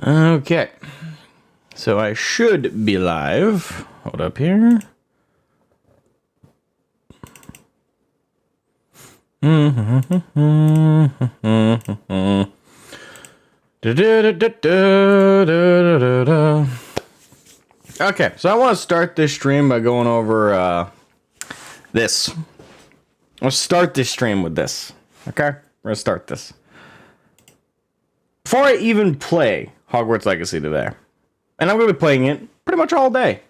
Okay. So I should be live. Hold up here. Okay, so I want to start this stream by going over this. Let's start this stream with this. Okay? We're going to start this. Before I even play Hogwarts Legacy today, and I'm going to be playing it pretty much all day.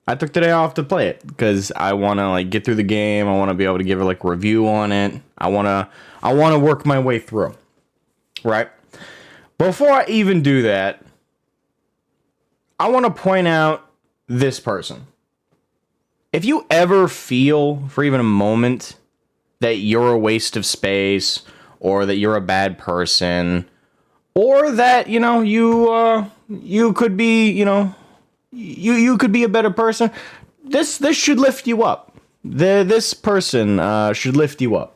I took today off to play it because I want to get through the game. I want to be able to give a review on it. I want to work my way through. Right? Before I even do that, I want to point out this person. If you ever feel for even a moment that you're a waste of space, or that you're a bad person, or that, you could be, you could be a better person, this should lift you up. This person should lift you up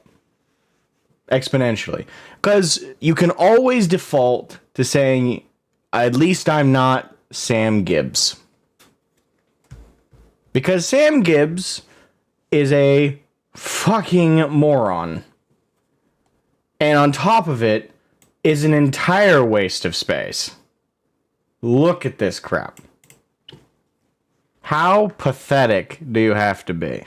exponentially, because you can always default to saying, at least I'm not Sam Gibbs. Because Sam Gibbs is a fucking moron. And on top of it is an entire waste of space. Look at this crap. How pathetic do you have to be?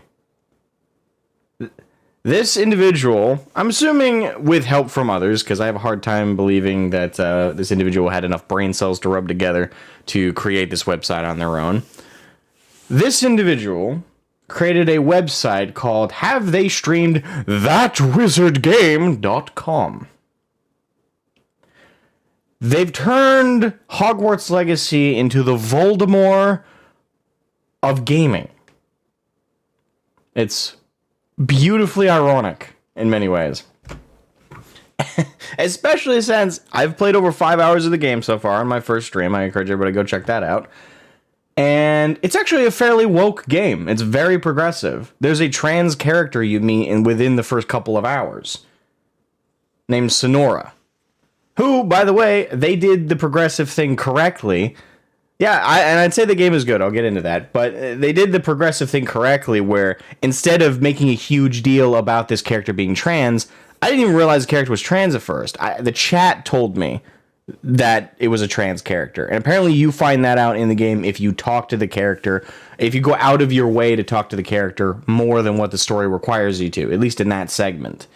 This individual, I'm assuming with help from others, because I have a hard time believing that this individual had enough brain cells to rub together to create this website on their own. This individual created a website called HaveTheyStreamed.ThatWizardGame.com. They've turned Hogwarts Legacy into the Voldemort of gaming. It's beautifully ironic in many ways. Especially since I've played over 5 hours of the game so far on my first stream. I encourage everybody to go check that out. And it's actually a fairly woke game. It's very progressive. There's a trans character you meet within the first couple of hours, named Sonora, who, by the way, they did the progressive thing correctly. Yeah, I'd say the game is good. I'll get into that. But they did the progressive thing correctly, where instead of making a huge deal about this character being trans, I didn't even realize the character was trans at first. The chat told me that it was a trans character. And apparently you find that out in the game if you talk to the character, if you go out of your way to talk to the character more than what the story requires you to, at least in that segment.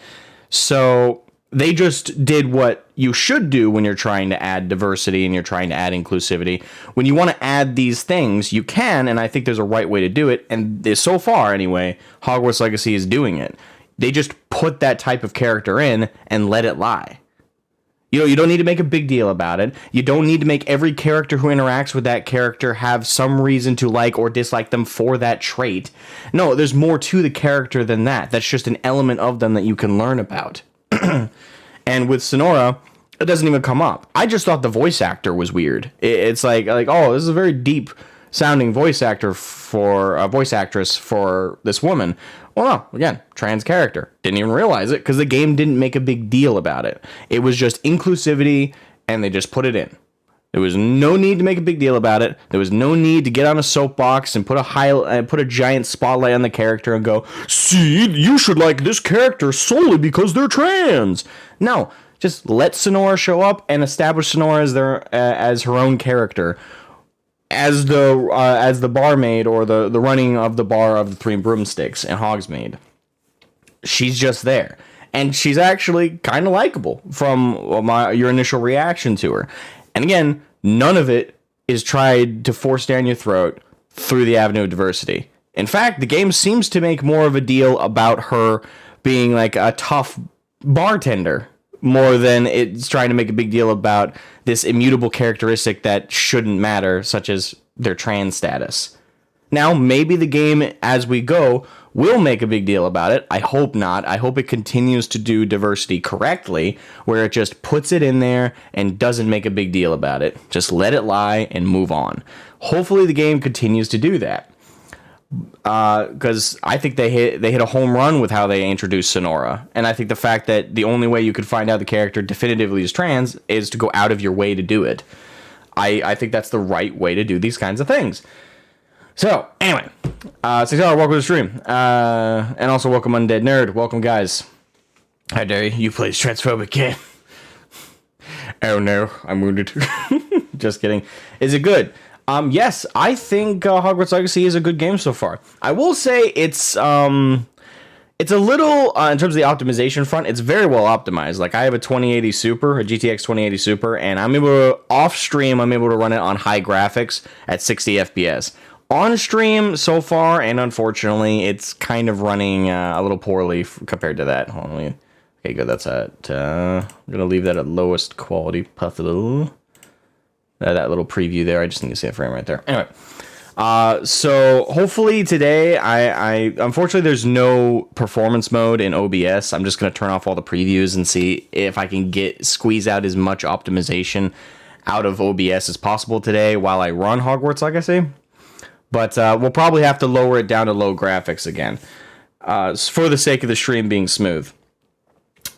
So they just did what you should do when you're trying to add diversity and you're trying to add inclusivity. When you want to add these things, you can, and I think there's a right way to do it. And so far, anyway, Hogwarts Legacy is doing it. They just put that type of character in and let it lie. You don't need to make a big deal about it. You don't need to make every character who interacts with that character have some reason to like or dislike them for that trait. No, there's more to the character than that. That's just an element of them that you can learn about. And with Sonora, it doesn't even come up. I just thought the voice actor was weird. It's like, oh, this is a very deep sounding voice actress for this woman. Well, no, again, trans character. Didn't even realize it because the game didn't make a big deal about it. It was just inclusivity, and they just put it in. There was no need to make a big deal about it. There was no need to get on a soapbox and put a giant spotlight on the character and go, see, you should like this character solely because they're trans. No, just let Sonora show up and establish Sonora as her own character. As the barmaid or the running of the bar of the Three Broomsticks in Hogsmeade. She's just there. And she's actually kind of likable from your initial reaction to her. And again, none of it is tried to force down your throat through the avenue of diversity. In fact, the game seems to make more of a deal about her being like a tough bartender, more than it's trying to make a big deal about this immutable characteristic that shouldn't matter, such as their trans status. Now, maybe the game, as we go, will make a big deal about it. I hope not. I hope it continues to do diversity correctly, where it just puts it in there and doesn't make a big deal about it. Just let it lie and move on. Hopefully the game continues to do that. because I think they hit a home run with how they introduced Sonora, and I think the fact that the only way you could find out the character definitively is trans is to go out of your way to do it. I think that's the right way to do these kinds of things. So anyway, $6, welcome to the stream, and also welcome Undead Nerd. Welcome, guys. How dare you play this transphobic game? Oh no, I'm wounded. Just kidding. Is it good? Yes, I think Hogwarts Legacy is a good game so far. I will say it's a little, in terms of the optimization front, it's very well optimized. Like, I have a 2080 Super, a GTX 2080 Super, and I'm able to, off stream, I'm able to run it on high graphics at 60 FPS. On stream so far, and unfortunately, it's kind of running a little poorly compared to that. Hold on, okay, good, that's at, I'm going to leave that at lowest quality possible. That little preview there, I just need to see a frame right there. Anyway, so hopefully today, I unfortunately there's no performance mode in OBS. I'm just going to turn off all the previews and see if I can squeeze out as much optimization out of OBS as possible today while I run Hogwarts Legacy. But we'll probably have to lower it down to low graphics again, for the sake of the stream being smooth.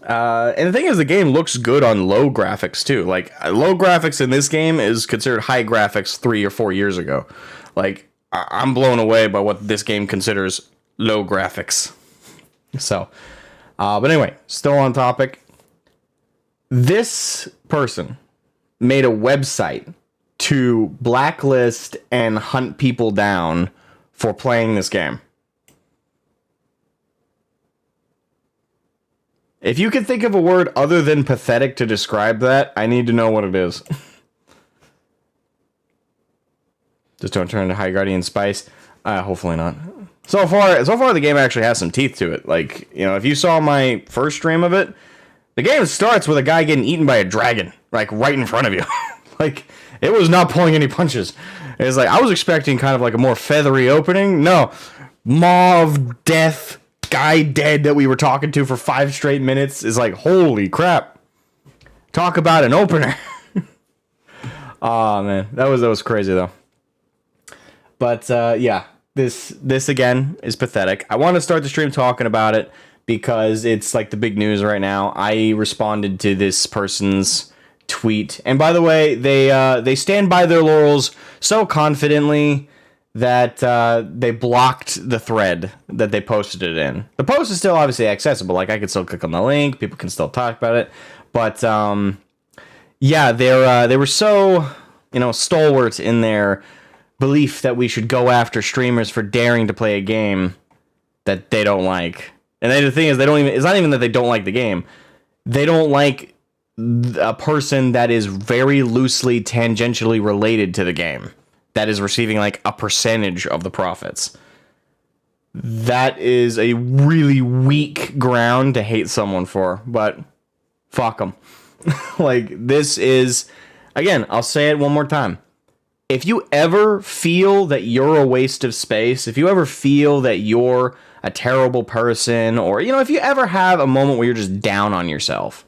And the thing is, the game looks good on low graphics too. Like, low graphics in this game is considered high graphics 3 or 4 years ago. Like, I'm blown away by what this game considers low graphics. So, but anyway, still on topic. This person made a website to blacklist and hunt people down for playing this game. If you can think of a word other than pathetic to describe that, I need to know what it is. Just don't turn into High Guardian Spice. Hopefully not. So far, the game actually has some teeth to it. Like, you know, if you saw my first stream of it, the game starts with a guy getting eaten by a dragon, like, right in front of you. Like, it was not pulling any punches. It was like, I was expecting kind of like a more feathery opening. No. Mauve, death, guy dead that we were talking to for 5 straight minutes is like, holy crap. Talk about an opener. Oh man, that was crazy though. But yeah, this again is pathetic. I want to start the stream talking about it because it's like the big news right now. I responded to this person's tweet, and by the way, they stand by their laurels so confidently that they blocked the thread that they posted it in. The post is still obviously accessible. Like, I could still click on the link, people can still talk about it, but yeah, they were so, you know, stalwart in their belief that we should go after streamers for daring to play a game that they don't like. And the thing is, it's not even that they don't like the game. They don't like a person that is very loosely tangentially related to the game, that is receiving like a percentage of the profits. That is a really weak ground to hate someone for, but fuck them. Like, this is, again, I'll say it one more time. If you ever feel that you're a waste of space, if you ever feel that you're a terrible person, or, you know, if you ever have a moment where you're just down on yourself,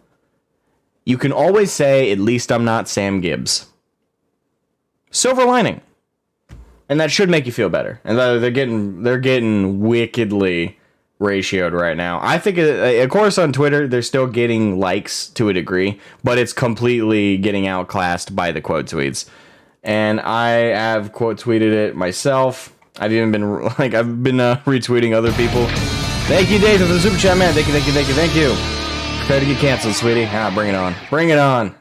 you can always say, at least I'm not Sam Gibbs. Silver lining. And that should make you feel better. And they're getting wickedly ratioed right now. I think, of course, on Twitter, they're still getting likes to a degree, but it's completely getting outclassed by the quote tweets. And I have quote tweeted it myself. I've even been retweeting other people. Thank you, Dave, for the super chat, man. Thank you. Prepare to get canceled, sweetie. Bring it on. Bring it on.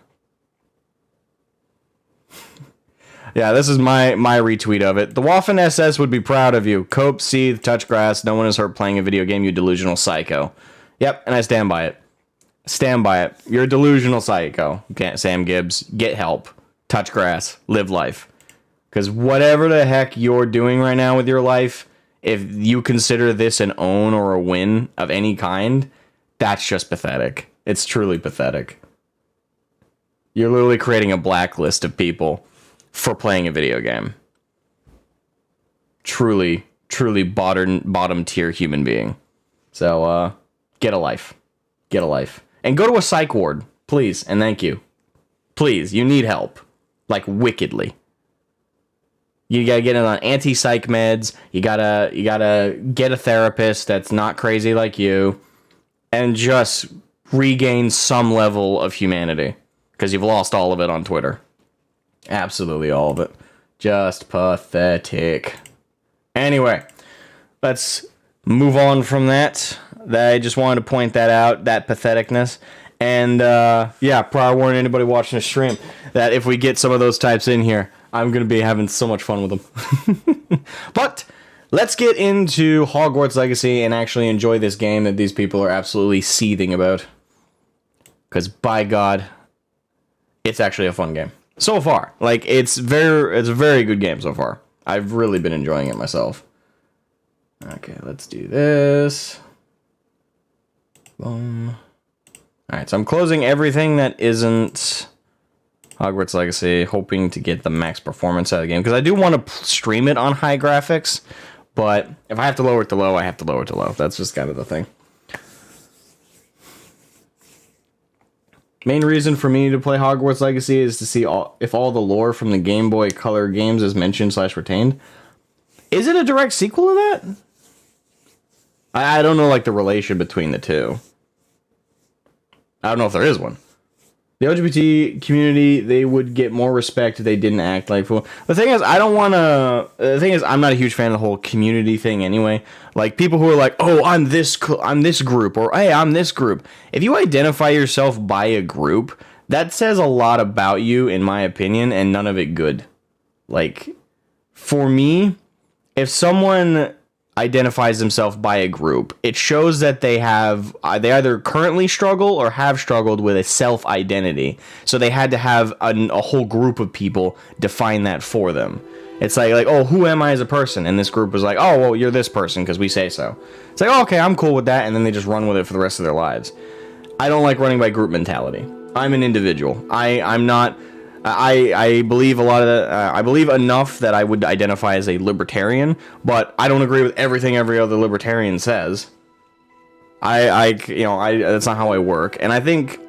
Yeah, this is my retweet of it. The Waffen SS would be proud of you. Cope, seethe, touch grass. No one is hurt playing a video game, you delusional psycho. Yep, and I stand by it. Stand by it. You're a delusional psycho. Sam Gibbs, get help. Touch grass. Live life. Because whatever the heck you're doing right now with your life, if you consider this an own or a win of any kind, that's just pathetic. It's truly pathetic. You're literally creating a blacklist of people for playing a video game. Truly bottom tier human being. So, get a life. Get a life. And go to a psych ward, please, and thank you. Please, you need help. Like, wickedly. You gotta get in on anti-psych meds. You gotta get a therapist that's not crazy like you, and just regain some level of humanity, because you've lost all of it on Twitter. Absolutely all of it. Just pathetic. Anyway, let's move on from that. I just wanted to point that out, that patheticness. And yeah, prior warning anybody watching the stream that if we get some of those types in here, I'm going to be having so much fun with them. But let's get into Hogwarts Legacy and actually enjoy this game that these people are absolutely seething about. Because by God, it's actually a fun game. So far. Like, it's a very good game so far. I've really been enjoying it myself. Okay, let's do this. Boom. Alright, so I'm closing everything that isn't Hogwarts Legacy, hoping to get the max performance out of the game, because I do want to stream it on high graphics, but if I have to lower it to low, I have to lower it to low. That's just kind of the thing. Main reason for me to play Hogwarts Legacy is to see if all the lore from the Game Boy Color games is mentioned / retained. Is it a direct sequel to that? I don't know, like, the relation between the two. I don't know if there is one. The LGBT community, they would get more respect if they didn't act like fool. The thing is, the thing is, I'm not a huge fan of the whole community thing anyway. Like, people who are like, oh, I'm this group, or hey, I'm this group. If you identify yourself by a group, that says a lot about you, in my opinion, and none of it good. Like, for me, if someone identifies themselves by a group, it shows that they either currently struggle or have struggled with a self-identity. So they had to have a whole group of people define that for them. It's like, oh, who am I as a person? And this group was like, oh, well, you're this person because we say so. It's like, oh, okay, I'm cool with that. And then they just run with it for the rest of their lives. I don't like running by group mentality. I'm an individual. I'm not... I believe a lot of that. I believe enough that I would identify as a libertarian, but I don't agree with everything every other libertarian says. That's not how I work. And I think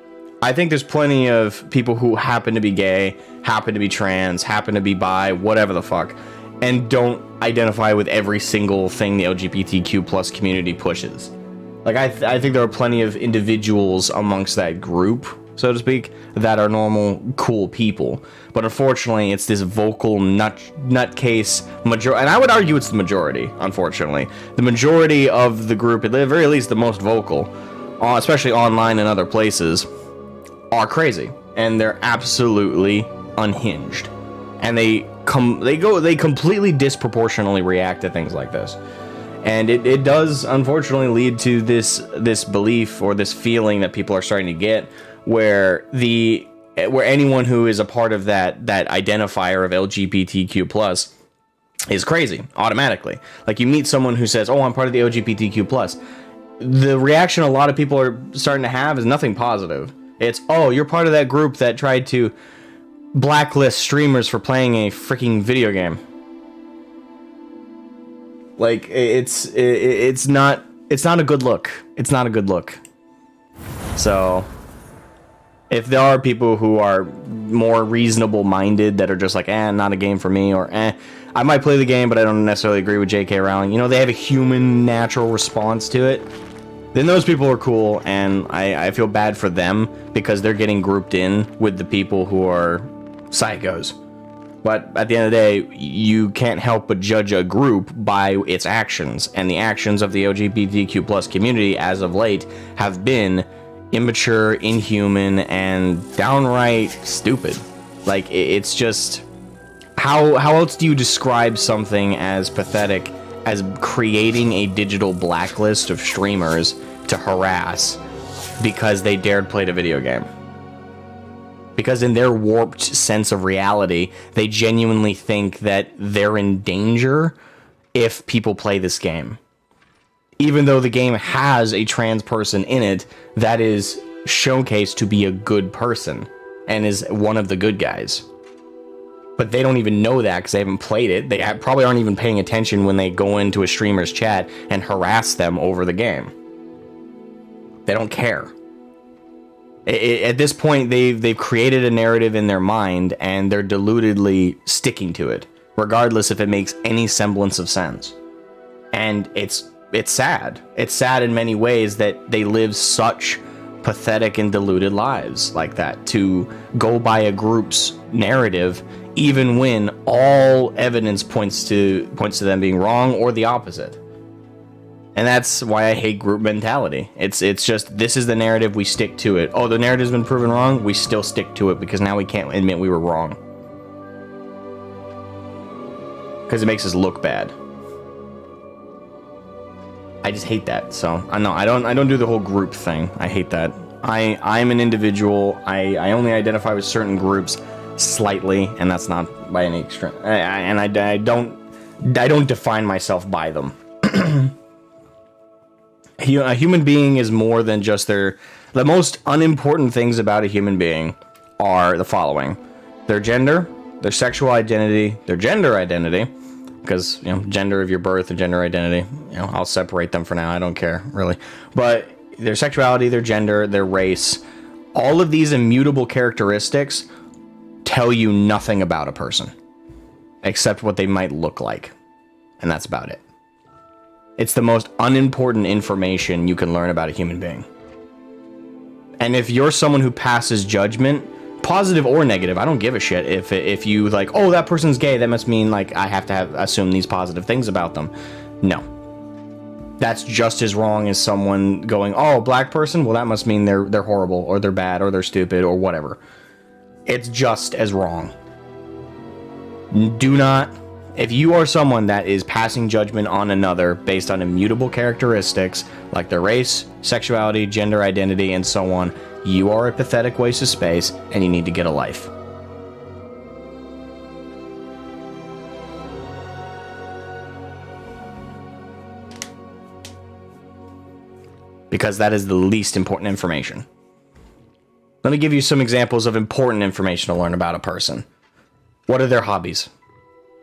there's plenty of people who happen to be gay, happen to be trans, happen to be bi, whatever the fuck, and don't identify with every single thing the LGBTQ plus community pushes. Like, I think there are plenty of individuals amongst that group, so to speak, that are normal, cool people. But unfortunately, it's this vocal nutcase majority, and I would argue it's the majority, unfortunately. The majority of the group, at the very least the most vocal, especially online and other places, are crazy. And they're absolutely unhinged. And they completely disproportionately react to things like this. And it does, unfortunately, lead to this belief or this feeling that people are starting to get, where anyone who is a part of that identifier of LGBTQ plus is crazy automatically. Like, you meet someone who says, oh, I'm part of the LGBTQ plus, the reaction a lot of people are starting to have is nothing positive. It's, oh, you're part of that group that tried to blacklist streamers for playing a freaking video game. Like, it's not a good look. It's not a good look. So if there are people who are more reasonable minded that are just like, not a game for me, or I might play the game, but I don't necessarily agree with J.K. Rowling. You know, they have a human, natural response to it. Then those people are cool, and I feel bad for them because they're getting grouped in with the people who are psychos. But at the end of the day, you can't help but judge a group by its actions, and the actions of the LGBTQ plus community as of late have been immature, inhuman, and downright stupid. Like, it's just, how else do you describe something as pathetic as creating a digital blacklist of streamers to harass because they dared play a video game? Because in their warped sense of reality, they genuinely think that they're in danger if people play this game. Even though the game has a trans person in it that is showcased to be a good person and is one of the good guys. But they don't even know that because they haven't played it. They probably aren't even paying attention when they go into a streamer's chat and harass them over the game. They don't care. At this point, they've created a narrative in their mind, and they're deludedly sticking to it, regardless if it makes any semblance of sense. And it's sad. It's sad in many ways that they live such pathetic and deluded lives like that, to go by a group's narrative even when all evidence points to them being wrong or the opposite. And that's why I hate group mentality. It's just, this is the narrative, we stick to it. Oh, the narrative's been proven wrong, we still stick to it because now we can't admit we were wrong. Because it makes us look bad. I just hate that. So I know I don't do the whole group thing. I hate that. I'm an individual. I only identify with certain groups slightly, and that's not by any extreme. And I don't define myself by them. A human being is more than just the most unimportant things about a human being are the following: their gender, their sexual identity, their gender identity, because, you know, gender of your birth and gender identity, you know, I'll separate them for now. I don't care really, but their sexuality, their gender, their race, all of these immutable characteristics tell you nothing about a person except what they might look like, and that's about it. It's the most unimportant information you can learn about a human being. And if you're someone who passes judgment, positive or negative, I don't give a shit if you like, oh, that person's gay, that must mean like I have to assume these positive things about them. No. That's just as wrong as someone going, oh, black person, well, that must mean they're horrible or they're bad or they're stupid or whatever. It's just as wrong. Do not, if you are someone that is passing judgment on another based on immutable characteristics like their race, sexuality, gender identity, and so on, you are a pathetic waste of space and you need to get a life. Because that is the least important information. Let me give you some examples of important information to learn about a person. What are their hobbies?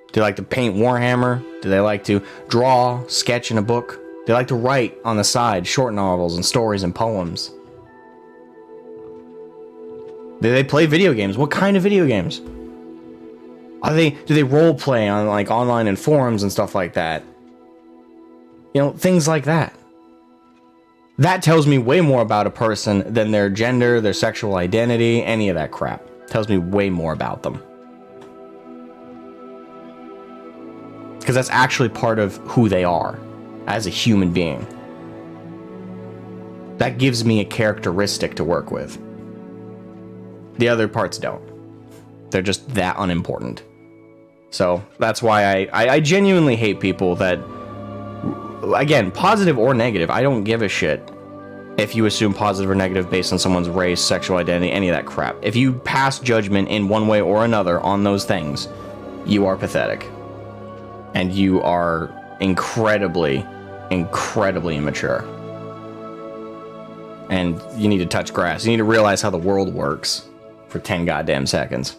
Do they like to paint Warhammer? Do they like to draw, sketch in a book? Do they like to write on the side, short novels and stories and poems? Do they play video games? What kind of video games? Do they role play on like online and forums and stuff like that? You know, things like that. That tells me way more about a person than their gender, their sexual identity, any of that crap. Tells me way more about them. Because that's actually part of who they are as a human being. That gives me a characteristic to work with. The other parts don't. They're just that unimportant. So that's why I genuinely hate people that, again, positive or negative, I don't give a shit if you assume positive or negative based on someone's race, sexual identity, any of that crap. If you pass judgment in one way or another on those things, you are pathetic. And you are incredibly, incredibly immature. And you need to touch grass. You need to realize how the world works for 10 goddamn seconds.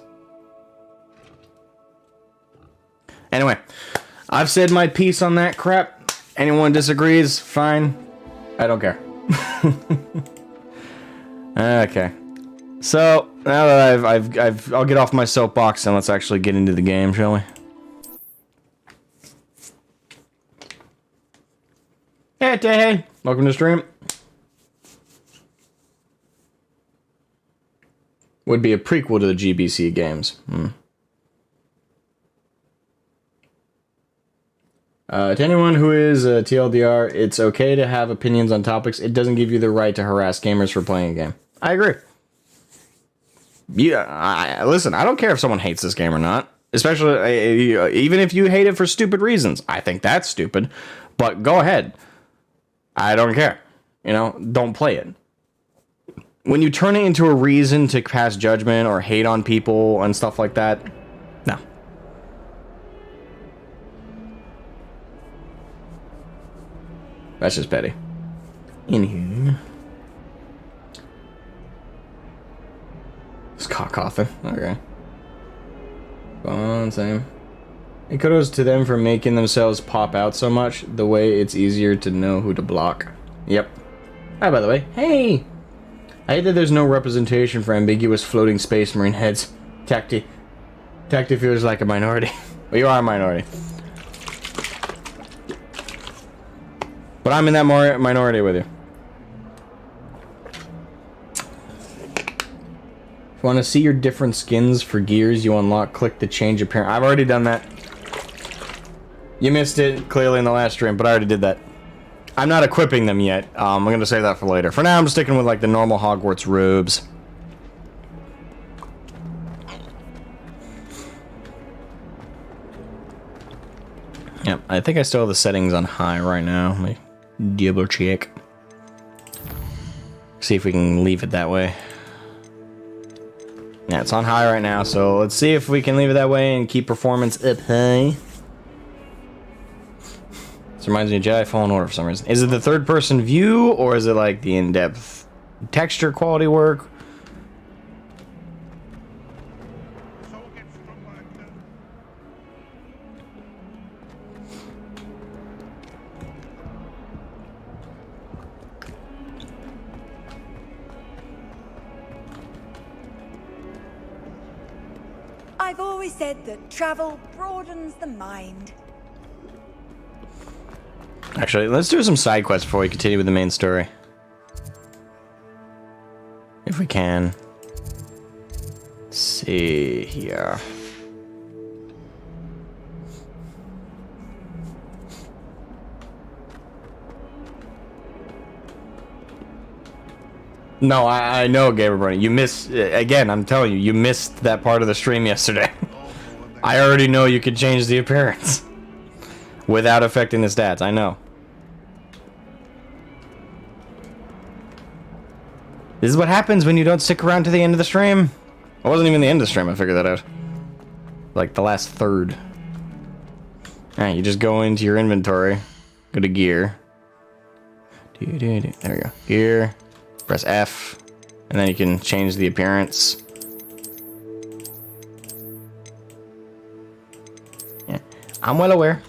Anyway, I've said my piece on that crap. Anyone disagrees, fine. I don't care. Okay. So, now that I'll get off my soapbox and let's actually get into the game, shall we? Hey, welcome to the stream. Would be a prequel to the GBC games. To anyone who is TLDR, it's okay to have opinions on topics. It doesn't give you the right to harass gamers for playing a game. I agree. Yeah, listen, I don't care if someone hates this game or not. Especially, even if you hate it for stupid reasons. I think that's stupid. But go ahead. I don't care. You know, don't play it. When you turn it into a reason to pass judgment or hate on people and stuff like that, no. That's just petty. In here. It's cock-coughing. Okay. Fun, same. And kudos to them for making themselves pop out so much, the way it's easier to know who to block. Yep. Hi, by the way. Hey! I hate that there's no representation for ambiguous floating space marine heads. Tacti feels like a minority. But you are a minority. But I'm in that minority with you. If you want to see your different skins for gears you unlock, click the change appearance. I've already done that. You missed it clearly in the last stream, but I already did that. I'm not equipping them yet. I'm going to save that for later. For now, I'm sticking with like the normal Hogwarts robes. Yep, I think I still have the settings on high right now. Let me double check. See if we can leave it that way. Yeah, it's on high right now, so let's see if we can leave it that way and keep performance up high. This reminds me of Jedi Fallen Order for some reason. Is it the third-person view, or is it like the in-depth texture quality work? I've always said that travel broadens the mind. Actually, let's do some side quests before we continue with the main story. If we can. Let's see here. No, I know, Gabriel. You missed, again, I'm telling you, you missed that part of the stream yesterday. I already know you could change the appearance without affecting the stats, I know. This is what happens when you don't stick around to the end of the stream. It wasn't even the end of the stream, I figured that out. Like the last third. Alright, you just go into your inventory, go to gear. There we go. Gear. Press F, and then you can change the appearance. Yeah, I'm well aware.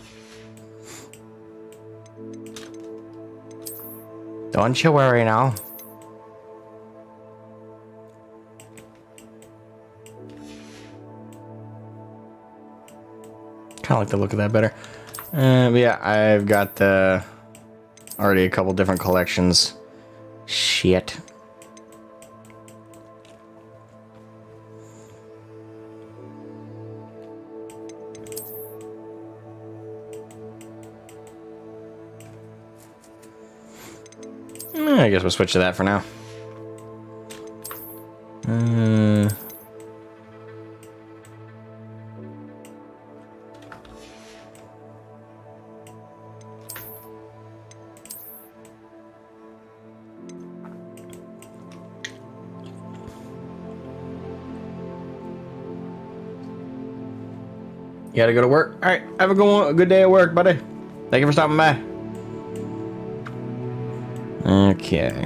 Don't you worry now. Kind of like the look of that better. But yeah, I've got already a couple different collections. Shit. I guess we'll switch to that for now. You gotta go to work? Alright, have a good day at work, buddy. Thank you for stopping by. Okay.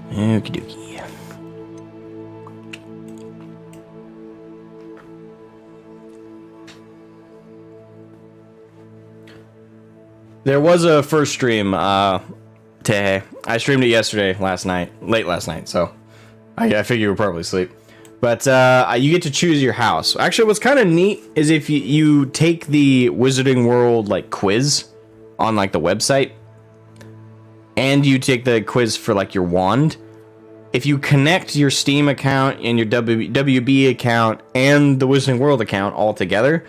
Okie dokie. There was a first stream, I streamed it yesterday, late last night, so I figure you were probably asleep. But you get to choose your house. Actually, what's kind of neat is if you take the Wizarding World like quiz on like the website, and you take the quiz for like your wand. If you connect your Steam account and your WB account and the Wizarding World account all together,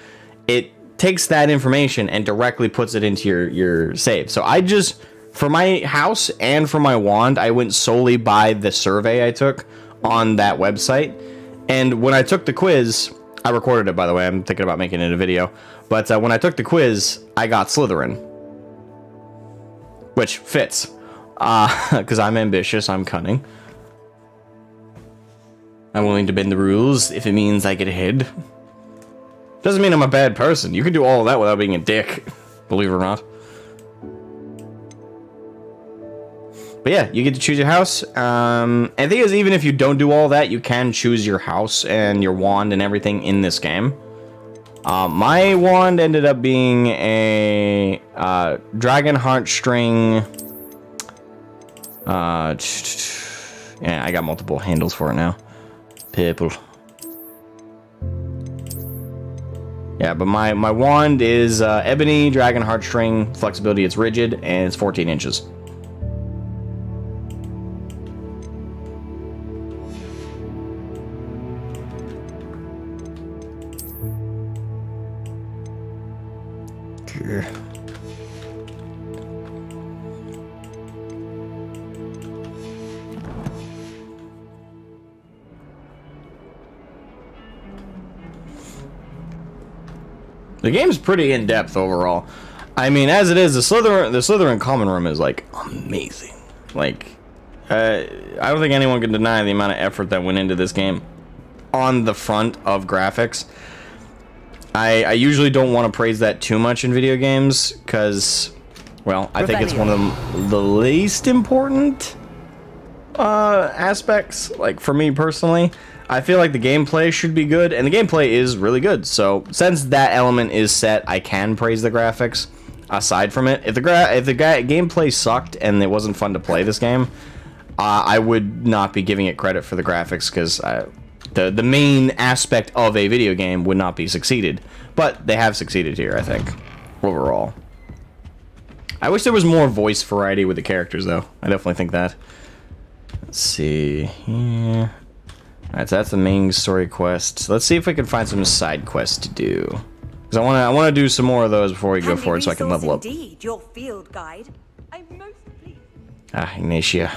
it takes that information and directly puts it into your save. So I just, for my house and for my wand, I went solely by the survey I took on that website. And when I took the quiz, I recorded it, by the way. I'm thinking about making it a video. But when I took the quiz, I got Slytherin. Which fits. Because I'm ambitious, I'm cunning. I'm willing to bend the rules if it means I get ahead. Doesn't mean I'm a bad person. You can do all of that without being a dick. Believe it or not. But yeah, you get to choose your house. And the thing is, even if you don't do all that, you can choose your house and your wand and everything in this game. My wand ended up being a dragon heartstring Yeah, I got multiple handles for it now. People. Yeah, but my wand is ebony, dragon, heartstring, flexibility, it's rigid, and it's 14 inches. Okay. The game's pretty in-depth overall. I mean, as it is, the Slytherin common room is, like, amazing. Like, I don't think anyone can deny the amount of effort that went into this game on the front of graphics. I usually don't want to praise that too much in video games, because, well, I think it's one of the least important aspects, like, for me personally. I feel like the gameplay should be good, and the gameplay is really good. So, since that element is set, I can praise the graphics. Aside from it, if the gameplay sucked and it wasn't fun to play this game, I would not be giving it credit for the graphics, because the main aspect of a video game would not be succeeded. But they have succeeded here, I think, overall. I wish there was more voice variety with the characters, though. I definitely think that. Let's see. Yeah. Alright, so that's the main story quest. So let's see if we can find some side quests to do. Because I want to do some more of those before we go forward, so I can level up. Indeed, your field guide. I'm most pleased. Ah, Ignatia.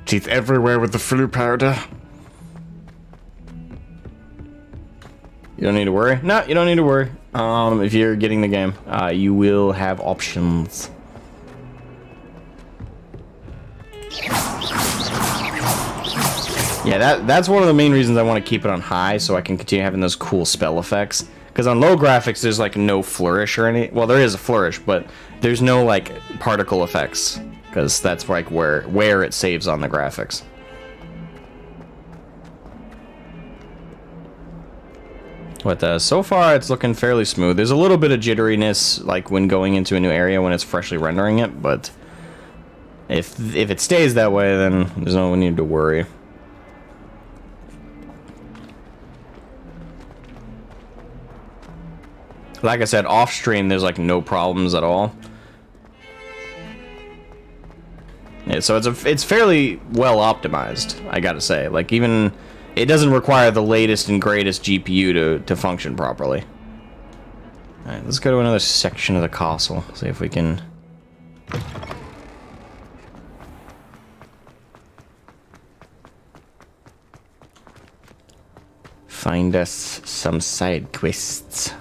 Teeth everywhere with the flu powder. You don't need to worry. No, you don't need to worry. If you're getting the game, you will have options. Yeah, that's one of the main reasons I want to keep it on high, so I can continue having those cool spell effects. Because on low graphics, there's like no flourish or any. Well, there is a flourish, but there's no like particle effects, because that's like where it saves on the graphics. But so far, it's looking fairly smooth. There's a little bit of jitteriness, like when going into a new area when it's freshly rendering it, but if it stays that way, then there's no need to worry. Like I said, off stream, there's like no problems at all. Yeah, so it's fairly well optimized, I gotta say. Like, even it doesn't require the latest and greatest GPU to function properly. Alright, let's go to another section of the castle. See if we can... find us some side quests.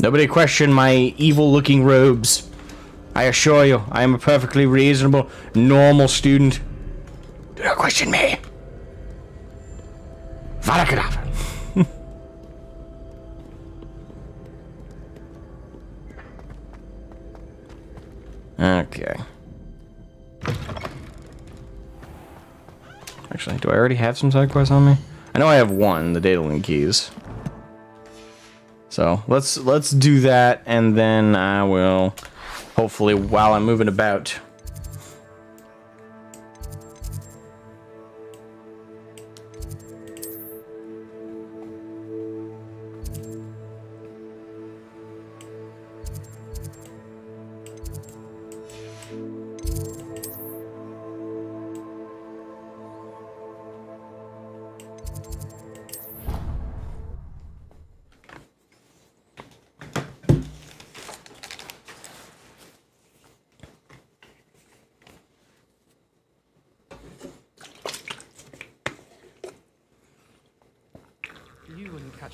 Nobody question my evil-looking robes. I assure you, I am a perfectly reasonable, normal student. Do not question me. Valakadabra. Okay. Actually, do I already have some side quests on me? I know I have one, the data link keys. So let's do that, and then I will, hopefully, while I'm moving about.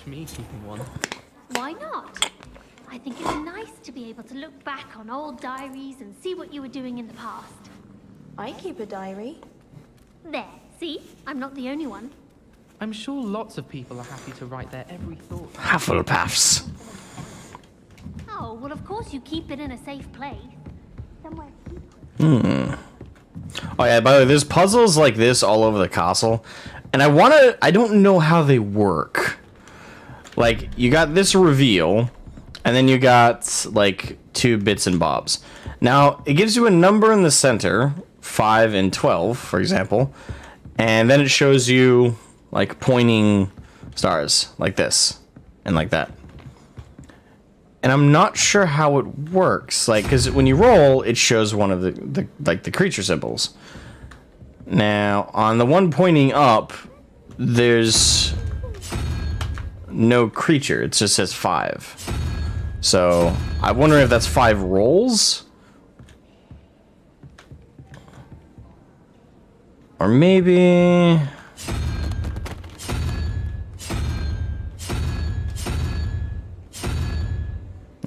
Me keeping one. Why not? I think it's nice to be able to look back on old diaries and see what you were doing in the past. I keep a diary. There, see? I'm not the only one. I'm sure lots of people are happy to write their every thought. Hufflepuffs. Oh, well, of course you keep it in a safe place. Somewhere secret. Oh yeah, by the way, there's puzzles like this all over the castle, and I don't know how they work. Like, you got this reveal, and then you got, like, 2 bits and bobs. Now, it gives you a number in the center, 5 and 12, for example, and then it shows you, like, pointing stars, like this, and like that. And I'm not sure how it works, like, because when you roll, it shows one of the creature symbols. Now, on the one pointing up, there's no creature. It just says 5. So, I wonder if that's 5 rolls? Or maybe...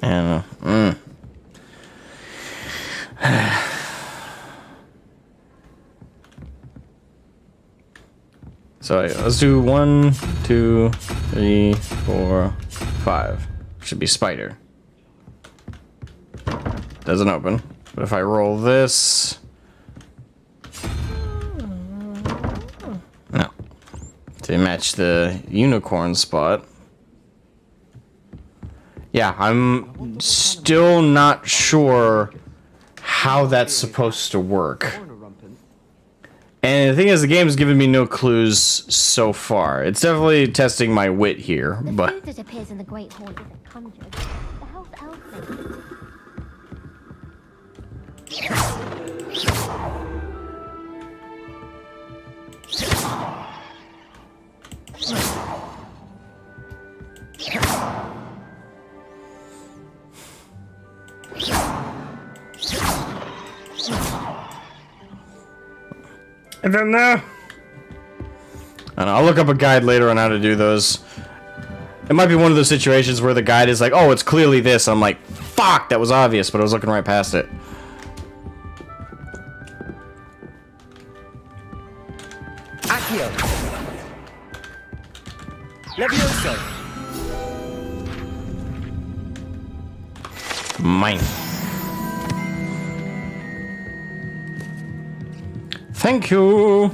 I don't know. So let's do 1, 2, 3, 4, 5. Should be spider. Doesn't open. But if I roll this... No. To match the unicorn spot. Yeah, I'm still not sure how that's supposed to work. And the thing is, the game's given me no clues so far. It's definitely testing my wit here, The but... food that appears in the Great Hall isn't conjured. The house elf thing. I don't know. I'll look up a guide later on how to do those. It might be one of those situations where the guide is like, oh, it's clearly this. I'm like, fuck, that was obvious, but I was looking right past it. Accio. Levioso. Mine. Thank you.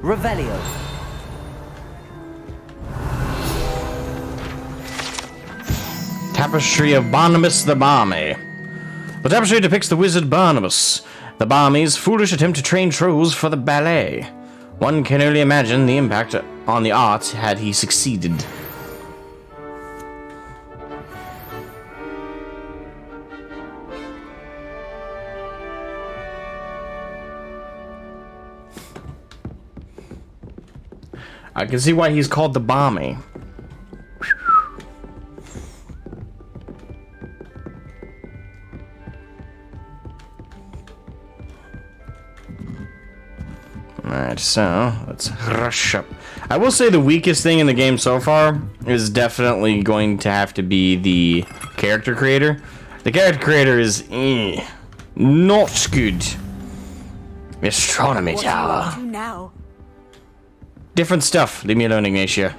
Revelio. Tapestry of Barnabas the Balmy. The tapestry depicts the wizard Barnabas, the Balmy's foolish attempt to train trolls for the ballet. One can only imagine the impact on the art had he succeeded. I can see why he's called the Balmy. Alright, so let's rush up. I will say the weakest thing in the game so far is definitely going to have to be the character creator. The character creator is not good. Astronomy tower. Do now. Different stuff. Leave me alone, Ignatia.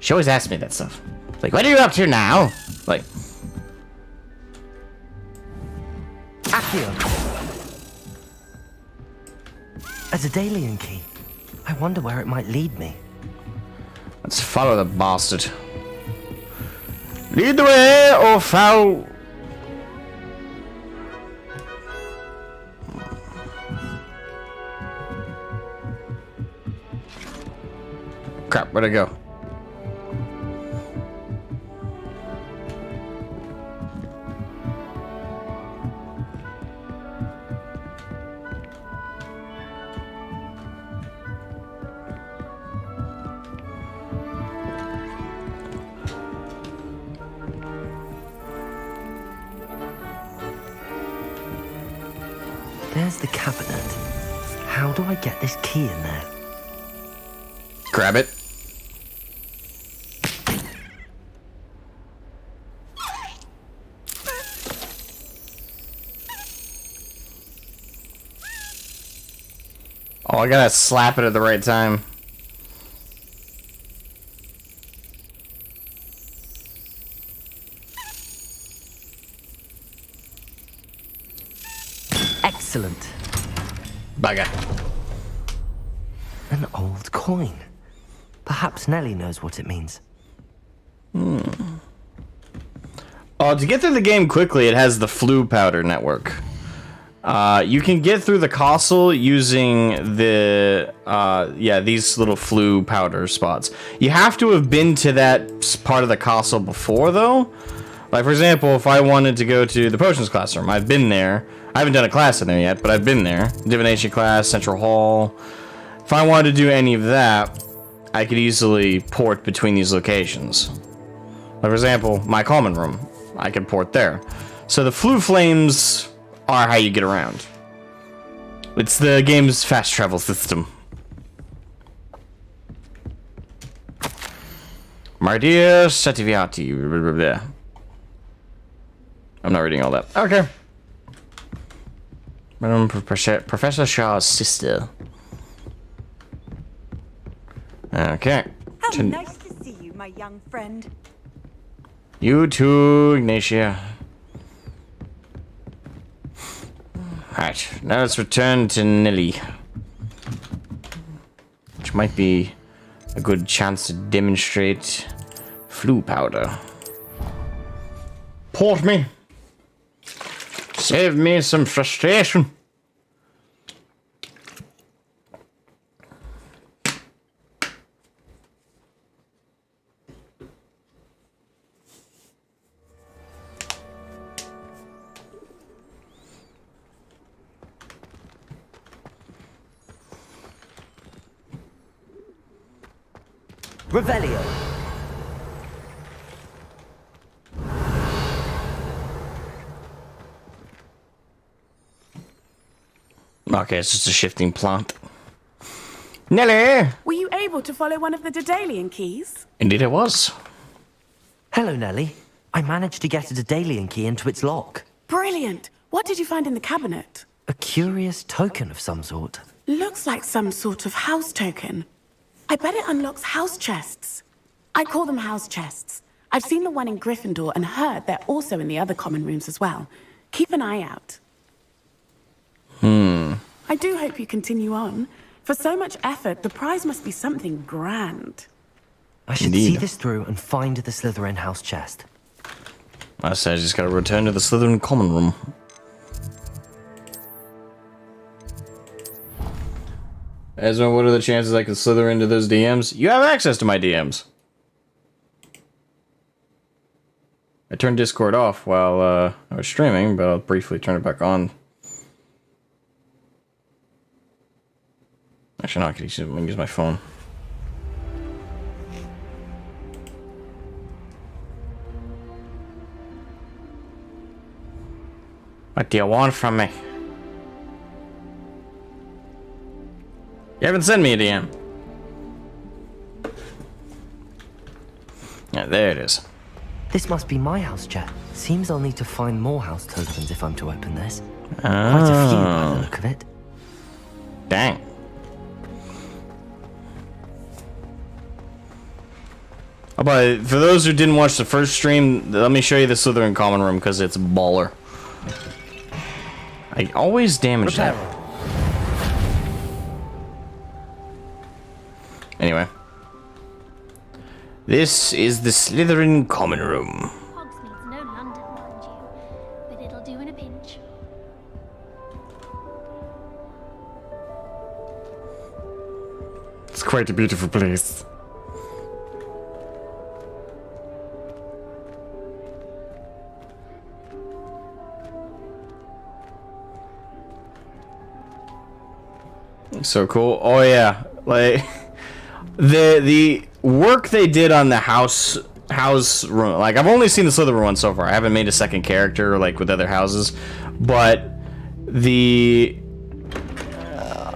She always asks me that stuff. Like, what are you up to now? Like, Accio. A Daedalian key. I wonder where it might lead me. let's follow the bastard. Lead the way, or foul. Crap, where'd I go? There's the cabinet. How do I get this key in there? Grab it. Oh, I gotta slap it at the right time. Excellent. Bugger. An old coin. Perhaps Nellie knows what it means. Oh, to get through the game quickly, it has the flu powder network. You can get through the castle using the, these little flu powder spots. You have to have been to that part of the castle before, though. Like, for example, if I wanted to go to the potions classroom, I've been there. I haven't done a class in there yet, but I've been there. Divination class, Central Hall. If I wanted to do any of that, I could easily port between these locations. Like, for example, my common room. I could port there. So the flu flames are how you get around. It's the game's fast travel system. My dear Sativiati. I'm not reading all that. Okay. Professor Shaw's sister. Okay. How nice to see you, my young friend. You too, Ignatia. Alright, now let's return to Nelly. Which might be a good chance to demonstrate flu powder. Port me. Save me some frustration. Revelio. Okay, it's just a shifting plant. Nelly! Were you able to follow one of the Daedalian keys? Indeed it was. Hello, Nellie. I managed to get a Daedalian key into its lock. Brilliant! What did you find in the cabinet? A curious token of some sort. Looks like some sort of house token. I bet it unlocks house chests. I call them house chests. I've seen the one in Gryffindor and heard they're also in the other common rooms as well. Keep an eye out. I do hope you continue on. For so much effort, the prize must be something grand. I should see this through and find the Slytherin house chest. I said I just gotta return to the Slytherin common room. Ezra, what are the chances I can slither into those DMs? You have access to my DMs. I turned Discord off while I was streaming, but I'll briefly turn it back on. Actually, no, I can use my phone. What do you want from me? You haven't sent me a DM. Yeah, there it is. This must be my house chest. Seems I'll need to find more house tokens if I'm to open this. Oh. Quite a few by the look of it. Dang. Oh, but for those who didn't watch the first stream, let me show you the Slytherin common room because it's baller. I always damage that. Anyway. This is the Slytherin common room. Hogsmeade's no London, mind you, but it'll do in a pinch. It's quite a beautiful place. So cool. Oh yeah, like the work they did on the house room. Like I've only seen the Slytherin one so far. I haven't made a second character like with other houses, but the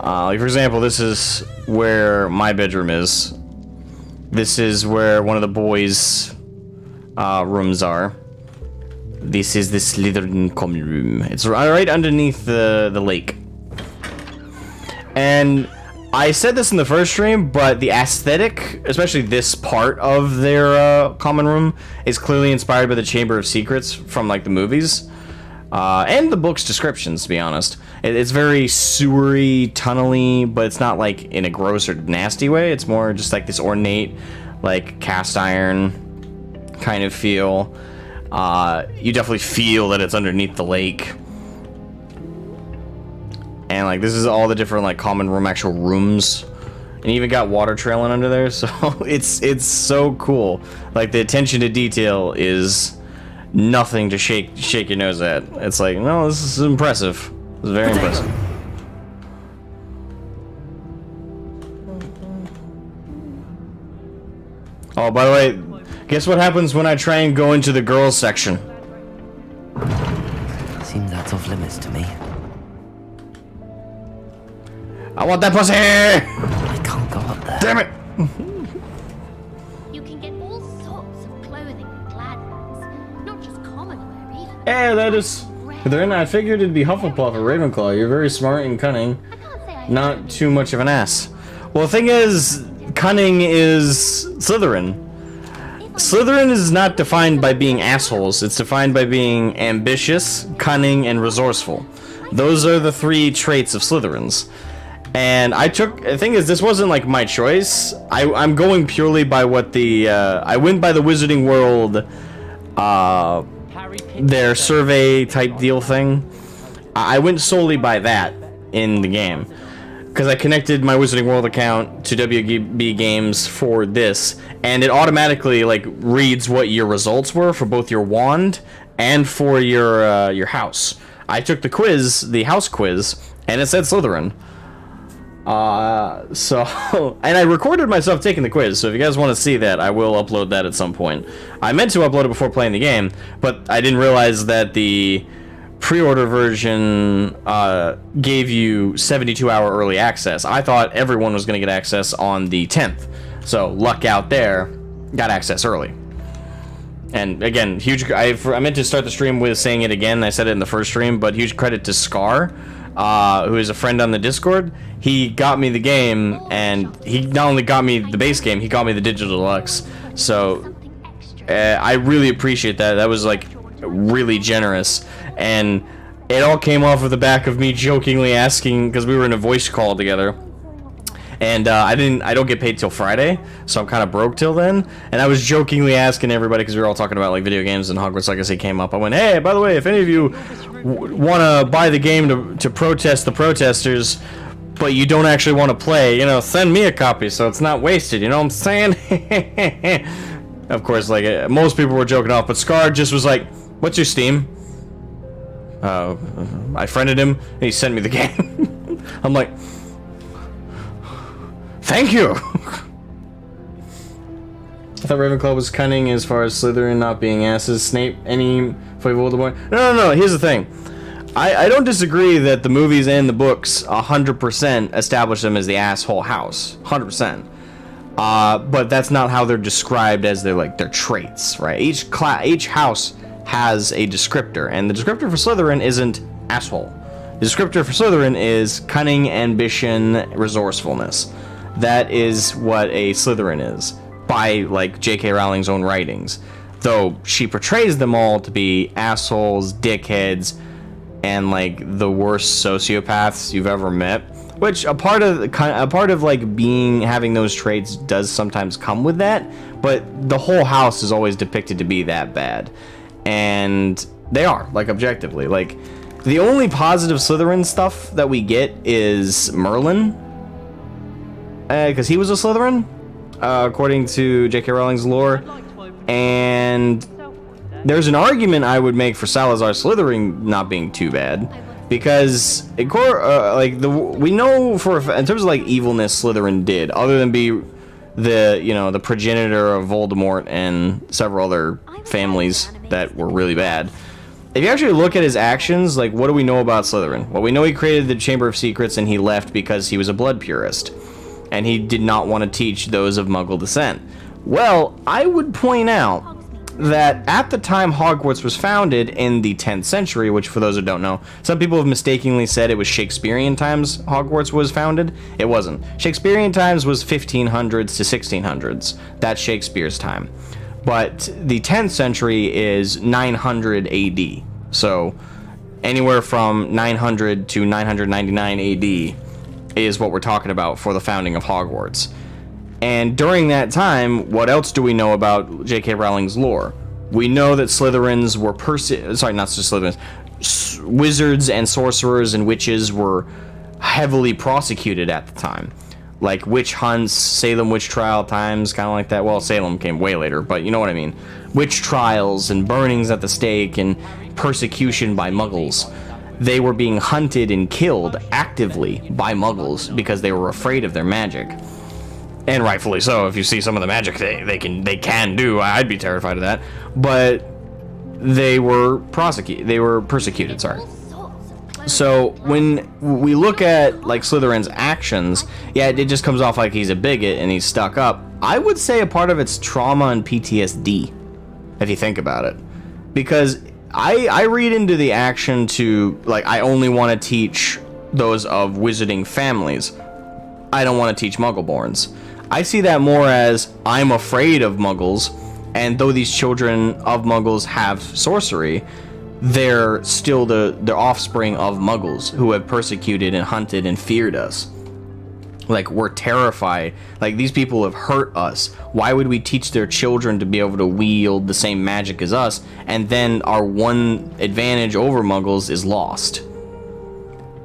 like for example, this is where my bedroom is. This is where one of the boys' rooms are. This is the Slytherin common room. It's right underneath the lake. And I said this in the first stream, but the aesthetic, especially this part of their common room, is clearly inspired by the Chamber of Secrets from like the movies. And the book's descriptions, to be honest. It's very sewery, tunnely, but it's not like in a gross or nasty way. It's more just like this ornate, like cast iron kind of feel. You definitely feel that it's underneath the lake. And like this is all the different like common room, actual rooms. And you even got water trailing under there, so it's so cool. Like the attention to detail is nothing to shake your nose at. It's like, no, this is impressive. It's very impressive. Oh, by the way, guess what happens when I try and go into the girls section? Seems that's off limits to me. I want that pussy! I can't go up there. Damn it! You can get all sorts of clothing in Gladlands, not just common wear either. Hey, that is... Then I figured it'd be Hufflepuff or Ravenclaw. You're very smart and cunning. I can't say I Not too much of an ass. Well, the thing is, cunning is Slytherin. Slytherin is not defined by being assholes. It's defined by being ambitious, cunning, and resourceful. Those are the 3 traits of Slytherins. And the thing is, this wasn't like my choice. I'm going purely by what the, I went by the Wizarding World, their survey type deal thing. I went solely by that in the game. Because I connected my Wizarding World account to WB Games for this, and it automatically like reads what your results were for both your wand and for your house. I took the quiz, the house quiz, and it said Slytherin. And I recorded myself taking the quiz, so if you guys want to see that, I will upload that at some point. I meant to upload it before playing the game, but I didn't realize that the pre-order version gave you 72-hour early access. I thought everyone was going to get access on the 10th, so luck out there, got access early. And again, I meant to start the stream with saying it again, I said it in the first stream, but huge credit to Scar, who is a friend on the Discord. He got me the game, and he not only got me the base game, he got me the Digital Deluxe. So I really appreciate that. That was like really generous, and it all came off of the back of me jokingly asking, because we were in a voice call together, and I don't get paid till Friday, so I'm kind of broke till then, and I was jokingly asking everybody, because we were all talking about like video games, and Hogwarts Legacy came up. I went, hey, by the way, if any of you want to buy the game to protest the protesters, but you don't actually want to play, send me a copy so it's not wasted, you know what I'm saying? Of course, like, most people were joking off, but Scar just was like, what's your Steam? I friended him, and he sent me the game. I'm like, thank you! I thought Ravenclaw was cunning as far as Slytherin not being asses. Snape, any for Voldemort? No, here's the thing. I don't disagree that the movies and the books 100% establish them as the asshole house. 100%. But that's not how they're described as their traits, right? Each house has a descriptor, and the descriptor for Slytherin isn't asshole. The descriptor for Slytherin is cunning, ambition, resourcefulness. That is what a Slytherin is, by like J.K. Rowling's own writings. Though she portrays them all to be assholes, dickheads, and like the worst sociopaths you've ever met. Which a part of like having those traits does sometimes come with that, but the whole house is always depicted to be that bad, and they are, like, objectively. Like, the only positive Slytherin stuff that we get is Merlin, because he was a Slytherin, according to J.K. Rowling's lore, and there's an argument I would make for Salazar Slytherin not being too bad. Because we know in terms of like evilness Slytherin did, other than be the progenitor of Voldemort and several other families that were really bad. If you actually look at his actions, like, what do we know about Slytherin? Well, we know he created the Chamber of Secrets, and he left because he was a blood purist, and he did not want to teach those of Muggle descent. Well, I would point out that at the time Hogwarts was founded in the 10th century, which for those who don't know, some people have mistakenly said it was Shakespearean times Hogwarts was founded. It wasn't. Shakespearean times was 1500s to 1600s. That's Shakespeare's time. But the 10th century is 900 AD. So anywhere from 900 to 999 AD is what we're talking about for the founding of Hogwarts. And during that time, what else do we know about J.K. Rowling's lore? We know that Slytherins were not just Slytherins. Wizards and sorcerers and witches were heavily prosecuted at the time. Like witch hunts, Salem witch trial times, kind of like that. Well, Salem came way later, but you know what I mean. Witch trials and burnings at the stake and persecution by muggles. They were being hunted and killed actively by muggles because they were afraid of their magic. And rightfully so. If you see some of the magic they can do, I'd be terrified of that. But they were persecuted, sorry. So when we look at like Slytherin's actions, yeah, it just comes off like he's a bigot and he's stuck up. I would say a part of it's trauma and PTSD, if you think about it. Because I read into the action to, like, I only want to teach those of wizarding families. I don't want to teach Muggleborns. I see that more as I'm afraid of Muggles, and though these children of Muggles have sorcery, they're still the offspring of Muggles who have persecuted and hunted and feared us. Like, we're terrified. Like, these people have hurt us. Why would we teach their children to be able to wield the same magic as us, and then our one advantage over Muggles is lost?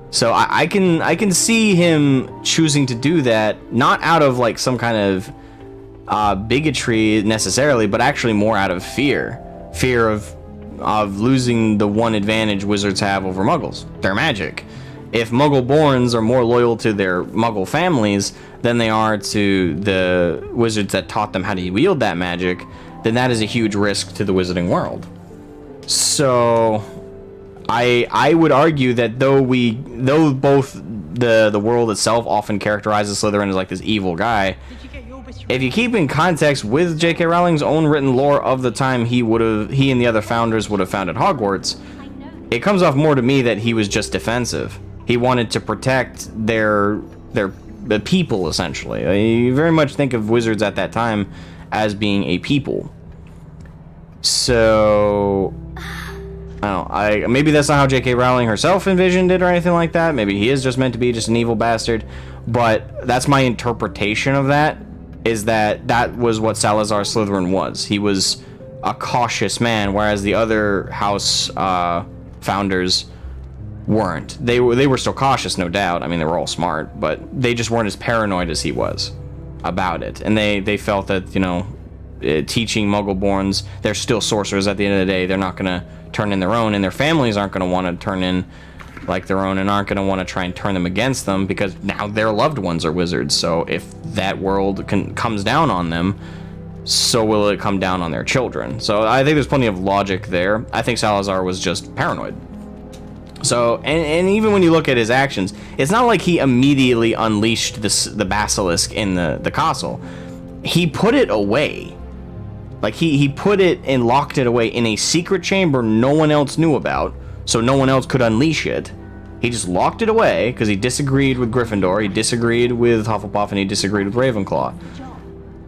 So I can see him choosing to do that, not out of like some kind of bigotry necessarily, but actually more out of fear of losing the one advantage wizards have over Muggles, their magic. If Muggleborns are more loyal to their Muggle families than they are to the wizards that taught them how to wield that magic, then that is a huge risk to the wizarding world. So I would argue that though both the world itself often characterizes Slytherin as like this evil guy, if you keep in context with J.K. Rowling's own written lore of the time he and the other founders would have founded Hogwarts, it comes off more to me that he was just defensive. He wanted to protect the people, essentially. You very much think of wizards at that time as being a people. So I don't know, maybe that's not how J.K. Rowling herself envisioned it or anything like that. Maybe he is just meant to be just an evil bastard. But that's my interpretation of that, is that was what Salazar Slytherin was. He was a cautious man, whereas the other house founders weren't. They were still cautious, no doubt. I mean, they were all smart, but they just weren't as paranoid as he was about it. And they felt that, you know, teaching Muggleborns, they're still sorcerers at the end of the day. They're not going to turn in their own, and their families aren't going to want to turn in like their own and aren't going to want to try and turn them against them, because now their loved ones are wizards. So if that world comes down on them, so will it come down on their children. So I think there's plenty of logic there. I think Salazar was just paranoid. So, and even when you look at his actions, it's not like he immediately unleashed the basilisk in the castle. He put it away. Like, he put it and locked it away in a secret chamber no one else knew about, so no one else could unleash it. He just locked it away because he disagreed with Gryffindor, he disagreed with Hufflepuff, and he disagreed with Ravenclaw.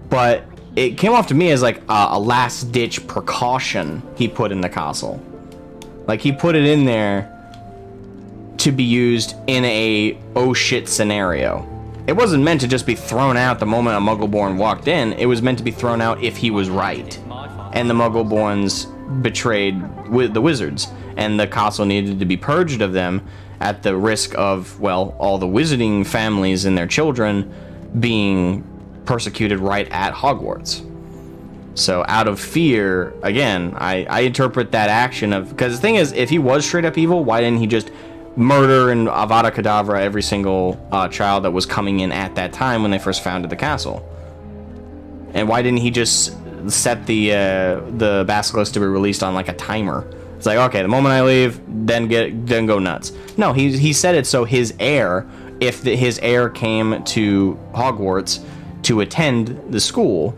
But it came off to me as like a last-ditch precaution he put in the castle. Like, he put it in there to be used in a oh shit scenario. It wasn't meant to just be thrown out the moment a Muggleborn walked in. It was meant to be thrown out if he was right. And the Muggleborns betrayed the wizards, and the castle needed to be purged of them at the risk of, well, all the wizarding families and their children being persecuted right at Hogwarts. So out of fear, again, I interpret that action of, because the thing is, if he was straight up evil, why didn't he just murder and Avada Kedavra every single child that was coming in at that time when they first founded the castle? And why didn't he just set the basilisk to be released on like a timer? It's like, okay, the moment I leave, then go nuts. No, he said it so his heir, if his heir came to Hogwarts to attend the school,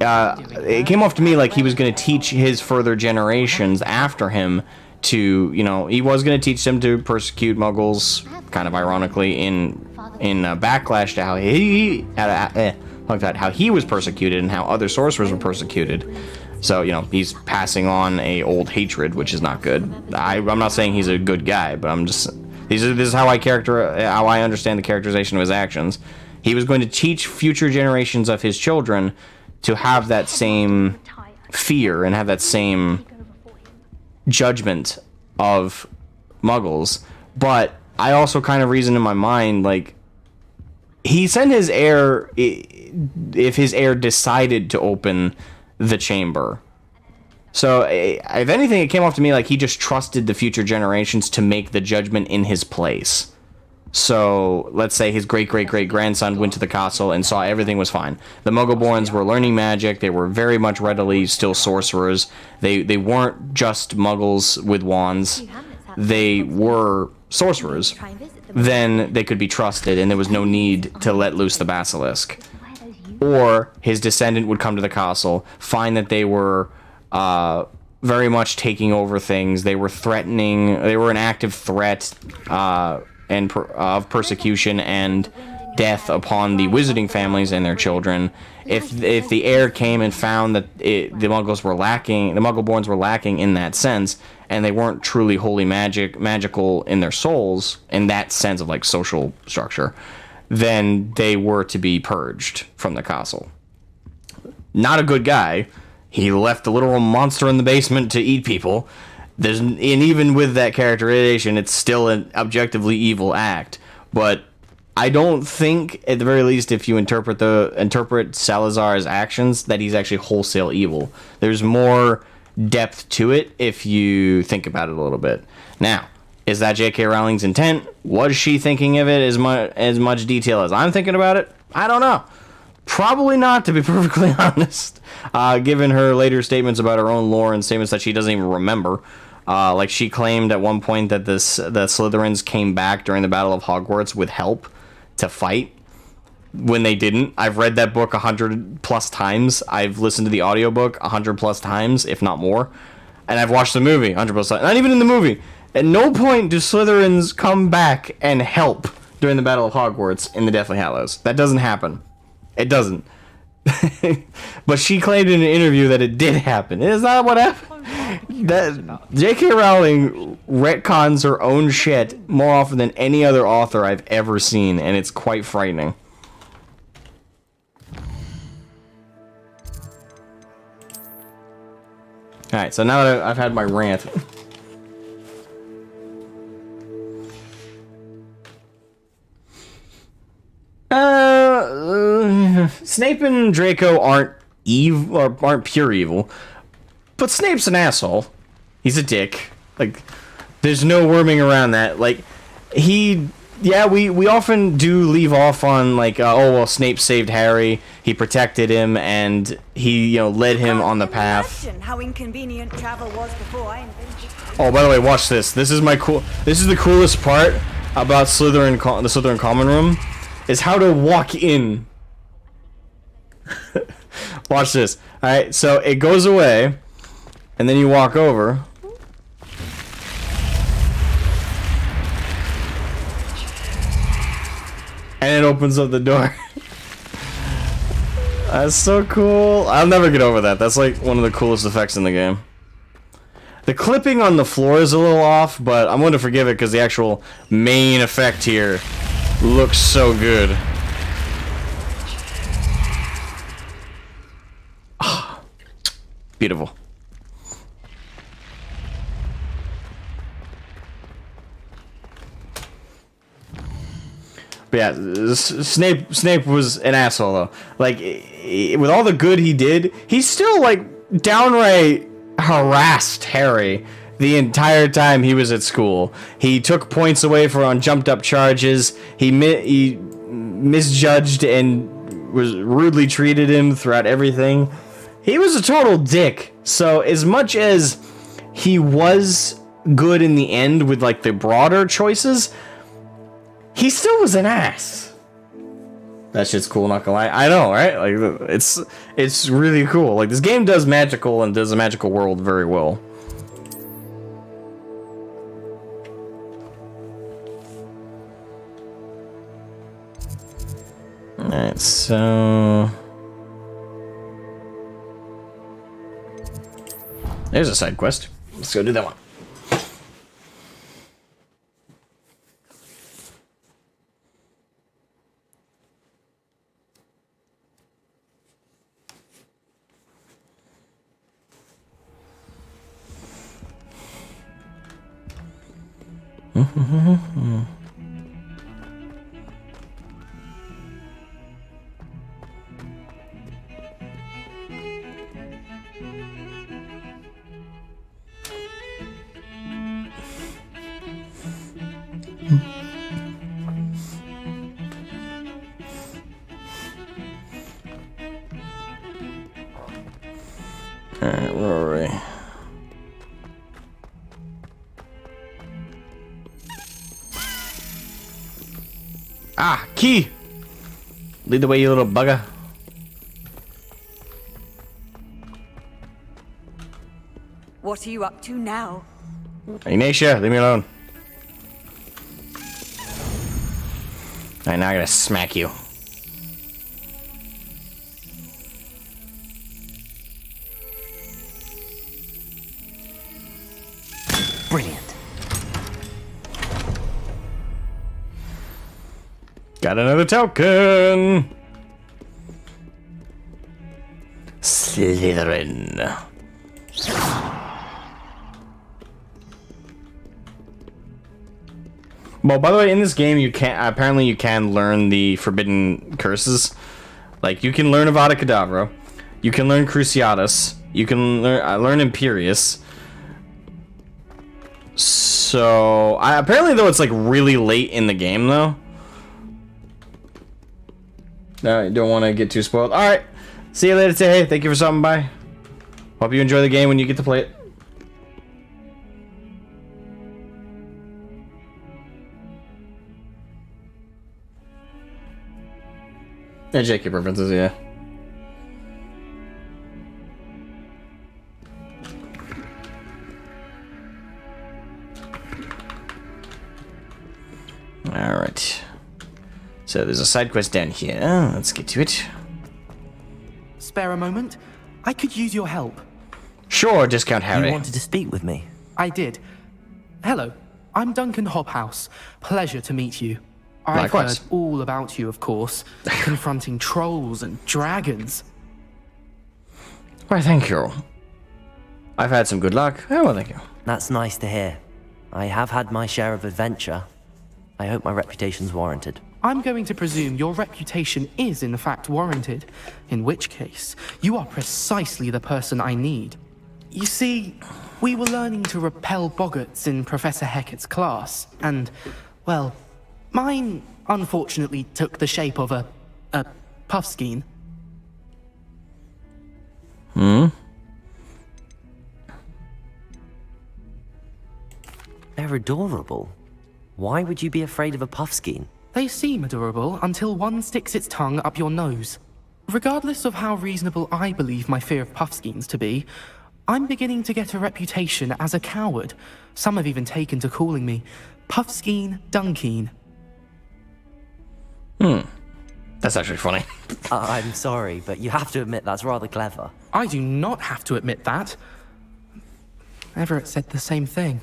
it came off to me like he was going to teach his further generations after him to, you know, he was going to teach them to persecute Muggles, kind of ironically, in backlash to how he was persecuted and how other sorcerers were persecuted. So, you know, he's passing on a old hatred, which is not good. I'm not saying he's a good guy, but I'm just... This is how I understand the characterization of his actions. He was going to teach future generations of his children to have that same fear and have that same judgment of muggles. But I also kind of reason in my mind, like, he sent his heir, if his heir decided to open the chamber. So, if anything, it came off to me like he just trusted the future generations to make the judgment in his place. So, let's say his great-great-great-grandson went to the castle and saw everything was fine. The Muggleborns were learning magic. They were very much readily still sorcerers. They weren't just muggles with wands. They were sorcerers. Then they could be trusted, and there was no need to let loose the basilisk. Or his descendant would come to the castle, find that they were very much taking over things. They were threatening. They were an active threat of persecution and death upon the wizarding families and their children. If the heir came and found that the Muggles were lacking, the Muggleborns were lacking in that sense, and they weren't truly wholly magical in their souls, in that sense of like social structure, then they were to be purged from the castle. Not a good guy. He left a literal monster in the basement to eat people. And even with that characterization, it's still an objectively evil act. But I don't think, at the very least, if you interpret Salazar's actions, that he's actually wholesale evil. There's more depth to it if you think about it a little bit. Now, is that J.K. Rowling's intent? Was she thinking of it as much detail as I'm thinking about it? I don't know. Probably not, to be perfectly honest. Given her later statements about her own lore and statements that she doesn't even remember. Like she claimed at one point that the Slytherins came back during the Battle of Hogwarts with help to fight, when they didn't. I've read that book 100+ times. I've listened to the audiobook 100+ times, if not more. And I've watched the movie 100+ times. Not even in the movie. At no point do Slytherins come back and help during the Battle of Hogwarts in the Deathly Hallows. That doesn't happen. It doesn't. But she claimed in an interview that it did happen. Is that what happened? That J.K. Rowling retcons her own shit more often than any other author I've ever seen, and it's quite frightening. Alright, so now that I've had my rant... Snape and Draco aren't evil, or aren't pure evil, but Snape's an asshole. He's a dick. Like, there's no worming around that. Like, we often do leave off on, like, oh, well, Snape saved Harry, he protected him, and he, led him on the path. How inconvenient travel was before I invented. Oh, by the way, watch this. This is the coolest part about the Slytherin common room, is how to walk in. Watch this. Alright, so it goes away, and then you walk over. And it opens up the door. That's so cool. I'll never get over that. That's like one of the coolest effects in the game. The clipping on the floor is a little off, but I'm going to forgive it because the actual main effect here looks so good. Beautiful. But yeah, Snape was an asshole though. Like, with all the good he did, he still like downright harassed Harry the entire time he was at school. He took points away on jumped up charges. He misjudged and was rudely treated him throughout everything. He was a total dick. So as much as he was good in the end with like the broader choices, he still was an ass. That shit's cool, not gonna lie. I know, right? Like, it's really cool. Like, this game does magical and does a magical world very well. Alright, so... There's a side quest. Let's go do that one. Alright, where are we? Ah, key! Lead the way, you little bugger. What are you up to now? Ignatia, leave me alone. Alright, now I gotta smack you. Brilliant. Got another token! Slytherin. Well, by the way, in this game, you can learn the forbidden curses. Like, you can learn Avada Kedavra, you can learn Cruciatus, you can learn Imperius. So, apparently, though, it's like really late in the game, though. I don't want to get too spoiled. All right, see you later. Say hey, thank you for stopping by. Hope you enjoy the game when you get to play it. Yeah, JK preferences, yeah. Alright. So there's a side quest down here. Let's get to it. Spare a moment? I could use your help. Sure, Discount Harry. You wanted to speak with me? I did. Hello, I'm Duncan Hobhouse. Pleasure to meet you. I've Likewise. heard all about you, of course, confronting trolls and dragons. Why, thank you. I've had some good luck. Oh, well, thank you. That's nice to hear. I have had my share of adventure. I hope my reputation's warranted. I'm going to presume your reputation is in fact warranted, in which case, you are precisely the person I need. You see, we were learning to repel boggarts in Professor Hecat's class, and, well, mine unfortunately took the shape of a puffskein. They're adorable. Why would you be afraid of a puffskein? They seem adorable until one sticks its tongue up your nose. Regardless of how reasonable I believe my fear of puffskeins to be, I'm beginning to get a reputation as a coward. Some have even taken to calling me Puffskein Dunkeen. That's actually funny. I'm sorry, but you have to admit that's rather clever. I do not have to admit that. Everett said the same thing.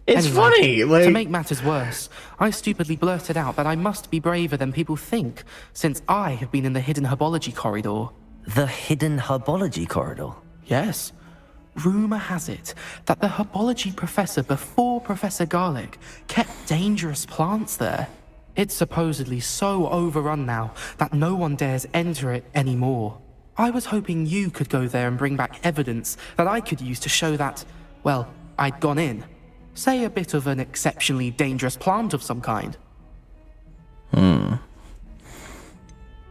It's funny, like... To make matters worse, I stupidly blurted out that I must be braver than people think, since I have been in the hidden herbology corridor. The hidden herbology corridor? Yes. Rumour has it that the herbology professor before Professor Garlic kept dangerous plants there. It's supposedly so overrun now that no one dares enter it anymore. I was hoping you could go there and bring back evidence that I could use to show that, well, I'd gone in. Say a bit of an exceptionally dangerous plant of some kind.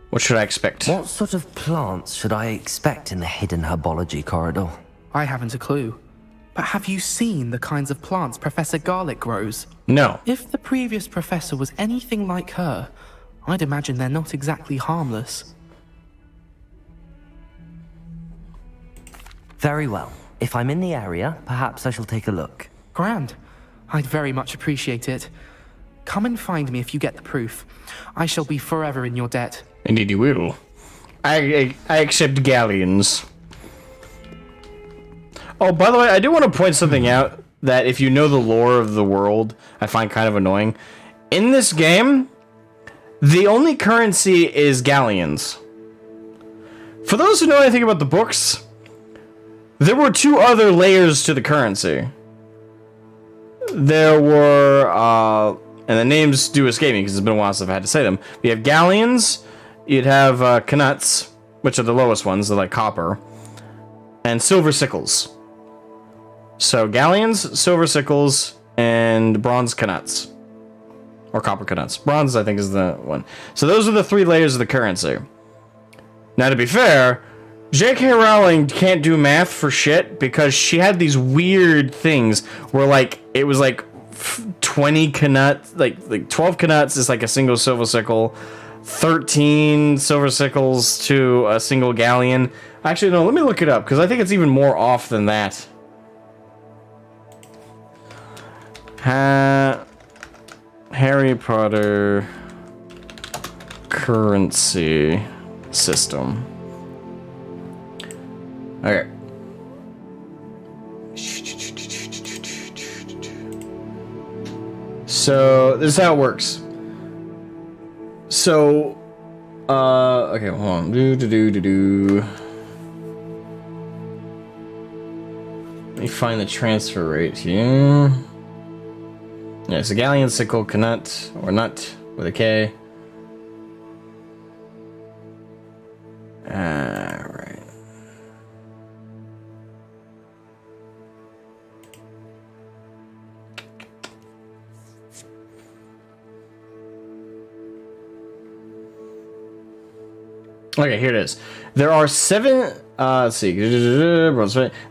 What should I expect? What sort of plants should I expect in the hidden herbology corridor? I haven't a clue. But have you seen the kinds of plants Professor Garlic grows? No. If the previous professor was anything like her, I'd imagine they're not exactly harmless. Very well. If I'm in the area, perhaps I shall take a look. Grand. I'd very much appreciate it. Come and find me if you get the proof. I shall be forever in your debt. Indeed you will. I accept galleons. Oh, by the way, I do want to point something out that if you know the lore of the world, I find kind of annoying. In this game, the only currency is galleons. For those who know anything about the books, there were 2 other layers to the currency. There were, and the names do escape me because it's been a while since I've had to say them. You have galleons, you'd have knuts, which are the lowest ones, they're like copper, and silver sickles. So galleons, silver sickles, and bronze knuts. Or copper knuts. Bronze, I think, is the one. So those are the 3 layers of the currency. Now, to be fair, J.K. Rowling can't do math for shit because she had these weird things where, like, it was like 20 knuts, like 12 knuts is like a single silver sickle, 13 silver sickles to a single galleon. Actually, no, let me look it up because I think it's even more off than that. Harry Potter currency system. Okay. So this is how it works. So, okay, hold on. Let me find the transfer rate here. Yeah, it's a galleon, sickle, knut, or nut with a K. Alright. Okay, here it is. There are let's see. There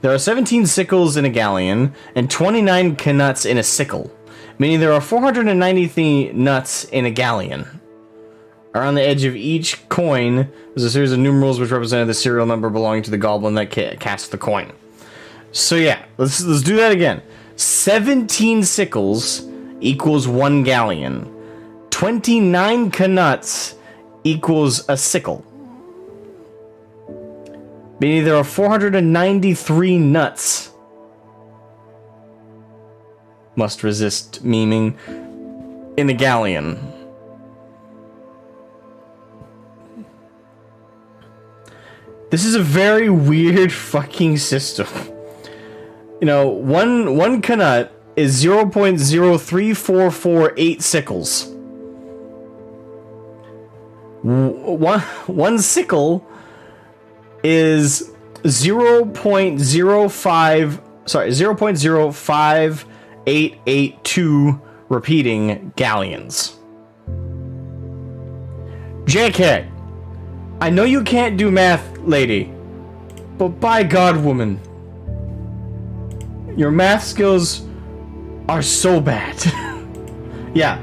are 17 sickles in a galleon and 29 knuts in a sickle, meaning there are 493 nuts in a galleon. Around the edge of each coin, there's a series of numerals which represent the serial number belonging to the goblin that cast the coin. So yeah, let's do that again. 17 sickles equals 1 galleon. 29 knuts equals a sickle. Meaning there are 493 nuts. Must resist memeing in a galleon. This is a very weird fucking system. You know, one knut is 0.03448 sickles. One sickle is 0.05882 repeating galleons. JK, I know you can't do math, lady, but by God, woman, your math skills are so bad. Yeah,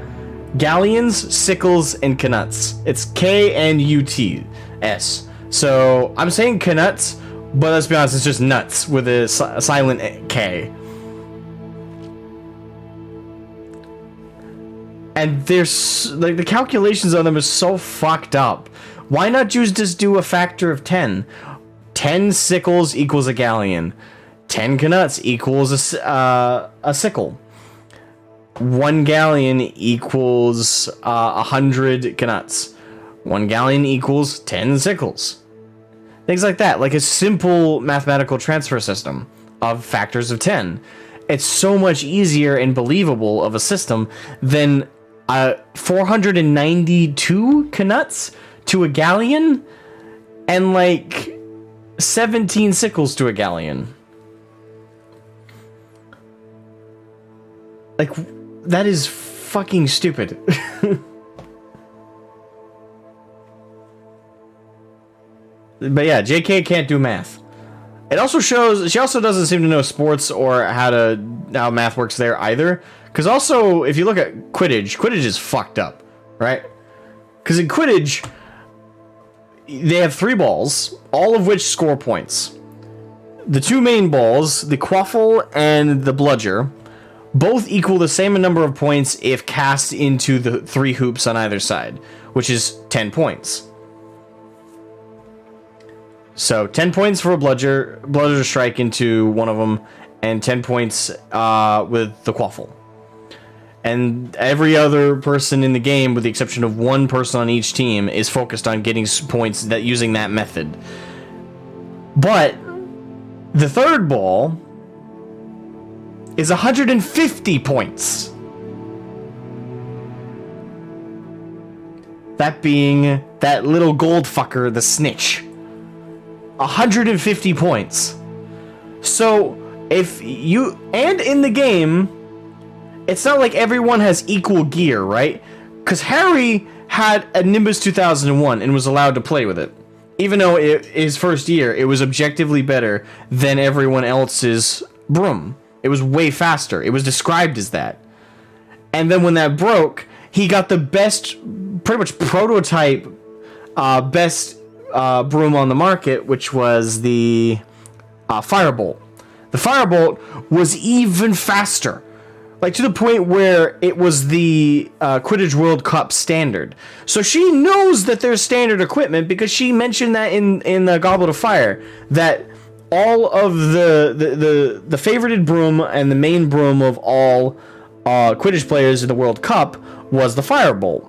galleons, sickles, and knuts. It's K-N-U-T-S. So I'm saying knuts, but let's be honest, it's just nuts with a silent K. And there's like the calculations on them is so fucked up. Why not just do a factor of 10? 10 sickles equals a galleon. 10 knuts equals a sickle. 1 galleon equals 100 knuts. 1 galleon equals 10 sickles. Things like that, like a simple mathematical transfer system of factors of 10. It's so much easier and believable of a system than 492 knuts to a galleon and like 17 sickles to a galleon. Like, that is fucking stupid. But yeah, JK can't do math. It also shows she also doesn't seem to know sports or how math works there either. Because also, if you look at Quidditch is fucked up, right? Because in Quidditch, they have 3 balls, all of which score points. The 2 main balls, the quaffle and the bludger, both equal the same number of points if cast into the 3 hoops on either side, which is 10 points. So 10 points for a bludger strike into one of them, and 10 points with the quaffle. And every other person in the game, with the exception of one person on each team, is focused on getting points using that method. But the third ball is 150 points. That being that little gold fucker, the snitch. 150 points. So if you, and in the game, it's not like everyone has equal gear, right? Because Harry had a Nimbus 2001 and was allowed to play with it. Even though his first year, it was objectively better than everyone else's broom. It was way faster. It was described as that. And then when that broke, he got the best, pretty much prototype, best broom on the market, which was the Firebolt. The Firebolt was even faster. Like, to the point where it was the Quidditch World Cup standard. So she knows that there's standard equipment because she mentioned that in the Goblet of Fire, that all of the favorited broom and the main broom of all Quidditch players in the World Cup was the Firebolt.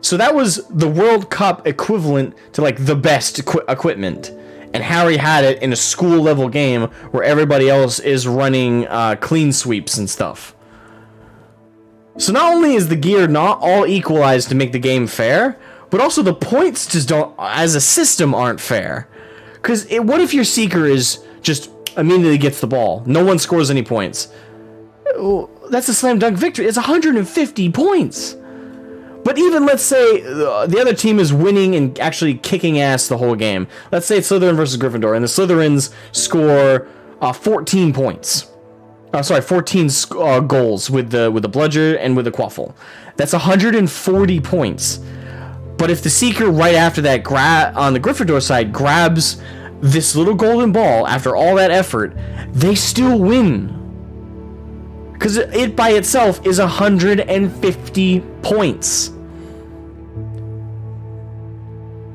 So that was the World Cup equivalent to, like, the best equipment. And Harry had it in a school-level game where everybody else is running clean sweeps and stuff. So not only is the gear not all equalized to make the game fair, but also the points just don't, as a system, aren't fair. Because what if your Seeker is just immediately gets the ball? No one scores any points. That's a slam dunk victory. It's 150 points. But even, let's say, the other team is winning and actually kicking ass the whole game. Let's say it's Slytherin versus Gryffindor, and the Slytherins score 14 points. 14 goals with the bludger and with the quaffle. That's 140 points. But if the Seeker right after that on the Gryffindor side grabs this little golden ball after all that effort, they still win. Because it by itself is 150 points.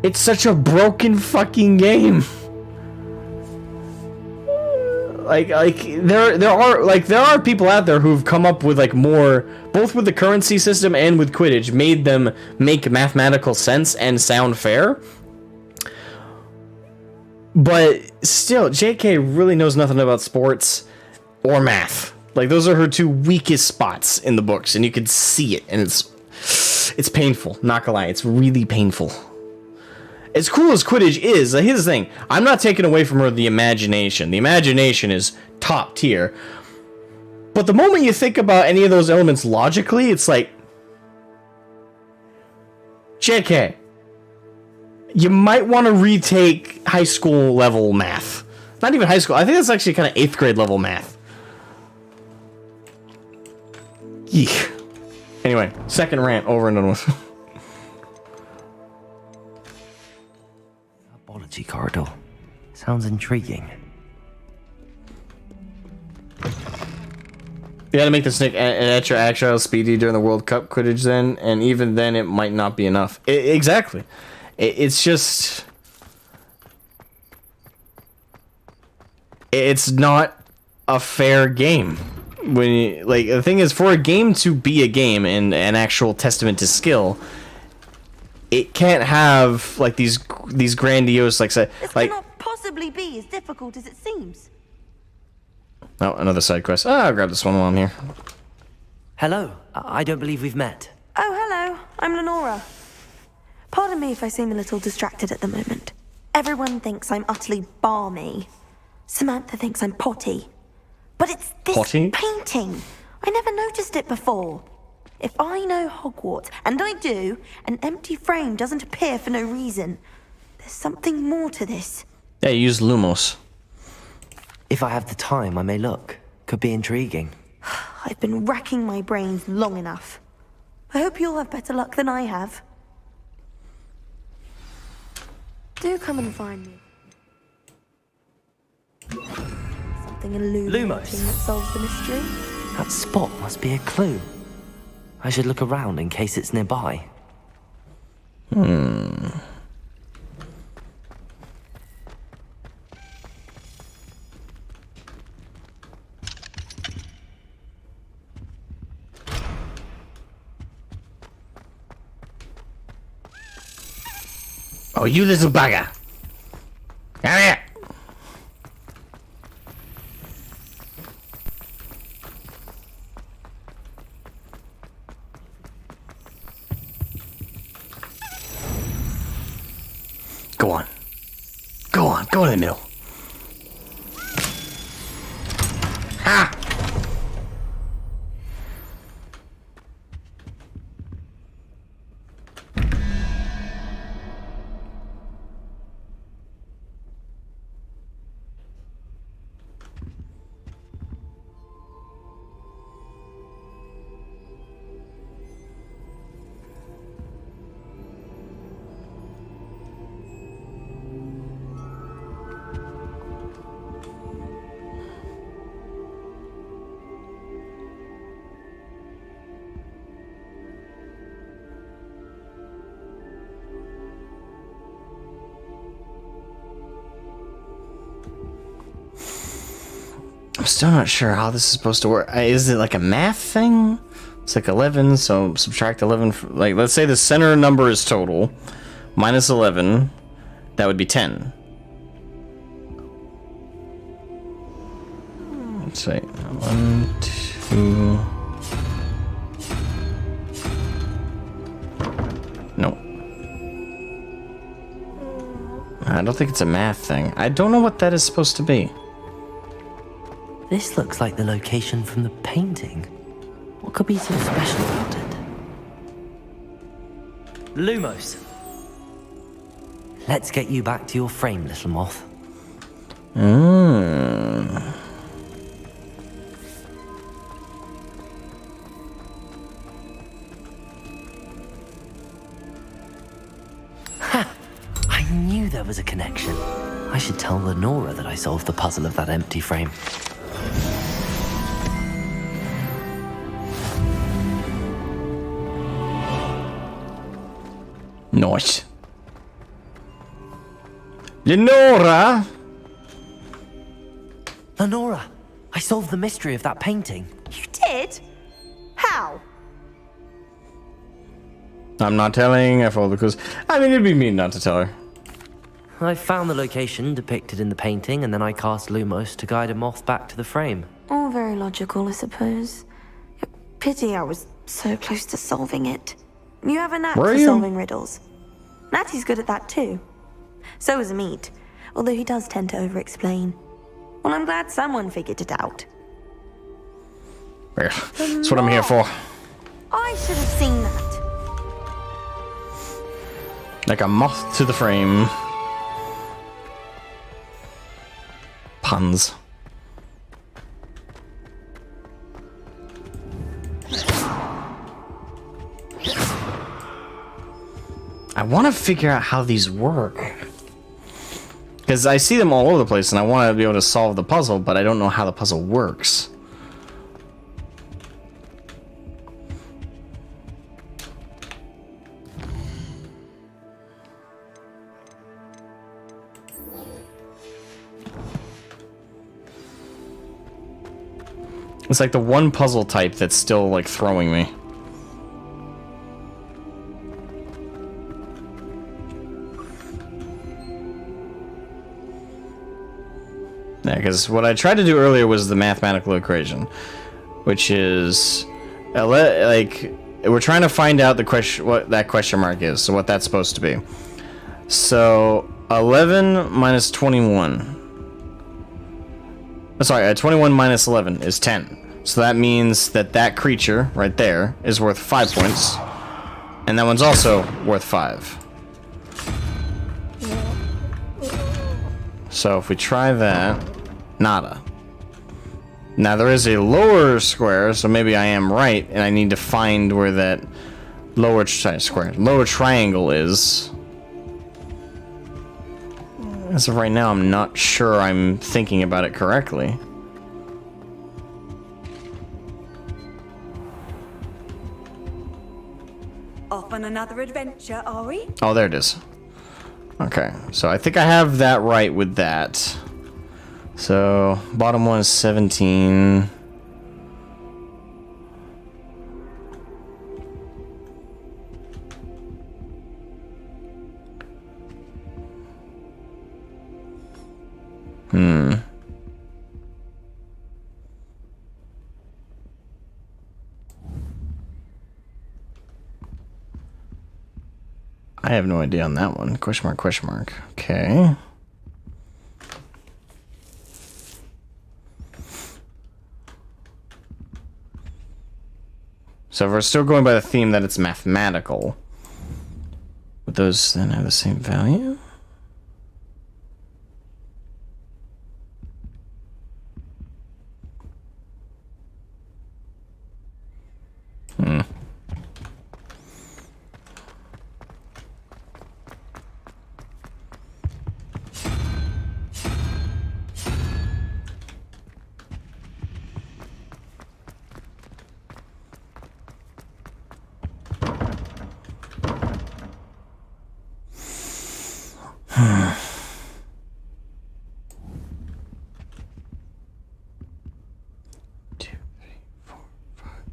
It's such a broken fucking game. Like there are people out there who've come up with, like, more, both with the currency system and with Quidditch, made them make mathematical sense and sound fair. But still, JK really knows nothing about sports or math. Like, those are her two weakest spots in the books, and you can see it, and it's painful. Not gonna lie, it's really painful. As cool as Quidditch is, here's the thing. I'm not taking away from her the imagination. The imagination is top tier. But the moment you think about any of those elements logically, it's like, JK, you might want to retake high school level math. Not even high school. I think that's actually kind of 8th grade level math. Yeek. Anyway, second rant over and done with. Apology corridor. Sounds intriguing. You gotta make the snake an extra agile speedy during the World Cup Quidditch then, and even then it might not be enough. Exactly. It's just... It's not a fair game. When you, like, the thing is, for a game to be a game and an actual testament to skill, it can't have, like, these grandiose, like, say, This like, cannot possibly be as difficult as it seems. oh, another side quest. I'll grab this one while I'm here. Hello. I don't believe we've met. Oh, hello. I'm Lenora. Pardon me if I seem a little distracted at the moment. Everyone thinks I'm utterly balmy. Samantha thinks I'm potty. But it's this Potty? painting. I never noticed it before. If I know Hogwarts, and I do, an empty frame doesn't appear for no reason. There's something more to this. Yeah, you use Lumos. If I have the time, I may look. Could be intriguing. I've been racking my brains long enough. I hope you'll have better luck than I have. Do come and find me. Something illuminating Lumos. that solves the mystery. That spot must be a clue. I should look around in case it's nearby. Oh, you little bugger. Come here. Go on. Go on. Go in the middle. Ha! I'm still not sure how this is supposed to work. Is it like a math thing? It's like 11, so subtract 11. Like, let's say the center number is total. Minus 11. That would be 10. Let's say 1, 2. No. I don't think it's a math thing. I don't know what that is supposed to be. This looks like the location from the painting. What could be so special about it? Lumos! Let's get you back to your frame, little moth. Ha! I knew there was a connection. I should tell Lenora that I solved the puzzle of that empty frame. Nice. Lenora! Lenora! I solved the mystery of that painting. You did? How? I'm not telling F all because I mean it'd be mean not to tell her. I found the location depicted in the painting, and then I cast Lumos to guide a moth back to the frame. All very logical, I suppose. Pity I was so close to solving it. You have a knack Were for you? solving riddles. Natty's good at that too. So is Meat, although he does tend to over-explain. Well, I'm glad someone figured it out. Yeah, that's what I'm here for. I should have seen that. Like a moth to the frame. Puns. I want to figure out how these work. Because I see them all over the place and I want to be able to solve the puzzle, but I don't know how the puzzle works. It's like the one puzzle type that's still like throwing me. Yeah, because what I tried to do earlier was the mathematical equation, which is like we're trying to find out the question, what that question mark is, so what that's supposed to be. So 11 minus 21. Sorry, 21 minus 11 is 10. So that means that that creature right there is worth 5 points, and that one's also worth 5. So if we try that, nada. Now there is a lower square, so maybe I am right, and I need to find where that lower lower triangle is. As of right now, I'm not sure I'm thinking about it correctly. Off on another adventure, are we? Oh, there it is. Okay, so I think I have that right with that. So, bottom one is 17. I have no idea on that one. Question mark, question mark. Okay. So if we're still going by the theme that it's mathematical, would those then have the same value?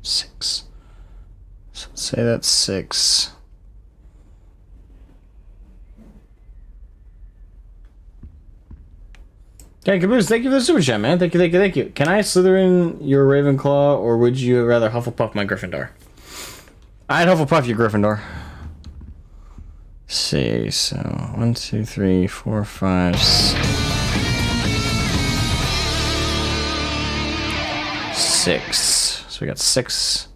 Six. So say that's 6. Okay, Caboose, thank you for the super chat, man. Thank you, thank you, thank you. Can I Slytherin your Ravenclaw, or would you rather Hufflepuff my Gryffindor? I'd Hufflepuff your Gryffindor. Let's see, so 1, 2, 3, 4, 5, 6. So we got 6,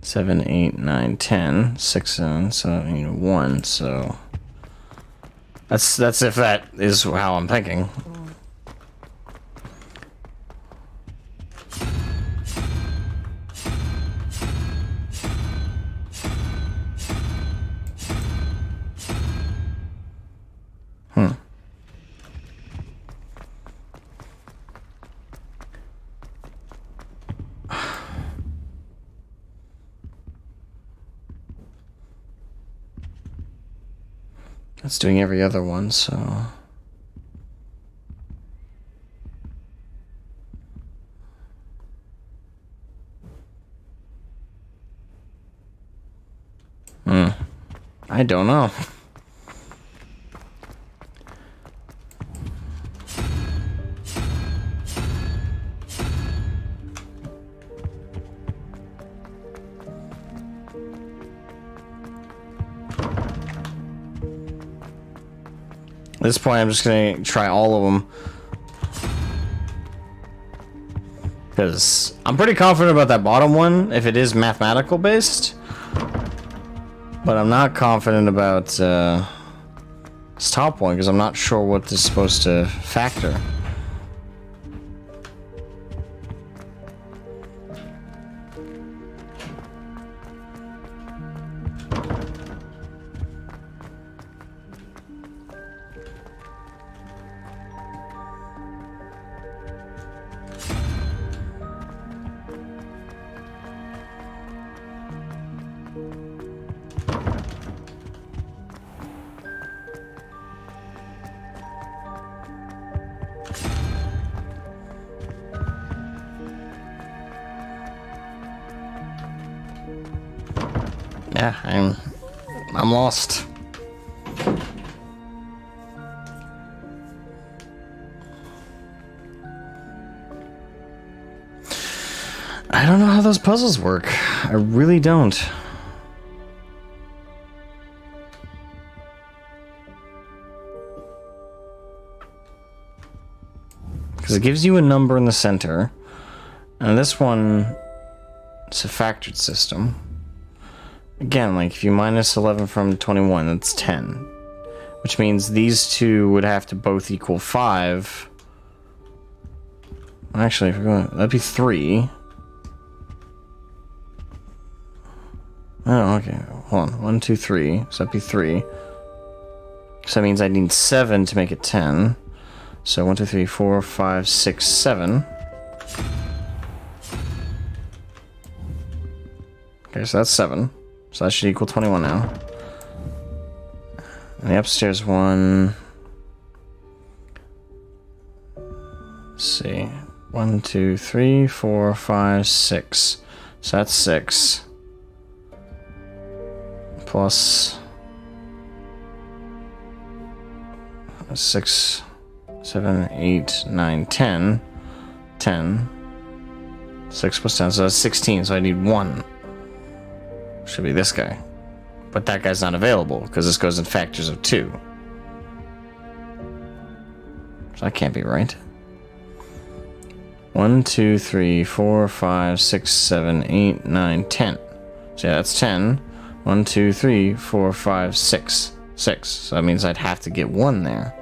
7, 8, 9, 10, 6, 7, so I need 1. So that's if that is how I'm thinking. It's doing every other one, so... I don't know. At this point, I'm just gonna try all of them. Because I'm pretty confident about that bottom one, if it is mathematical based. But I'm not confident about this top one, because I'm not sure what this is supposed to factor. Yeah, I'm lost. I don't know how those puzzles work. I really don't. Because it gives you a number in the center. And this one, it's a factored system. Again, like if you minus 11 from 21, that's 10. Which means these two would have to both equal 5. Actually, if we're going, that'd be 3. Oh, okay. Hold on. 1, 2, 3. So that'd be 3. So that means I need 7 to make it 10. So 1, 2, 3, 4, 5, 6, 7. Okay, so that's 7. So that should equal 21 now. And the upstairs one... Let's see. 1, 2, 3, 4, 5, 6. So that's 6. Plus... 6, 7, 8, 9, 10. 10. 6 plus 10, so that's 16, so I need 1. Should be this guy. But that guy's not available because this goes in factors of 2. So that can't be right. 1, 2, 3, 4, 5, 6, 7, 8, 9, 10. So yeah, that's 10. 1, 2, 3, 4, 5, 6. 6. So that means I'd have to get 1 there.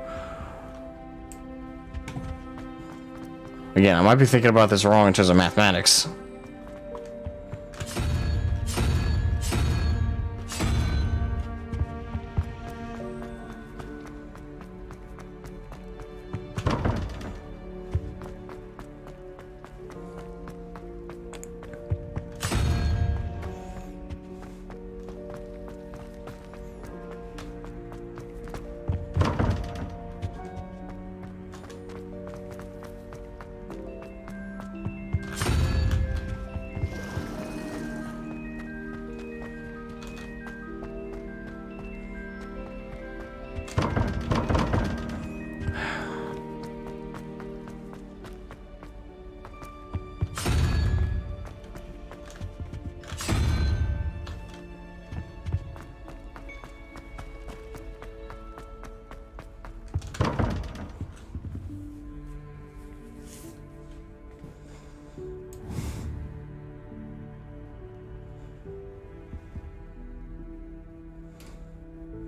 Again, I might be thinking about this wrong in terms of mathematics.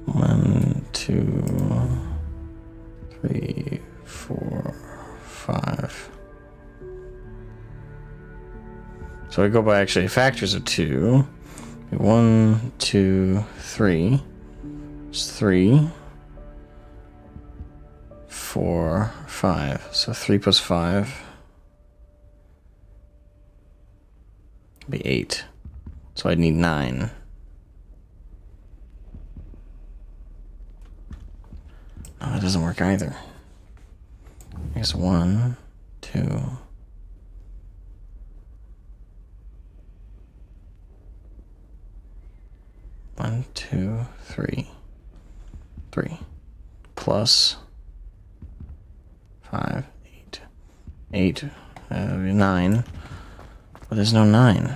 One, 2, 3, 4, 5. So I go by actually factors of 2. 1, 2, 3. It's 3, 4, 5. So 3 plus 5 would be 8. So I'd need 9. No, that doesn't work either. I guess 1, 2. One, 2, 3. 3. Plus 5, 8. 8, 9. But there's no 9.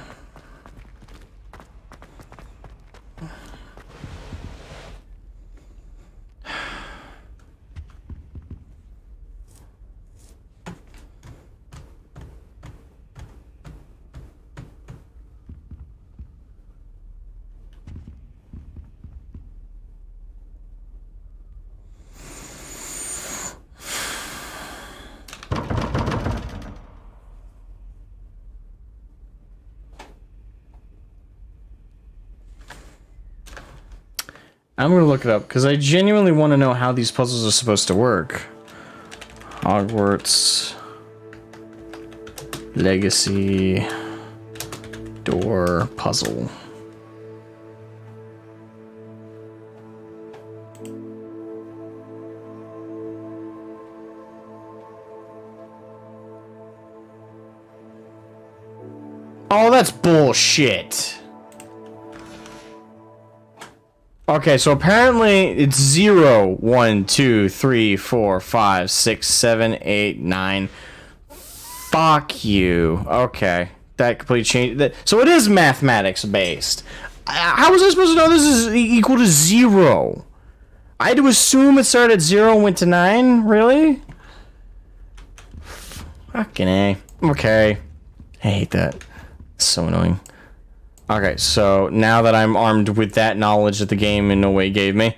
I'm gonna look it up because I genuinely want to know how these puzzles are supposed to work. Hogwarts Legacy door puzzle. Oh, that's bullshit. Okay, so apparently it's 0, 1, 2, 3, 4, 5, 6, 7, 8, 9. Fuck you. Okay, that completely changed. So it is mathematics based. How was I supposed to know this is equal to 0? I had to assume it started at 0 and went to 9? Really? Fucking A. Okay. I hate that. It's so annoying. Okay, so now that I'm armed with that knowledge that the game in no way gave me,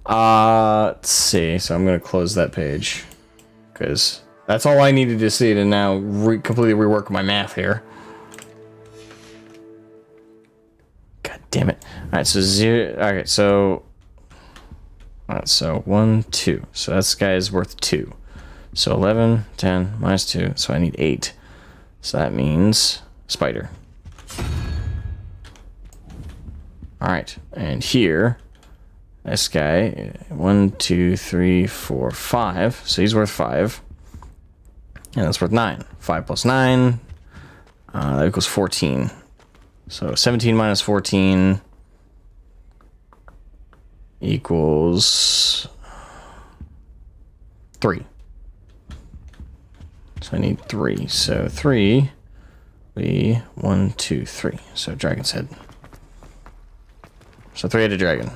let's see. So I'm going to close that page because that's all I needed to see to now completely rework my math here. God damn it. All right, so 0. Okay, so all right, so 1, 2. So this guy is worth 2. So 11, 10 minus 2. So I need 8. So that means spider. Alright, and here, this guy, 1, 2, 3, 4, 5. So he's worth 5. And that's worth 9. 5 plus 9, that equals 14. So 17 minus 14 equals 3. So I need 3. So 3, 1, 2, 3. So dragon's head. So So three-headed dragon.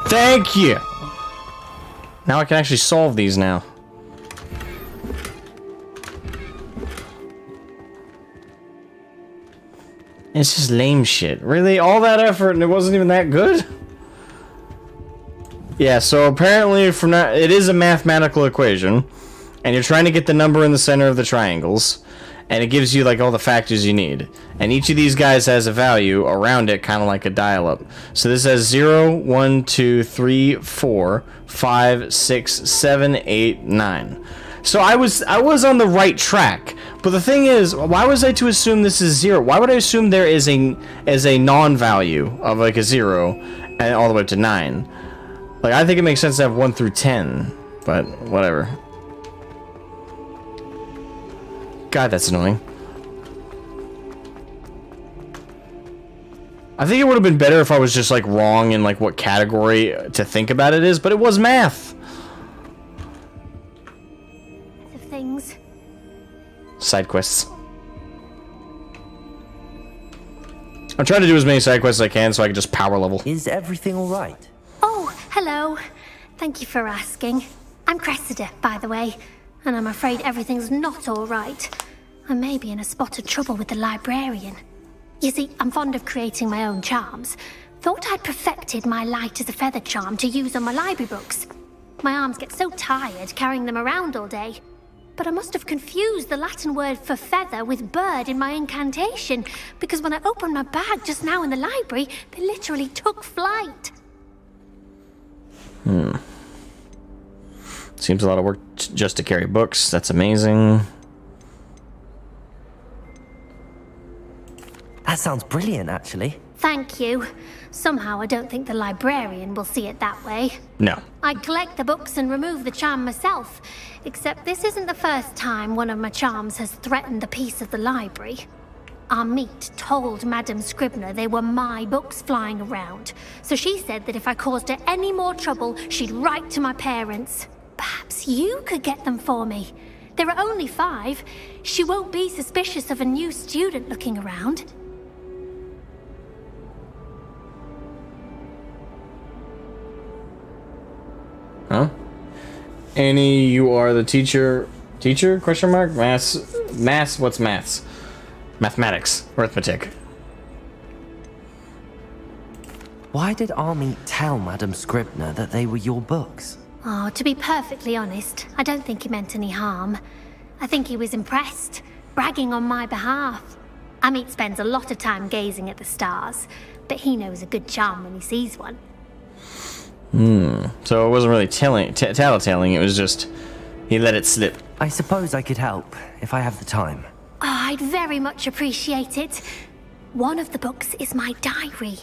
Thank you! Now I can actually solve these now. It's just lame shit. Really? All that effort and it wasn't even that good? Yeah, so apparently from that, it is a mathematical equation. And you're trying to get the number in the center of the triangles. And it gives you like all the factors you need. And each of these guys has a value around it, kind of like a dial-up. So this has 0, 1, 2, 3, 4, 5, 6, 7, 8, 9. So I was on the right track. But the thing is, why was I to assume this is 0? Why would I assume there is a non-value of like a 0 and all the way up to 9? Like, I think it makes sense to have 1 through 10, but whatever. God, that's annoying. I think it would have been better if I was just like wrong in like what category to think about it is, but it was math. Of things. Side quests. I'm trying to do as many side quests as I can so I can just power level. Is everything all right? Oh, hello. Thank you for asking. I'm Cressida, by the way, and I'm afraid everything's not all right. I may be in a spot of trouble with the librarian. You see, I'm fond of creating my own charms. Thought I'd perfected my light as a feather charm to use on my library books. My arms get so tired carrying them around all day. But I must have confused the Latin word for feather with bird in my incantation, because when I opened my bag just now in the library, they literally took flight. Seems a lot of work just to carry books. That's amazing. That sounds brilliant, actually. Thank you. Somehow I don't think the librarian will see it that way. No. I collect the books and remove the charm myself, except this isn't the first time one of my charms has threatened the peace of the library. Amit told Madame Scribner they were my books flying around, so she said that if I caused her any more trouble, she'd write to my parents. Perhaps you could get them for me. There are only 5. She won't be suspicious of a new student looking around. Huh? Annie, you are the teacher. Teacher? Question mark? Maths. What's maths? Mathematics. Arithmetic. Why did Army tell Madame Scribner that they were your books? Oh, to be perfectly honest, I don't think he meant any harm. I think he was impressed, bragging on my behalf. Amit spends a lot of time gazing at the stars, but he knows a good charm when he sees one. So it wasn't really tattletaling, it was just he let it slip. I suppose I could help, if I have the time. Oh, I'd very much appreciate it. One of the books is my diary.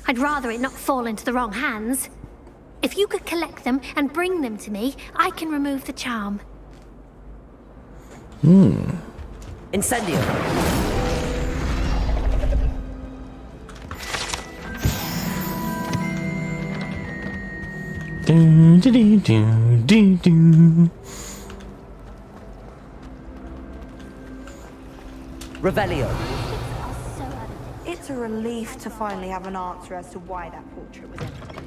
I'd rather it not fall into the wrong hands. If you could collect them and bring them to me, I can remove the charm. Incendio! Do, do, do, do, do, do. Revelio. It's a relief to finally have an answer as to why that portrait was empty.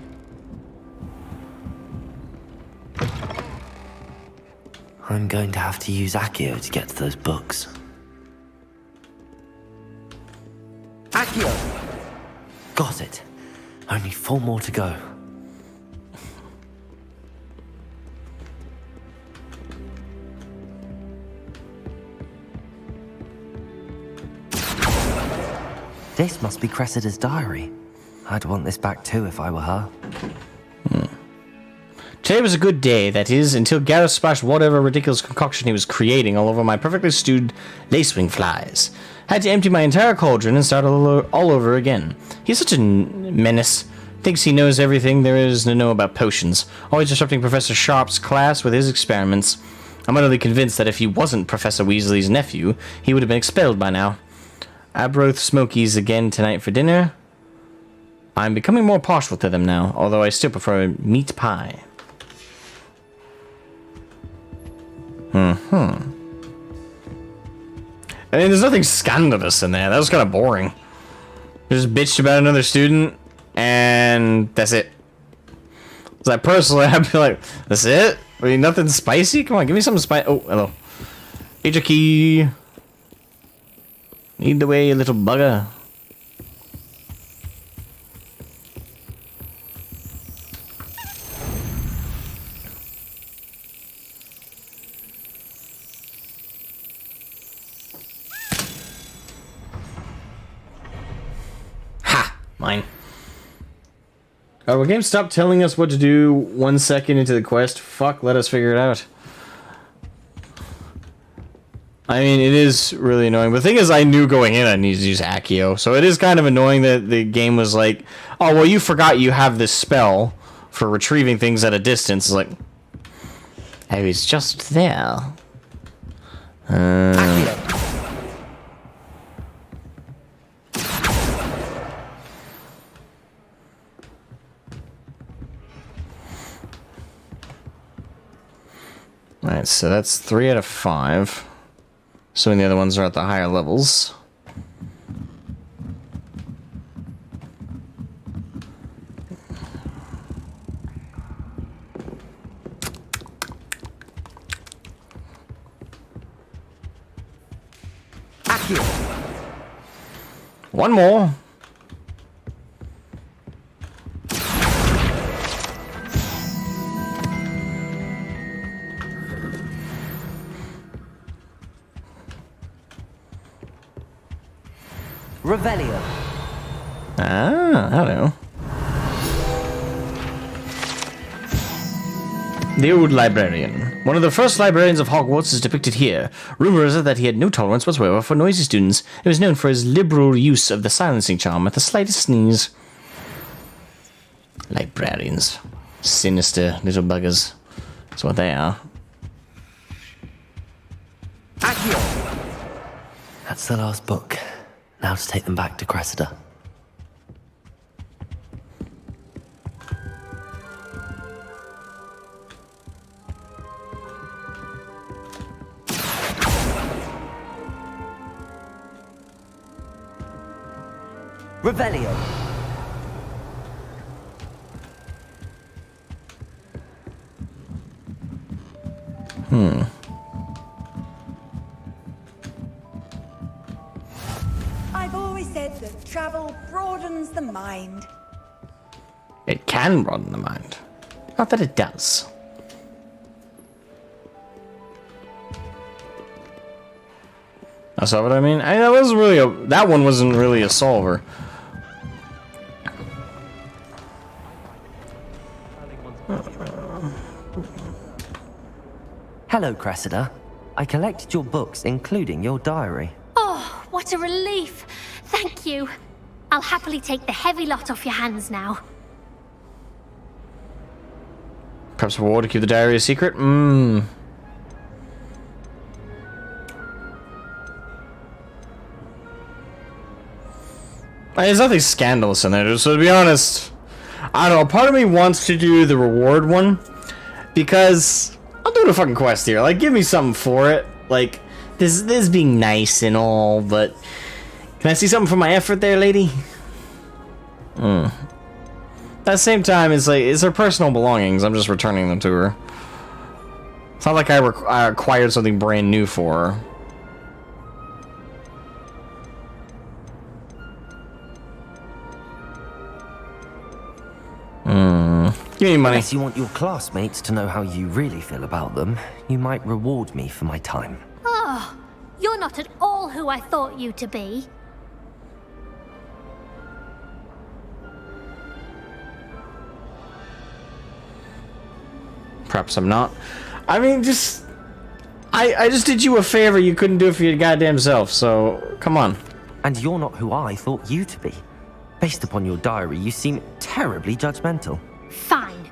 I'm going to have to use Accio to get to those books. Accio! Got it. Only 4 more to go. This must be Cressida's diary. I'd want this back too if I were her. Today was a good day, that is, until Gareth splashed whatever ridiculous concoction he was creating all over my perfectly stewed lacewing flies. Had to empty my entire cauldron and start all over again. He's such a menace. Thinks he knows everything there is to know about potions. Always disrupting Professor Sharp's class with his experiments. I'm utterly convinced that if he wasn't Professor Weasley's nephew, he would have been expelled by now. Abroth Smokies again tonight for dinner. I'm becoming more partial to them now, although I still prefer meat pie. I mean, there's nothing scandalous in there. That was kind of boring. Just bitched about another student, and that's it. So personally, I'd be like, that's it? I mean, nothing spicy? Come on, give me something spicy. Oh, hello. Here's your key. Lead the way, you little bugger. Mine. Will game stop telling us what to do 1 second into the quest? Fuck, let us figure it out. I mean, it is really annoying. But the thing is, I knew going in I needed to use Accio. So it is kind of annoying that the game was like, oh, well, you forgot you have this spell for retrieving things at a distance. It's like, I was just there. Alright, so that's 3 out of 5. Assuming the other ones are at the higher levels. One more. Revelio. Ah, hello. The old librarian. One of the first librarians of Hogwarts is depicted here. Rumor is that he had no tolerance whatsoever for noisy students. He was known for his liberal use of the silencing charm at the slightest sneeze. Librarians. Sinister little buggers. That's what they are. That's the last book. Now to take them back to Cressida. Revelio. I've always said that travel broadens the mind. It can broaden the mind. Not that it does. That's not what I mean. That wasn't really a. That one wasn't really a solver. Hello, Cressida. I collected your books, including your diary. Oh, what a relief. Thank you. I'll happily take the heavy lot off your hands now. Perhaps reward to keep the diary a secret? There's nothing scandalous in there, so to be honest, I don't know, part of me wants to do the reward one, because I'm doing a fucking quest here, like, give me something for it, like, this being nice and all, but can I see something for my effort there, lady? At the same time, it's like, it's her personal belongings, I'm just returning them to her. It's not like I acquired something brand new for her. Give me money. Unless you want your classmates to know how you really feel about them, you might reward me for my time. Oh, you're not at all who I thought you to be. Perhaps I'm not. I mean, just... I just did you a favor you couldn't do for your goddamn self, so come on. And you're not who I thought you to be. Based upon your diary, you seem terribly judgmental. Fine.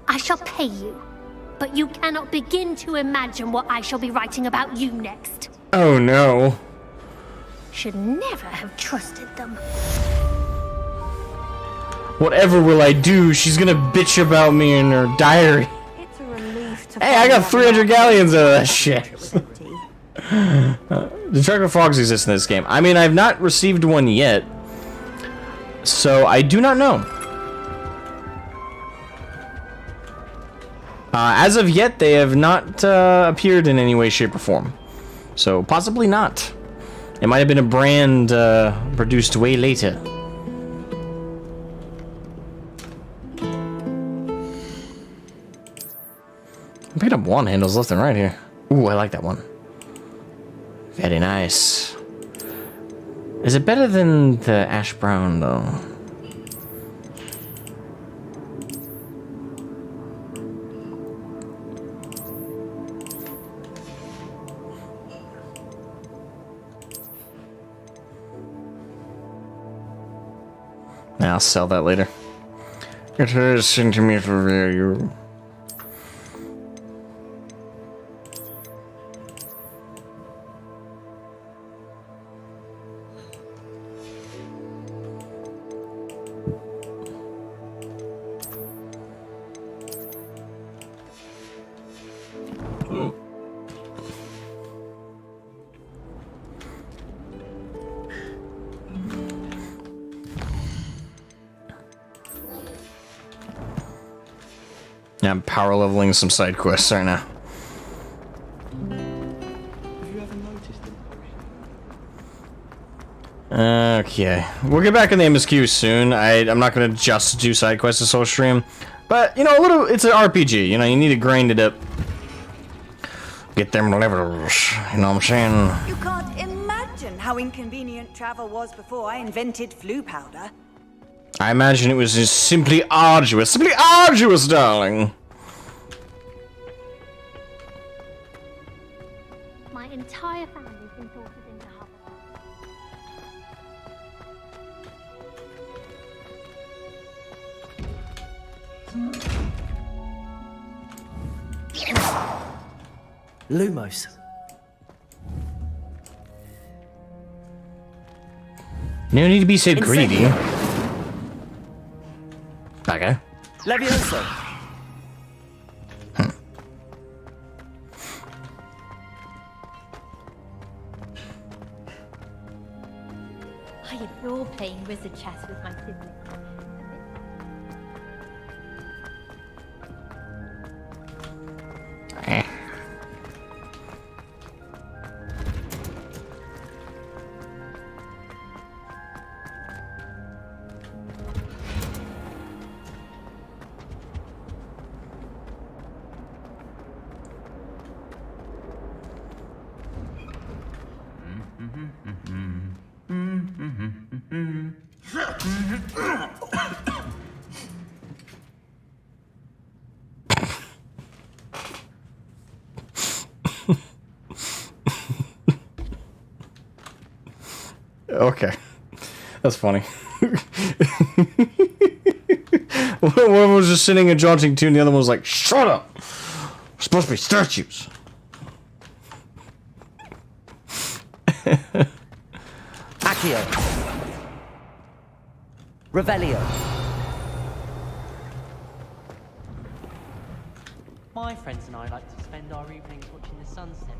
I shall pay you. But you cannot begin to imagine what I shall be writing about you next. Oh no. Should never have trusted them. Whatever will I do? She's gonna bitch about me in her diary. It's a relief to Hey, I got 300 galleons out of that shit. Destructive fogs exist in this game. I mean, I've not received one yet, so I do not know. As of yet, they have not appeared in any way, shape, or form. So, possibly not. It might have been a brand produced way later. I picked up wand handles left and right here. Ooh, I like that one. Very nice. Is it better than the ash brown, though? I'll sell that later. It is centimeter value. Yeah, I'm power leveling some side quests right now. Have you ever noticed them? Okay, we'll get back in the MSQ soon. I'm not gonna just do side quests this whole stream, but you know, it's an RPG. You know, you need to grind it up, get them levels. You know what I'm saying? You can't imagine how inconvenient travel was before I invented flu powder. I imagine it was just simply arduous, darling. My entire family's been sorted into Hogwarts. Lumos. No need to be so greedy. Okay. Levioso. I adore playing wizard chess with my siblings. Okay, that's funny. One was just sitting and jaunting tune, the other one was like, "Shut up! We're supposed to be statues." Accio. Revelio. My friends and I like to spend our evenings watching the sunset.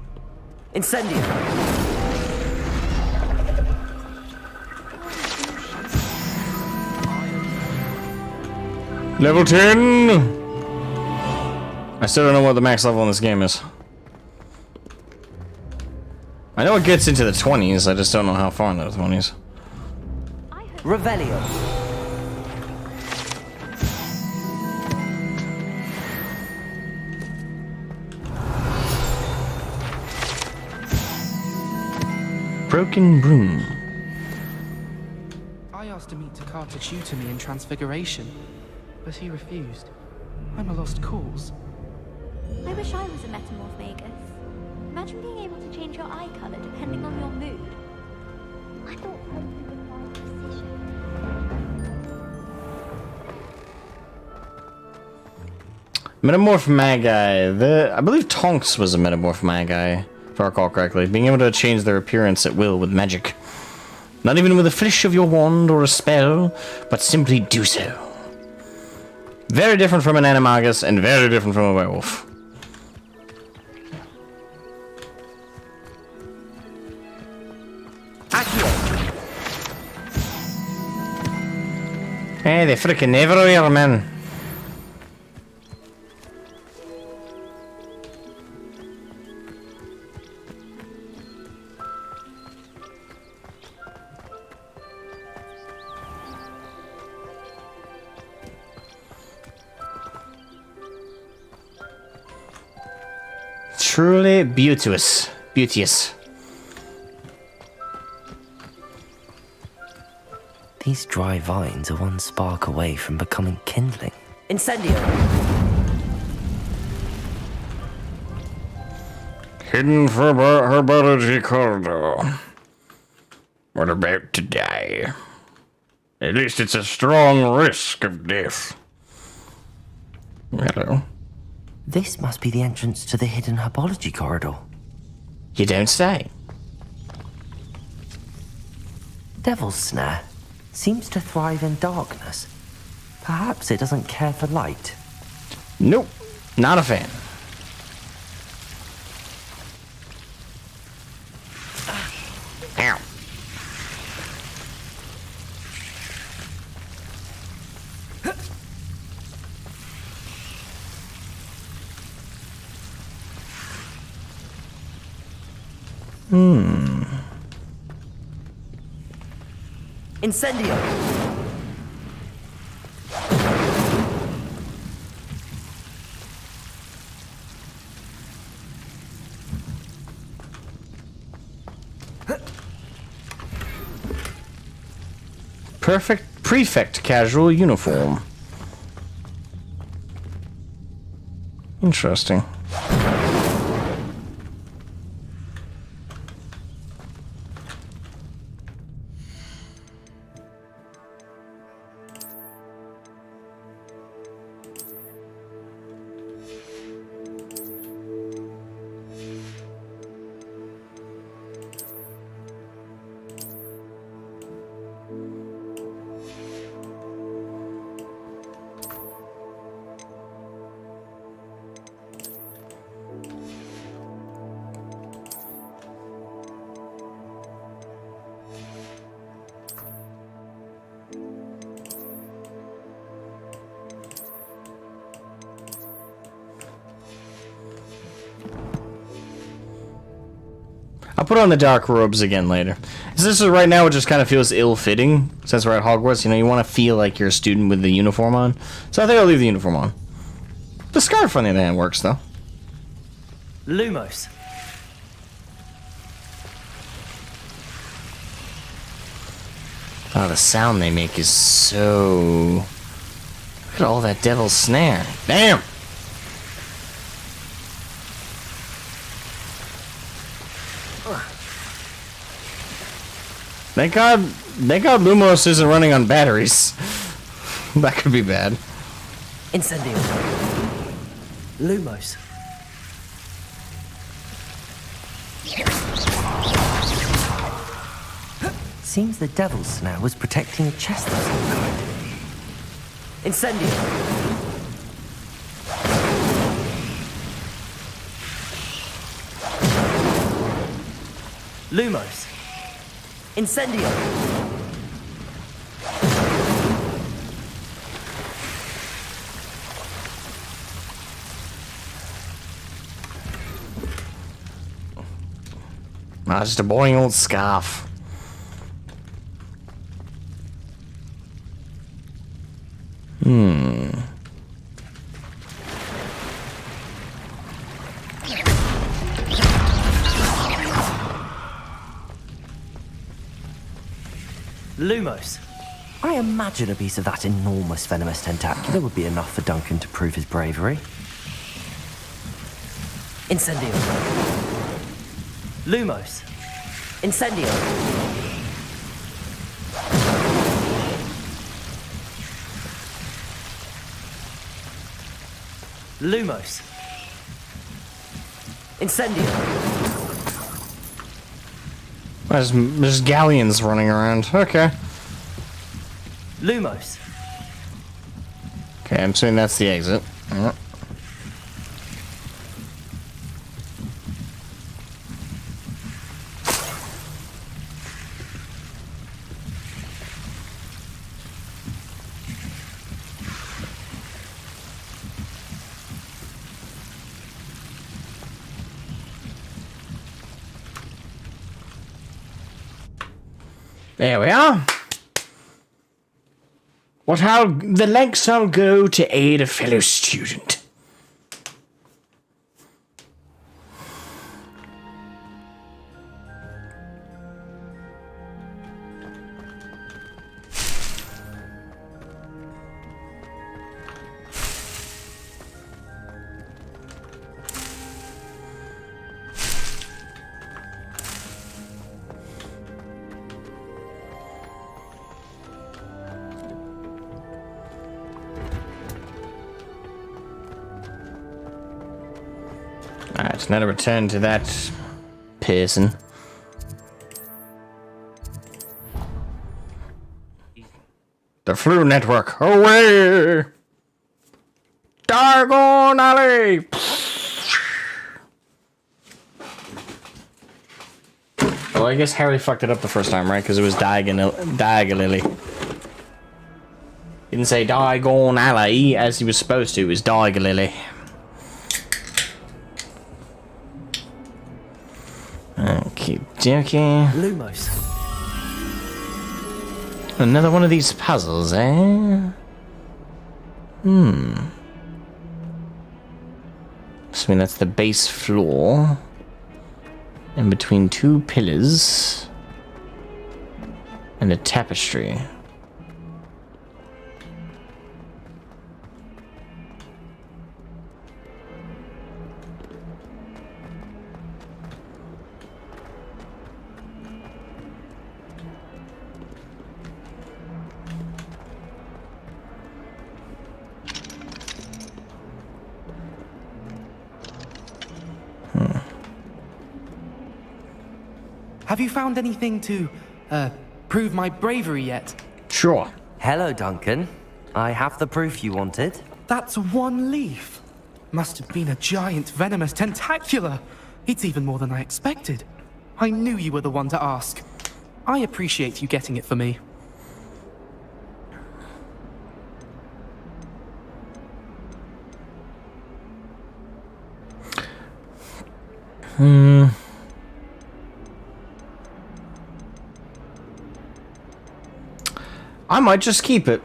Incendio. Level 10! I still don't know what the max level in this game is. I know it gets into the 20s, I just don't know how far in the 20s. Revelio. Broken Broom. I asked to meet Takata to tutor me in Transfiguration, but he refused. I'm a lost cause. I wish I was a metamorph magus. Imagine being able to change your eye color depending on your mood. I thought hopefully required precision. Metamorph Magi. I believe Tonks was a Metamorph Magi, if I recall correctly. Being able to change their appearance at will with magic. Not even with a flish of your wand or a spell, but simply do so. Very different from an Animagus and very different from a werewolf. Hey, they freaking everywhere, man. Truly beauteous. Beauteous. These dry vines are one spark away from becoming kindling. Incendio. Hidden herbology corridor. What about to die? At least it's a strong risk of death. Hello. This must be the entrance to the hidden herbology corridor. You don't say. Devil's Snare seems to thrive in darkness. Perhaps it doesn't care for light. Nope, not a fan. Ow. Incendio. Perfect prefect casual uniform. Interesting. I'll put on the dark robes again later. So this is right now, it just kind of feels ill-fitting since we're at Hogwarts. You know, you want to feel like you're a student with the uniform on. So I think I'll leave the uniform on. The scarf, on the other hand, works though. Lumos. Oh, the sound they make is so... Look at all that devil's snare. Damn! Thank God Lumos isn't running on batteries. That could be bad. Incendio. Lumos. Seems the Devil's Snare was protecting a chest of some kind. Incendio. Lumos. Incendio. Ah, just a boring old scarf. Lumos. I imagine a piece of that enormous venomous tentacular would be enough for Duncan to prove his bravery. Incendio. Lumos. Incendio. Lumos. Incendio. There's galleons running around. Okay. Lumos. Okay, I'm assuming that's the exit. Yep. There we are. The lengths I'll go to aid a fellow student. Alright, now to return to that person. The Flu Network, away! Diagon Alley! Well, I guess Harry fucked it up the first time, right? Because it was diagonally. He didn't say Diagon Alley as he was supposed to. It was diagonally. Okay, Lumos. Another one of these puzzles, eh? So I mean, that's the base floor. In between two pillars. And a tapestry. Have you found anything to, prove my bravery yet? Sure. Hello, Duncan. I have the proof you wanted. That's one leaf. Must have been a giant venomous tentacula. It's even more than I expected. I knew you were the one to ask. I appreciate you getting it for me. I might just keep it.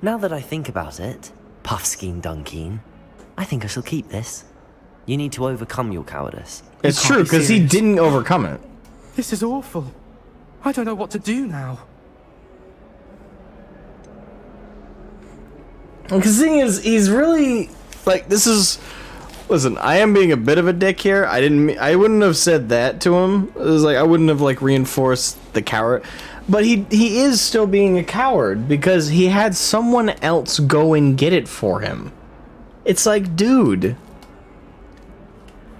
Now that I think about it, Puffskein Dunkeen, I think I shall keep this. You need to overcome your cowardice. It's true, because he didn't overcome it. This is awful. I don't know what to do now. Because the thing is, he's really, like, this is... Listen, I am being a bit of a dick here. I wouldn't have said that to him. It was like, I wouldn't have, like, reinforced the coward. But he is still being a coward because he had someone else go and get it for him. It's like, dude,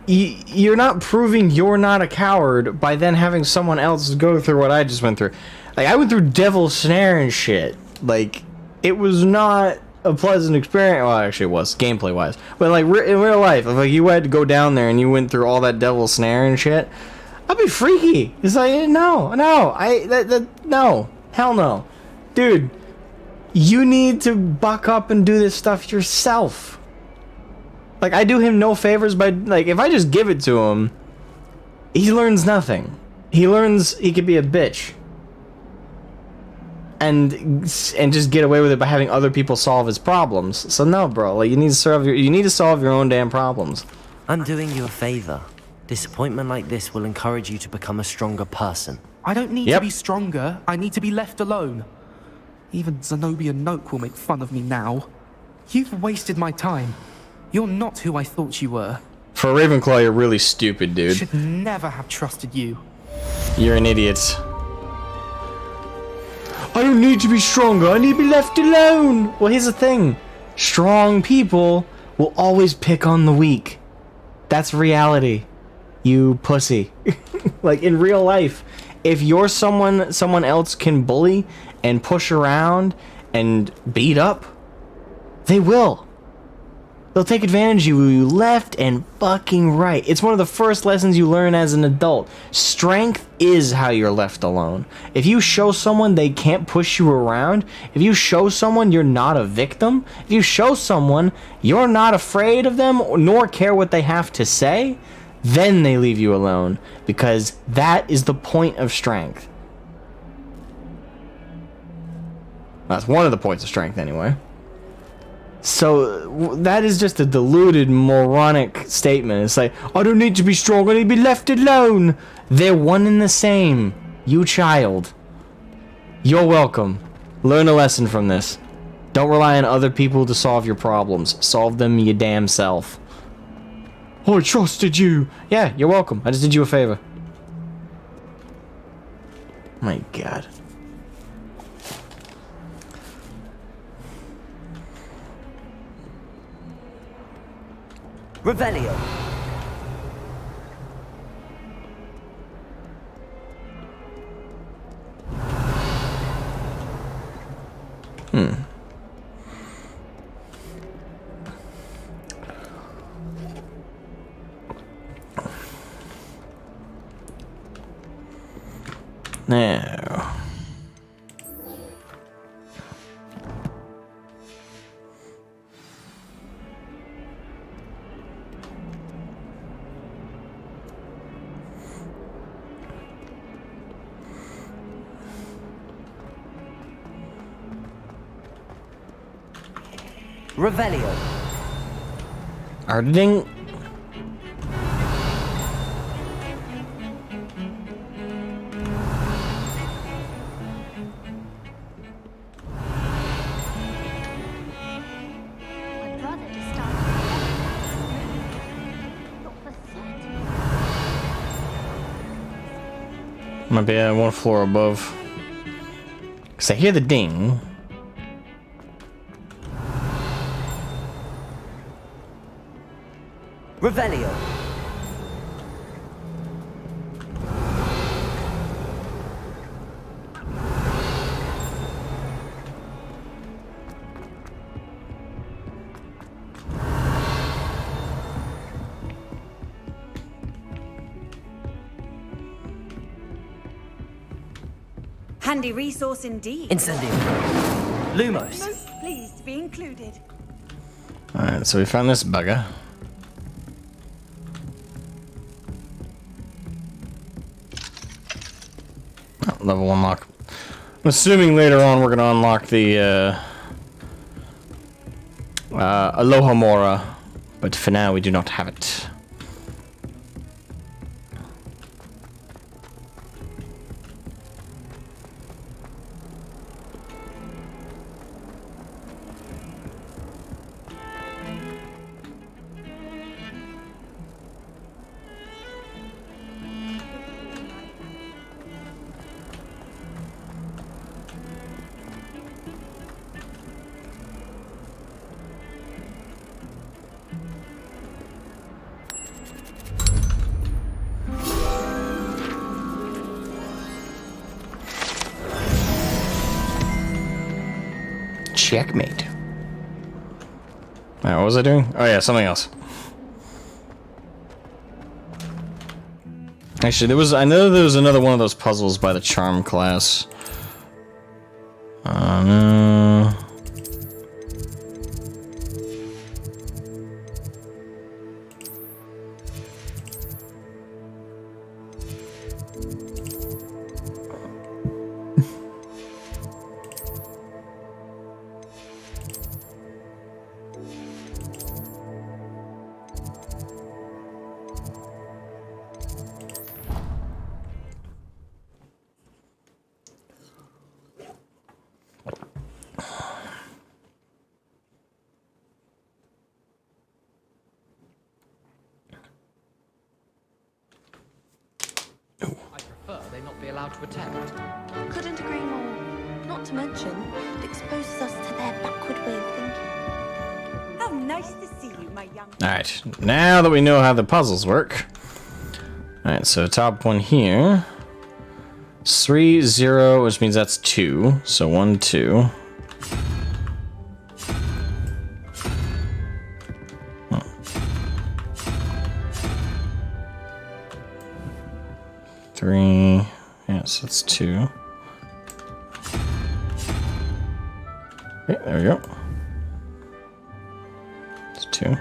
you're not proving you're not a coward by then having someone else go through what I just went through. Like, I went through Devil's Snare and shit. Like, it was not a pleasant experience. Well, actually it was, gameplay-wise. But, like, in real life, if like, you had to go down there and you went through all that Devil's Snare and shit, I'd be freaky. It's like, no, hell no. Dude, you need to buck up and do this stuff yourself. Like, I do him no favors by, like, if I just give it to him, he learns nothing. He learns he could be a bitch. And just get away with it by having other people solve his problems. So no, bro, like, you need to solve your own damn problems. I'm doing you a favor. Disappointment like this will encourage you to become a stronger person. I don't need to be stronger. I need to be left alone. Even Zenobia Noak will make fun of me now. You've wasted my time. You're not who I thought you were. For Ravenclaw, you're really stupid, dude. Should never have trusted you. You're an idiot. I don't need to be stronger. I need to be left alone. Well, here's the thing. Strong people will always pick on the weak. That's reality. You pussy. Like, in real life, if you're someone else can bully and push around and beat up, they will. They'll take advantage of you left and fucking right. It's one of the first lessons you learn as an adult. Strength is how you're left alone. If you show someone they can't push you around, if you show someone you're not a victim, if you show someone you're not afraid of them nor care what they have to say, then they leave you alone, because that is the point of strength. That's one of the points of strength, anyway. So, that is just a deluded, moronic statement. It's like, I don't need to be strong, I need to be left alone. They're one and the same. You child. You're welcome. Learn a lesson from this. Don't rely on other people to solve your problems. Solve them your damn self. I trusted you. Yeah, you're welcome. I just did you a favor. My God. Revelio. Now. Revelio. Arding. I'd rather just start. Not for certain. Might be one floor above. Cause I hear the ding. Revelio. Handy resource indeed. Incendio. Lumos. Most pleased to be included. Alright, so we found this bugger. Oh, level 1 lock. I'm assuming later on we're gonna unlock the Aloha Mora, but for now we do not have it. Checkmate. Alright, what was I doing? Oh yeah, something else. Actually, I know there was another one of those puzzles by the charm class. No. They not be allowed to attempt. Couldn't agree more. Not to mention, it exposes us to their backward way of thinking. How nice to see you, my young. Alright, now that we know how the puzzles work. Alright, so top one here. 3, 0, which means that's 2. So 1, 2. Three, yes, that's 2. Okay, there we go. It's 2. All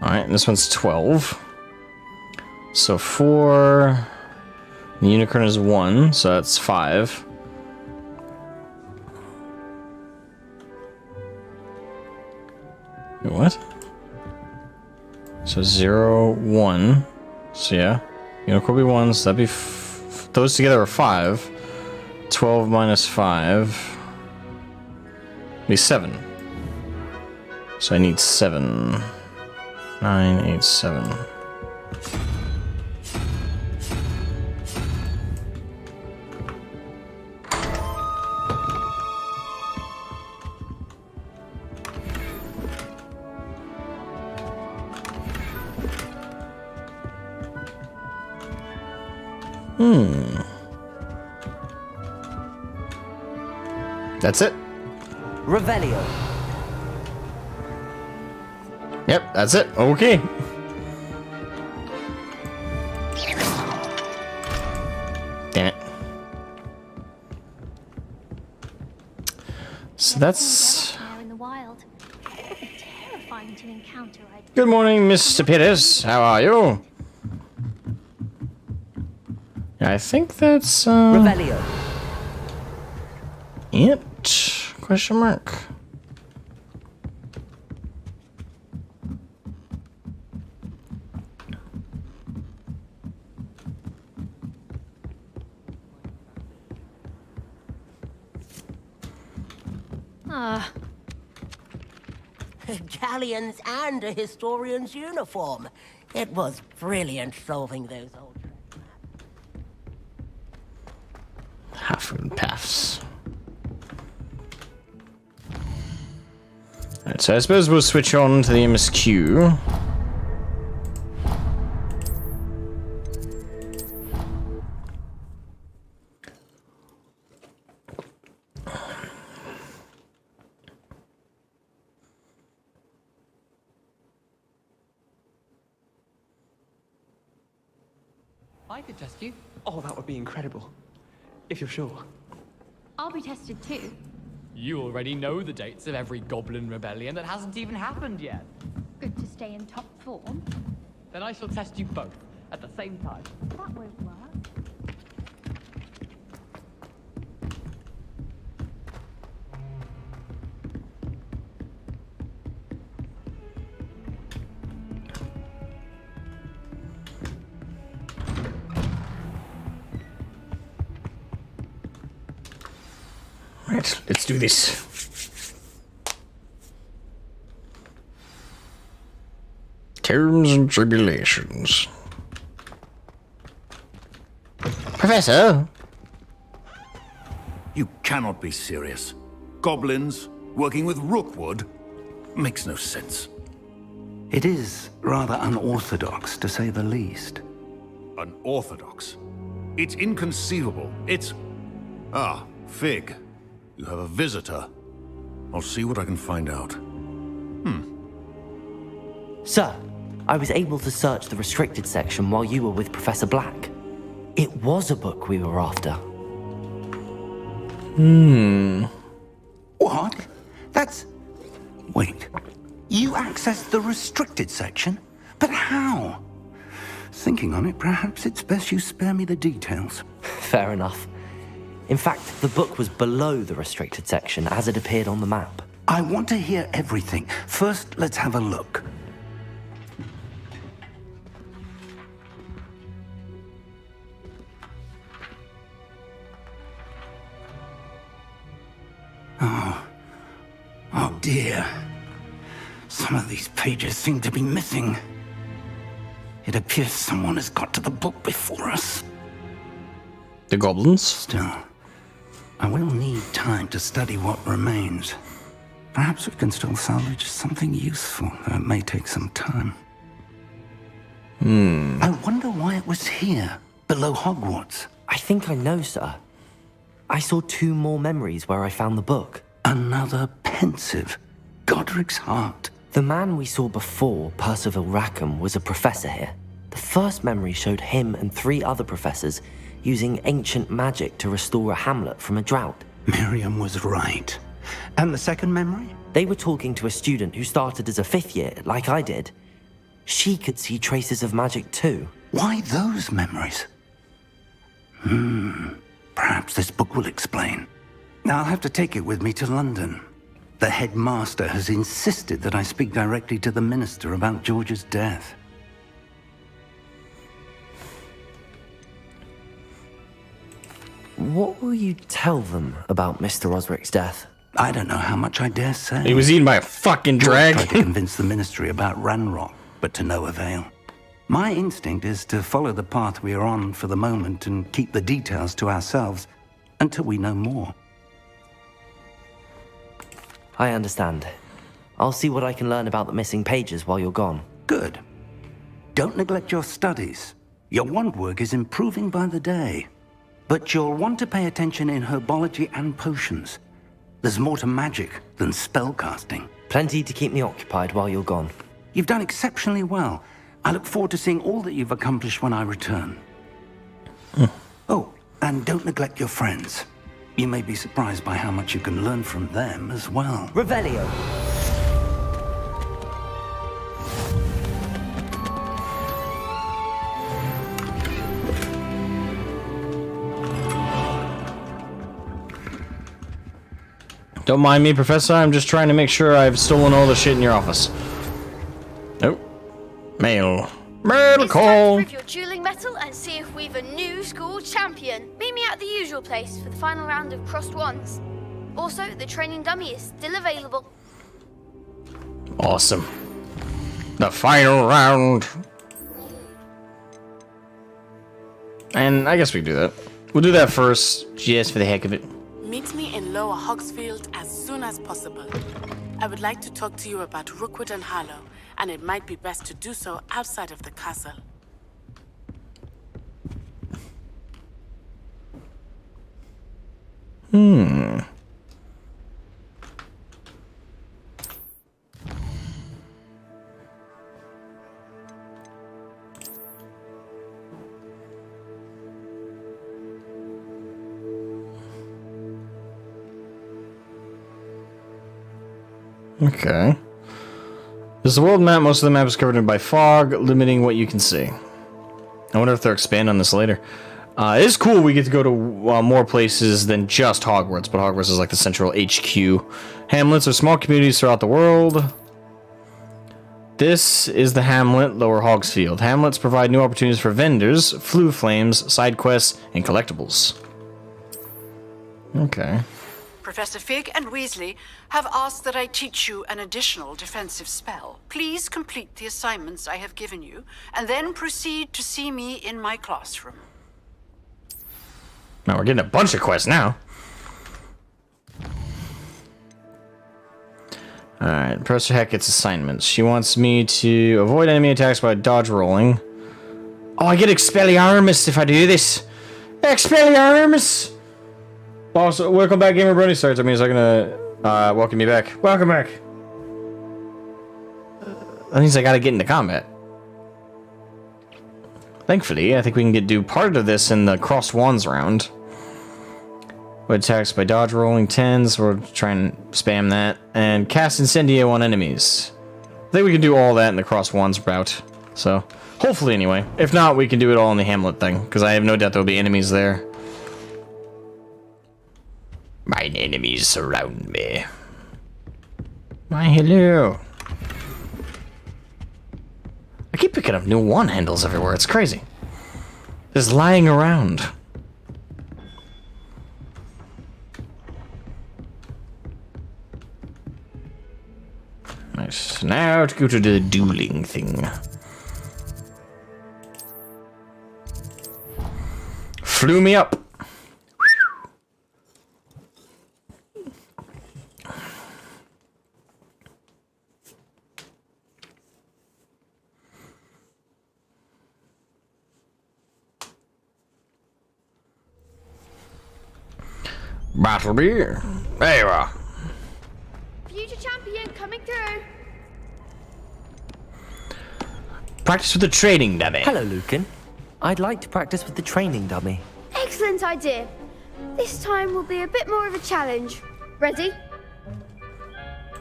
right, and this one's 12. So 4. The unicorn is 1, so that's 5. Wait, what? So 0, 1. So yeah. Unicorn be 1, so that'd be... those together are 5. 12 minus 5. Be 7. So I need 7. 9, 8, 7. That's it. Revelio. Yep, that's it. Okay. Damn it. So that's... Now in the wild. It would be terrifying to encounter. Good morning, Mr. Pittis. How are you? Yeah, I think that's... Revelio. It? Question mark. Galleons and a historian's uniform. It was brilliant solving those old Half moon paths. Alright, so I suppose we'll switch on to the MSQ. I could test you. Oh, that would be incredible. If you're sure. I'll be tested too. You already know the dates of every goblin rebellion that hasn't even happened yet. Good to stay in top form. Then I shall test you both at the same time. That won't work. Right, let's do this. Terms and tribulations. Professor? You cannot be serious. Goblins working with Rookwood makes no sense. It is rather unorthodox, to say the least. Unorthodox? It's inconceivable. It's... Ah, Fig. You have a visitor. I'll see what I can find out. Sir, I was able to search the restricted section while you were with Professor Black. It was a book we were after. What? That's... Wait. You accessed the restricted section? But how? Thinking on it, perhaps it's best you spare me the details. Fair enough. In fact, the book was below the restricted section as it appeared on the map. I want to hear everything. First, let's have a look. Oh dear. Some of these pages seem to be missing. It appears someone has got to the book before us. The goblins? Still, I will need time to study what remains. Perhaps we can still salvage something useful, though it may take some time. I wonder why it was here, below Hogwarts. I think I know, sir. I saw 2 more memories where I found the book. Another pensive. Godric's heart. The man we saw before, Percival Rackham, was a professor here. The first memory showed him and 3 other professors using ancient magic to restore a hamlet from a drought. Miriam was right. And the second memory? They were talking to a student who started as a 5th year, like I did. She could see traces of magic too. Why those memories? Perhaps this book will explain. Now I'll have to take it with me to London. The headmaster has insisted that I speak directly to the minister about George's death. What will you tell them about Mr. Osric's death? I don't know how much I dare say. He was eaten by a fucking George dragon. tried to convince the ministry about Ranrock, but to no avail. My instinct is to follow the path we are on for the moment and keep the details to ourselves until we know more. I understand. I'll see what I can learn about the missing pages while you're gone. Good. Don't neglect your studies. Your wand work is improving by the day. But you'll want to pay attention in herbology and potions. There's more to magic than spellcasting. Plenty to keep me occupied while you're gone. You've done exceptionally well. I look forward to seeing all that you've accomplished when I return. Oh, and don't neglect your friends. You may be surprised by how much you can learn from them as well. Revelio! Don't mind me, Professor. I'm just trying to make sure I've stolen all the shit in your office. Nope. Mail. Mail call. Prove your dueling metal and see if we've a new school champion. Meet me at the usual place for the final round of crossed wands. Also, the training dummy is still available. Awesome. The final round. And I guess we can do that. We'll do that first, just for the heck of it. Meet me in Lower Hogsfield as soon as possible. I would like to talk to you about Rookwood and Harlow, and it might be best to do so outside of the castle. Okay. This is the world map. Most of the map is covered by fog, limiting what you can see. I wonder if they'll expand on this later. It is cool we get to go to more places than just Hogwarts, but Hogwarts is like the central HQ. Hamlets are small communities throughout the world. This is the hamlet, Lower Hogsfield. Hamlets provide new opportunities for vendors, flue flames, side quests, and collectibles. Okay. Professor Fig and Weasley have asked that I teach you an additional defensive spell. Please complete the assignments I have given you, and then proceed to see me in my classroom. Now we're getting a bunch of quests now. Alright, Professor Hackett's assignments. She wants me to avoid enemy attacks by dodge rolling. Oh, I get Expelliarmus if I do this. Expelliarmus! Also, welcome back, Gamer Brony starts. That means I'm gonna welcome you back. Welcome back. That means I gotta get into combat. Thankfully, I think we can do part of this in the crossed wands round. With attacks by dodge rolling 10s, we'll try and spam that. And cast Incendio on enemies. I think we can do all that in the crossed wands route. So, hopefully anyway. If not, we can do it all in the Hamlet thing, because I have no doubt there'll be enemies there. Mine enemies surround me. Why, hello. I keep picking up new wand handles everywhere. It's crazy. Just lying around. Nice. Now to go to the dueling thing. Flew me up. Battle beer. There you are. Future champion coming through. Practice with the training dummy. Hello, Lucan. I'd like to practice with the training dummy. Excellent idea. This time will be a bit more of a challenge. Ready?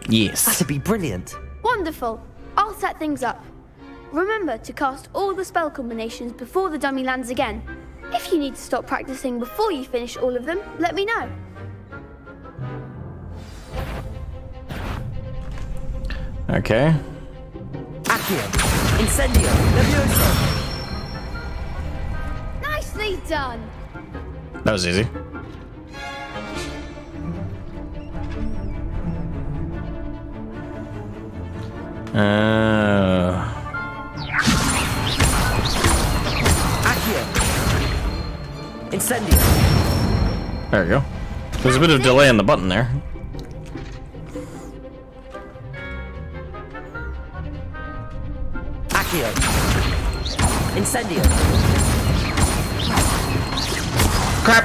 Yes. That'd be brilliant. Wonderful. I'll set things up. Remember to cast all the spell combinations before the dummy lands again. If you need to stop practicing before you finish all of them, let me know. Okay. Accio. Incendio. Levioso. Nicely done. That was easy. Accio. Incendio. There we go. There's a bit of delay on the button there. Accio. Incendio. Crap!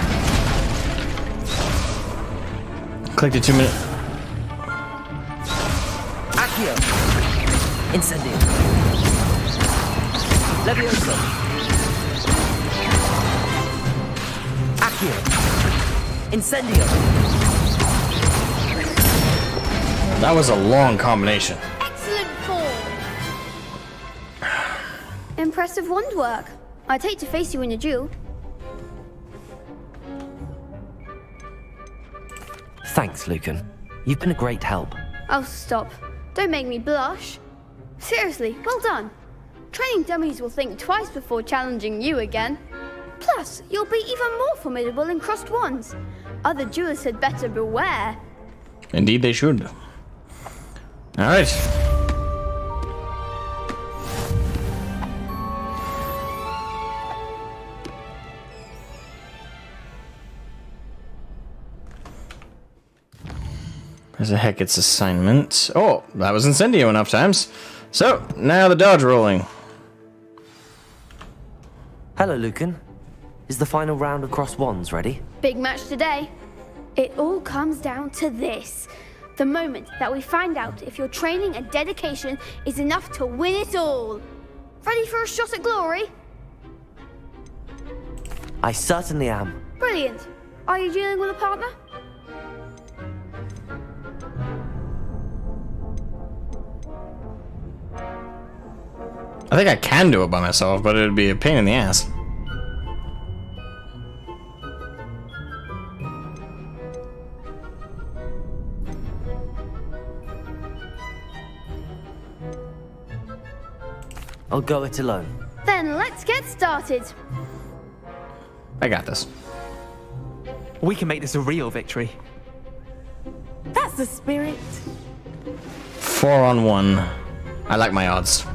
Clicked it 2 minutes. Accio. Incendio. Levioso. Accio. Incendio. That was a long combination. Excellent form. Impressive wand work. I'd hate to face you in a duel. Thanks, Lucan. You've been a great help. Oh, stop. Don't make me blush. Seriously, well done. Training dummies will think twice before challenging you again. Plus, you'll be even more formidable in crossed wands. Other duelists had better beware. Indeed they should. Alright. Where's the heck its assignment? Oh, that was Incendio enough times. So, now the dodge rolling. Hello, Lucan. Is the final round of Cross Wands ready? Big match today. It all comes down to this. The moment that we find out if your training and dedication is enough to win it all. Ready for a shot at glory? I certainly am. Brilliant. Are you dealing with a partner? I think I can do it by myself, but it'd be a pain in the ass. I'll go it alone. Then let's get started. I got this. We can make this a real victory. That's the spirit. 4-on-1. I like my odds.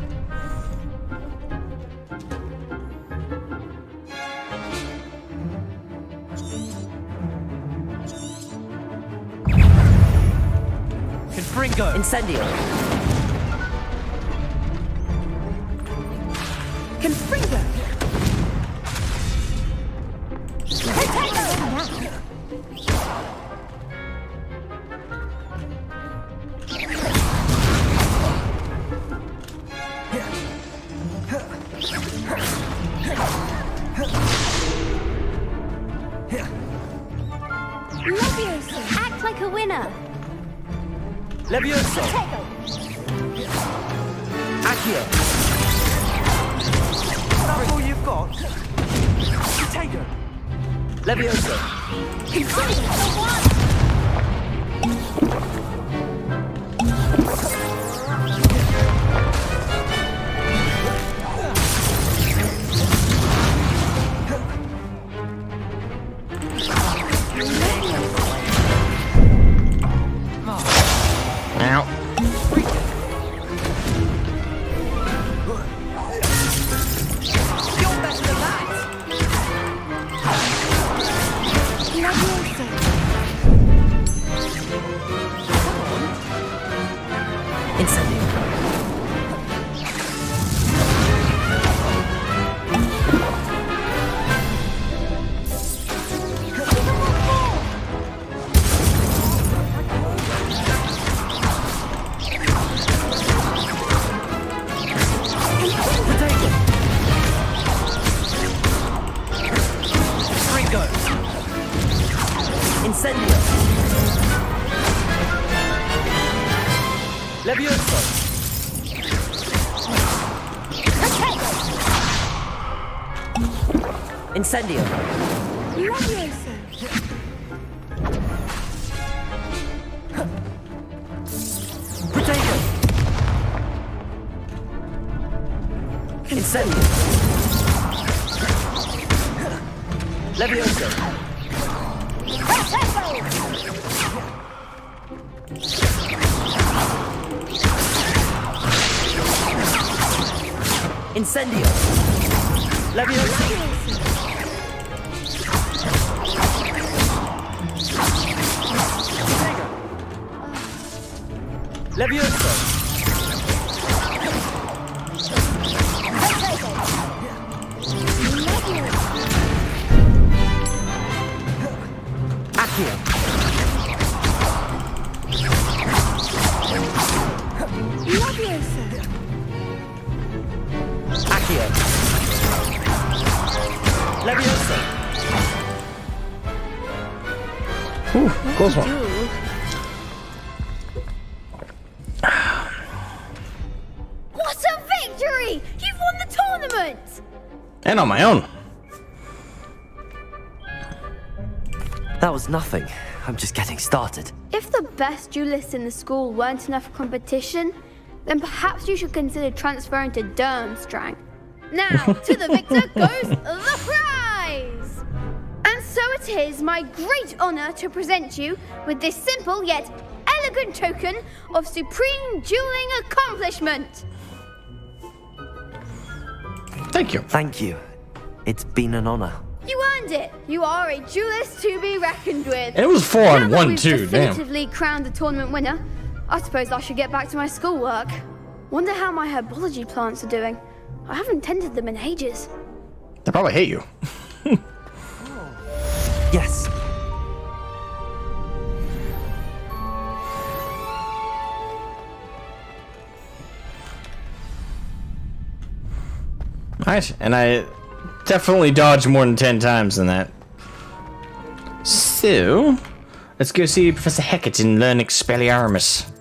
Confringo. Incendio. Confringo. Levioso. Act like a winner. Levioso. Accio. That's all you've got? Potato. Levioso. Ow. You're better than that. Incendio. Incendio. Levioso. Incendio. Levioso. Potato. Incendio. Levioso. Incendio. Levioso. Levioso. Accio. Accio. Levioso. Ooh, close one. What a victory! You've won the tournament! And on my own. That was nothing. I'm just getting started. If the best duelists in the school weren't enough for competition, then perhaps you should consider transferring to Durmstrang. Now, to the victor goes the prize! And so it is my great honor to present you with this simple yet elegant token of supreme dueling accomplishment. Thank you. Thank you. It's been an honor. You earned it. You are a duelist to be reckoned with. It was 4-on-1 Now that we've too, damn. definitively crowned the tournament winner, I suppose I should get back to my schoolwork. Wonder how my herbology plants are doing. I haven't tended them in ages. They probably hate you. Yes. Alright, and I definitely dodged more than 10 times than that. So, let's go see Professor Hecat and learn Expelliarmus.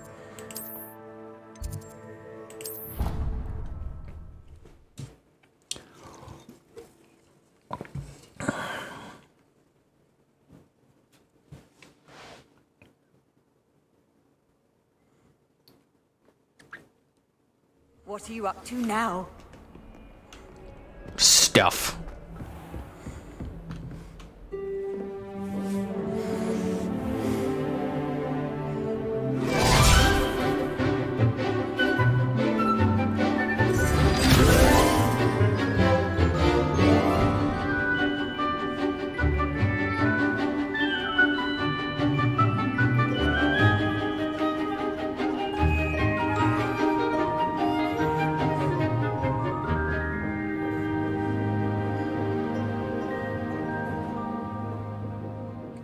What are you up to now? Stuff.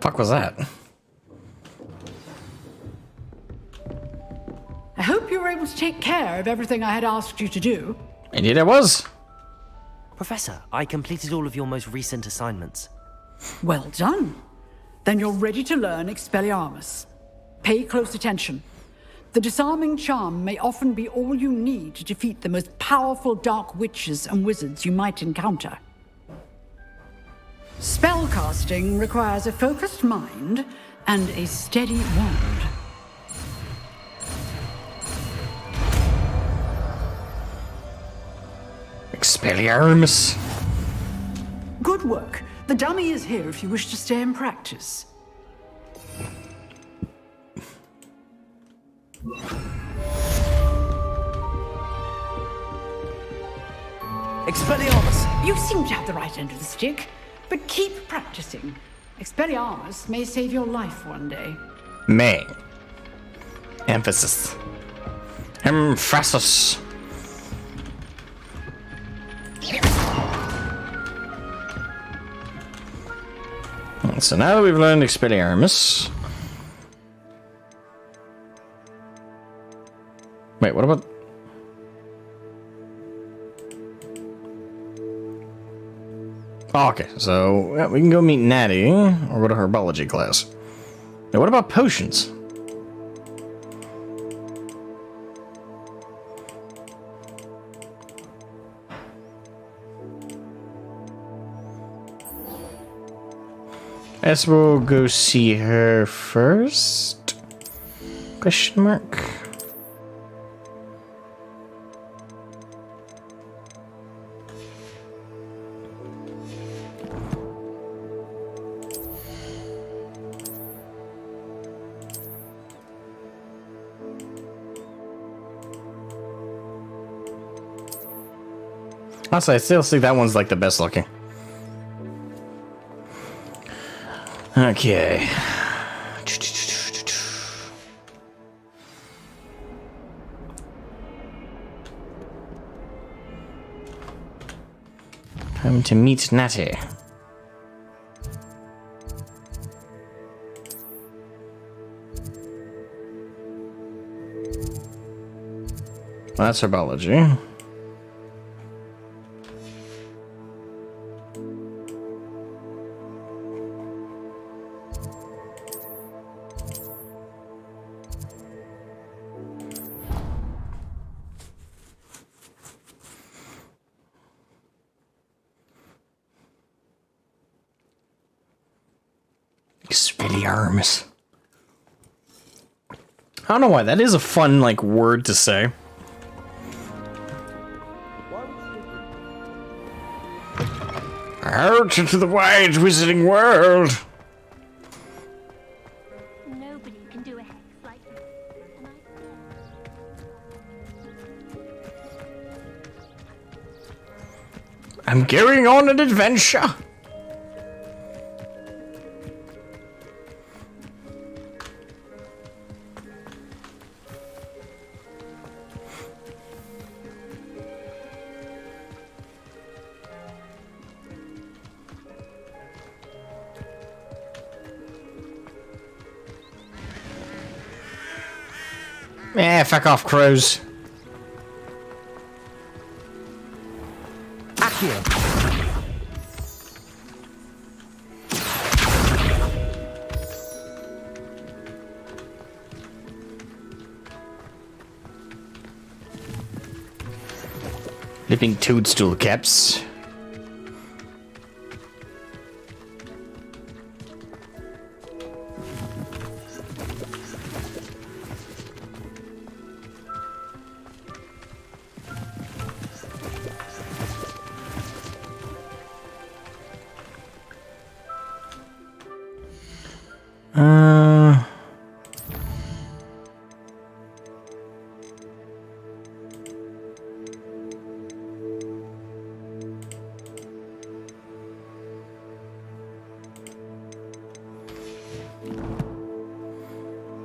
Fuck was that? I hope you were able to take care of everything I had asked you to do. Indeed I was. Professor, I completed all of your most recent assignments. Well done. Then you're ready to learn Expelliarmus. Pay close attention. The disarming charm may often be all you need to defeat the most powerful dark witches and wizards you might encounter. Spellcasting requires a focused mind and a steady wand. Expelliarmus. Good work. The dummy is here if you wish to stay and practice. Expelliarmus! You seem to have the right end of the stick, but keep practicing. Expelliarmus may save your life one day. May. Emphasis. Emphasis. So now that we've learned Expelliarmus. Wait, what about... Oh, okay, so yeah, we can go meet Natty, or go to herbology class. Now, what about potions? Guess we'll go see her first? Question mark. Honestly, I still think that one's like the best looking. Okay. Time to meet Natty. Well, that's herbology. Expelliarmus. I don't know why, that is a fun, like, word to say. Out into the wide wizarding world! Nobody can do a hex like me. I'm going on an adventure! Eh, fuck off, crows. Accio. Living toadstool caps.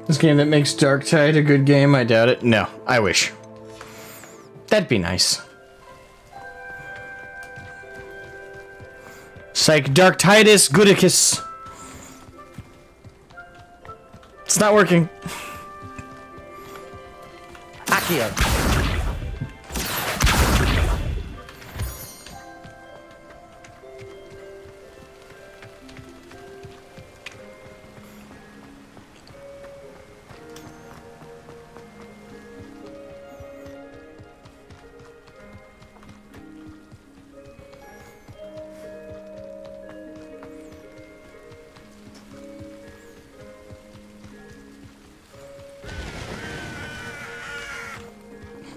This game that makes Darktide a good game, I doubt it. No, I wish. That'd be nice. Psych Darktidus Goodicus. It's not working. Accio.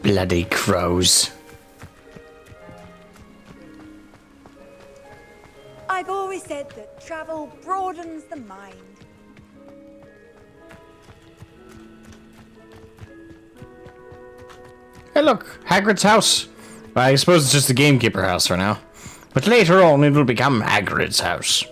Bloody crows. I've always said that travel broadens the mind. Hey look, Hagrid's house. I suppose it's just the gamekeeper house for now. But later on it will become Hagrid's house.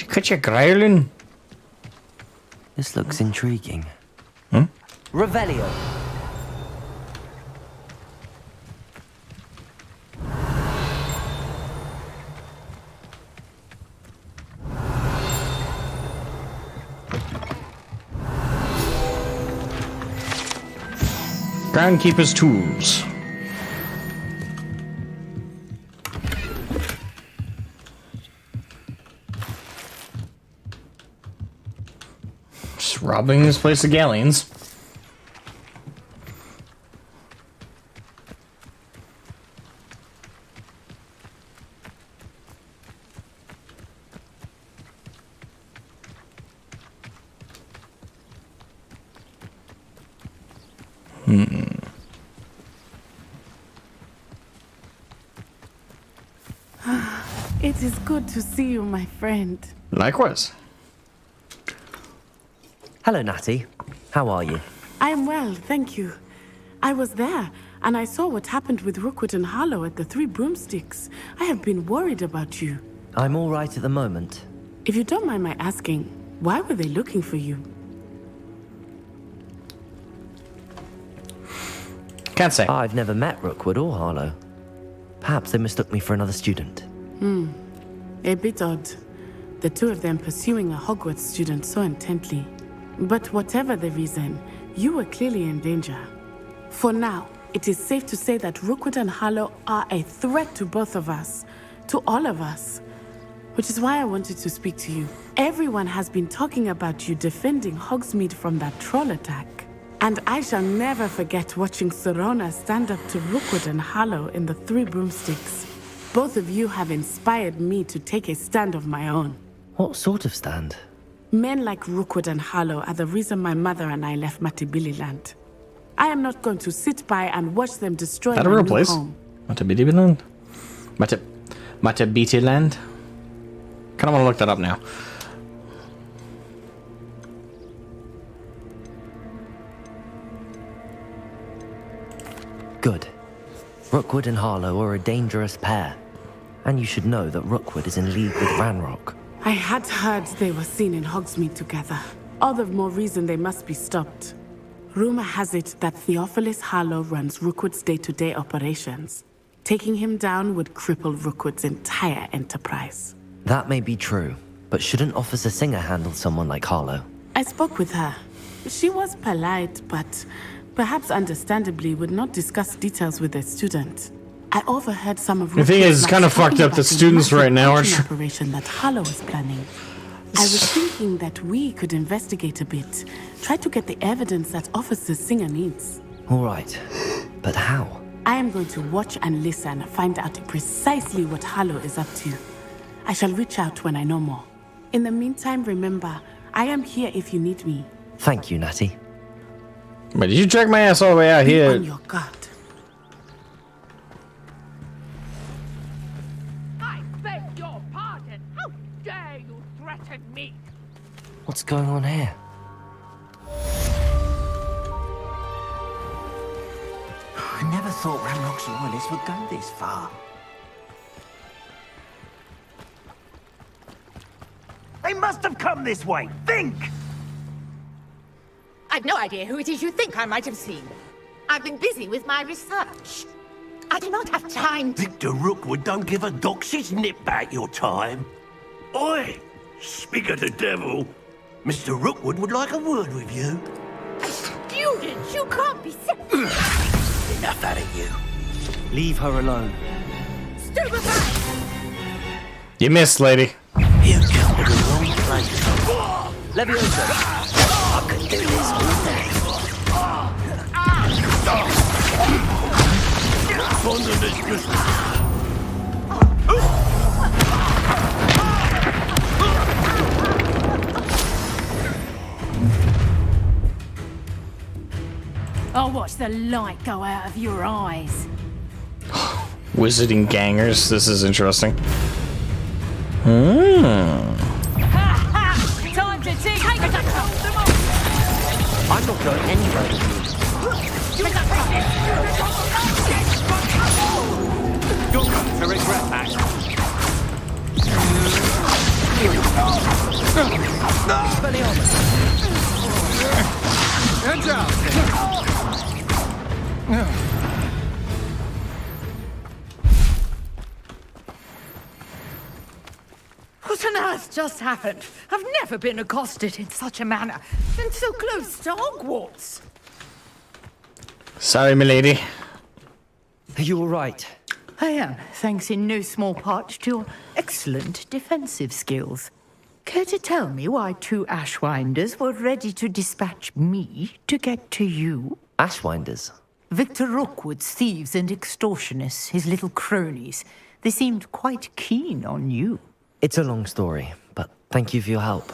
Could you growling? This looks intriguing. Hmm? Revelio. Groundkeeper's tools. Just robbing this place of galleons. It is good to see you, my friend. Likewise. Hello, Natty. How are you? I am well, thank you. I was there, and I saw what happened with Rookwood and Harlow at the Three Broomsticks. I have been worried about you. I'm all right at the moment. If you don't mind my asking, why were they looking for you? Can't say. I've never met Rookwood or Harlow. Perhaps they mistook me for another student. A bit odd. The two of them pursuing a Hogwarts student so intently. But whatever the reason, you were clearly in danger. For now, it is safe to say that Rookwood and Harlow are a threat to both of us. To all of us. Which is why I wanted to speak to you. Everyone has been talking about you defending Hogsmeade from that troll attack. And I shall never forget watching Serona stand up to Rookwood and Harlow in the Three Broomsticks. Both of you have inspired me to take a stand of my own. What sort of stand? Men like Rookwood and Harlow are the reason my mother and I left Matabililand. I am not going to sit by and watch them destroy my new home. Matabililand? Matabililand? Kind of want to look that up now. Good. Rookwood and Harlow are a dangerous pair. And you should know that Rookwood is in league with Ranrock. I had heard they were seen in Hogsmeade together. All the more reason they must be stopped. Rumor has it that Theophilus Harlow runs Rookwood's day-to-day operations. Taking him down would cripple Rookwood's entire enterprise. That may be true, but shouldn't Officer Singer handle someone like Harlow? I spoke with her. She was polite, but perhaps understandably would not discuss details with a student. I overheard some of The thing is, it's kind of fucked up that students right now are operation that Harlow is planning. I was thinking that we could investigate a bit, try to get the evidence that Officer Singer needs. All right, but how? I am going to watch and listen, find out precisely what Harlow is up to. I shall reach out when I know more. In the meantime, remember, I am here if you need me. Thank you, Natty. But did you drag my ass all the way out here? Be on your guard. I beg your pardon. How dare you threaten me? What's going on here? I never thought Ranrock's loyalists would go this far. They must have come this way. Think! I've no idea who it is you think I might have seen. I've been busy with my research. I do not have time to... Victor Rookwood don't give a doxy's nip back your time. Oi! Speak of the devil. Mr. Rookwood would like a word with you. Students, you can't be sick. Enough out of you. Leave her alone. Stupefy! You missed, lady. You come to the wrong place. Leviosa! I could do this all day. I'll watch the light go out of your eyes. Wizarding gangers. This is interesting. Time to take a I'm not going anywhere with you. You're going to regret that. Good job. What on earth just happened? I've never been accosted in such a manner, and so close to Hogwarts. Sorry, milady. Are you all right? I am, thanks in no small part to your excellent defensive skills. Care to tell me why two Ashwinders were ready to dispatch me to get to you? Ashwinders? Victor Rookwood's thieves and extortionists, his little cronies. They seemed quite keen on you. It's a long story, but thank you for your help.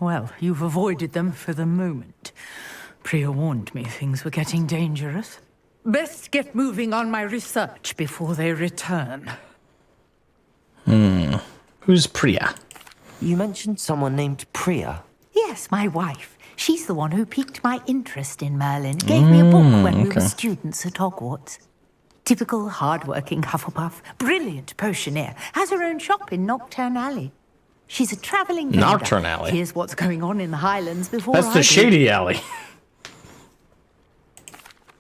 Well, you've avoided them for the moment. Priya warned me things were getting dangerous. Best get moving on my research before they return. Who's Priya? You mentioned someone named Priya. Yes. Yes, my wife. She's the one who piqued my interest in Merlin. Gave me a book when we were students at Hogwarts. Typical hard-working Hufflepuff, brilliant potioneer, has her own shop in Nocturne Alley. She's a travelling vendor. Nocturne Alley? Here's what's going on in the Highlands before That's the Shady Alley.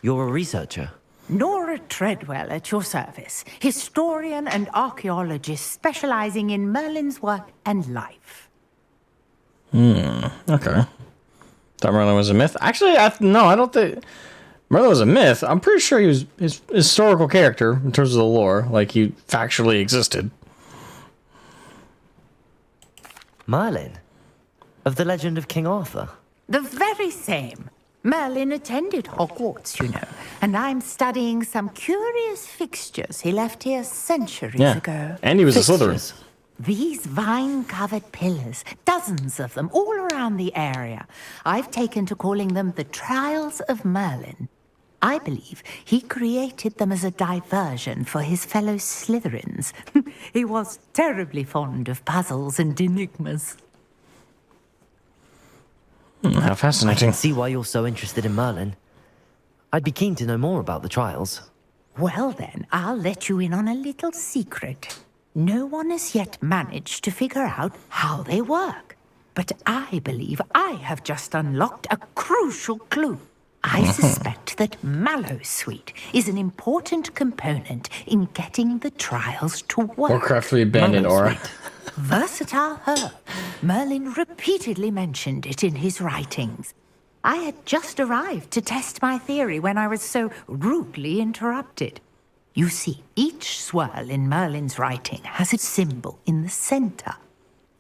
You're a researcher? Nora Treadwell at your service. Historian and archaeologist specialising in Merlin's work and life. Okay. Thought Merlin was a myth. Actually, no, I don't think Merlin was a myth. I'm pretty sure he was his historical character in terms of the lore, like he factually existed. Merlin? Of the legend of King Arthur? The very same. Merlin attended Hogwarts, you know, and I'm studying some curious fixtures he left here centuries ago. And he was a Slytherin. These vine-covered pillars, dozens of them, all around the area. I've taken to calling them the Trials of Merlin. I believe he created them as a diversion for his fellow Slytherins. He was terribly fond of puzzles and enigmas. How fascinating. I can see why you're so interested in Merlin. I'd be keen to know more about the trials. Well then, I'll let you in on a little secret. No one has yet managed to figure out how they work. But I believe I have just unlocked a crucial clue. I suspect that Mallowsweet is an important component in getting the trials to work. Or craftily abandoned aura. Versatile herb. Merlin repeatedly mentioned it in his writings. I had just arrived to test my theory when I was so rudely interrupted. You see, each swirl in Merlin's writing has a symbol in the center.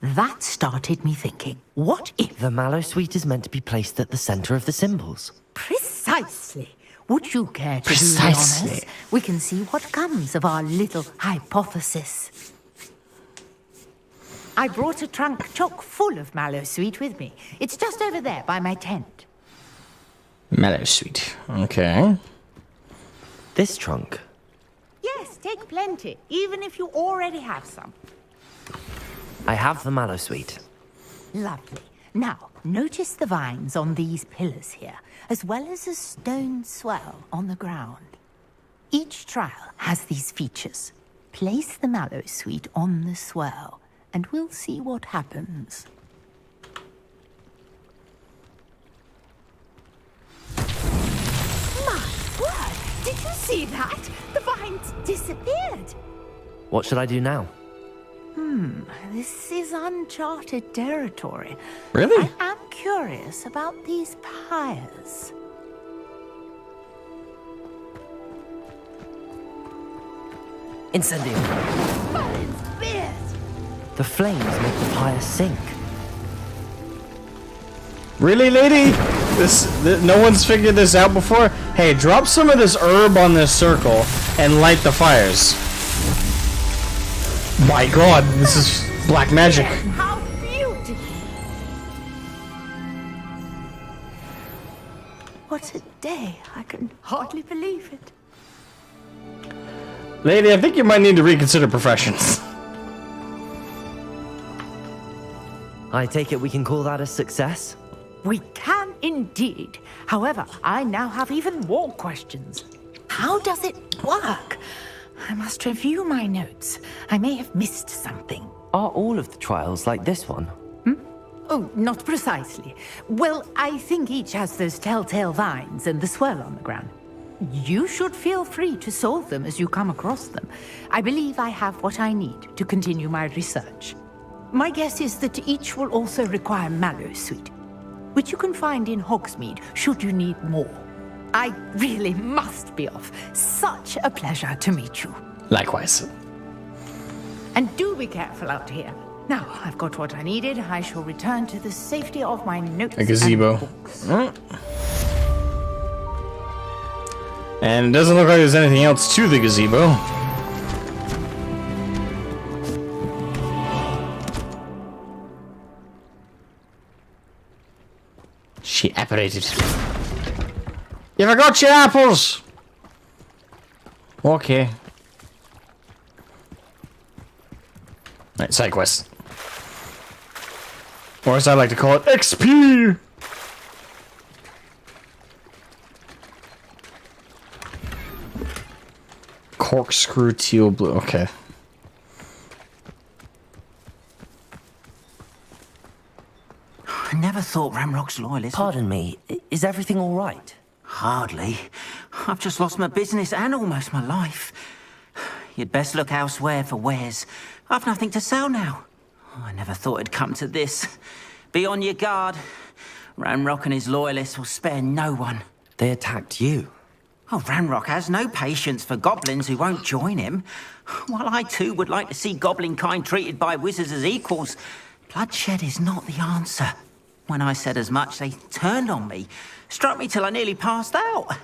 That started me thinking, what if... The Mallowsweet is meant to be placed at the center of the symbols. Precisely. Would you care to do the honors? We can see what comes of our little hypothesis. I brought a trunk chock full of Mallowsweet with me. It's just over there by my tent. Mallowsweet. Okay. This trunk? Yes, take plenty, even if you already have some. I have the Mallowsweet. Lovely. Now, notice the vines on these pillars here, as well as a stone swell on the ground. Each trial has these features. Place the Mallowsweet on the swell, and we'll see what happens. My word! Did you see that? The vines disappeared! What should I do now? This is uncharted territory. Really? I am curious about these pyres. Incendio. Merlin's beard! The flames make the pyre sink. Really, lady? No one's figured this out before? Hey, drop some of this herb on this circle and light the fires. My god, this is black magic. How beautiful! What a day. I can hardly believe it. Lady, I think you might need to reconsider professions. I take it we can call that a success? We can indeed. However, I now have even more questions. How does it work? I must review my notes. I may have missed something. Are all of the trials like this one? Oh, not precisely. Well, I think each has those telltale vines and the swirl on the ground. You should feel free to solve them as you come across them. I believe I have what I need to continue my research. My guess is that each will also require Mallowsweet, which you can find in Hogsmeade should you need more. I really must be off. Such a pleasure to meet you. Likewise. And do be careful out here. Now, I've got what I needed. I shall return to the safety of my notes. A gazebo. And books. And it doesn't look like there's anything else to the gazebo. She apparated. You forgot your apples! Okay. Right, side quest. Or as I like to call it, XP! Corkscrew teal blue, okay. I never thought Ramrock's loyalists... Pardon me, is everything all right? Hardly. I've just lost my business and almost my life. You'd best look elsewhere for wares. I've nothing to sell now. I never thought it'd come to this. Be on your guard. Ramrock and his loyalists will spare no one. They attacked you? Oh, Ramrock has no patience for goblins who won't join him. While I too would like to see goblin kind treated by wizards as equals, bloodshed is not the answer. When I said as much, they turned on me, struck me till I nearly passed out.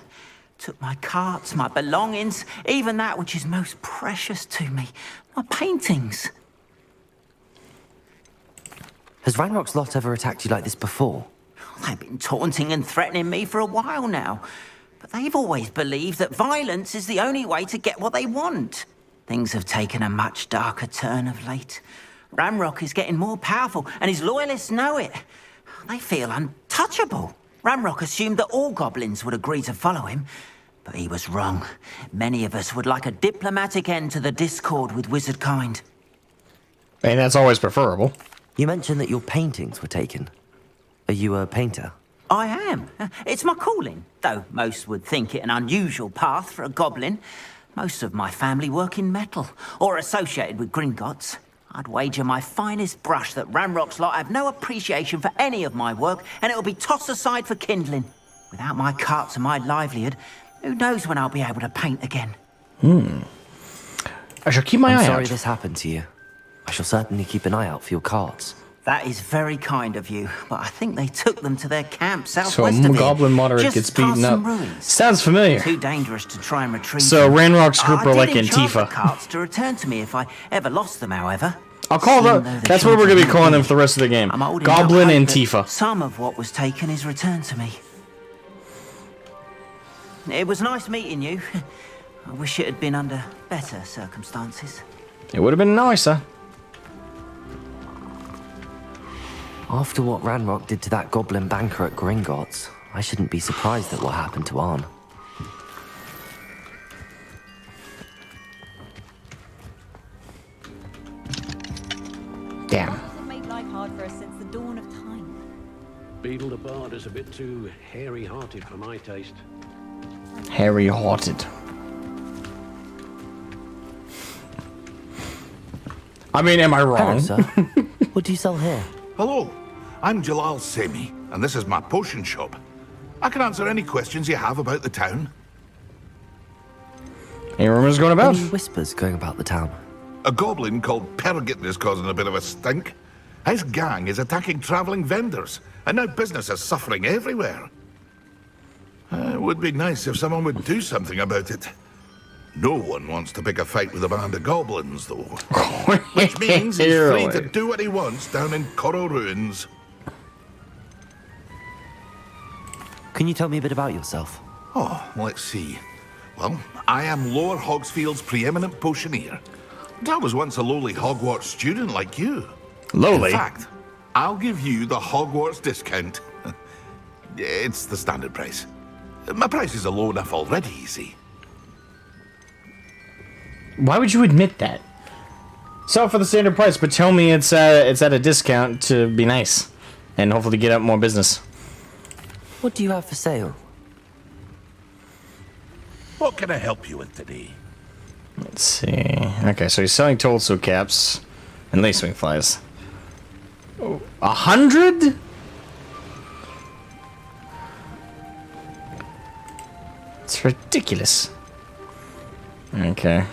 Took my carts, my belongings, even that which is most precious to me, my paintings. Has Ranrock's lot ever attacked you like this before? They've been taunting and threatening me for a while now. But they've always believed that violence is the only way to get what they want. Things have taken a much darker turn of late. Ramrock is getting more powerful, and his loyalists know it. They feel untouchable. Ramrock assumed that all goblins would agree to follow him, but he was wrong. Many of us would like a diplomatic end to the discord with wizard kind. And that's always preferable. You mentioned that your paintings were taken. Are you a painter? I am. It's my calling, though most would think it an unusual path for a goblin. Most of my family work in metal, or associated with Gringotts. I'd wager my finest brush that Ramrock's lot have no appreciation for any of my work, and it'll be tossed aside for kindling. Without my carts and my livelihood, who knows when I'll be able to paint again? I shall keep my eye out. I'm sorry this happened to you. I shall certainly keep an eye out for your carts. That is very kind of you, but I think they took them to their camp So southwest a of here. goblin moderate Just gets past beaten some up. ruins. Sounds familiar. Too dangerous to try and retrieve So them. Ranrock's group are like I did enchant Antifa. the carts to return to me if I ever lost them, however. I'll call Seeing them. though the That's what we're gonna be chances calling them might for the rest of the game. I'm holding Goblin out hope that Antifa. Some of what was taken is returned to me. It was nice meeting you. I wish it had been under better circumstances. It would have been nicer. After what Ranrock did to that goblin banker at Gringotts, I shouldn't be surprised at what happened to Arn. Damn. Have made life hard for us since the dawn of time. Beetle the Bard is a bit too hairy-hearted for my taste. Hairy-hearted. I mean, am I wrong? Hello, sir. What do you sell here? Hello, I'm Jalal Semi, and this is my potion shop. I can answer any questions you have about the town. Any rumors going about? Any whispers going about the town? A goblin called Pergit is causing a bit of a stink. His gang is attacking travelling vendors, and now business is suffering everywhere. It would be nice if someone would do something about it. No one wants to pick a fight with a band of goblins, though. Which means he's free to do what he wants down in Coral Ruins. Can you tell me a bit about yourself? Oh, let's see. Well, I am Lower Hogsfield's preeminent potioneer. And I was once a lowly Hogwarts student like you. Lowly? In fact, I'll give you the Hogwarts discount. It's the standard price. My prices are low enough already, you see. Why would you admit that? Sell for the standard price, but tell me it's at a discount to be nice, and hopefully get out more business. What do you have for sale? What can I help you with today? Let's see. Okay, so he's selling Tolso caps and lacewing flies. 100? It's ridiculous. Okay.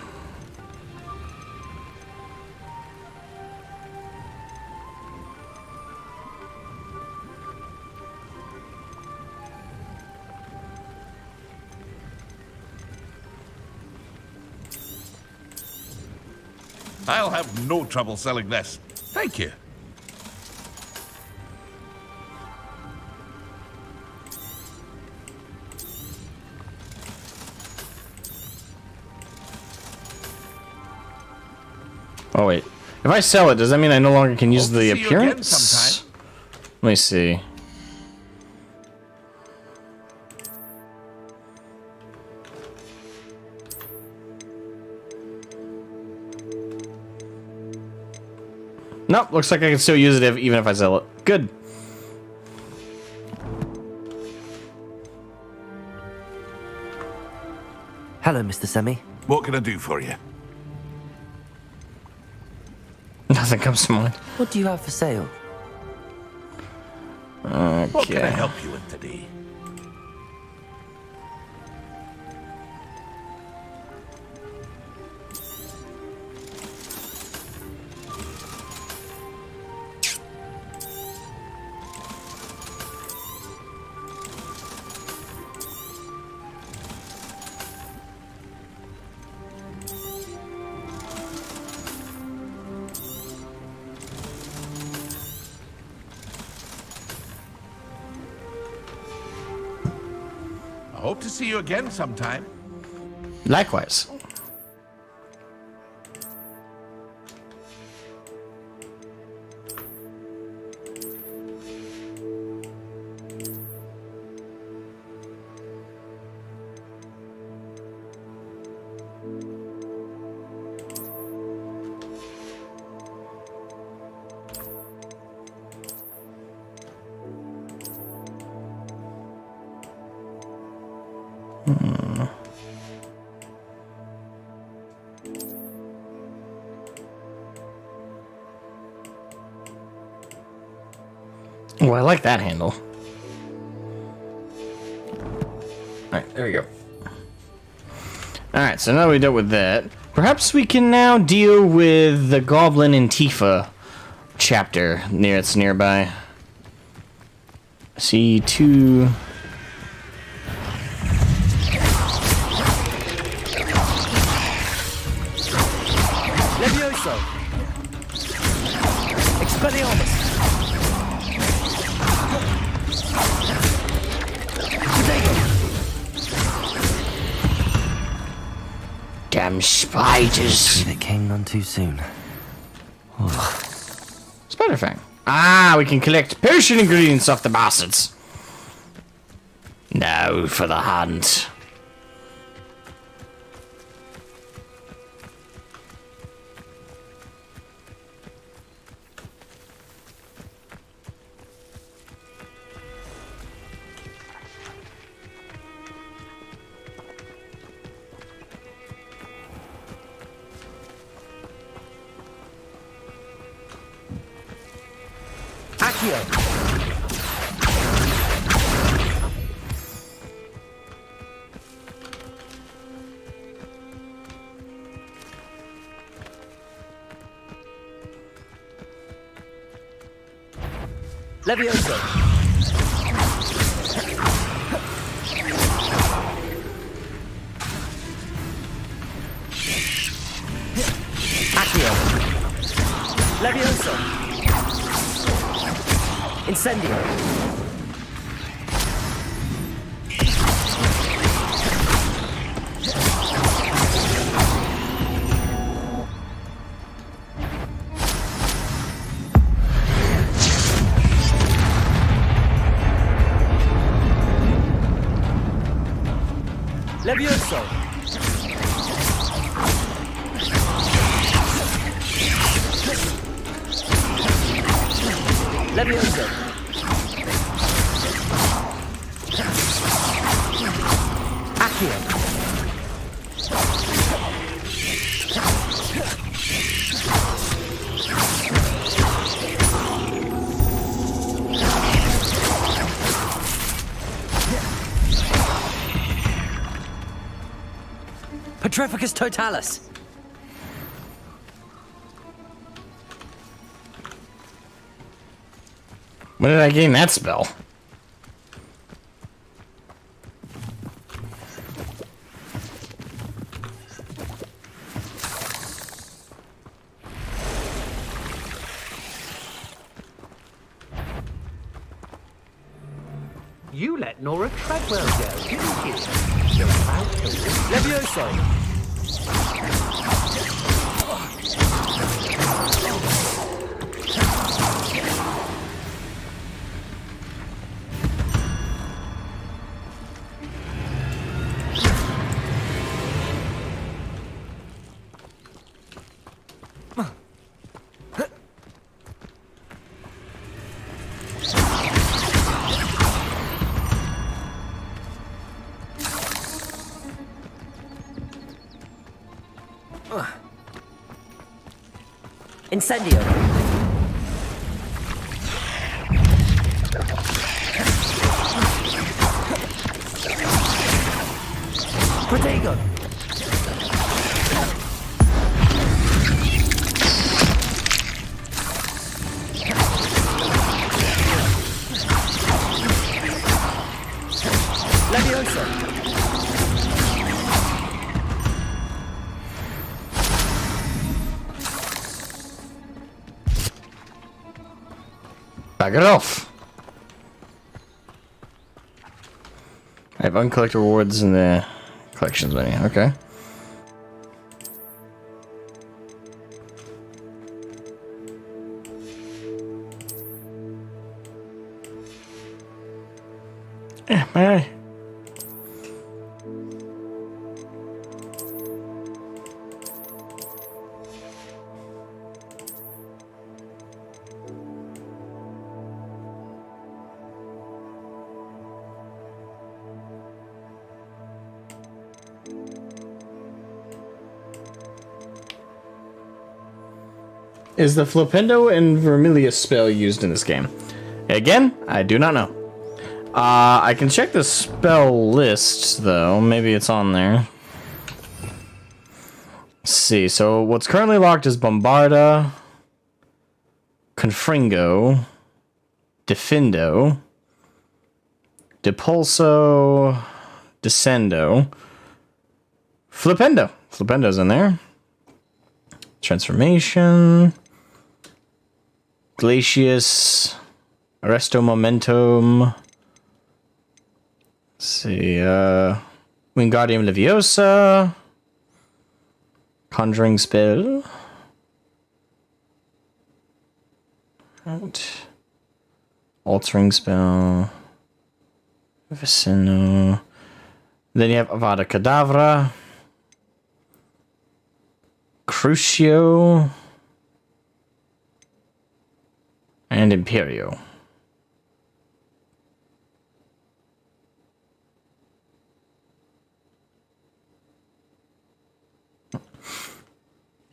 I'll have no trouble selling this. Thank you. Oh wait. If I sell it, does that mean I no longer can use the Hope to see you again appearance? Let me see. Nope, looks like I can still use it even if I sell it. Good. Hello, Mr. Semi. What can I do for you? Nothing comes to mind. What do you have for sale? Okay. What can I help you with today? I hope to see you again sometime. Likewise. Oh, I like that handle. Alright, there we go. Alright, so now we dealt with that. Perhaps we can now deal with the Goblin Antifa chapter that's nearby. I see two... Levioso! Expelliarmus! Damn spiders! It came none too soon. Spider Fang. Ah, we can collect potion ingredients off the bastards. Now for the hunt. Accio! Levioso! Accio! Levioso! Incendio! Levioso! Levioso! Accio! Petrificus Totalis! When did I gain that spell? You let Nora Treadwell go, didn't you? You're about to win. Levioso! Incendio. Protego. Leviosa. Back it off. I have uncollected rewards in the collections menu. Okay. Yeah, my Is the Flipendo and Vermilius spell used in this game? Again, I do not know. I can check the spell list, though. Maybe it's on there. Let's see. So what's currently locked is Bombarda, Confringo, Defendo, Depulso, Descendo, Flipendo. Flipendo's in there. Transformation, Glacius, Arresto Momentum. Let's see, Wingardium Leviosa, Conjuring Spell, right. Altering Spell, Vicino. Then you have Avada Kedavra, Crucio, and Imperio.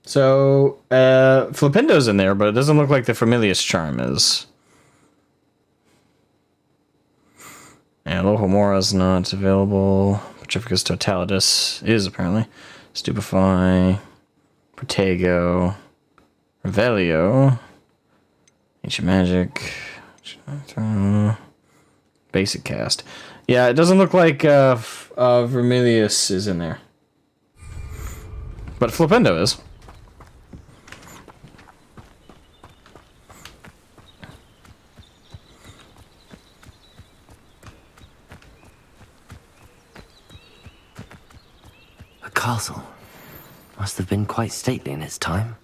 So, Flipendo's in there, but it doesn't look like the Familius Charm is. And Lohomora's not available. Petrificus Totalitatis is, apparently. Stupefy, Protego, Revelio, Ancient Magic, Basic Cast. Yeah, it doesn't look like Vermilius is in there. But Flipendo is. A castle. Must have been quite stately in its time.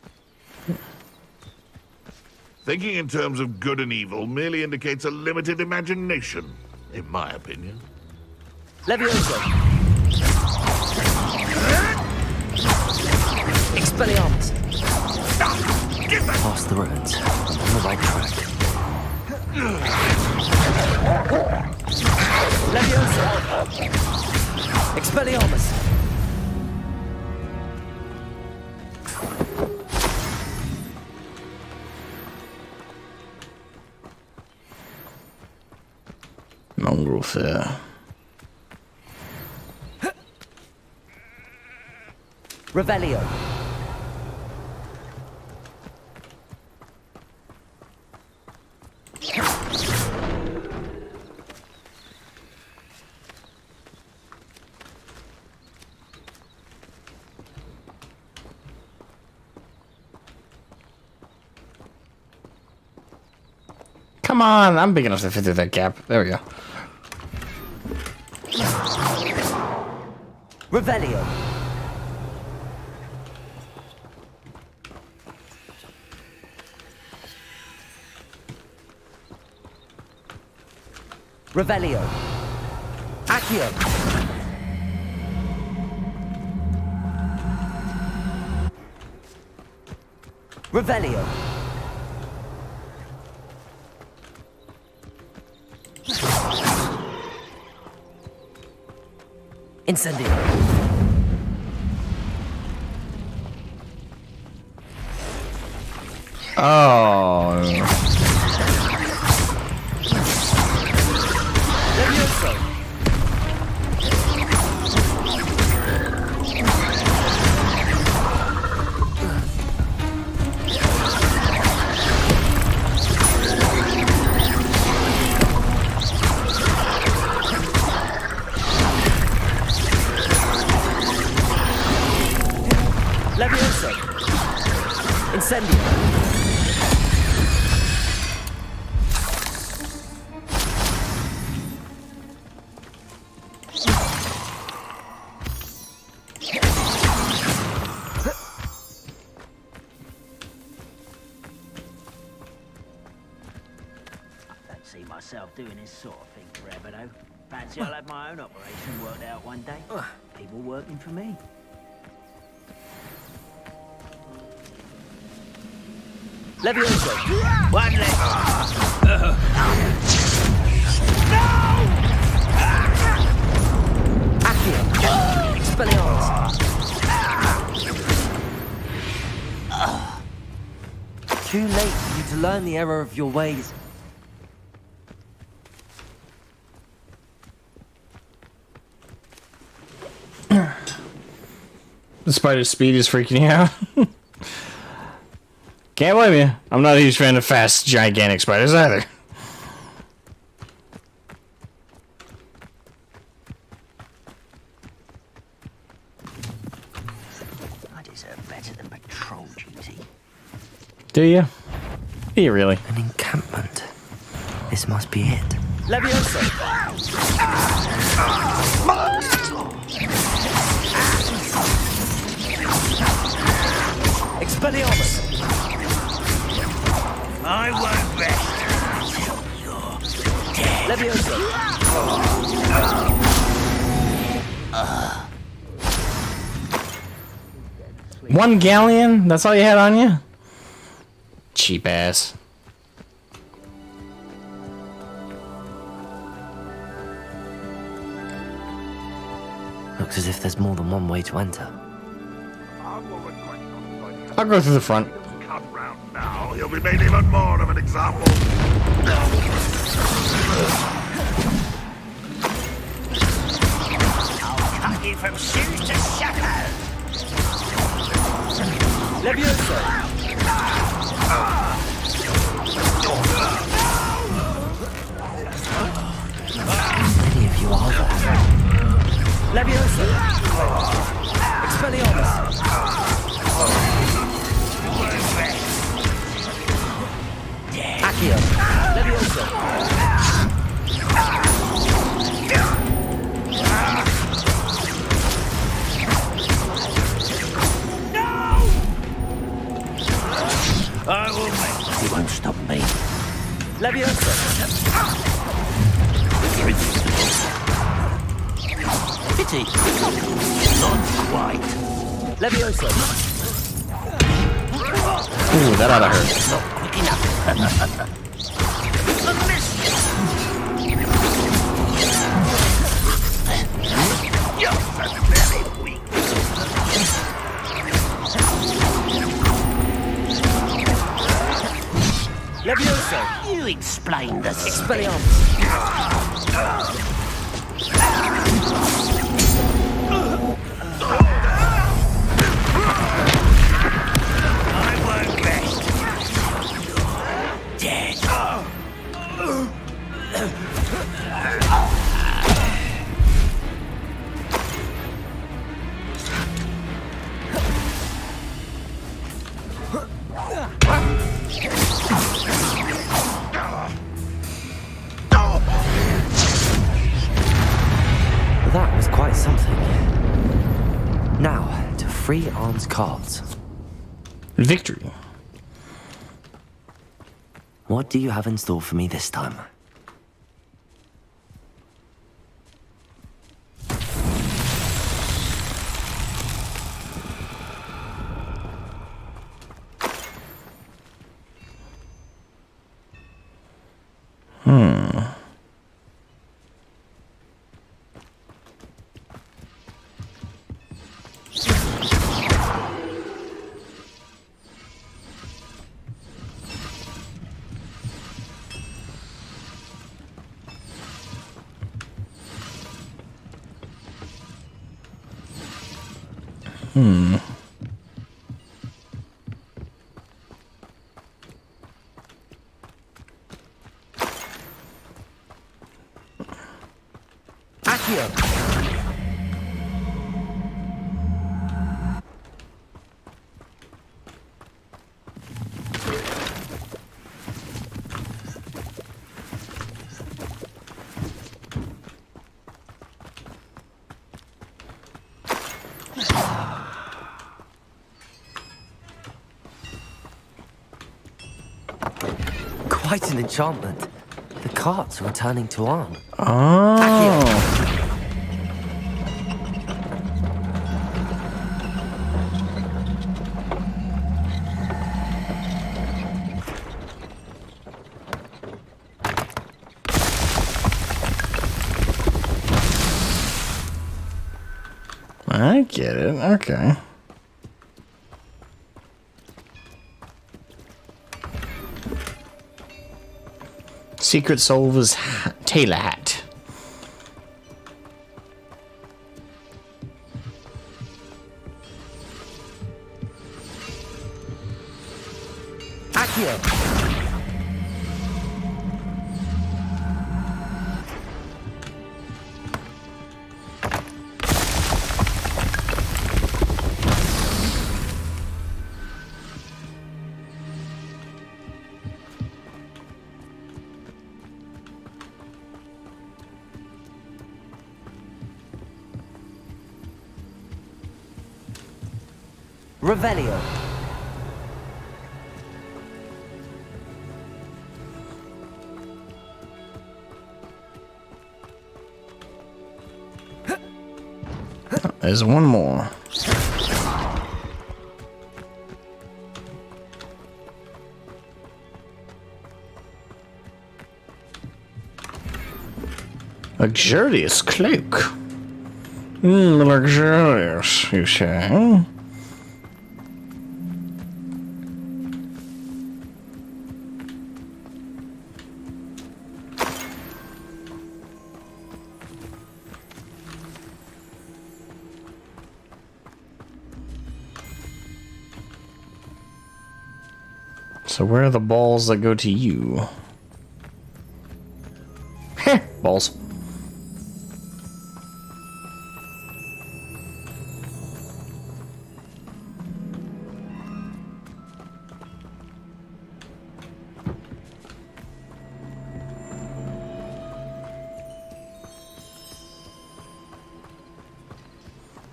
Thinking in terms of good and evil merely indicates a limited imagination, in my opinion. Levioso! Expelliarmus! Past the ruins. I'm on the right track. Leviosa! Expelliarmus! Mongrel Fair. Revelio. Come on, I'm big enough to fit through that gap. There we go. Revelio. Revelio. Accio. Revelio. Incendio. Oh. Levioso! Incendio! See myself doing this sort of thing forever, though. Fancy I'll have my own operation worked out one day. People working for me. Levioso! One leg. Accio! Expelliarmus! Too late for you to learn the error of your ways. The spider's speed is freaking you out. Can't blame you. I'm not a huge fan of fast, gigantic spiders either. I deserve better than patrol duty. Do you? Do you really? An encampment. This must be it. Levioso! Expelliarmus! I won't rest until you're dead. Levioso! One galleon? That's all you had on you? Cheap ass. Looks as if there's more than one way to enter. I'll go through the front. Come round now, you'll be made even more of an example. I'll cut you from shoes to shackles. Levioso! Many of you are there. Levioso! Expelliarmus! Accio! Levioso! I will make. You won't stop me. Levioso! Pity. Not quite. Levioso! Ooh, that oughta hurt. Not quick enough. You're very weak. Levioso! You explain the Expelliarmus! I won't rest. Dead. That was quite something. Now, to free Arm's cards. Victory. What do you have in store for me this time? Quite an enchantment. The carts are returning to Arn. Oh. I get it. Okay. Secret Solver's tailor hat. Accio. Revelio. There's one more. Luxurious cloak. Luxurious, you say? So where are the balls that go to you? Heh, balls.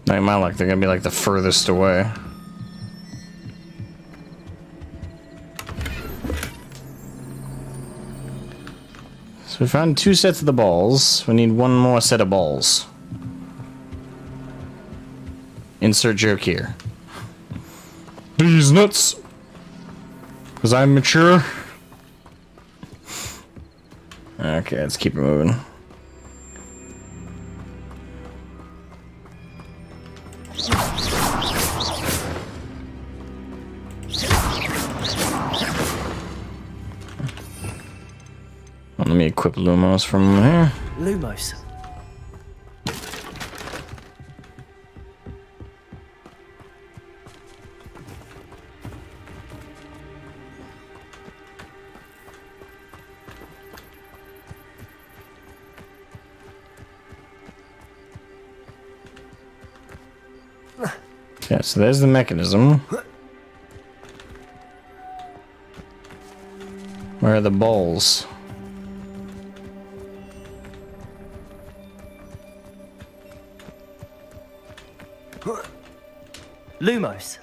Like my luck, they're gonna be like the furthest away. So we found 2 sets of the balls. We need 1 more set of balls. Insert joke here. These nuts. Because I'm mature. Okay, let's keep it moving. Let me equip Lumos from here. Lumos. Yeah, so there's the mechanism. Where are the balls? Lumos.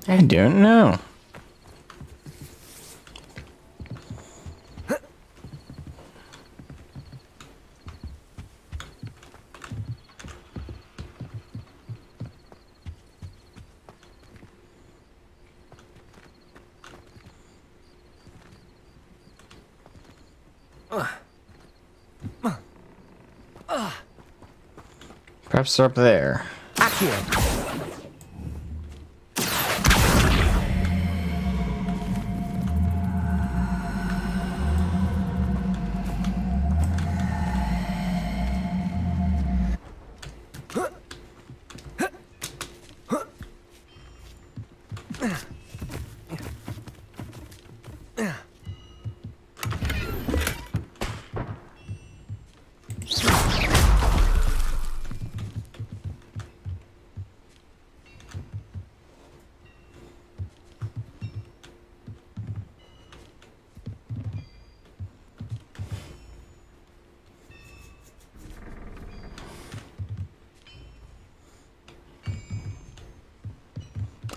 I don't know. Perhaps they're up there.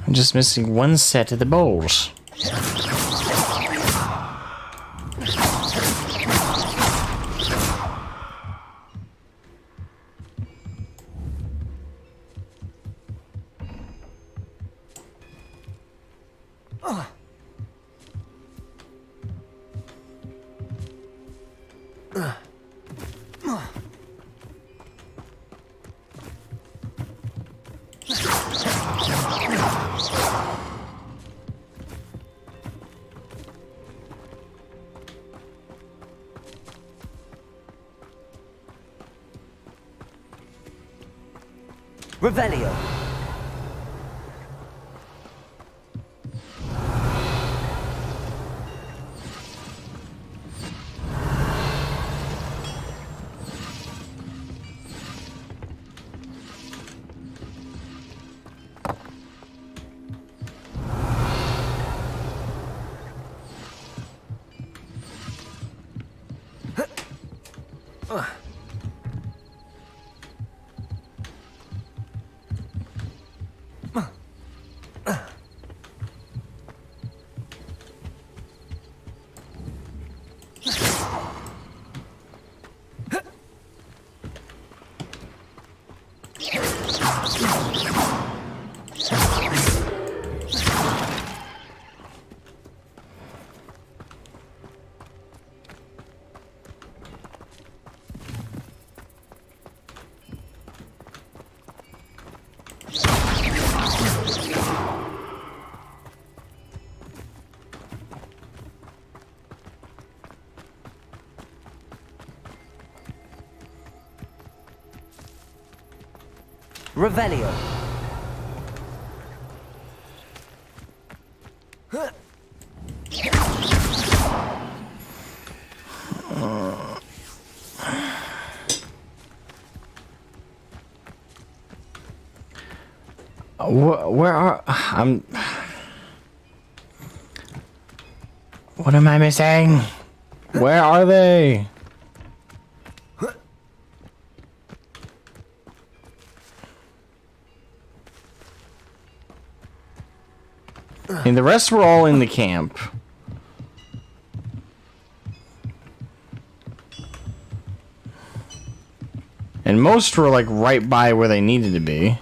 I'm just missing one set of the bowls. Revelio. Revelio. Where are What am I missing? Where are they? And the rest were all in the camp. And most were like right by where they needed to be.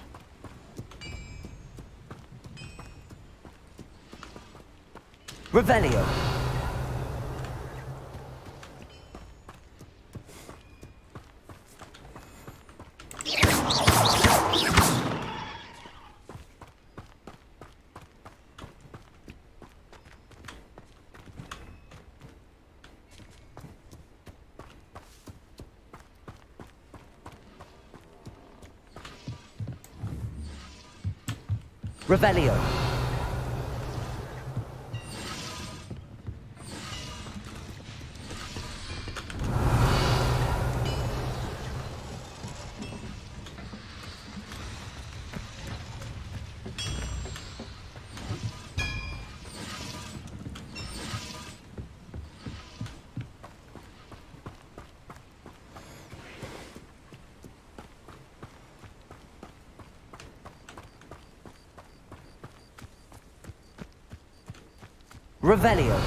Revelio. Revelio. Revelio.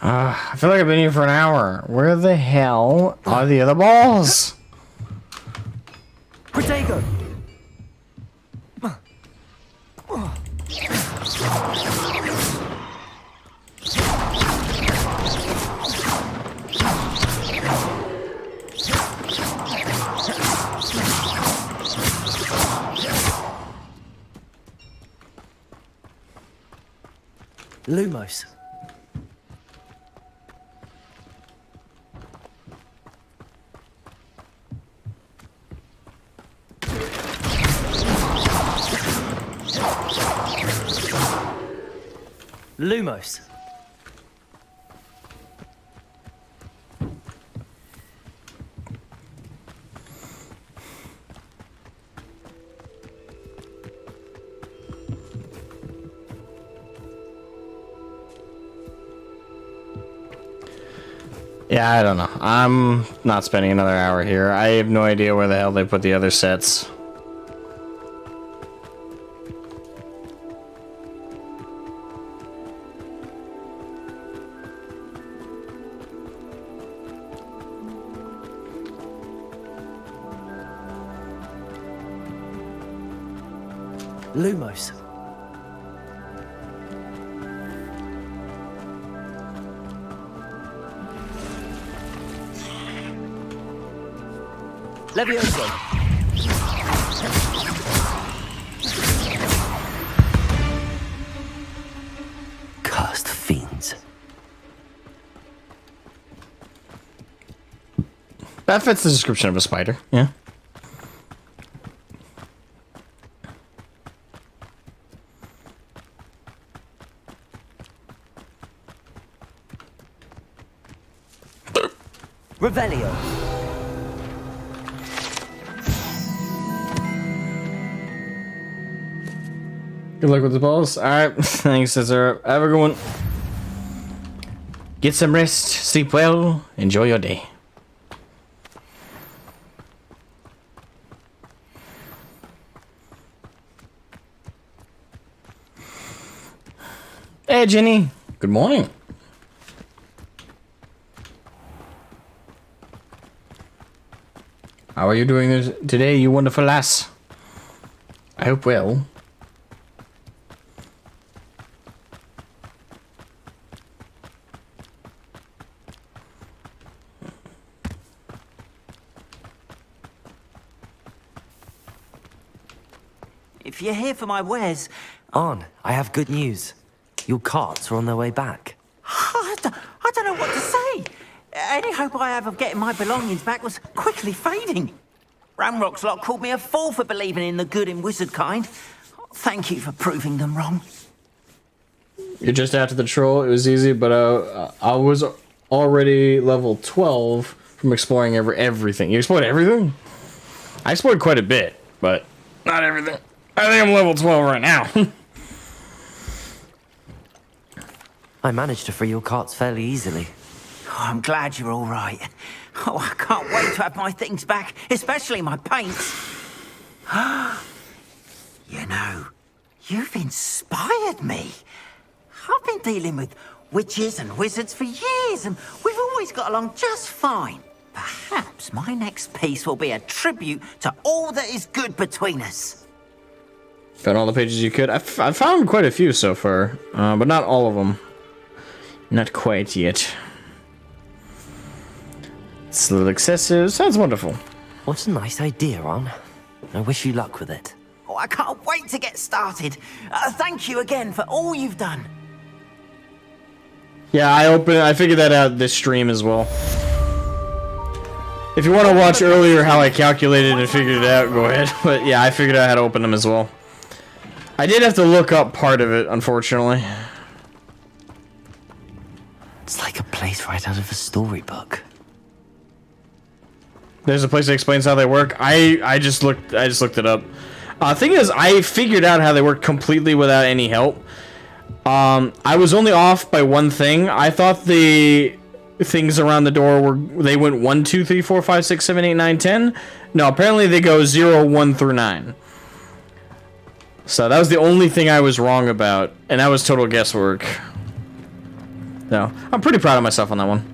I feel like I've been here for an hour. Where the hell are the other balls? Protego! Lumos. Lumos. Yeah, I don't know. I'm not spending another hour here. I have no idea where the hell they put the other sets. Lumos. Levioso. Cursed fiends. That fits the description of a spider, yeah. Revelio. Good luck with the balls. Alright, thanks, Cesar. Have a good one. Get some rest, sleep well, enjoy your day. Hey, Jenny. Good morning. How are you doing this today, you wonderful lass? I hope well. If you're here for my wares... Arn, I have good news. Your carts are on their way back. I don't know what to say. Any hope I have of getting my belongings back was quickly fading. Ramrock's lot called me a fool for believing in the good in wizard kind. Thank you for proving them wrong. You're just after the troll. It was easy, but I was already level 12 from exploring everything. You explored everything? I explored quite a bit, but not everything. I think I'm level 12 right now. I managed to free your carts fairly easily. Oh, I'm glad you're all right. Oh, I can't wait to have my things back, especially my paints. You know, you've inspired me. I've been dealing with witches and wizards for years, and we've always got along just fine. Perhaps my next piece will be a tribute to all that is good between us. Found all the pages you could. I found quite a few so far, but not all of them. Not quite yet. It's a little excessive. Sounds wonderful. What a nice idea, Arn. I wish you luck with it. Oh, I can't wait to get started. Thank you again for all you've done. Yeah, I figured that out this stream as well. If you want to watch earlier how I calculated and figured it out, go ahead. But yeah, I figured out how to open them as well. I did have to look up part of it, unfortunately. It's like a place right out of a storybook. There's a place that explains how they work. I just looked it up. Thing is, I figured out how they work completely without any help. I was only off by one thing. I thought the things around the door they went 1, 2, 3, 4, 5, 6, 7, 8, 9, 10. No, apparently they go 0, 1 through 9. So that was the only thing I was wrong about, and that was total guesswork. No, I'm pretty proud of myself on that one.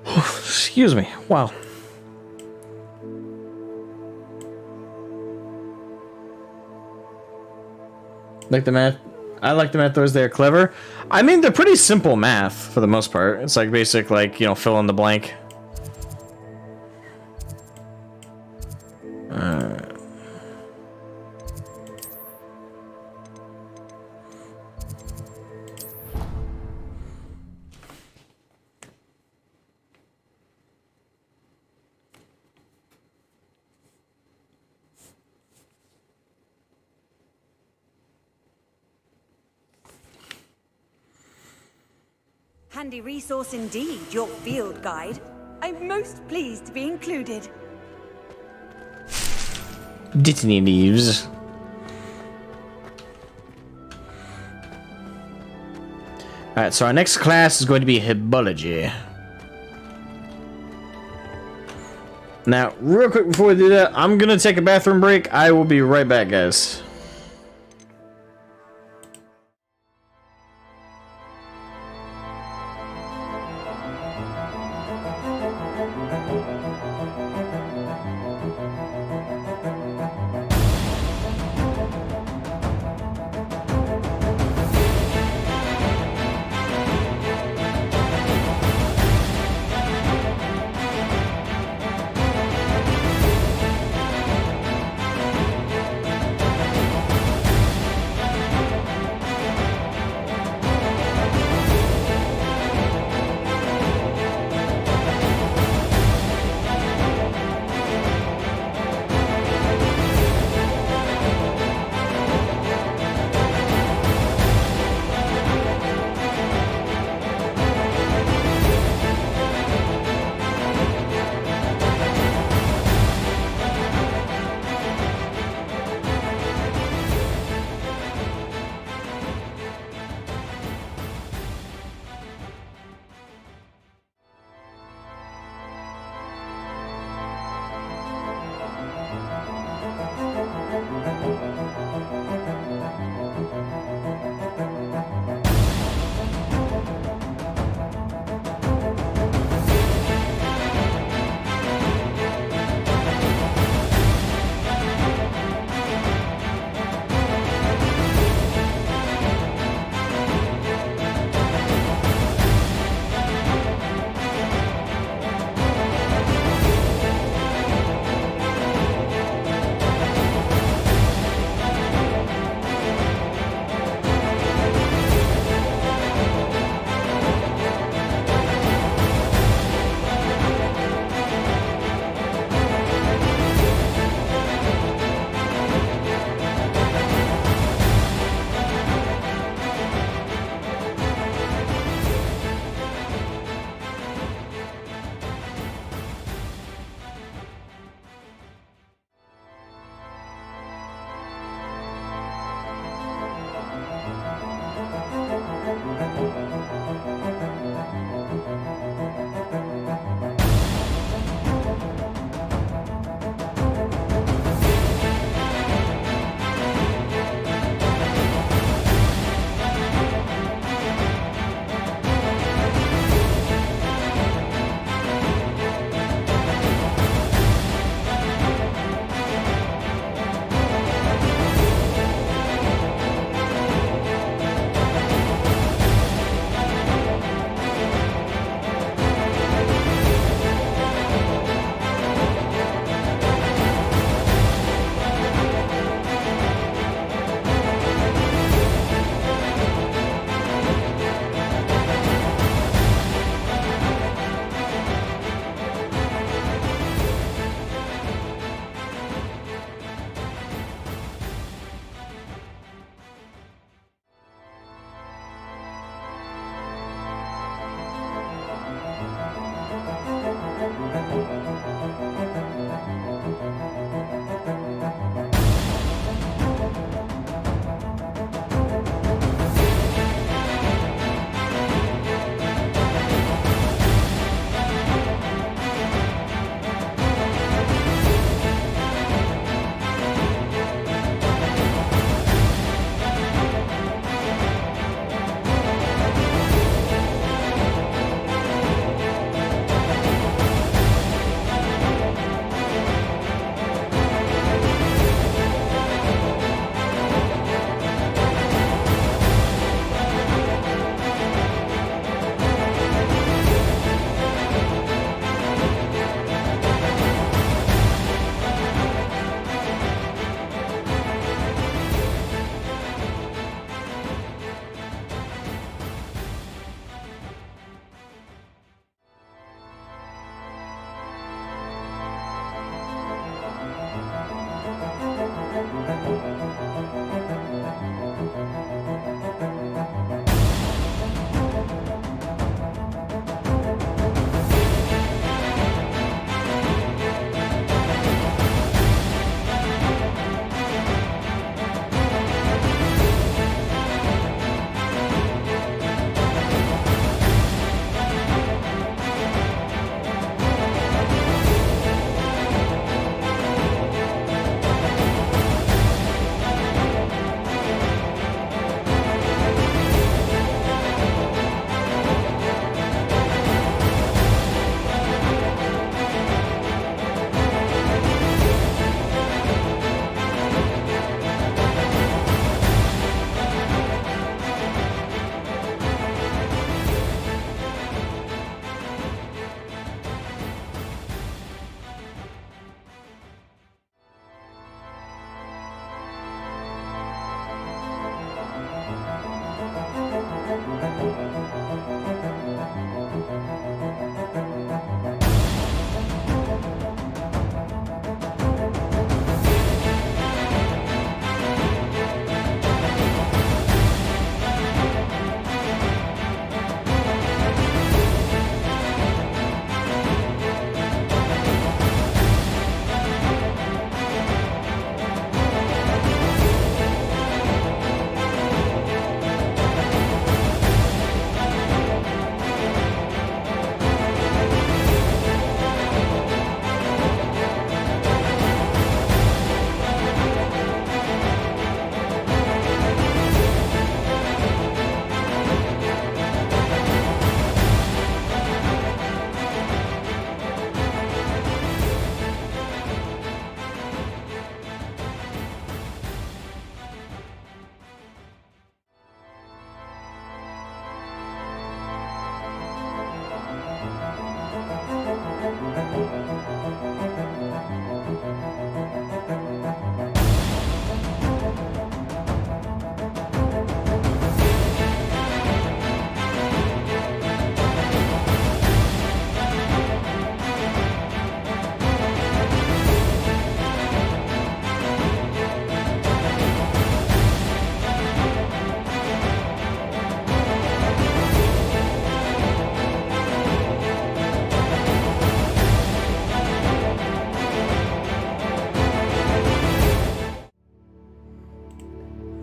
Excuse me. Wow. Like the math. I like the math. They're clever. I mean, they're pretty simple math for the most part. It's like basic, like, you know, fill in the blank. Handy resource indeed, your field guide. I'm most pleased to be included. Disney leaves. Alright, so our next class is going to be Herbology. Now, real quick before we do that, I'm gonna take a bathroom break. I will be right back, guys.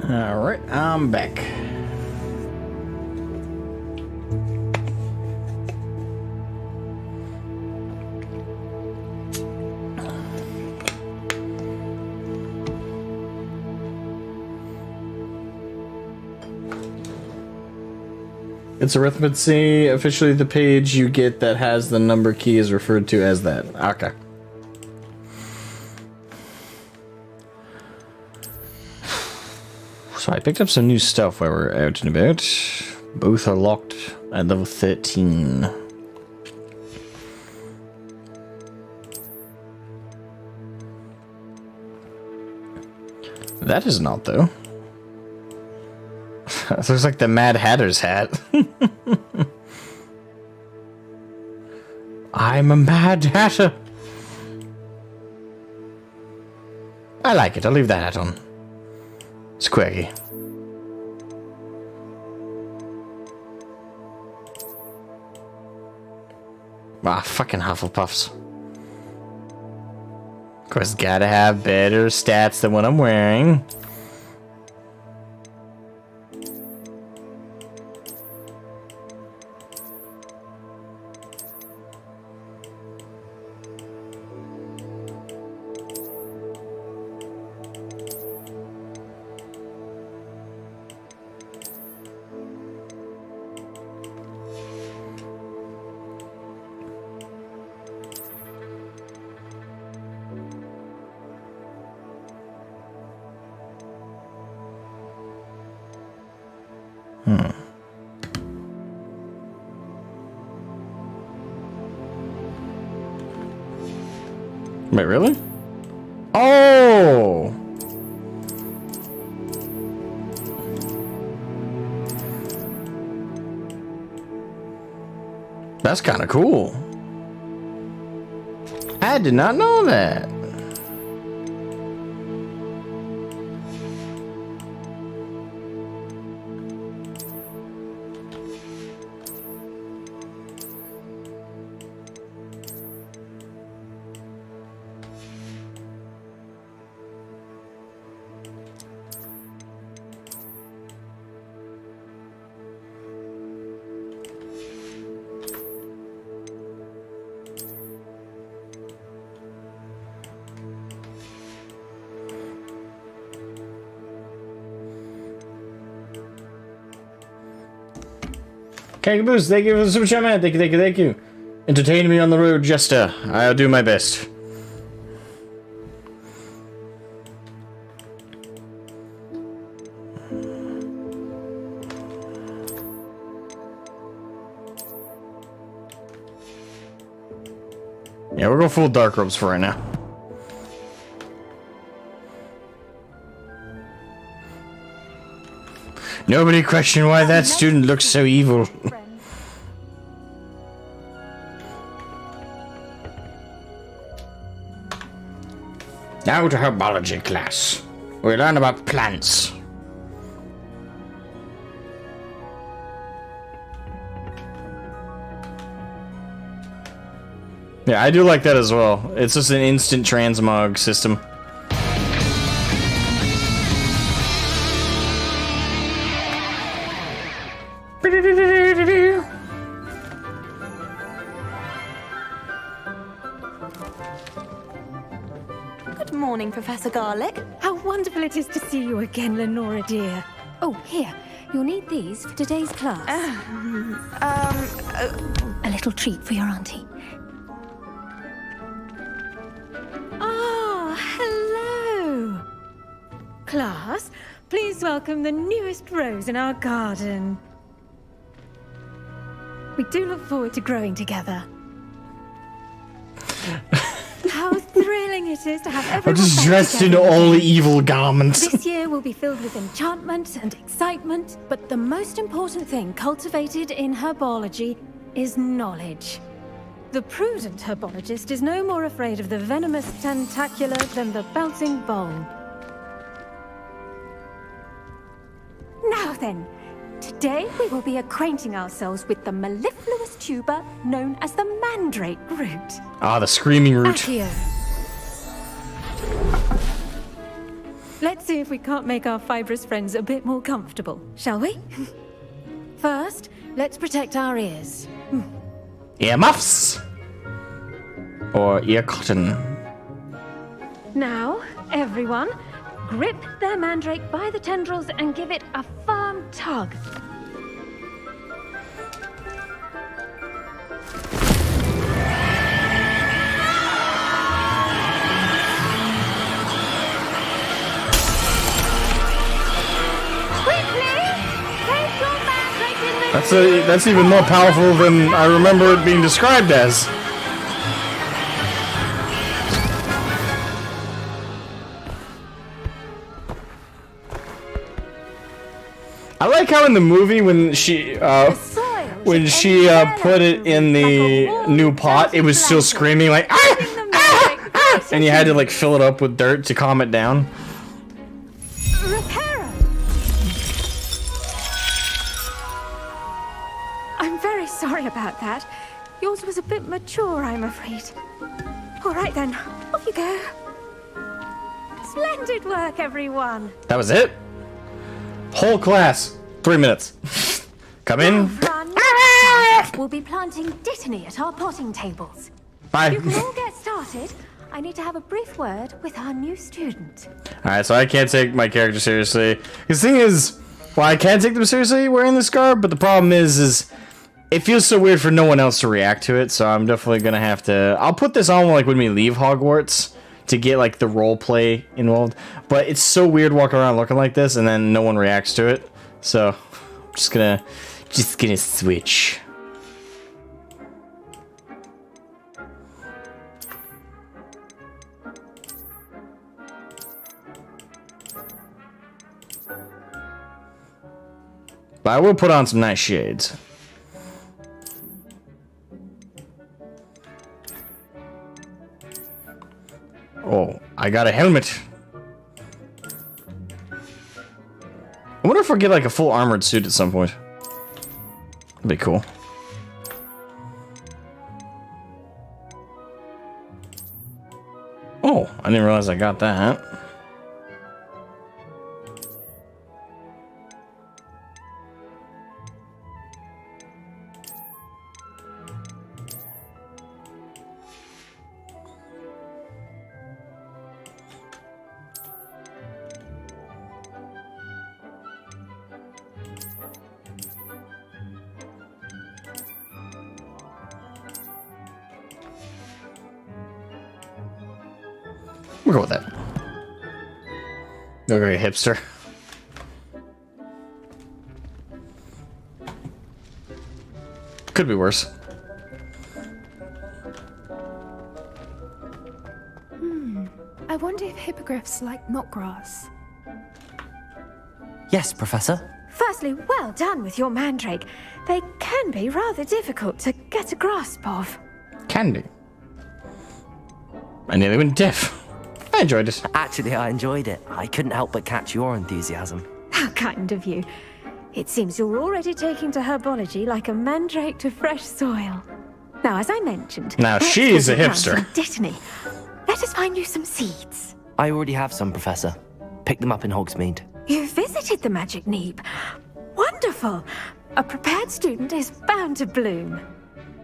Alright, I'm back. It's arithmancy. Officially, the page you get that has the number key is referred to as that. Okay. So I picked up some new stuff while we're out and about. Both are locked at level 13. That is not, though. It looks like the Mad Hatter's hat. I'm a Mad Hatter. I like it. I'll leave that hat on. It's quirky. Ah, fucking Hufflepuffs. Of course, gotta have better stats than what I'm wearing. Wait, really? Oh! That's kind of cool. I did not know that. Caboose, thank you for the super chat, man. Thank you, thank you, thank you. Entertain me on the road, Jester. I'll do my best. Yeah, we're going full dark robes for right now. Nobody question why that student looks so evil. Now to herbology class. We learn about plants. Yeah, I do like that as well. It's just an instant transmog system. Good morning, Professor Garlic. How wonderful it is to see you again, Lenora dear. Oh, here. You'll need these for today's class. A little treat for your auntie. Oh, hello. Class, please welcome the newest rose in our garden. We do look forward to growing together. How thrilling it is to have everyone I'm just back dressed in together all again. evil garments. This year will be filled with enchantment and excitement, but the most important thing cultivated in herbology is knowledge. The prudent herbologist is no more afraid of the venomous tentacula than the bouncing bulb. Now then, today we will be acquainting ourselves with the mellifluous tuber known as the mandrake root. Ah, the screaming root. Accio. Let's see if we can't make our fibrous friends a bit more comfortable, shall we? First, let's protect our ears. Earmuffs. Or ear cotton. Now, everyone, grip their mandrake by the tendrils and give it a firm tug. That's even more powerful than I remember it being described as. I like how in the movie when she put it in the new pot, it was still screaming like ah, ah, ah, and you had to like fill it up with dirt to calm it down. I'm very sorry about that. Yours was a bit mature, I'm afraid. All right then, off you go. Splendid work, everyone. That was it? Whole class, 3 minutes. Come in. We'll be planting dittany at our potting tables. Bye. You can all get started. I need to have a brief word with our new student. Alright, so I can't take my character seriously. The thing is, well, I can take them seriously wearing this garb, but the problem is it feels so weird for no one else to react to it, so I'm definitely gonna have to... I'll put this on like when we leave Hogwarts to get like the role play involved, but it's so weird walking around looking like this and then no one reacts to it, so I'm just gonna switch. But I will put on some nice shades. Oh, I got a helmet. I wonder if I'll get like a full armored suit at some point. That'd be cool. Oh, I didn't realize I got that. We'll go with that. Look like a hipster. Could be worse. I wonder if hippogriffs like knotgrass. Yes, Professor. Firstly, well done with your mandrake. They can be rather difficult to get a grasp of. Candy. I nearly went deaf. I enjoyed it. Actually, I enjoyed it. I couldn't help but catch your enthusiasm. How kind of you. It seems you're already taking to herbology like a mandrake to fresh soil. Now, as I mentioned... Now, she's a hipster. Dittany, let us find you some seeds. I already have some, Professor. Pick them up in Hogsmeade. You visited the Magic Neep. Wonderful. A prepared student is bound to bloom.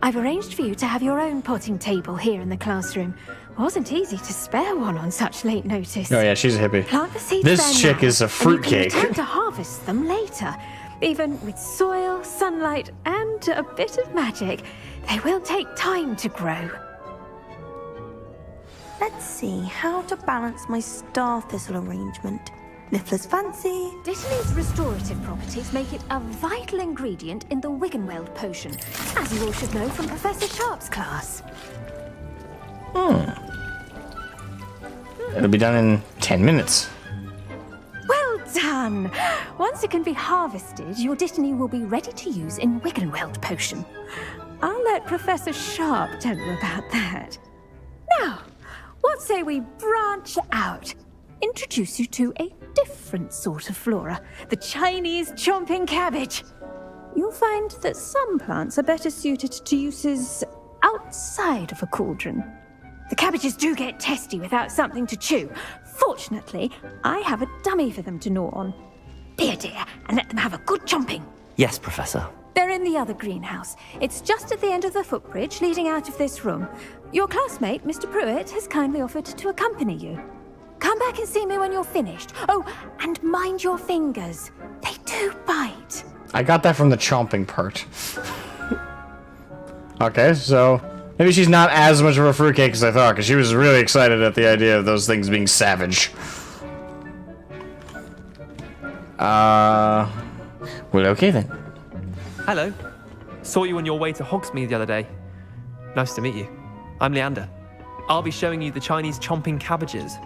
I've arranged for you to have your own potting table here in the classroom. Wasn't easy to spare one on such late notice. Oh yeah, she's a hippie. Plant the seeds This there chick now, is a and you fruitcake. can return to harvest them later. Even with soil, sunlight, and a bit of magic, they will take time to grow. Let's see how to balance my star thistle arrangement. Niffler's fancy. Dittany's restorative properties make it a vital ingredient in the Wiggenweld potion, as you all should know from Professor Sharp's class. It'll be done in 10 minutes. Well done! Once it can be harvested, your Dittany will be ready to use in Wiggenweld potion. I'll let Professor Sharp tell you about that. Now, what say we branch out? Introduce you to a different sort of flora, the Chinese chomping cabbage. You'll find that some plants are better suited to uses outside of a cauldron. The cabbages do get testy without something to chew. Fortunately, I have a dummy for them to gnaw on. Be a dear and let them have a good chomping. Yes, Professor. They're in the other greenhouse. It's just at the end of the footbridge leading out of this room. Your classmate, Mr. Pruitt, has kindly offered to accompany you. Come back and see me when you're finished. Oh, and mind your fingers. They do bite. I got that from the chomping part. Okay, so maybe she's not as much of a fruitcake as I thought, because she was really excited at the idea of those things being savage. Well, okay then. Hello. Saw you on your way to Hogsmeade the other day. Nice to meet you. I'm Leander. I'll be showing you the Chinese chomping cabbages.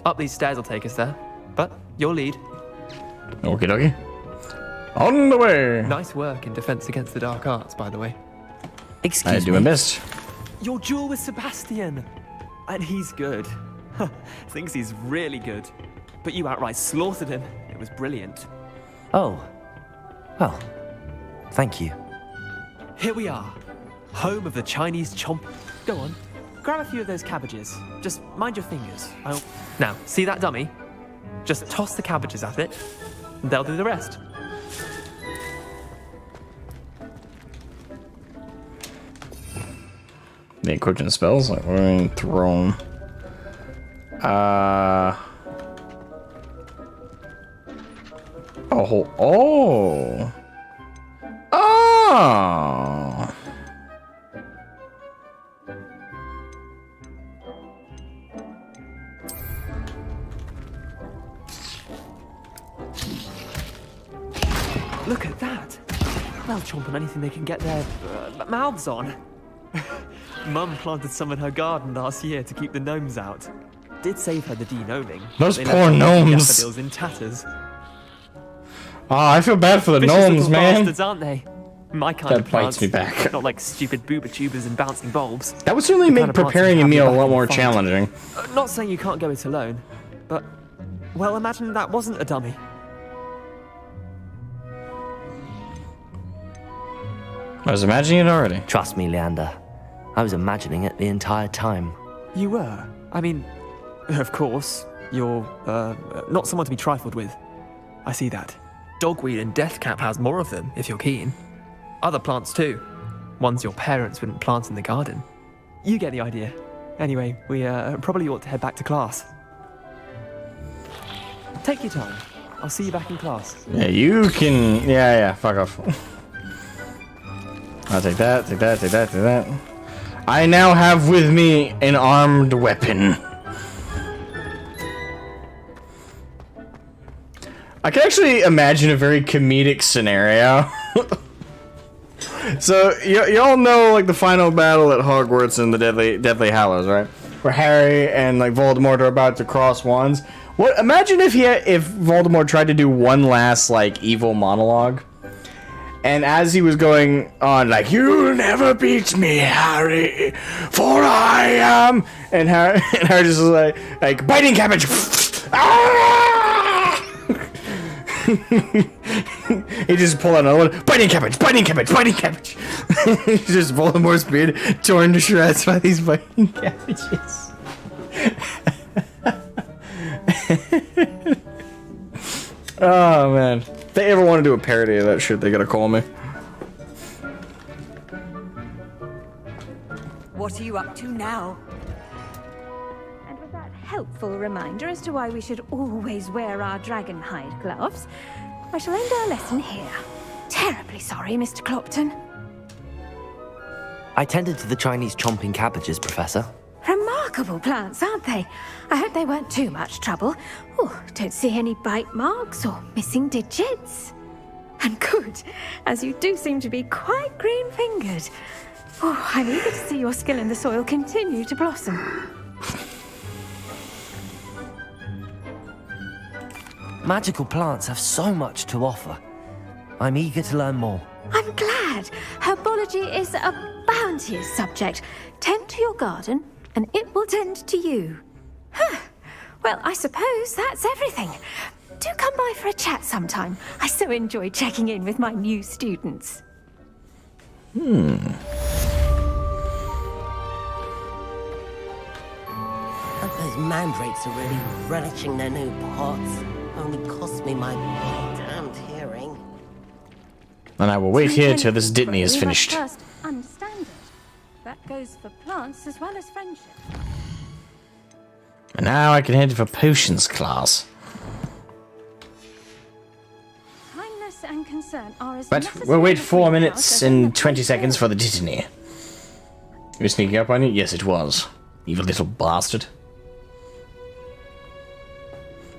Up these stairs will take us there, but your lead. Okie dokie. On the way. Nice work in Defense Against the Dark Arts, by the way. Excuse me. I do a mist. Your duel with Sebastian. And he's good. Thinks he's really good. But you outright slaughtered him. It was brilliant. Oh. Well, thank you. Here we are. Home of the Chinese chomp. Go on. Grab a few of those cabbages. Just mind your fingers. Now, see that dummy? Just toss the cabbages at it, and they'll do the rest. The encryption spells, like we're going to throw them. Oh. Oh. Oh. Look at that. They'll chomp on anything they can get their mouths on. Mum planted some in her garden last year to keep the gnomes out. Did save her the de-gnoming. Those They poor left gnomes. daffodils in tatters. Oh, I feel bad for the Vicious gnomes, little man. bastards, aren't they? My kind That of plants. bites me back. Not like stupid booba tubers and bouncing bulbs. That would certainly The make kind of plants preparing you a have meal your a back lot and more fight. challenging. Not saying you can't go it alone, but, well, imagine that wasn't a dummy. I was imagining it already. Trust me, Leander. I was imagining it the entire time. You were? I mean, of course, you're, not someone to be trifled with. I see that. Dogweed and deathcap has more of them, if you're keen. Other plants too. Ones your parents wouldn't plant in the garden. You get the idea. Anyway, we probably ought to head back to class. Take your time. I'll see you back in class. Yeah, you can... Yeah, fuck off. I'll take that, take that, take that, take that. I now have with me an armed weapon. I can actually imagine a very comedic scenario. So, y'all know, like, the final battle at Hogwarts in the Deathly Hallows, right? Where Harry and, like, Voldemort are about to cross wands. What? Imagine if if Voldemort tried to do one last like evil monologue, and as he was going on, like, "You'll never beat me, Harry, for I am," and Harry just was like biting cabbage. Ah! He just pulled out another one, biting cabbage, biting cabbage, biting cabbage. Just Voldemort's beard torn to shreds by these biting cabbages. Oh man, if they ever want to do a parody of that shit, they gotta call me. What are you up to now? And with that helpful reminder as to why we should always wear our dragon hide gloves, I shall end our lesson here. Terribly sorry, Mr. Clopton. I tended to the Chinese chomping cabbages, Professor. Remarkable plants, aren't they? I hope they weren't too much trouble. Oh, don't see any bite marks or missing digits. And good, as you do seem to be quite green-fingered. Oh, I'm eager to see your skill in the soil continue to blossom. Magical plants have so much to offer. I'm eager to learn more. I'm glad. Herbology is a bounteous subject. Tend to your garden, and it will tend to you. Huh. Well, I suppose that's everything. Do come by for a chat sometime. I so enjoy checking in with my new students. Those mandrakes are really relishing their new pots. Only cost me my damned hearing. And I will wait here till this ditany is We finished. must first understand it. That goes for plants as well as friendship. And now I can head for potions class. Kindness and concern are as But necessary we'll wait in a 4 free minutes house as and in a 20 free seconds world. for the ditany. You were sneaking up on you? Yes, it was. Evil little bastard.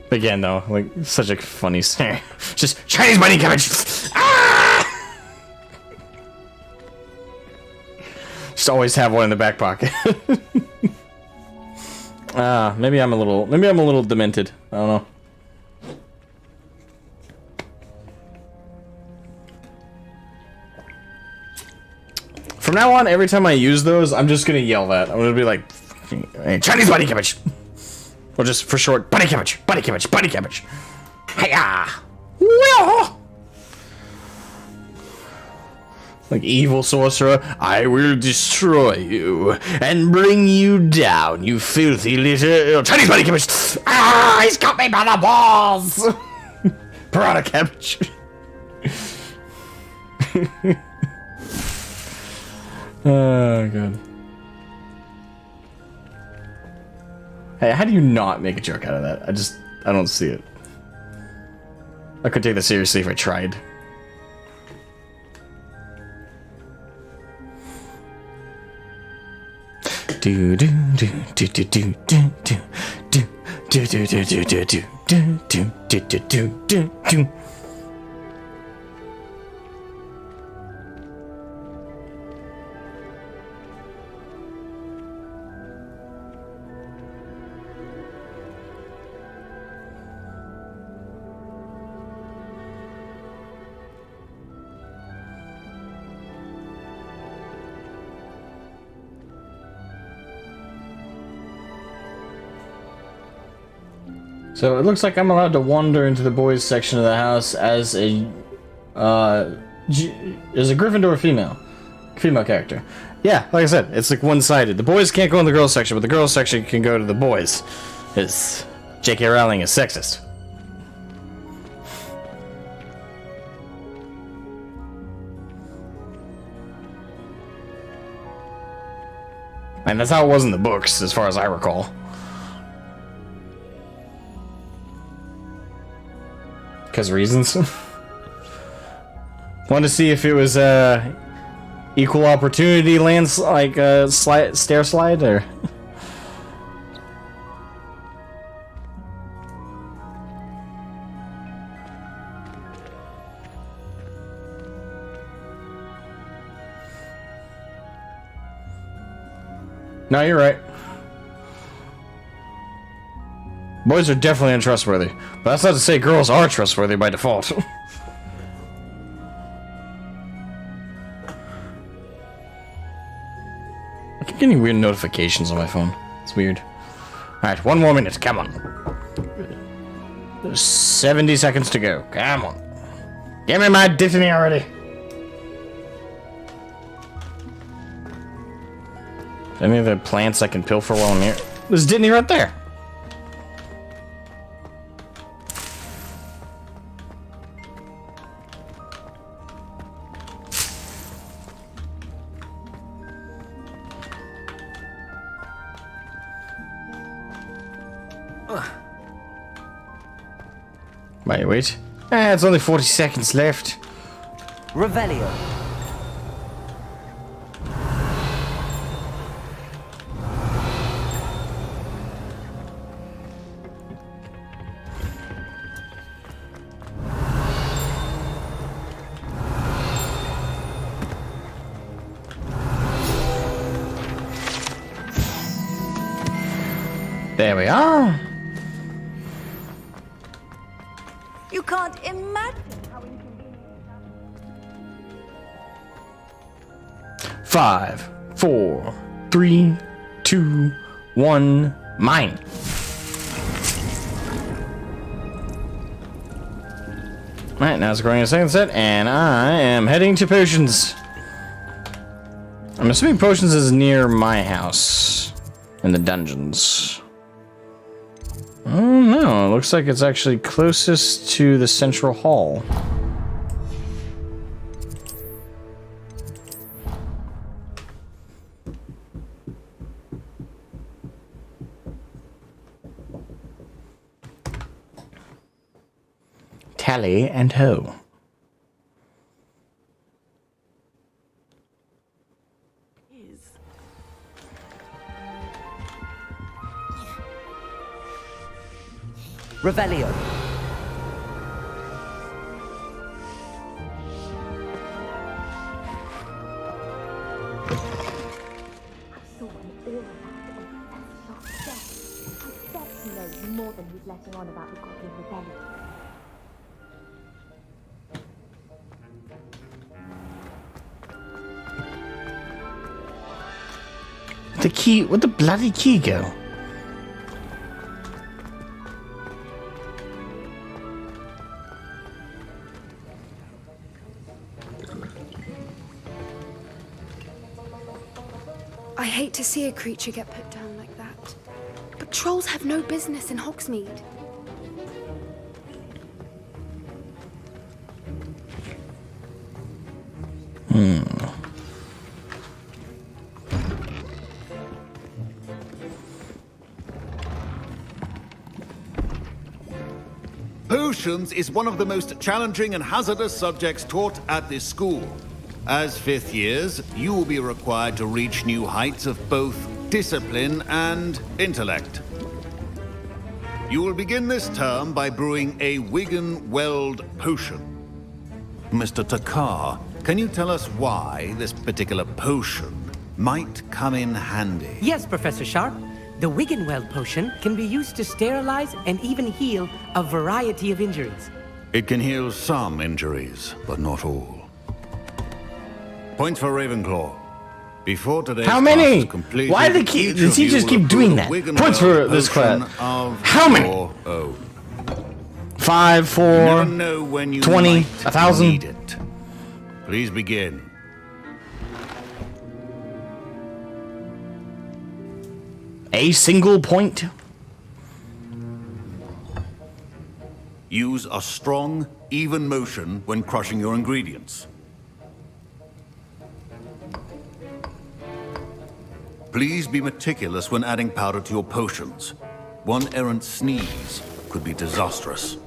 Again, though, like, such a funny snare. Just Chinese biting cabbage! Ah! Just always have one in the back pocket. Maybe I'm a little demented. I don't know. From now on, every time I use those, I'm just gonna yell that. I'm gonna be like, "Hey, Chinese biting cabbage!" Or just for short, biting cabbage, biting cabbage, biting cabbage. Hiya! Like evil sorcerer, I will destroy you and bring you down, you filthy little Chinese biting cabbage. Ah, he's got me by the balls. Piranha cabbage. Oh god. Hey, how do you not make a joke out of that? I don't see it. I could take that seriously if I tried. Do do do do do do do do do do do do do do do do do do do do. So it looks like I'm allowed to wander into the boys section of the house as a Gryffindor female character. Yeah, like I said, it's like one-sided. The boys can't go in the girls section, but the girls section can go to the boys. It's J.K. Rowling is sexist. And that's how it was in the books, as far as I recall. Because reasons. Want to see if it was equal opportunity stair slide or. No, you're right. Boys are definitely untrustworthy, but that's not to say girls are trustworthy by default. I keep getting weird notifications on my phone. It's weird. Alright, 1 more minute. Come on. There's 70 seconds to go. Come on. Give me my Disney already. Any other plants I can pilfer while I'm here? There's Disney right there. Wait. Ah, it's only 40 seconds left. Revelio. There we are. You can't imagine how inconvenient. 5, 4, 3, 2, 1, mine. Alright, now it's going to second set, and I am heading to potions. I'm assuming potions is near my house in the dungeons. Oh no, it looks like it's actually closest to the central hall. Tally and ho. Revelio. More than he's letting on about the Goblin Rebellion. The key, where'd the bloody key go? I hate to see a creature get put down like that. But trolls have no business in Hogsmeade. Potions is one of the most challenging and hazardous subjects taught at this school. As 5th years, you will be required to reach new heights of both discipline and intellect. You will begin this term by brewing a Wigan-Weld potion. Mr. Takar, can you tell us why this particular potion might come in handy? Yes, Professor Sharp. The Wigan-Weld potion can be used to sterilize and even heal a variety of injuries. It can heal some injuries, but not all. Point for Ravenclaw. Before today's How class many? is completed, Why do each the of teachers you keep will doing brew that? a Wigan Points for Weld this potion class. of How many? your own. 5, 4, You never know when you 20, might 1,000. need it. Please begin. A single point. Use a strong, even motion when crushing your ingredients. Please be meticulous when adding powder to your potions. One errant sneeze could be disastrous.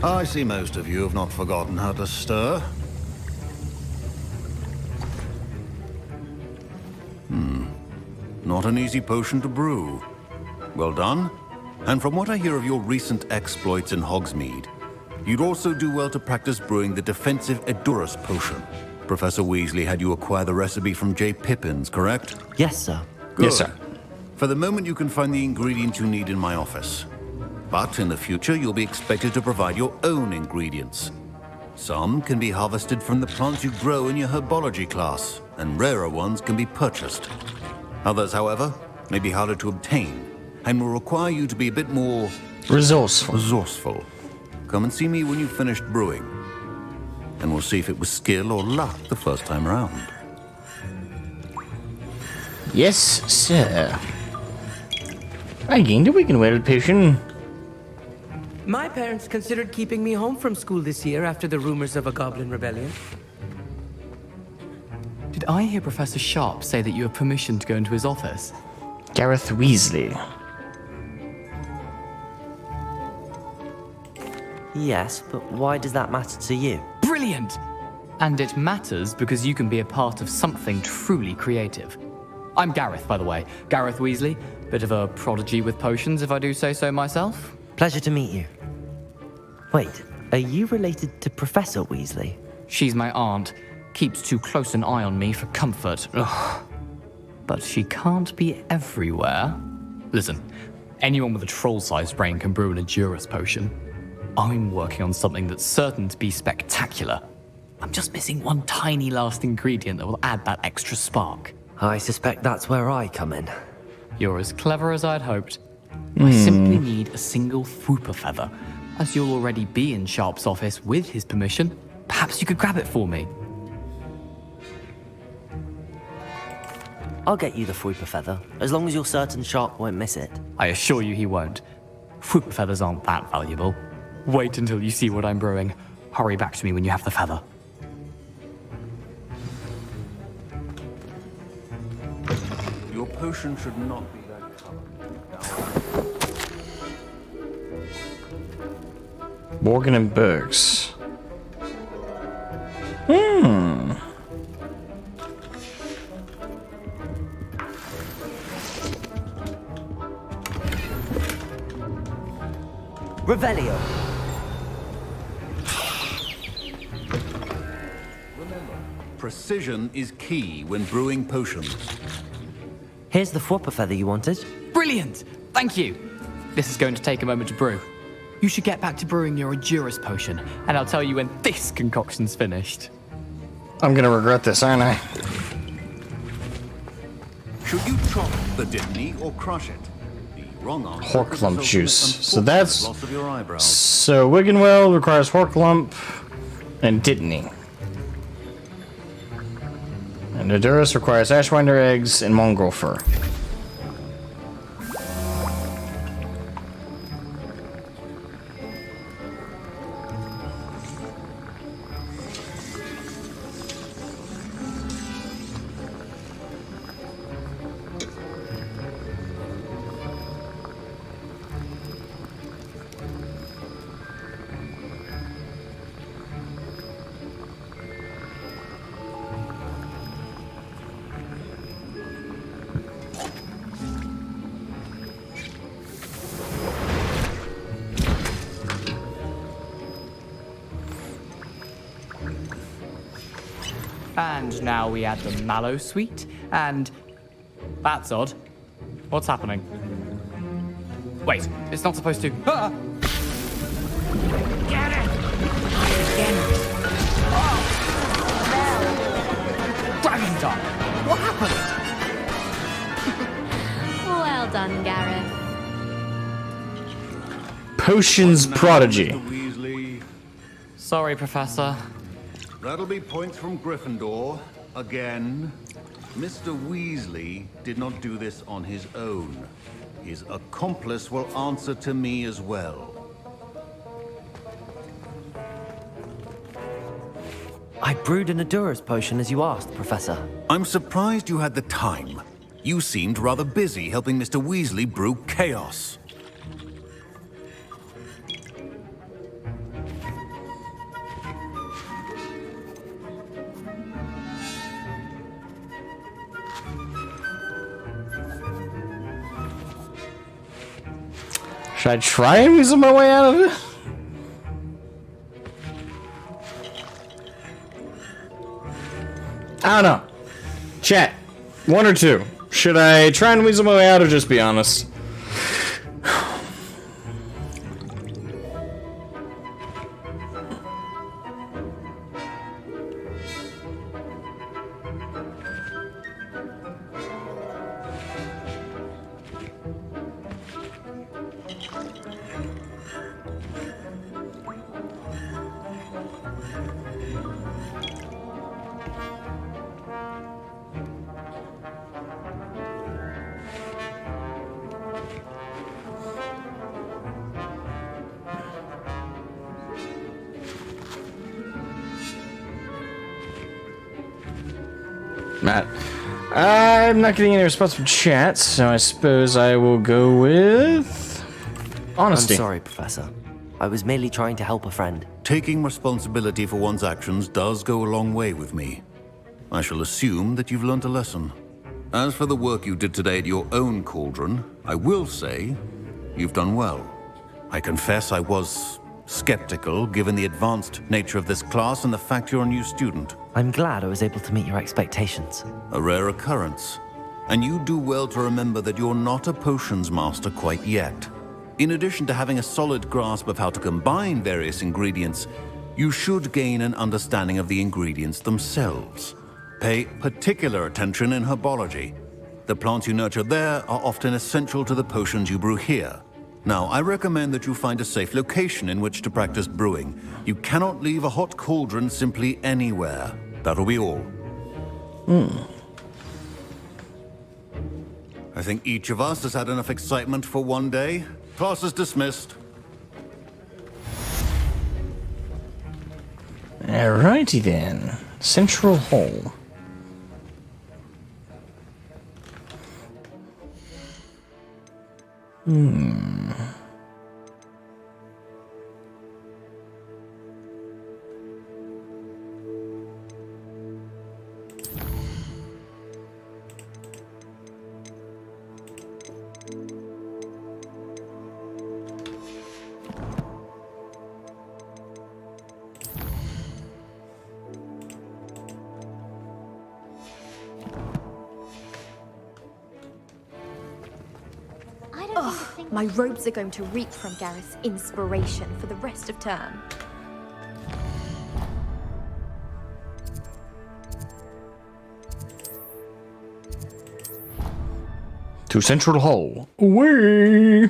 I see most of you have not forgotten how to stir. Not an easy potion to brew. Well done. And from what I hear of your recent exploits in Hogsmeade, you'd also do well to practice brewing the defensive Edurus potion. Professor Weasley had you acquire the recipe from J. Pippins, correct? Yes, sir. Good. Yes, sir. For the moment, you can find the ingredients you need in my office. But in the future, you'll be expected to provide your own ingredients. Some can be harvested from the plants you grow in your herbology class, and rarer ones can be purchased. Others, however, may be harder to obtain, and will require you to be a bit more... resourceful. Come and see me when you've finished brewing, and we'll see if it was skill or luck the first time around. Yes, sir. I gained a weakened weighted potion. My parents considered keeping me home from school this year after the rumors of a goblin rebellion. Did I hear Professor Sharp say that you have permission to go into his office? Gareth Weasley. Yes, but why does that matter to you? Brilliant! And it matters because you can be a part of something truly creative. I'm Gareth, by the way. Gareth Weasley. Bit of a prodigy with potions, if I do say so myself. Pleasure to meet you. Wait, are you related to Professor Weasley? She's my aunt. Keeps too close an eye on me for comfort. Ugh. But she can't be everywhere. Listen, anyone with a troll-sized brain can brew an Edurus potion. I'm working on something that's certain to be spectacular. I'm just missing one tiny last ingredient that will add that extra spark. I suspect that's where I come in. You're as clever as I'd hoped. I simply need a single Fwooper feather. As you'll already be in Sharp's office with his permission, perhaps you could grab it for me. I'll get you the Fwooper feather, as long as you're certain Sharp won't miss it. I assure you he won't. Fwooper feathers aren't that valuable. Wait until you see what I'm brewing. Hurry back to me when you have the feather. Your potion should not be that color. Morgan and Burks. Revelio. Remember, precision is key when brewing potions. Here's the Fwooper feather you wanted. Brilliant! Thank you. This is going to take a moment to brew. You should get back to brewing your Edurus potion, and I'll tell you when this concoction's finished. I'm gonna regret this, aren't I? Should you chop the Dittany or crush it? The wrong answer. Horklump juice. So that's... Loss of your eyebrows. So Wiggenweld requires Horklump and Dittany. And Edurus requires Ashwinder eggs and mongrel fur. And now we add the mallow sweet, and... That's odd. What's happening? Wait, it's not supposed to... Ah! Get it! Dragon Dog! What happened? Well done, Gareth. Potions Prodigy. Weasley. Sorry, Professor. That'll be points from Gryffindor. Again. Mr. Weasley did not do this on his own. His accomplice will answer to me as well. I brewed an Edurus potion as you asked, Professor. I'm surprised you had the time. You seemed rather busy helping Mr. Weasley brew chaos. Should I try and weasel my way out of it? I don't know. Chat. One or two. Should I try and weasel my way out or just be honest? Matt. I'm not getting any response from chat, so I suppose I will go with honesty. I'm sorry, Professor. I was merely trying to help a friend. Taking responsibility for one's actions does go a long way with me. I shall assume that you've learnt a lesson. As for the work you did today at your own cauldron, I will say you've done well. I confess I was skeptical, given the advanced nature of this class and the fact you're a new student. I'm glad I was able to meet your expectations. A rare occurrence. And you do well to remember that you're not a potions master quite yet. In addition to having a solid grasp of how to combine various ingredients, you should gain an understanding of the ingredients themselves. Pay particular attention in herbology. The plants you nurture there are often essential to the potions you brew here. Now, I recommend that you find a safe location in which to practice brewing. You cannot leave a hot cauldron simply anywhere. That'll be all. I think each of us has had enough excitement for one day. Class is dismissed. Alrighty then. Central Hall. My robes are going to reek from Gareth's inspiration for the rest of term. To Central Hall. Away!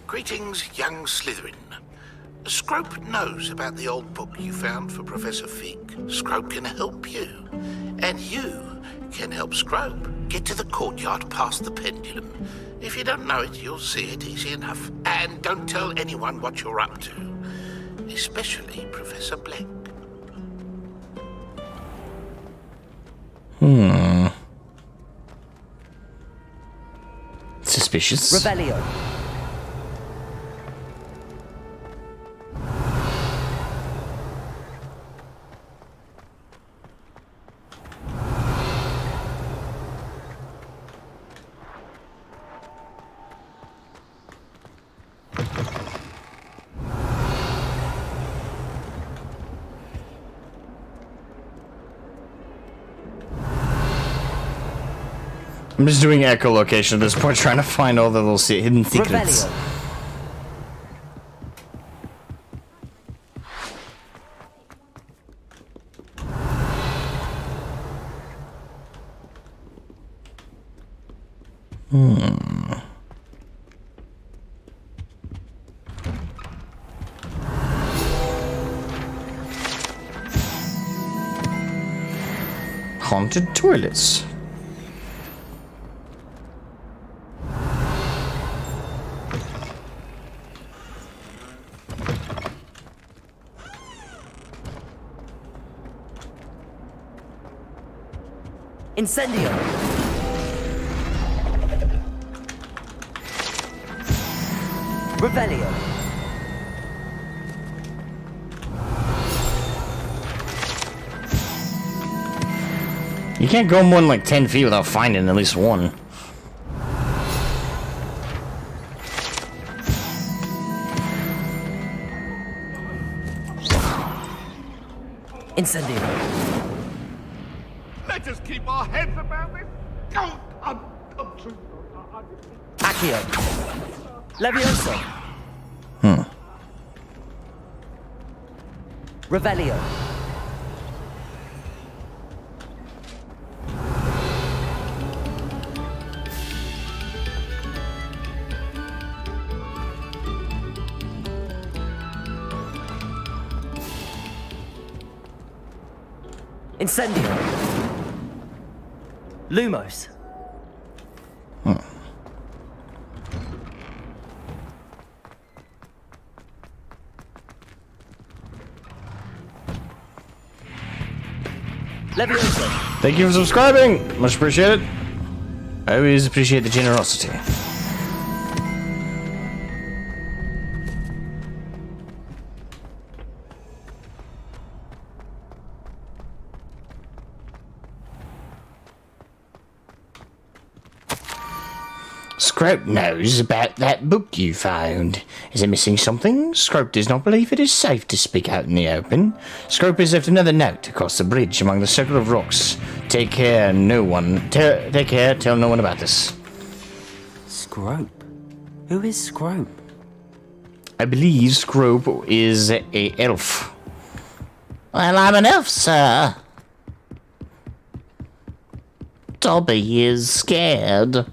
Greetings, young Slytherin. Scrope knows about the old book you found for Professor Fig. Scrope can help you. And you can help Scrope. Get to the courtyard past the pendulum. If you don't know it, you'll see it easy enough. And don't tell anyone what you're up to. Especially Professor Blank. Suspicious. Revelio. I'm just doing echolocation at this point, trying to find all the little hidden secrets. Revelio. Haunted toilets. Incendio. Revelio. You can't go more than like 10 feet without finding at least one. Incendio. Let us keep our heads about this. I'm too... Accio. Levioso. Revelio. Incendio. Lumos. Levioso. Thank you for subscribing. Much appreciated. I always appreciate the generosity. Scrope knows about that book you found. Is it missing something? Scrope does not believe it is safe to speak out in the open. Scrope has left another note across the bridge among the circle of rocks. Take care, tell no one about this. Scrope? Who is Scrope? I believe Scrope is a elf. Well, I'm an elf, sir. Dobby is scared.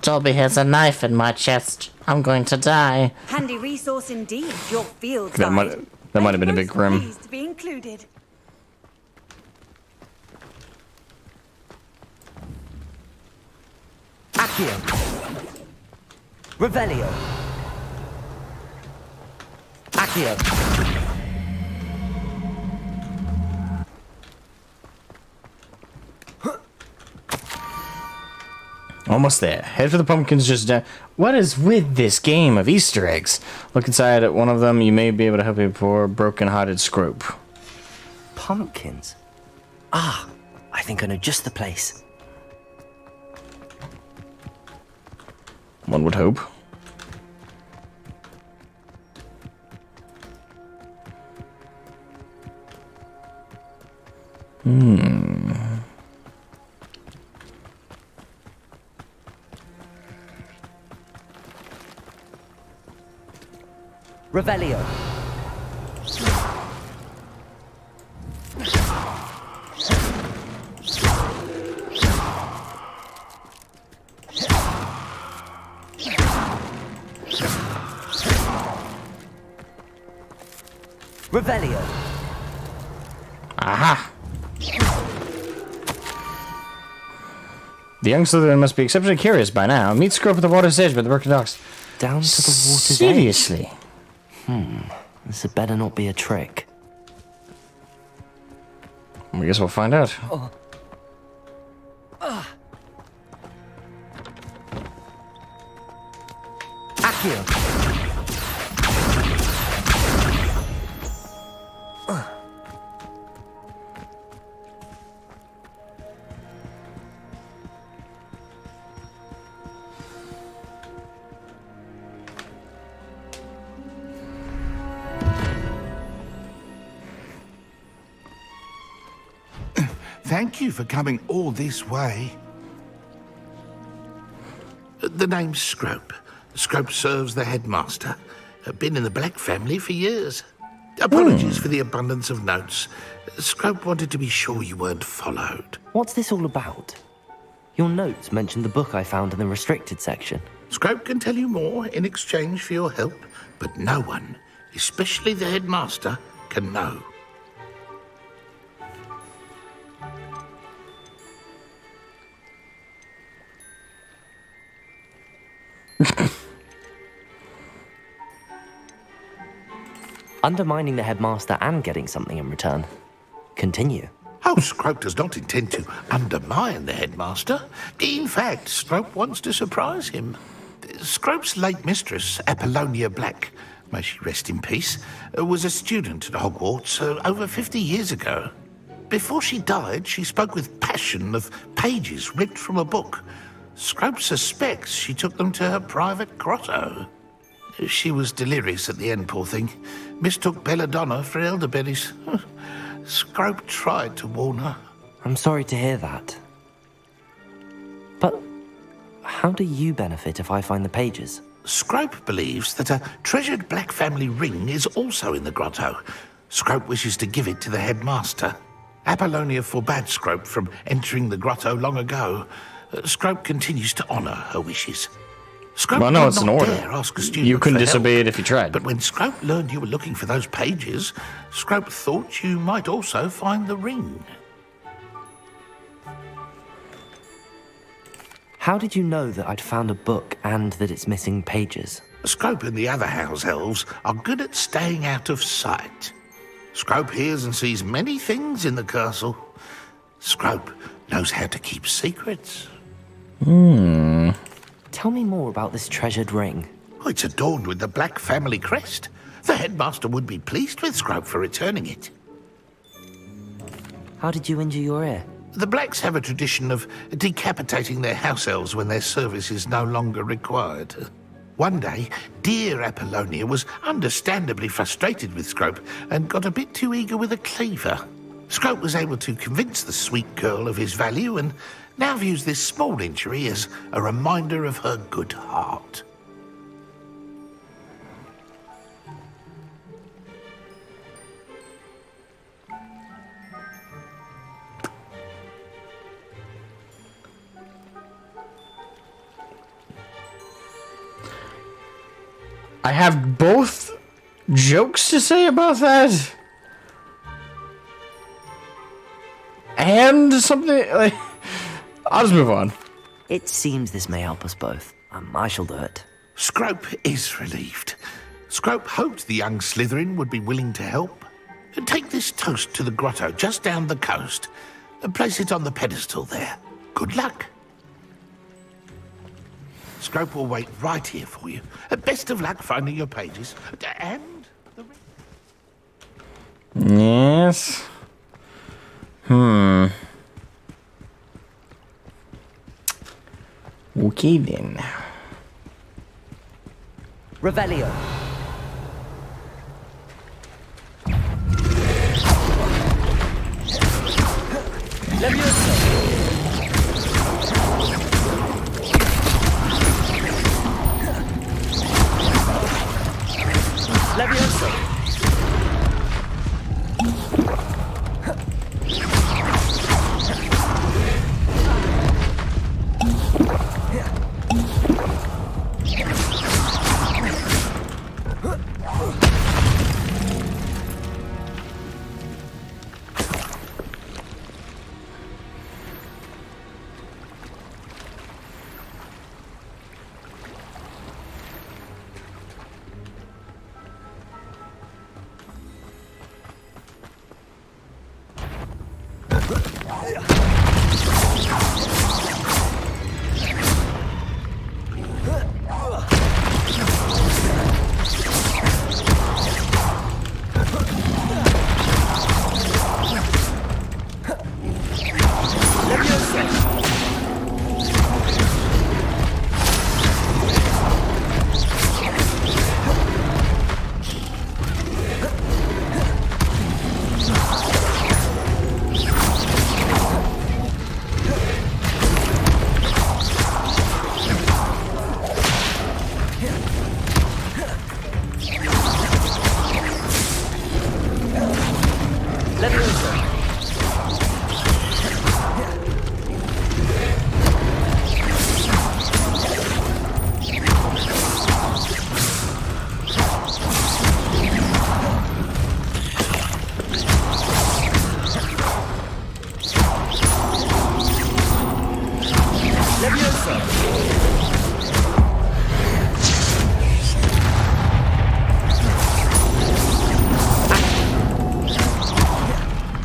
Dobby has a knife in my chest. I'm going to die. Handy resource indeed, your field That guide. might have been a bit grim. Pleased to be included. Accio. Revelio. Accio. Almost there. Head for the pumpkins just down. What is with this game of Easter eggs? Look inside at one of them. You may be able to help a poor, broken-hearted Scrope. Pumpkins? Ah, I think I know just the place. One would hope. Revelio. Revelio. Aha! The young Slytherin must be exceptionally curious by now. Meet Scrope at the water's edge by the broken docks. Down to the water's edge? Seriously? This had better not be a trick. I guess we'll find out. Accio. Thank you for coming all this way. The name's Scrope. Scrope serves the headmaster. Been in the Black family for years. Apologies for the abundance of notes. Scrope wanted to be sure you weren't followed. What's this all about? Your notes mentioned the book I found in the restricted section. Scrope can tell you more in exchange for your help, but no one, especially the headmaster, can know. Undermining the headmaster and getting something in return. Continue. Oh, Scrope does not intend to undermine the headmaster. In fact, Scrope wants to surprise him. Scrope's late mistress, Apollonia Black, may she rest in peace, was a student at Hogwarts over 50 years ago. before she died, she spoke with passion of pages ripped from a book. Scrope suspects she took them to her private grotto. She was delirious at the end, poor thing. Mistook belladonna for elderberries. Scrope tried to warn her. I'm sorry to hear that. But how do you benefit if I find the pages? Scrope believes that a treasured black family ring is also in the grotto. Scrope wishes to give it to the headmaster. Apollonia forbade Scrope from entering the grotto long ago. Scrope continues to honour her wishes. Scrope Well, no, would it's an not order. dare ask a student You couldn't for disobey help. it if you tried. But when Scrope learned you were looking for those pages, Scrope thought you might also find the ring. How did you know that I'd found a book and that it's missing pages? Scrope and the other house elves are good at staying out of sight. Scrope hears and sees many things in the castle. Scrope knows how to keep secrets. Tell me more about this treasured ring. Oh, it's adorned with the black family crest. The headmaster would be pleased with Scrope for returning it. How did you injure your ear? The blacks have a tradition of decapitating their house elves when their service is no longer required. One day, dear Apollonia was understandably frustrated with Scrope and got a bit too eager with a cleaver. Scrope was able to convince the sweet girl of his value and now views this small injury as a reminder of her good heart. I have both jokes to say about that. And something like... I'll just move on. It seems this may help us both. I shall do it. Scrope is relieved. Scrope hoped the young Slytherin would be willing to help. Take this toast to the grotto just down the coast and place it on the pedestal there. Good luck. Scrope will wait right here for you. Best of luck finding your pages. And the ring. Yes. Okay then. Revelio. Levioso. Levioso.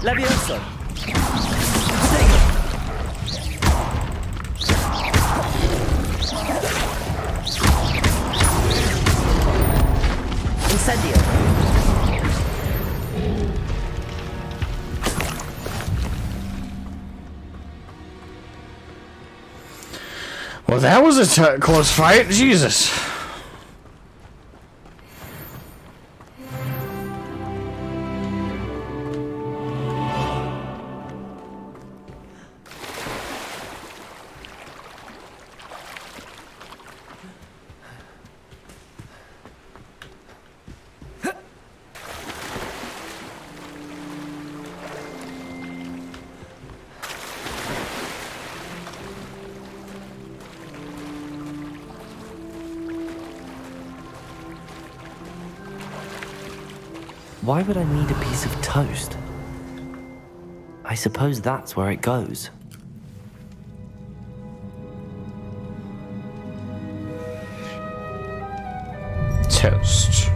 Levioso. Incendio. Well, that was a close fight. Jesus. Why would I need a piece of toast? I suppose that's where it goes. Toast.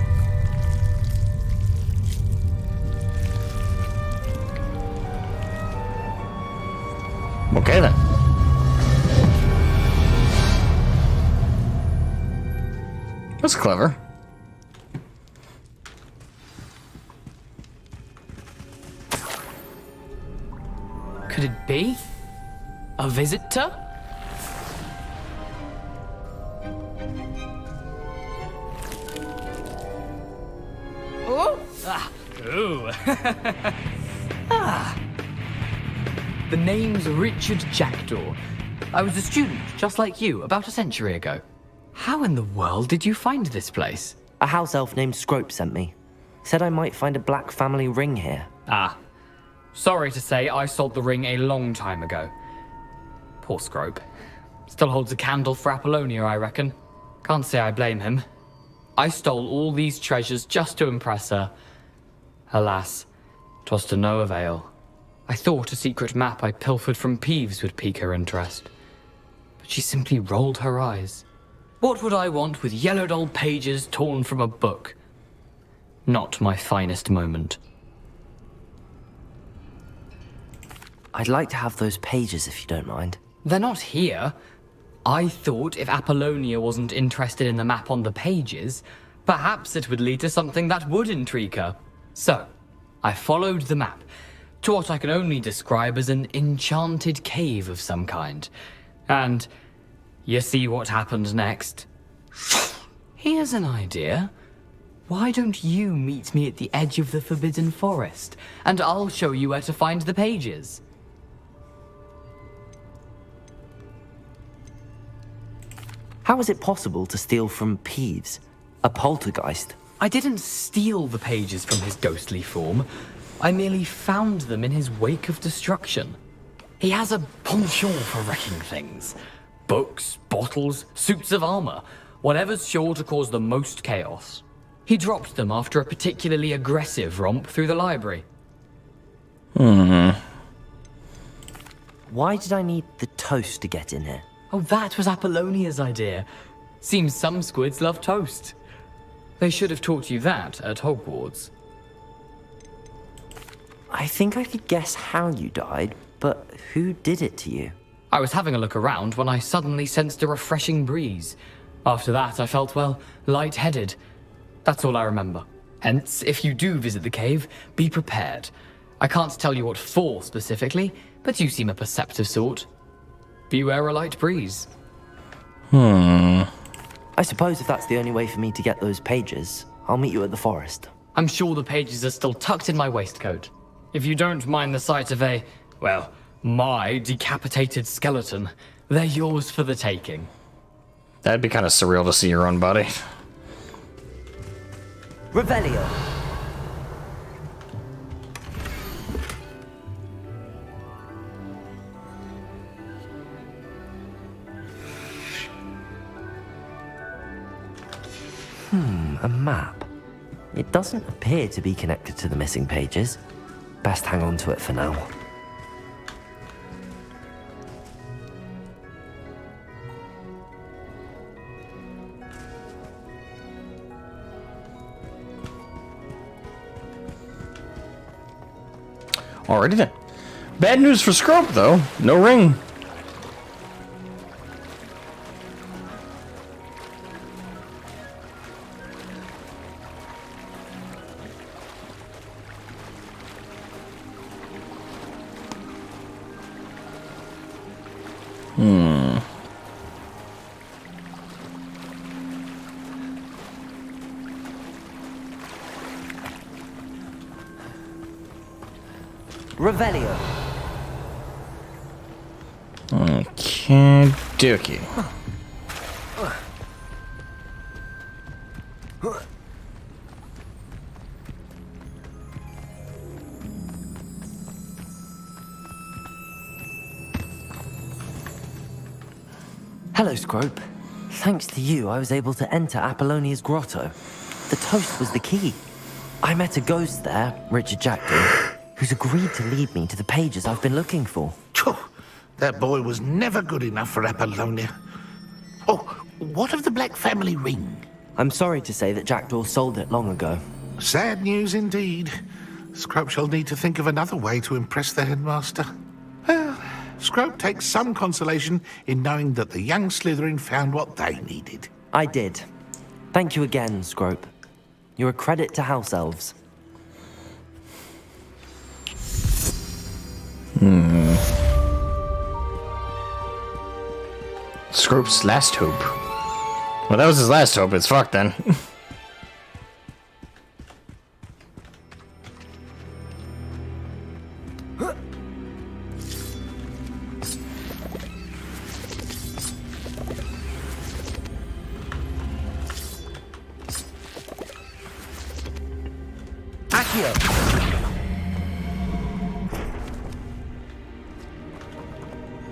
Okay then. That's clever. Could it be? A visitor? Oh! Ah. Ooh. Ah. The name's Richard Jackdaw. I was a student, just like you, about a century ago. How in the world did you find this place? A house elf named Scrope sent me. Said I might find a black family ring here. Ah. Sorry to say, I sold the ring a long time ago. Poor Scrope. Still holds a candle for Apollonia, I reckon. Can't say I blame him. I stole all these treasures just to impress her. Alas, 'twas to no avail. I thought a secret map I pilfered from Peeves would pique her interest. But she simply rolled her eyes. What would I want with yellowed old pages torn from a book? Not my finest moment. I'd like to have those pages if you don't mind. They're not here. I thought if Apollonia wasn't interested in the map on the pages, perhaps it would lead to something that would intrigue her. So, I followed the map to what I can only describe as an enchanted cave of some kind. And you see what happened next? Here's an idea. Why don't you meet me at the edge of the Forbidden Forest, and I'll show you where to find the pages. How is it possible to steal from Peeves? A poltergeist? I didn't steal the pages from his ghostly form. I merely found them in his wake of destruction. He has a penchant for wrecking things. Books, bottles, suits of armor, whatever's sure to cause the most chaos. He dropped them after a particularly aggressive romp through the library. Why did I need the toast to get in here? Oh, that was Apollonia's idea. Seems some squids love toast. They should have taught you that at Hogwarts. I think I could guess how you died, but who did it to you? I was having a look around when I suddenly sensed a refreshing breeze. After that, I felt, well, lightheaded. That's all I remember. Hence, if you do visit the cave, be prepared. I can't tell you what for specifically, but you seem a perceptive sort. Beware a light breeze. I suppose if that's the only way for me to get those pages, I'll meet you at the forest. I'm sure the pages are still tucked in my waistcoat. If you don't mind the sight of my decapitated skeleton, they're yours for the taking. That'd be kind of surreal to see your own body. Revelio. A map. It doesn't appear to be connected to the missing pages. Best hang on to it for now. Alrighty then. Bad news for Scrope, though. No ring. Revelio. Okay, dookie. Hello, Scrope. Thanks to you, I was able to enter Apollonia's grotto. The toast was the key. I met a ghost there, Richard Jackdaw, who's agreed to lead me to the pages I've been looking for. That boy was never good enough for Apollonia. Oh, what of the Black family ring? I'm sorry to say that Jackdaw sold it long ago. Sad news indeed. Scrope shall need to think of another way to impress the headmaster. Well, Scrope takes some consolation in knowing that the young Slytherin found what they needed. I did. Thank you again, Scrope. You're a credit to House Elves. Scrope's last hope. Well, that was his last hope. It's fucked then.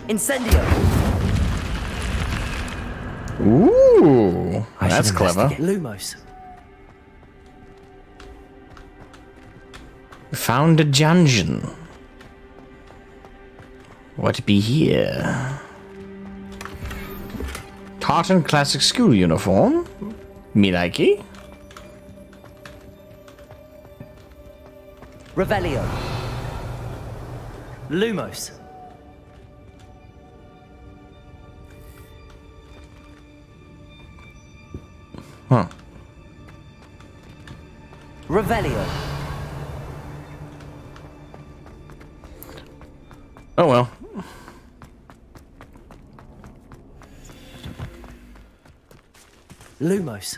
Incendio! Ooh, that's clever. Lumos. Found a dungeon. What be here? Tartan classic school uniform. Me likey. Revelio. Lumos. Huh. Revelio. Oh well. Lumos.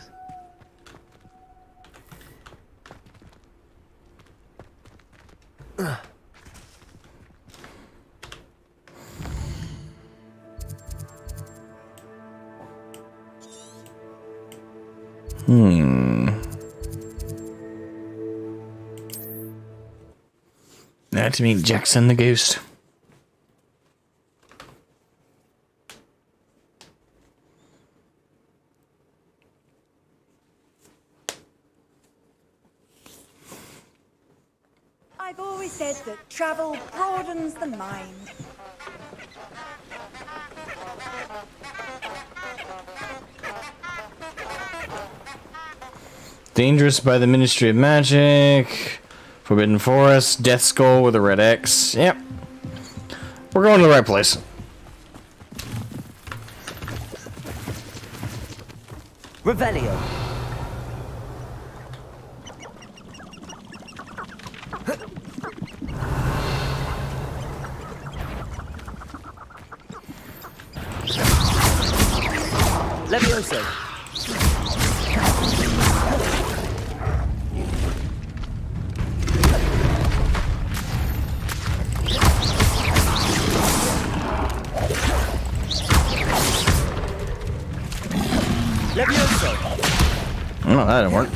Now to meet Jackson the Ghost. I've always said that travel broadens the mind. Dangerous by the Ministry of Magic. Forbidden Forest. Death Skull with a red X. Yep. We're going to the right place. Revelio. Levioso. Levioso. Oh, that didn't work.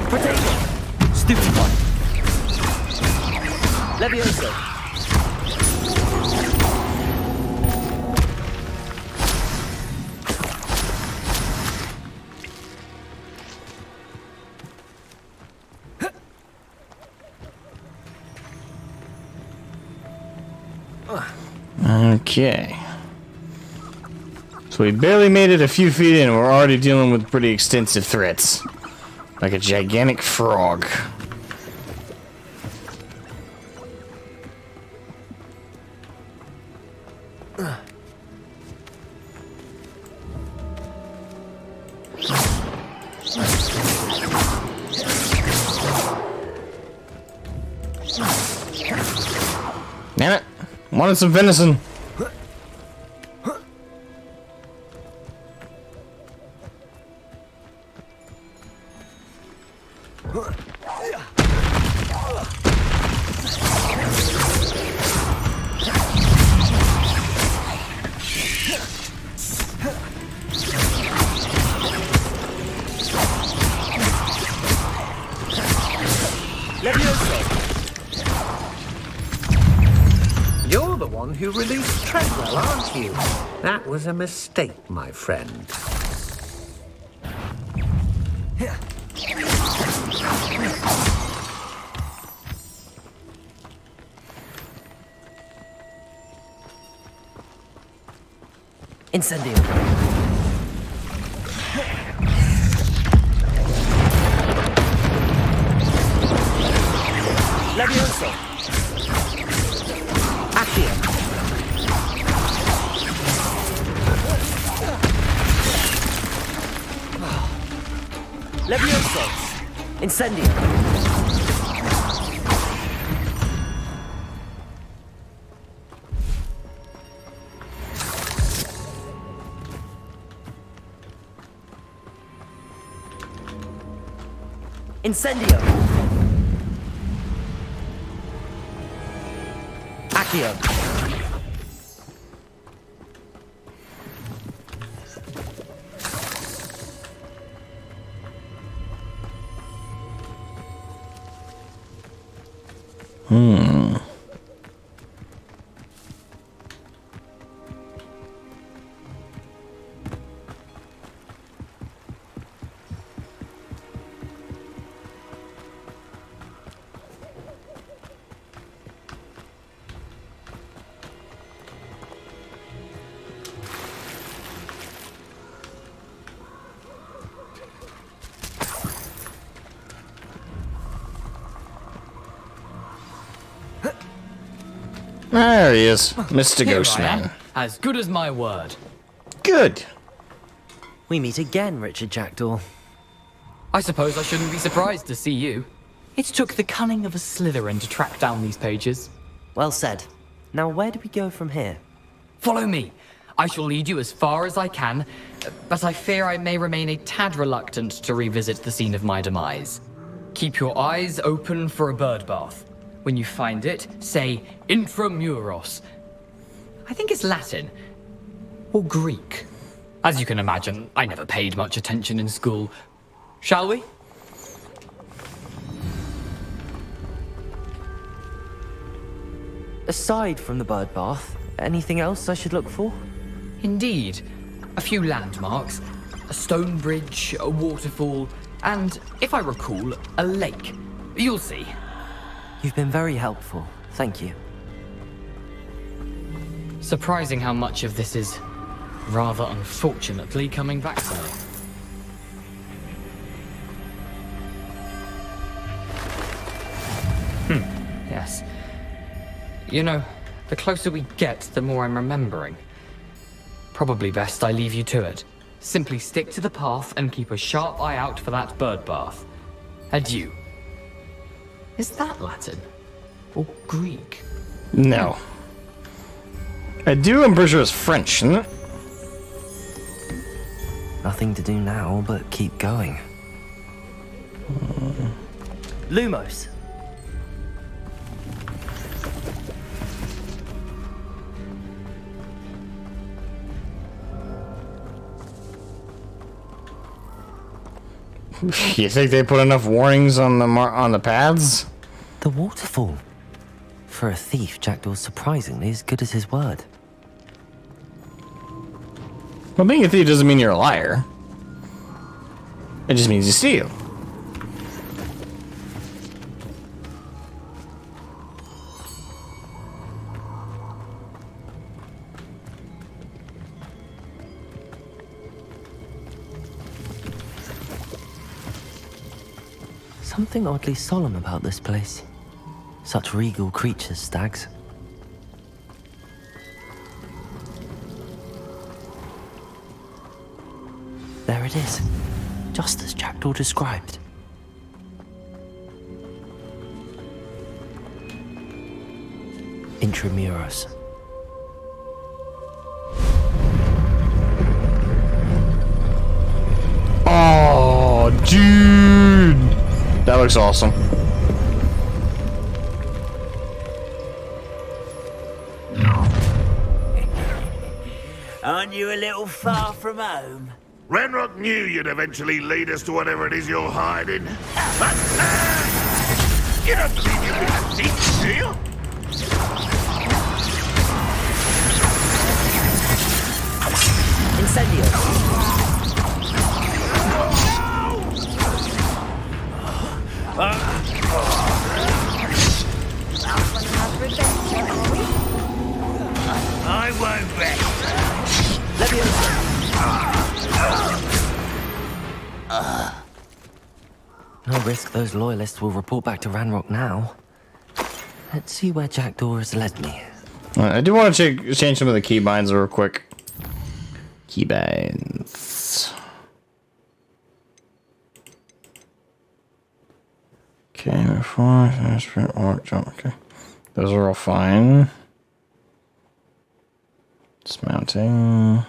Potato. Stupid one. Levioso. Okay. So we barely made it a few feet in, and we're already dealing with pretty extensive threats. Like a gigantic frog. Damn it. Wanted some venison. You're the one who released Treadwell, aren't you? That was a mistake, my friend. Incendio. Levioso. Accio. Levioso. Incendio. Incendio. Accio. There he is, Mr. Here I Ghostman. am, as good as my word. Good. We meet again, Richard Jackdaw. I suppose I shouldn't be surprised to see you. It took the cunning of a Slytherin to track down these pages. Well said. Now, where do we go from here? Follow me. I shall lead you as far as I can, but I fear I may remain a tad reluctant to revisit the scene of my demise. Keep your eyes open for a bird bath. When you find it, say intramuros. I think it's Latin. Or Greek. As you can imagine, I never paid much attention in school. Shall we? Aside from the bird bath, anything else I should look for? Indeed. A few landmarks. A stone bridge, a waterfall, and, if I recall, a lake. You'll see. You've been very helpful. Thank you. Surprising how much of this is, rather unfortunately, coming back to me. Yes. You know, the closer we get, the more I'm remembering. Probably best I leave you to it. Simply stick to the path and keep a sharp eye out for that bird bath. Adieu. Is that Latin? Or Greek? No. I'm pretty sure it's French, isn't it? Nothing to do now but keep going. Lumos. You think they put enough warnings on the paths? The waterfall. For a thief, Jackdaw's surprisingly as good as his word. Well, being a thief doesn't mean you're a liar. It just means you steal. Something oddly solemn about this place. Such regal creatures, stags. There it is, just as Jackdaw described. Intramuros. Oh, dude! That looks awesome. Aren't you a little far from home? Ranrock knew you'd eventually lead us to whatever it is you're hiding. You don't believe you can see, do you? Incendio. I won't bet. No risk those loyalists will report back to Ranrock now. Let's see where Jackdaw has led me. I do want to change some of the keybinds real quick. Keybinds. Okay, jump. Okay, those are all fine. Dismounting.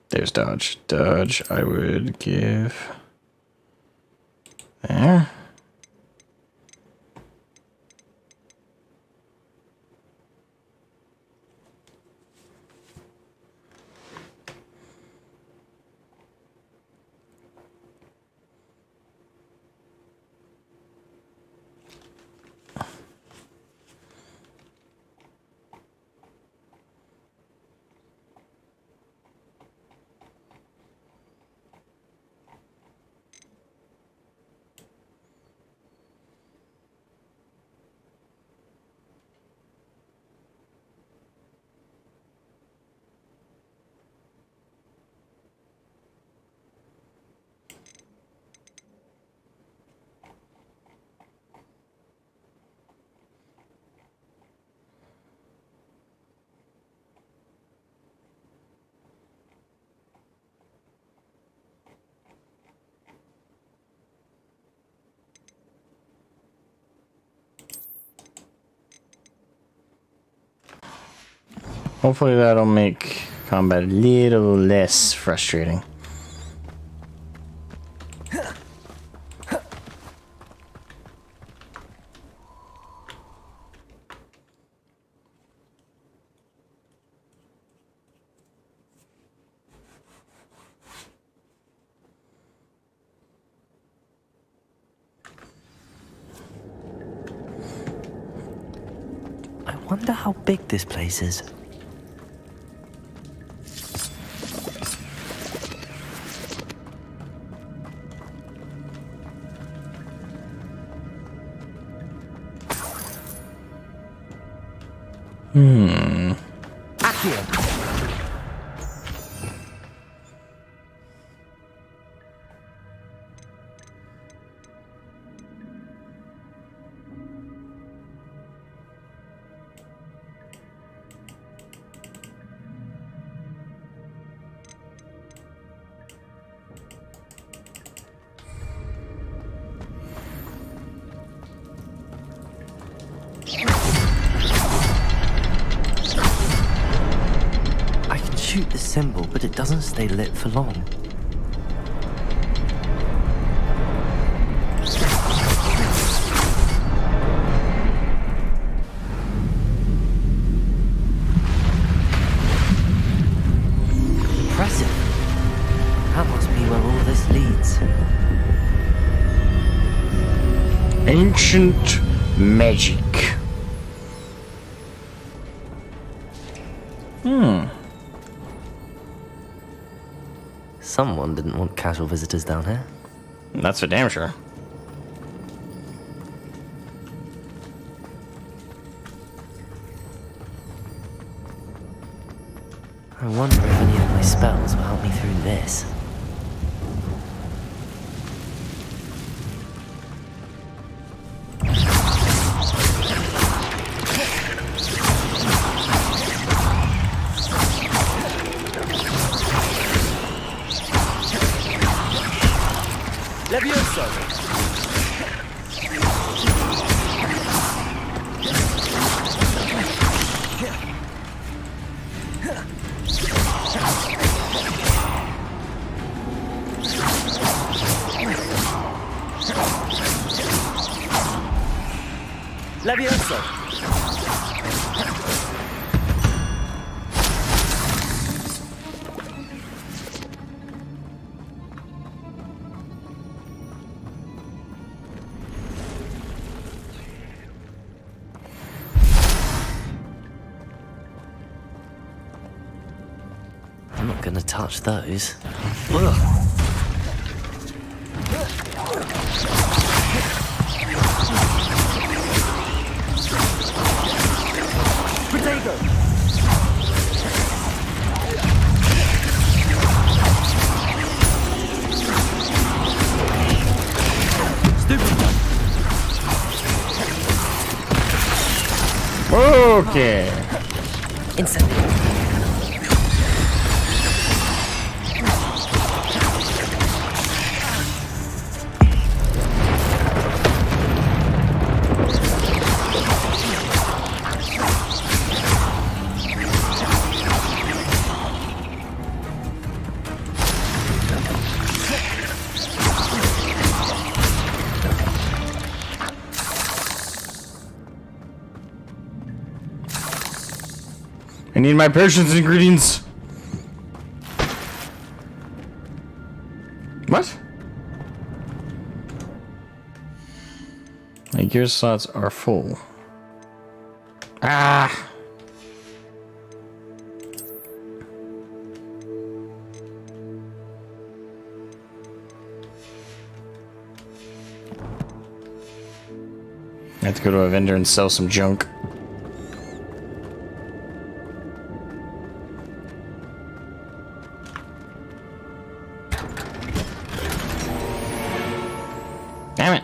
There's dodge. Dodge. I would give there. Hopefully that'll make combat a little less frustrating. I wonder how big this place is. Accio. Shoot the symbol, but it doesn't stay lit for long. Impressive. That must be where all this leads. Ancient magic. Someone didn't want casual visitors down here. That's for damn sure. I wonder if any of my spells will help me through this. Levioso! I'm not gonna touch those. Ugh. Potato! Okay. Incendiary. I need my potions ingredients. What? My gear slots are full. Ah! I have to go to a vendor and sell some junk. Damn it.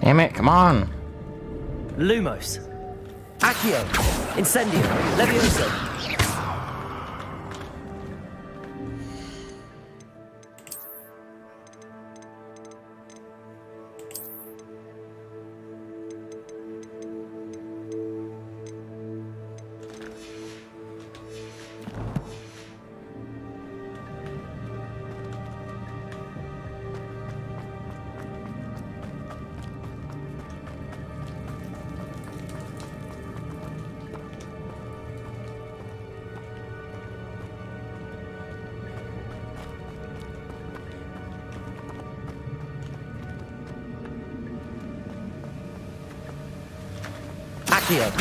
Damn it, come on. Lumos. Accio. Incendio. Levioso. Accio.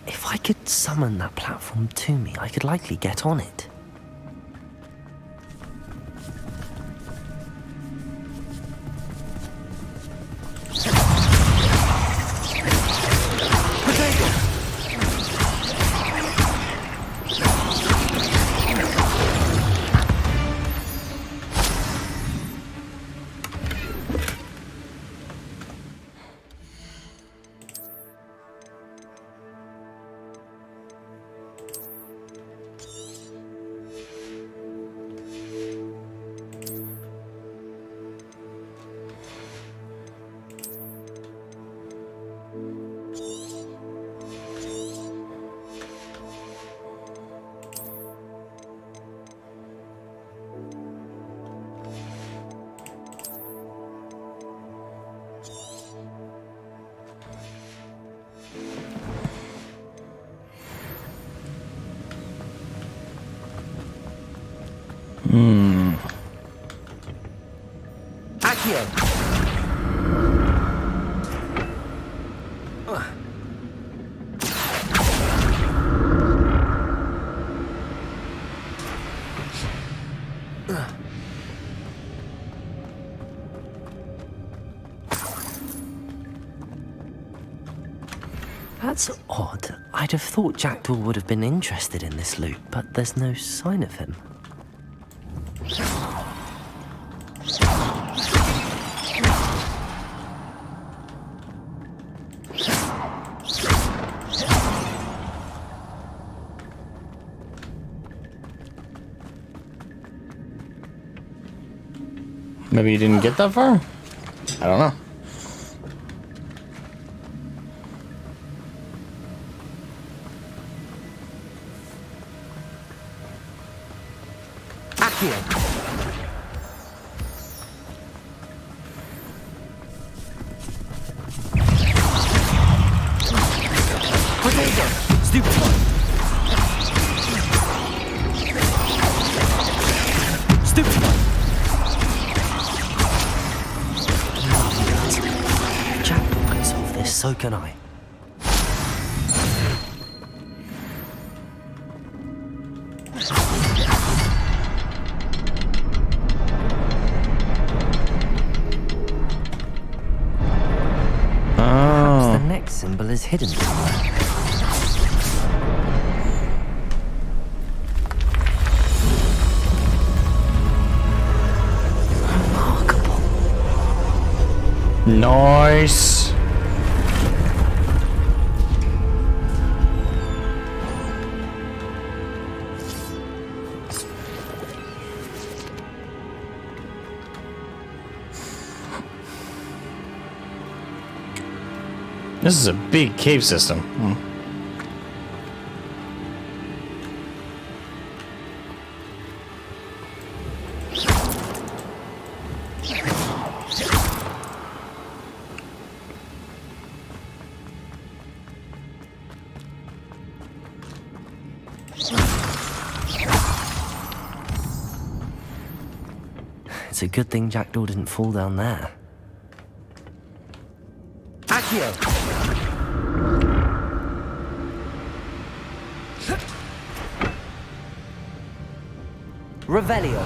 If I could summon that platform to me, I could likely get on it. Accio. That's odd. I'd have thought Jackdaw would have been interested in this loot, but there's no sign of him. Maybe you didn't get that far? I don't know. So can I. Perhaps the next symbol is hidden somewhere. Remarkable. Nice. This is a big cave system. It's a good thing Jackdaw didn't fall down there. Accio! Revelio.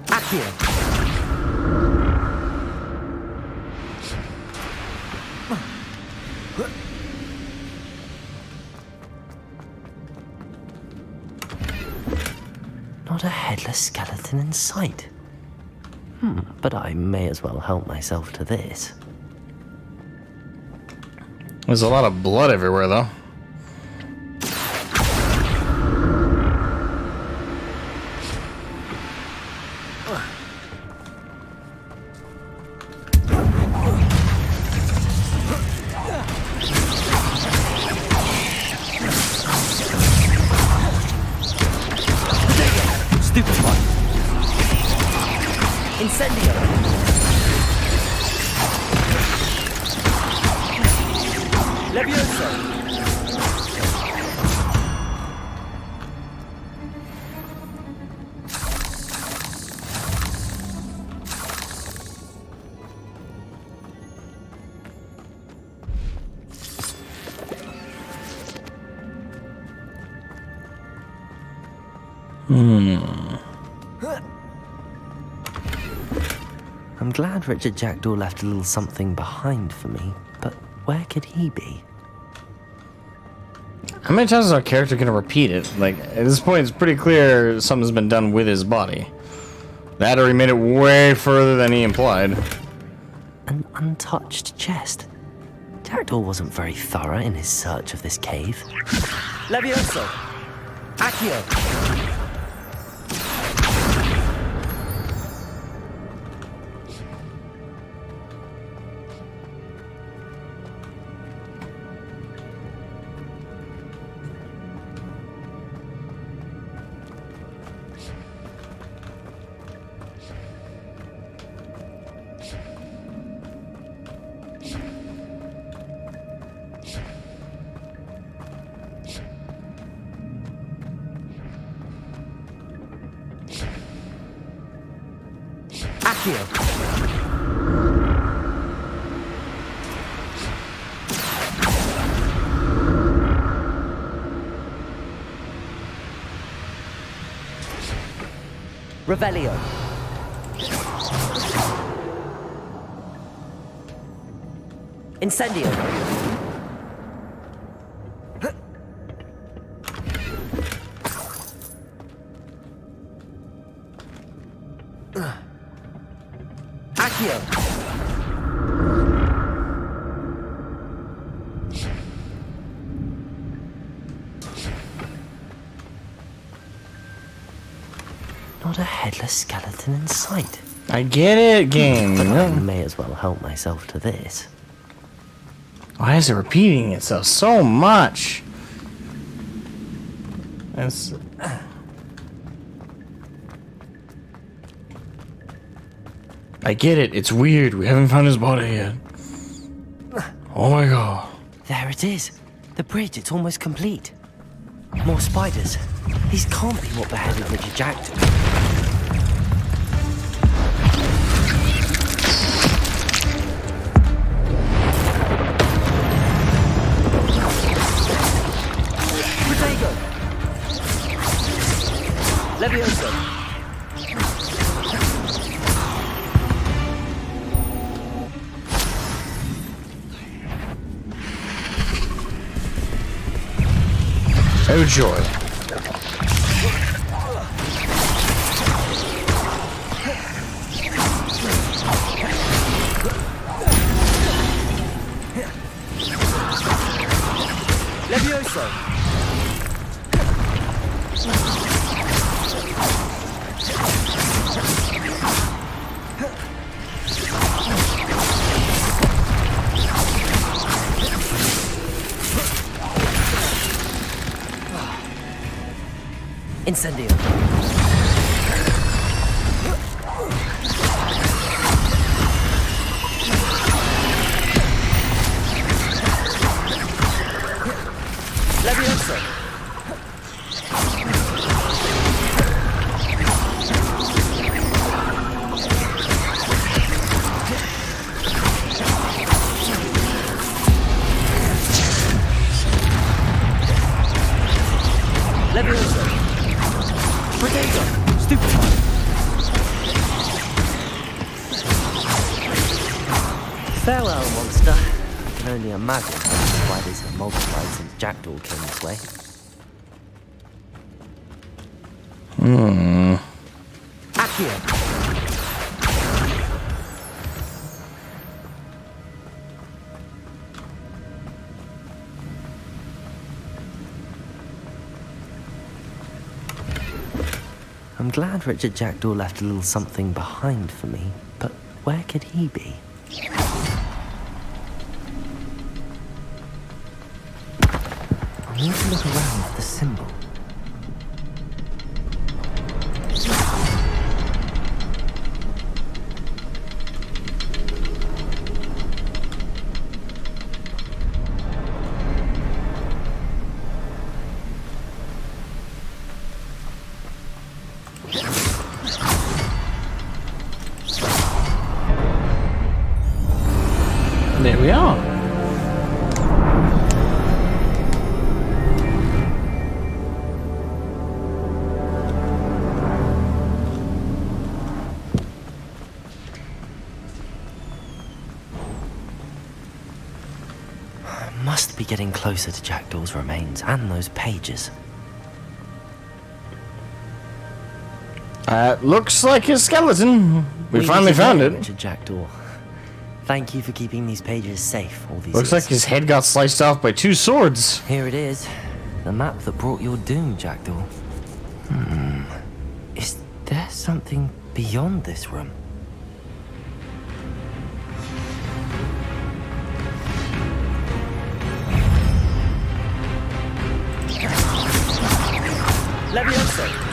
Accio. Not a headless skeleton in sight. But I may as well help myself to this. There's a lot of blood everywhere, though. I'm glad Richard Jackdaw left a little something behind for me, but where could he be? How many times is our character gonna repeat it? Like, at this point, it's pretty clear something's been done with his body. That or he made it way further than he implied. An untouched chest. Jackdaw wasn't very thorough in his search of this cave. Levioso! Accio! Revelio. Incendio. Accio. Not a headless skeleton in sight. I get it, game. But I may as well help myself to this. Why is it repeating itself so much? That's... I get it. It's weird. We haven't found his body yet. Oh my god. There it is. The bridge, it's almost complete. More spiders. These can't be what beheaded Richard Jackson. Protego! Levioso! Oh joy. Levioso! Incendio. Levioso. Levioso. Protego. Stupefy. Farewell, monster. I can only imagine how the spiders have multiplied since Jackdaw came this way. Accio. I'm glad Richard Jackdaw left a little something behind for me, but where could he be? I need to look around for the symbol. There we are. I must be getting closer to Jackdaw's remains and those pages. Looks like his skeleton. We finally found it. Richard Jackdaw. Thank you for keeping these pages safe all these Looks years. like his head got sliced off by 2 swords. Here it is. The map that brought your doom, Jackdaw. Is there something beyond this room? Levioso!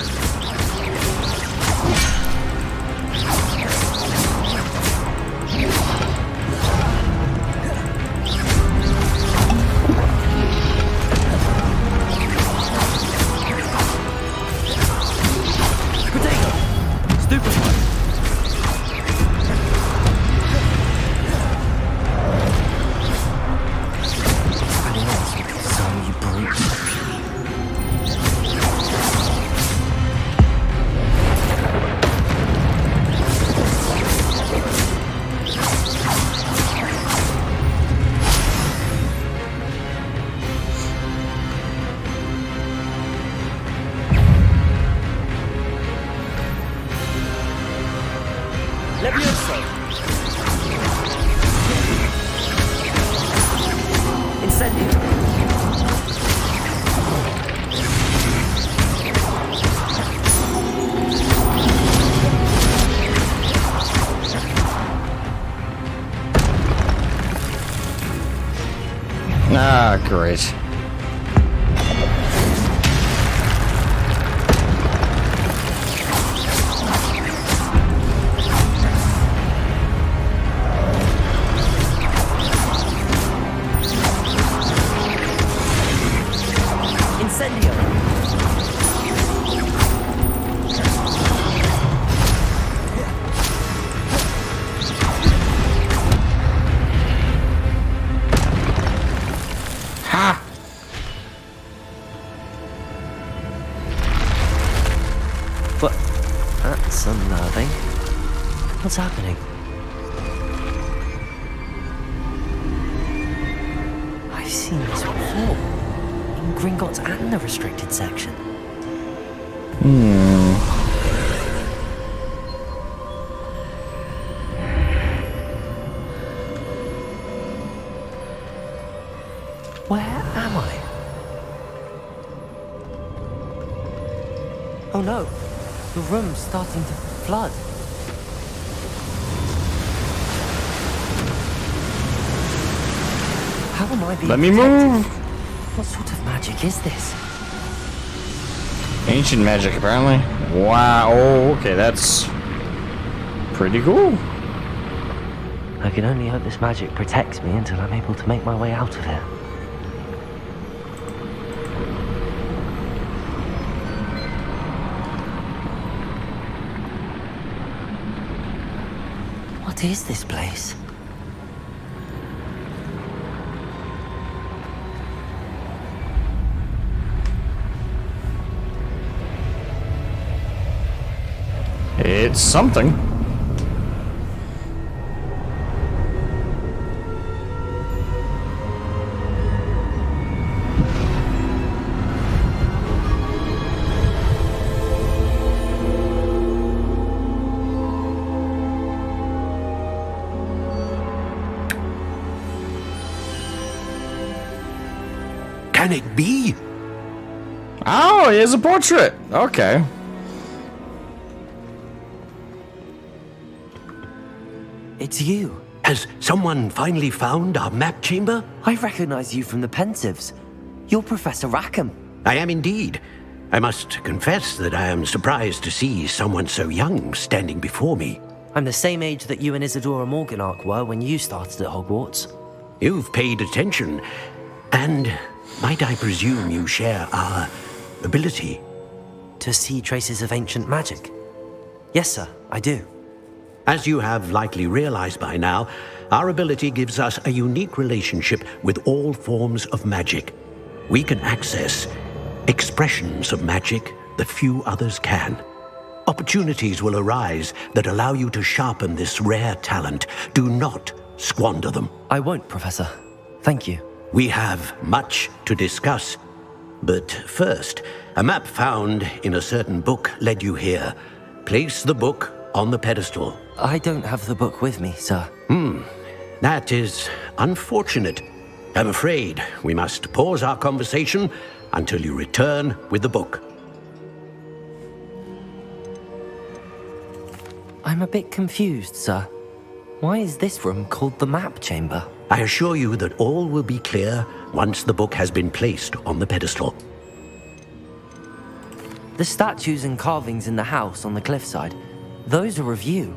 Ah, great. Incendio! Ha! But that's unnerving. What's happening? I've seen this before. In Gringotts and the restricted section. Where am I? Oh no, the room's starting to flood. How am I being Let me protected? move! What sort of magic is this? Ancient magic, apparently. Wow. Oh, okay, that's pretty cool. I can only hope this magic protects me until I'm able to make my way out of here. What is this place? It's something. Can it be? Oh, here's a portrait. Okay. It's you. Has someone finally found our map chamber? I recognize you from the Pensives. You're Professor Rackham. I am indeed. I must confess that I am surprised to see someone so young standing before me. I'm the same age that you and Isadora Morganach were when you started at Hogwarts. You've paid attention, and might I presume you share our ability? To see traces of ancient magic? Yes, sir, I do. As you have likely realized by now, our ability gives us a unique relationship with all forms of magic. We can access expressions of magic that few others can. Opportunities will arise that allow you to sharpen this rare talent. Do not squander them. I won't, Professor. Thank you. We have much to discuss. But first, a map found in a certain book led you here. Place the book on the pedestal. I don't have the book with me, sir. That is unfortunate. I'm afraid we must pause our conversation until you return with the book. I'm a bit confused, sir. Why is this room called the map chamber? I assure you that all will be clear once the book has been placed on the pedestal. The statues and carvings in the house on the cliffside, those are of you.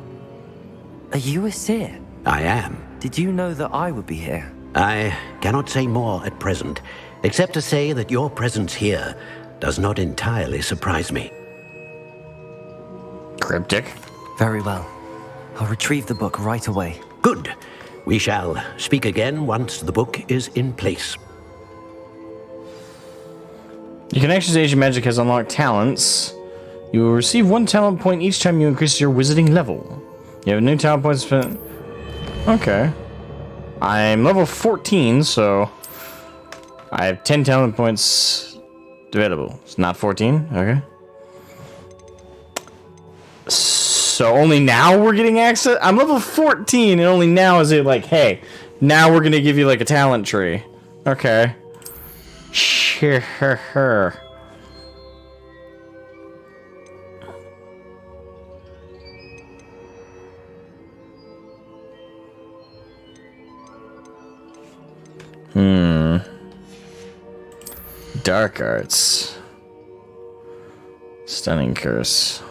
Are you a seer? I am. Did you know that I would be here? I cannot say more at present, except to say that your presence here does not entirely surprise me. Cryptic. Very well. I'll retrieve the book right away. Good. We shall speak again once the book is in place. Your connections to ancient magic has unlocked talents. You will receive 1 talent point each time you increase your wizarding level. You have a new talent point spent. Okay. I'm level 14, so I have 10 talent points available. It's not 14. Okay. So only now we're getting access? I'm level 14 and only now is it like, hey, now we're going to give you like a talent tree. Okay. Sure. Dark arts. Stunning curse.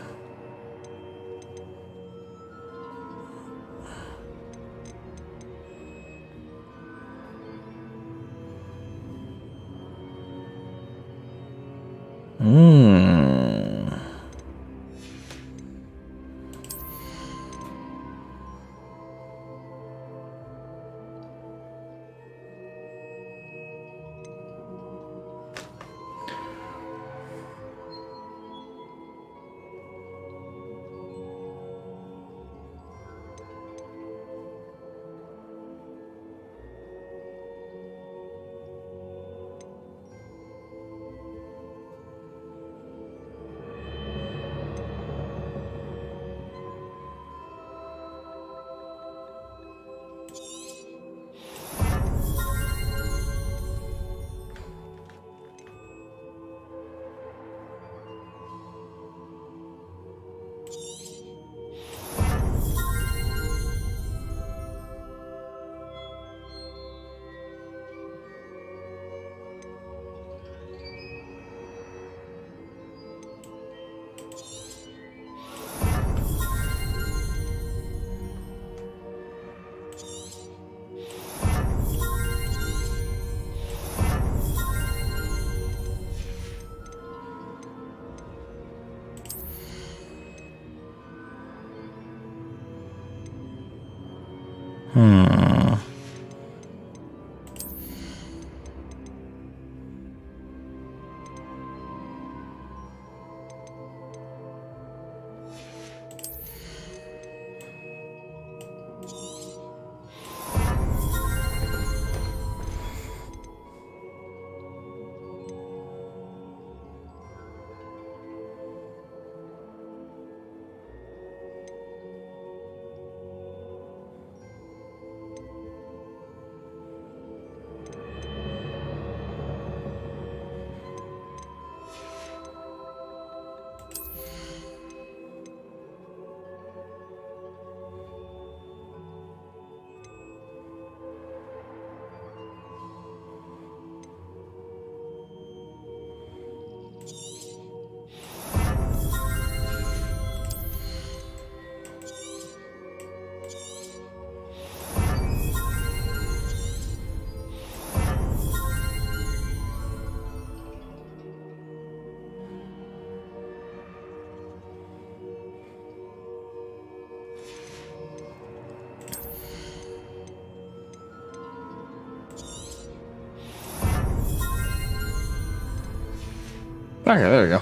Okay, there we go.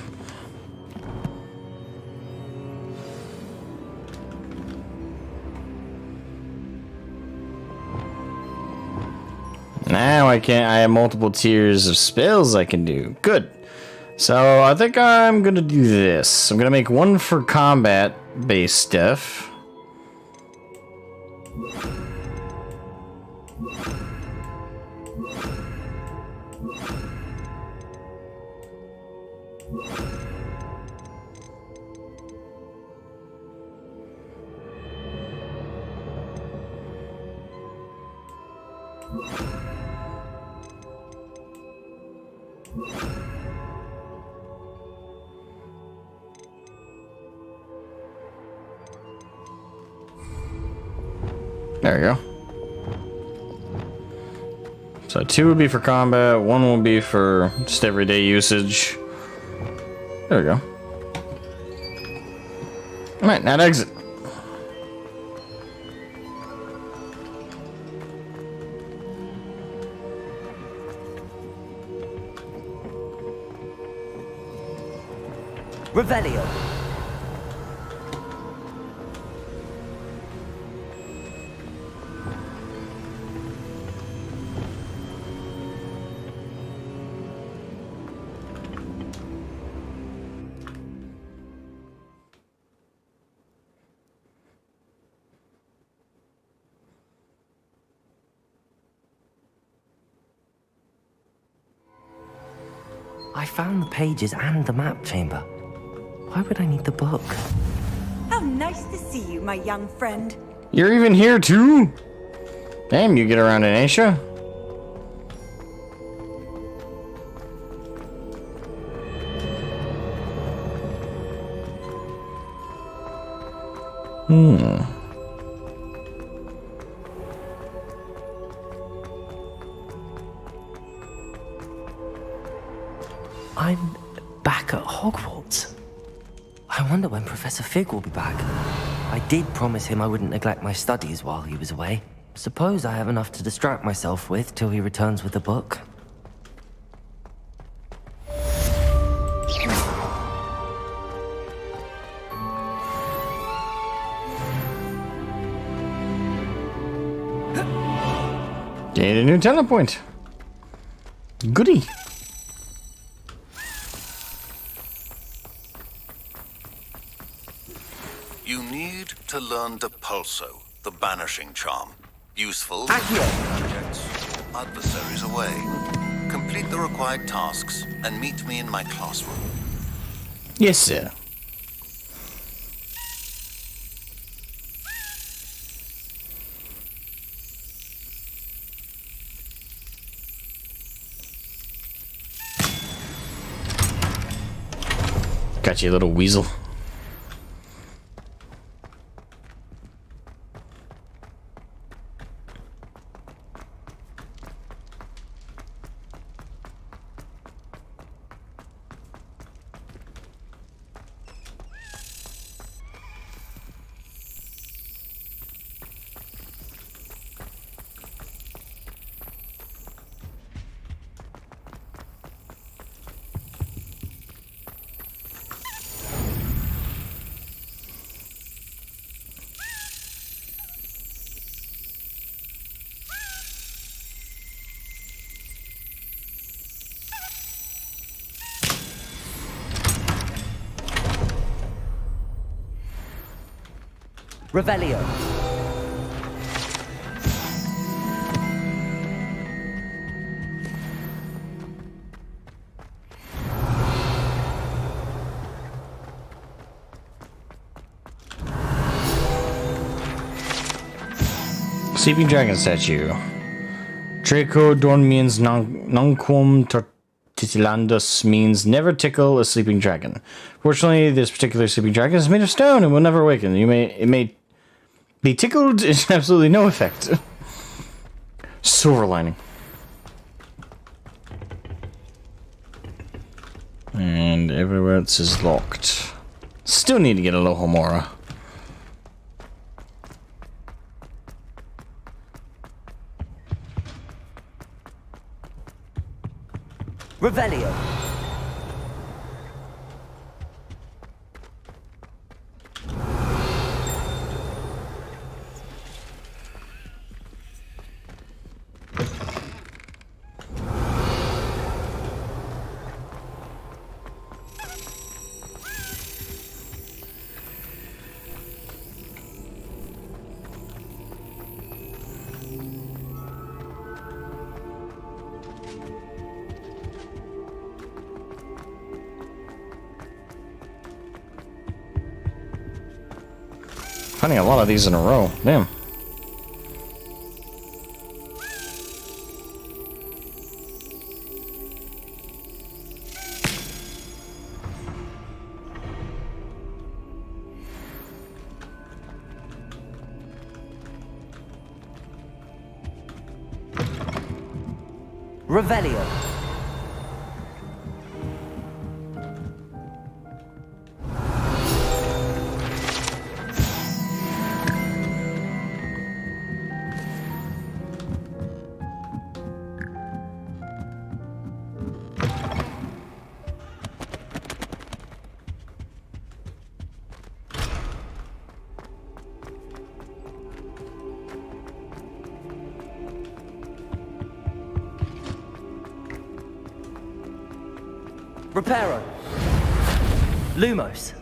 Now I have multiple tiers of spells I can do. Good. So I think I'm gonna do this. I'm gonna make one for combat based stuff. There we go. So 2 would be for combat, 1 will be for just everyday usage. There we go. Alright, now to exit. Revelio. I found the pages and the map chamber. Why would I need the book? How nice to see you, my young friend. You're even here too? Damn, you get around in Asia. I'm back at Hogwarts. I wonder when Professor Fig will be back. I did promise him I wouldn't neglect my studies while he was away. Suppose I have enough to distract myself with till he returns with the book. Gain a new talent point. Goody. You need to learn Depulso, the banishing charm. Useful for subjects, adversaries away. Complete the required tasks and meet me in my classroom. Yes, sir. Got you, little weasel. Revelio. Sleeping Dragon statue. Draco dormiens nunquam titilandus means never tickle a sleeping dragon. Fortunately, this particular sleeping dragon is made of stone and will never awaken. It may be tickled in absolutely no effect. Silver lining. And everywhere else is locked. Still need to get a Lohomora. Revelio. Finding a lot of these in a row. Damn. Revelio. Reparo. Lumos.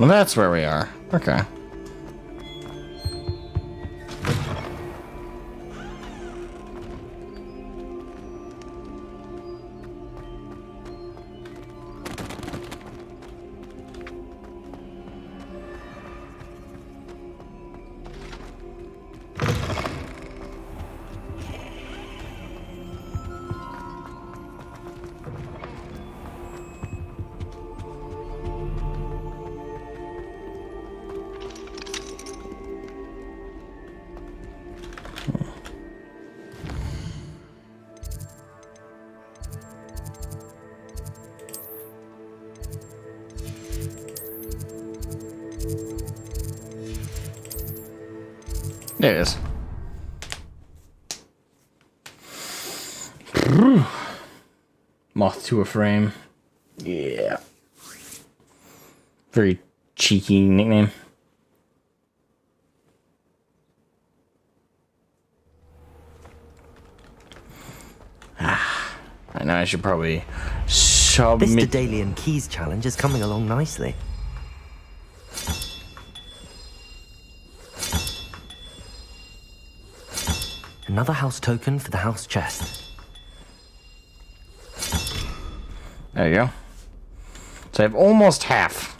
Well, that's where we are. Okay. There it is. Moth to a frame. Yeah. Very cheeky nickname. I know I should probably submit. This Daedalian Keys challenge is coming along nicely. Another house token for the house chest. There you go. So I have almost half.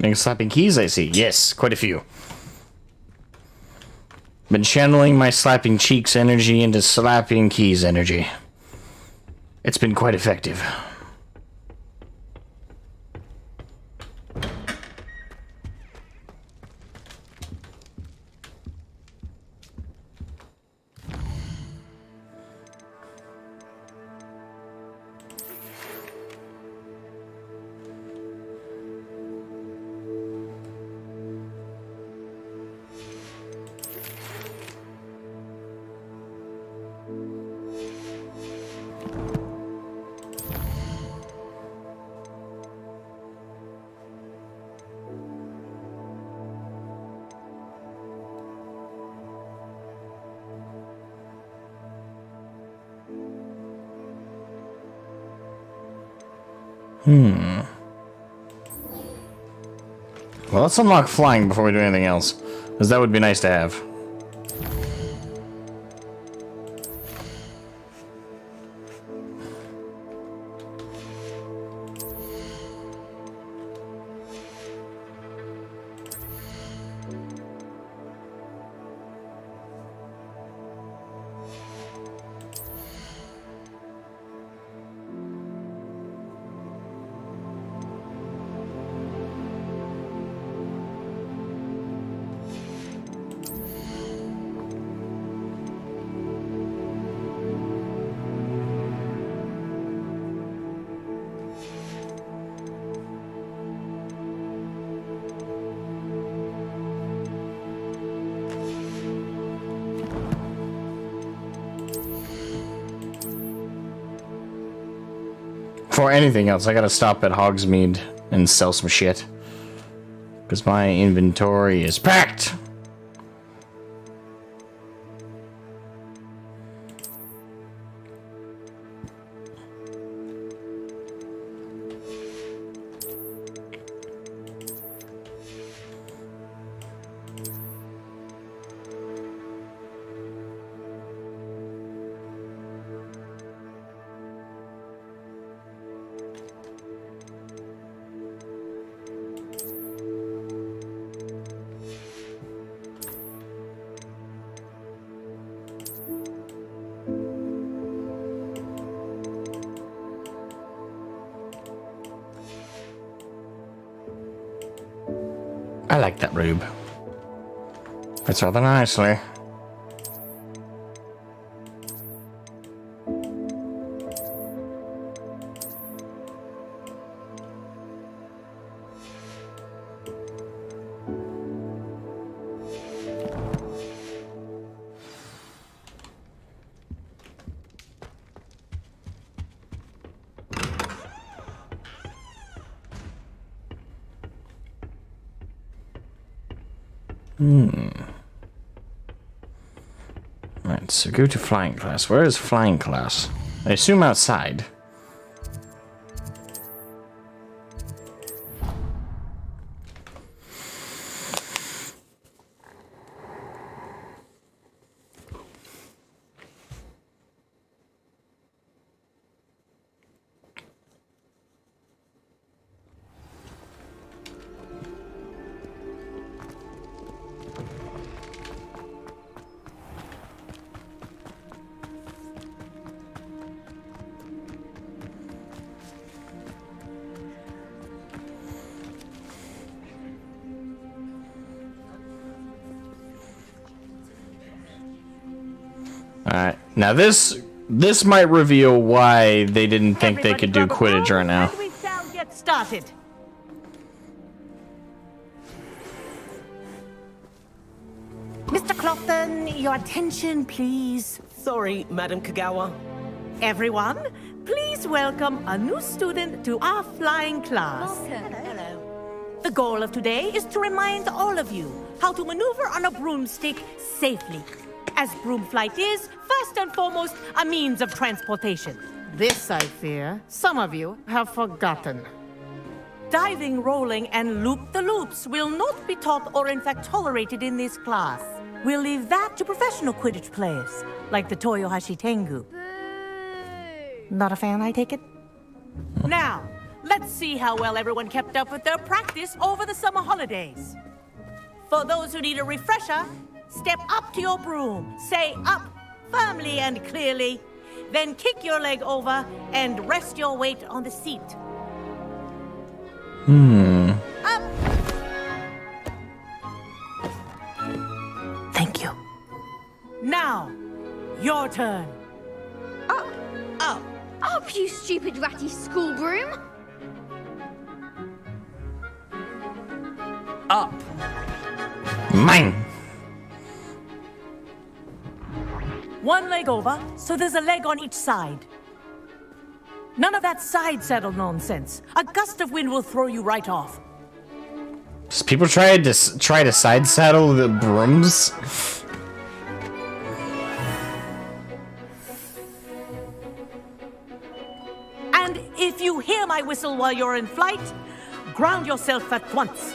Making slapping keys, I see. Yes, quite a few. Been channeling my slapping cheeks energy into slapping keys energy. It's been quite effective. Well, let's unlock flying before we do anything else, because that would be nice to have. Before anything else, I gotta stop at Hogsmeade and sell some shit. Because my inventory is packed! I like that robe. Fits rather nicely. Right, so go to flying class. Where is flying class? I assume outside. Alright, now this might reveal why they didn't think they could do Quidditch right now. We shall get started. Mr. Clopton, your attention, please. Sorry, Madam Kagawa. Everyone, please welcome a new student to our flying class. Hello. The goal of today is to remind all of you how to maneuver on a broomstick safely. As broom flight is, first and foremost, a means of transportation. This, I fear, some of you have forgotten. Diving, rolling, and loop-the-loops will not be taught or in fact tolerated in this class. We'll leave that to professional Quidditch players, like the Toyohashi Tengu. Not a fan, I take it? Now, let's see how well everyone kept up with their practice over the summer holidays. For those who need a refresher, step up to your broom, say up firmly and clearly, then kick your leg over and rest your weight on the seat. Up! Thank you. Now, your turn. Up! Up! Up, you stupid ratty school broom! Up! Mine! One leg over, so there's a leg on each side. None of that side saddle nonsense. A gust of wind will throw you right off. Does people try to side saddle the brooms? And if you hear my whistle while you're in flight, ground yourself at once.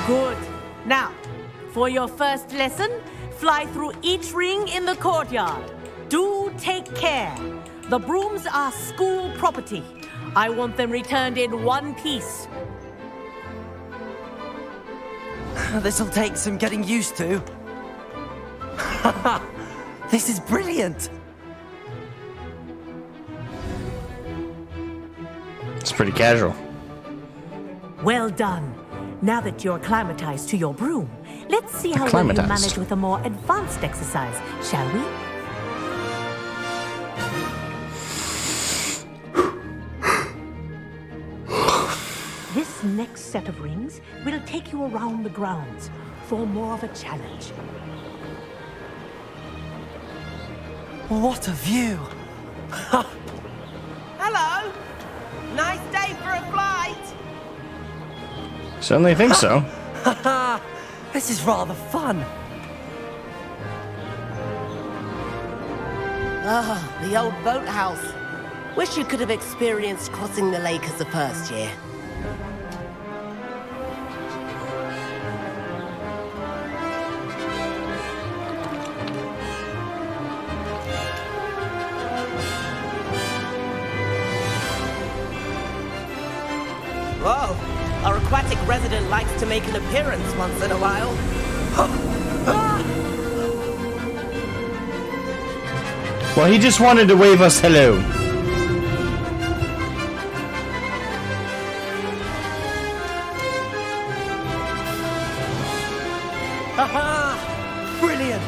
Good. Now, for your first lesson, fly through each ring in the courtyard. Do take care. The brooms are school property. I want them returned in one piece. This'll take some getting used to. This is brilliant. It's pretty casual. Well done. Now that you're acclimatized to your broom, let's see how well you manage with a more advanced exercise, shall we? This next set of rings will take you around the grounds for more of a challenge. What a view! Hello! Nice day for a flight! Certainly think so. This is rather fun. Ah, the old boathouse. Wish you could have experienced crossing the lake as a first year. Whoa! Our aquatic resident likes to make an appearance once in a while. Well, he just wanted to wave us hello. Haha! Brilliant!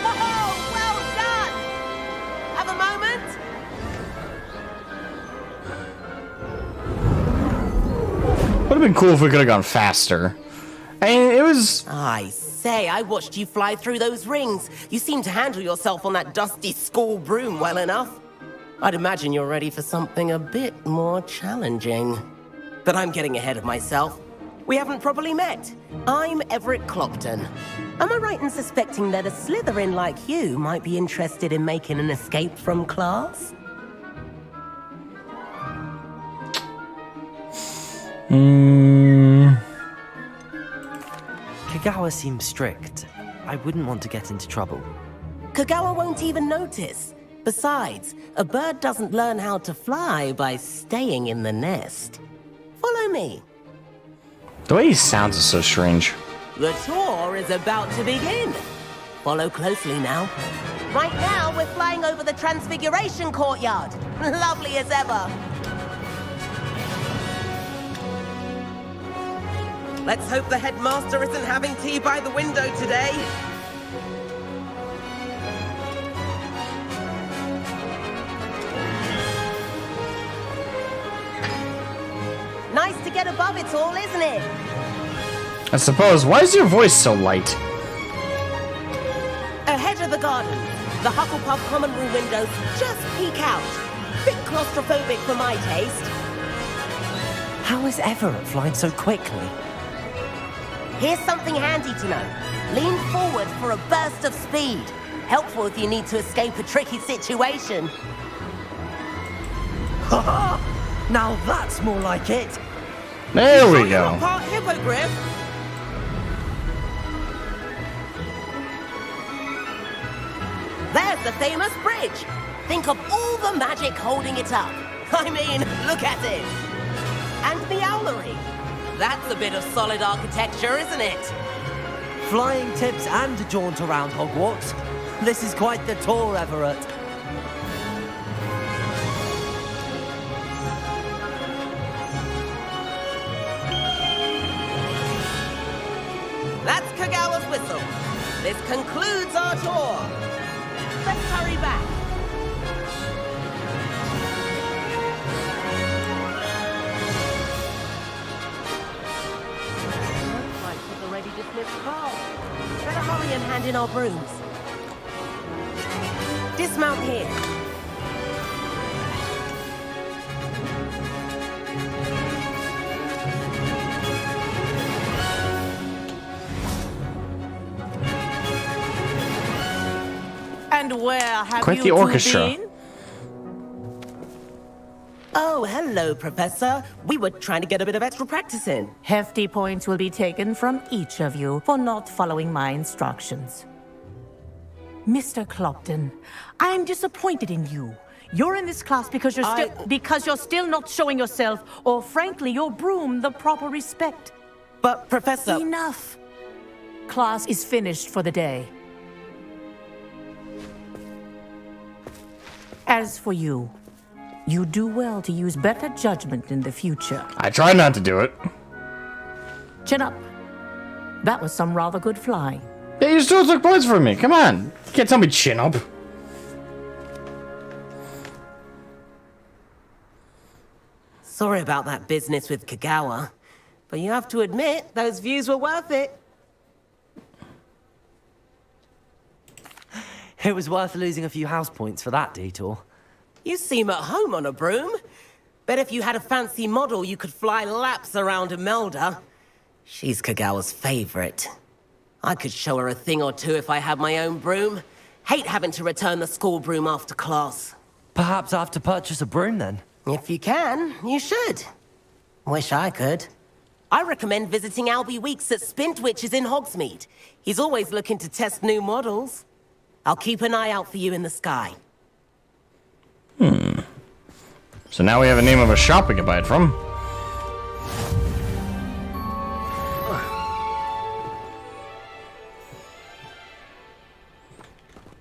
Oh, well done! Have a moment? Would have been cool if we could have gone faster. I mean, it was. I say, I watched you fly through those rings. You seem to handle yourself on that dusty school broom well enough. I'd imagine you're ready for something a bit more challenging. But I'm getting ahead of myself. We haven't properly met. I'm Everett Clopton. Am I right in suspecting that a Slytherin like you might be interested in making an escape from class? Kagawa seems strict. I wouldn't want to get into trouble. Kagawa won't even notice. Besides, a bird doesn't learn how to fly by staying in the nest. Follow me. The way he sounds is so strange. The tour is about to begin. Follow closely now. Right now, we're flying over the Transfiguration Courtyard. Lovely as ever. Let's hope the headmaster isn't having tea by the window today. Nice to get above it all, isn't it? I suppose. Why is your voice so light? Ahead of the garden, the Hufflepuff common room windows just peek out. Bit claustrophobic for my taste. How is Everett flying so quickly? Here's something handy to know. Lean forward for a burst of speed. Helpful if you need to escape a tricky situation. Now that's more like it. There we go. Part hippogriff. There's the famous bridge. Think of all the magic holding it up. I mean, look at it. And the owlery. That's a bit of solid architecture, isn't it? Flying tips and a jaunt around Hogwarts. This is quite the tour, Everett. That's Kagawa's whistle. This concludes our tour. Let's hurry back. Looks like she's already dismissed class. Better hurry and hand in our brooms. Dismount here. And where have Quite you the two orchestra. been? Oh, hello, Professor. We were trying to get a bit of extra practice in. Hefty points will be taken from each of you for not following my instructions. Mr. Clopton, I am disappointed in you. You're in this class because you're still not showing yourself, or frankly, your broom, the proper respect. But, Professor... Enough. Class is finished for the day. As for you, you do well to use better judgment in the future. I try not to do it. Chin up. That was some rather good flying. Yeah, you still took points from me. Come on. You can't tell me chin up. Sorry about that business with Kagawa, but you have to admit, those views were worth it. It was worth losing a few house points for that detour. You seem at home on a broom. Bet if you had a fancy model, you could fly laps around Imelda. She's Kagawa's favorite. I could show her a thing or two if I had my own broom. Hate having to return the school broom after class. Perhaps I have to purchase a broom then. If you can, you should. Wish I could. I recommend visiting Albie Weeks at Spintwitches in Hogsmeade. He's always looking to test new models. I'll keep an eye out for you in the sky. So now we have a name of a shop we can buy it from.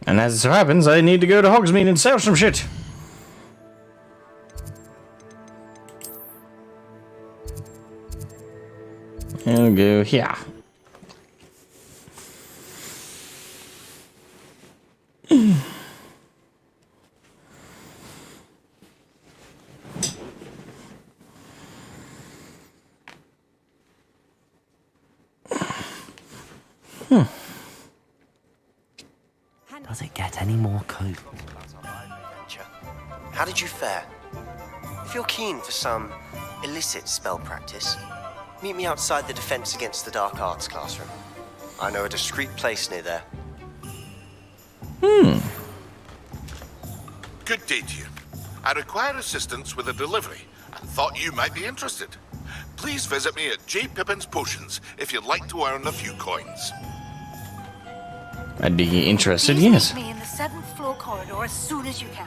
And as it so happens, I need to go to Hogsmeade and sell some shit. I'll go here. Does it get any more cool? How did you fare? If you're keen for some illicit spell practice, meet me outside the Defense Against the Dark Arts classroom. I know a discreet place near there. Good day to you. I require assistance with a delivery and thought you might be interested. Please visit me at J. Pippin's Potions if you'd like to earn a few coins. I'd be interested, Please yes. meet me in the 7th floor corridor as soon as you can.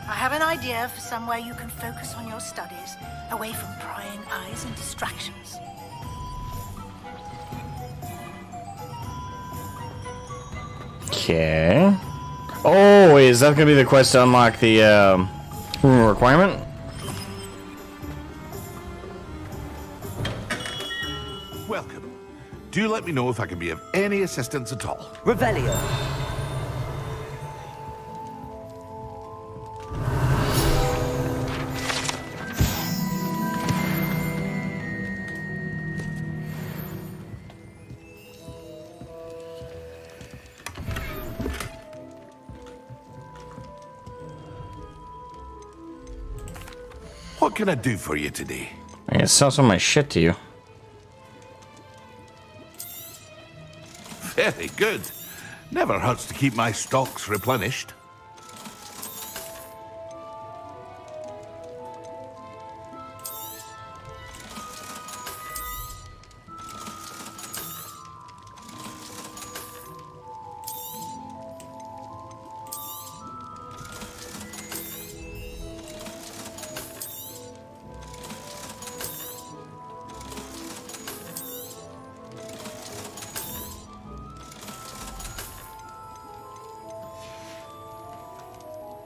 I have an idea for somewhere you can focus on your studies, away from prying eyes and distractions. Okay. Oh, is that gonna be the quest to unlock the room requirement? Welcome. Do let me know if I can be of any assistance at all. Revelio. What can I do for you today? I can sell some of my shit to you. Very good. Never hurts to keep my stocks replenished.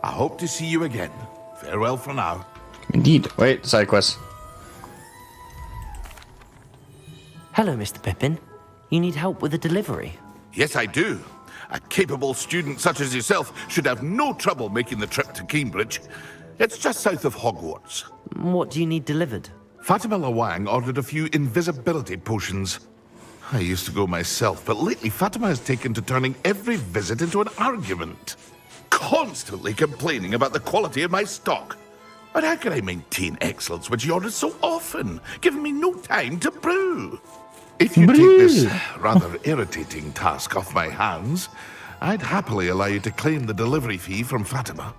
I hope to see you again. Farewell for now. Indeed. Wait, side quest. Hello, Mr. Pippin. You need help with a delivery? Yes, I do. A capable student such as yourself should have no trouble making the trip to Cambridge. It's just south of Hogwarts. What do you need delivered? Fatima Lawang ordered a few invisibility potions. I used to go myself, but lately Fatima has taken to turning every visit into an argument. Constantly complaining about the quality of my stock. But how can I maintain excellence when she orders so often, giving me no time to brew? If you take this rather irritating task off my hands, I'd happily allow you to claim the delivery fee from Fatima.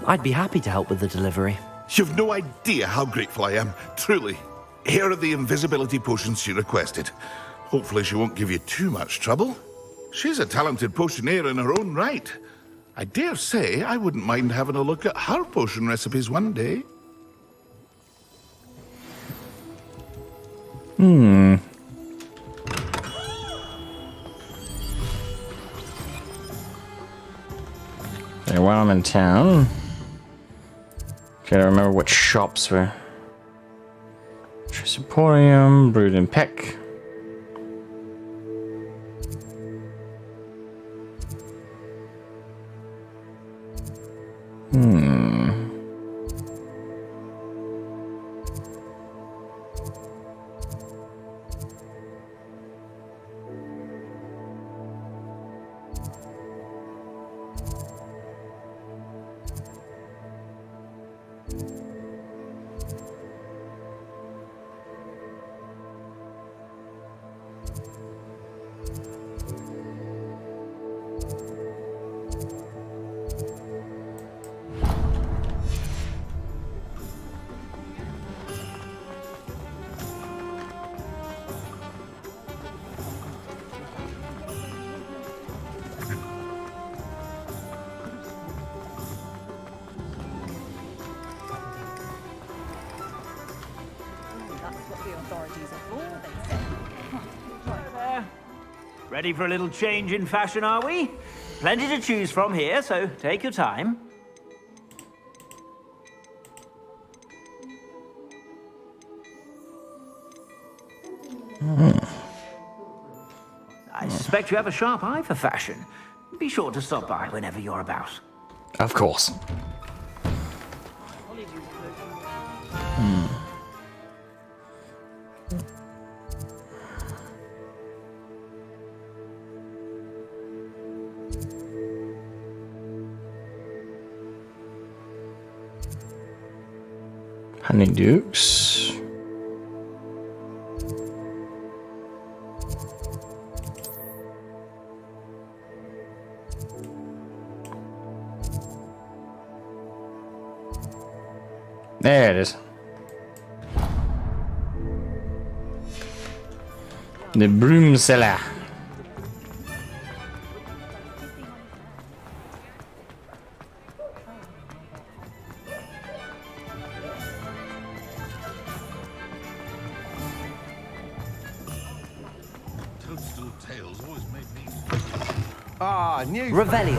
I'd be happy to help with the delivery. You've no idea how grateful I am, truly. Here are the invisibility potions she requested. Hopefully she won't give you too much trouble. She's a talented potioneer in her own right. I dare say I wouldn't mind having a look at her potion recipes one day. Okay, while I'm in town, gotta remember what shops were. Trisemporium, Brood and Peck. Ready for a little change in fashion, are we? Plenty to choose from here, so take your time. I suspect you have a sharp eye for fashion. Be sure to stop by whenever you're about. Of course. Honeydukes. There it is. The broom cellar. Toadstool tails always made me... Ah, new. Revelio.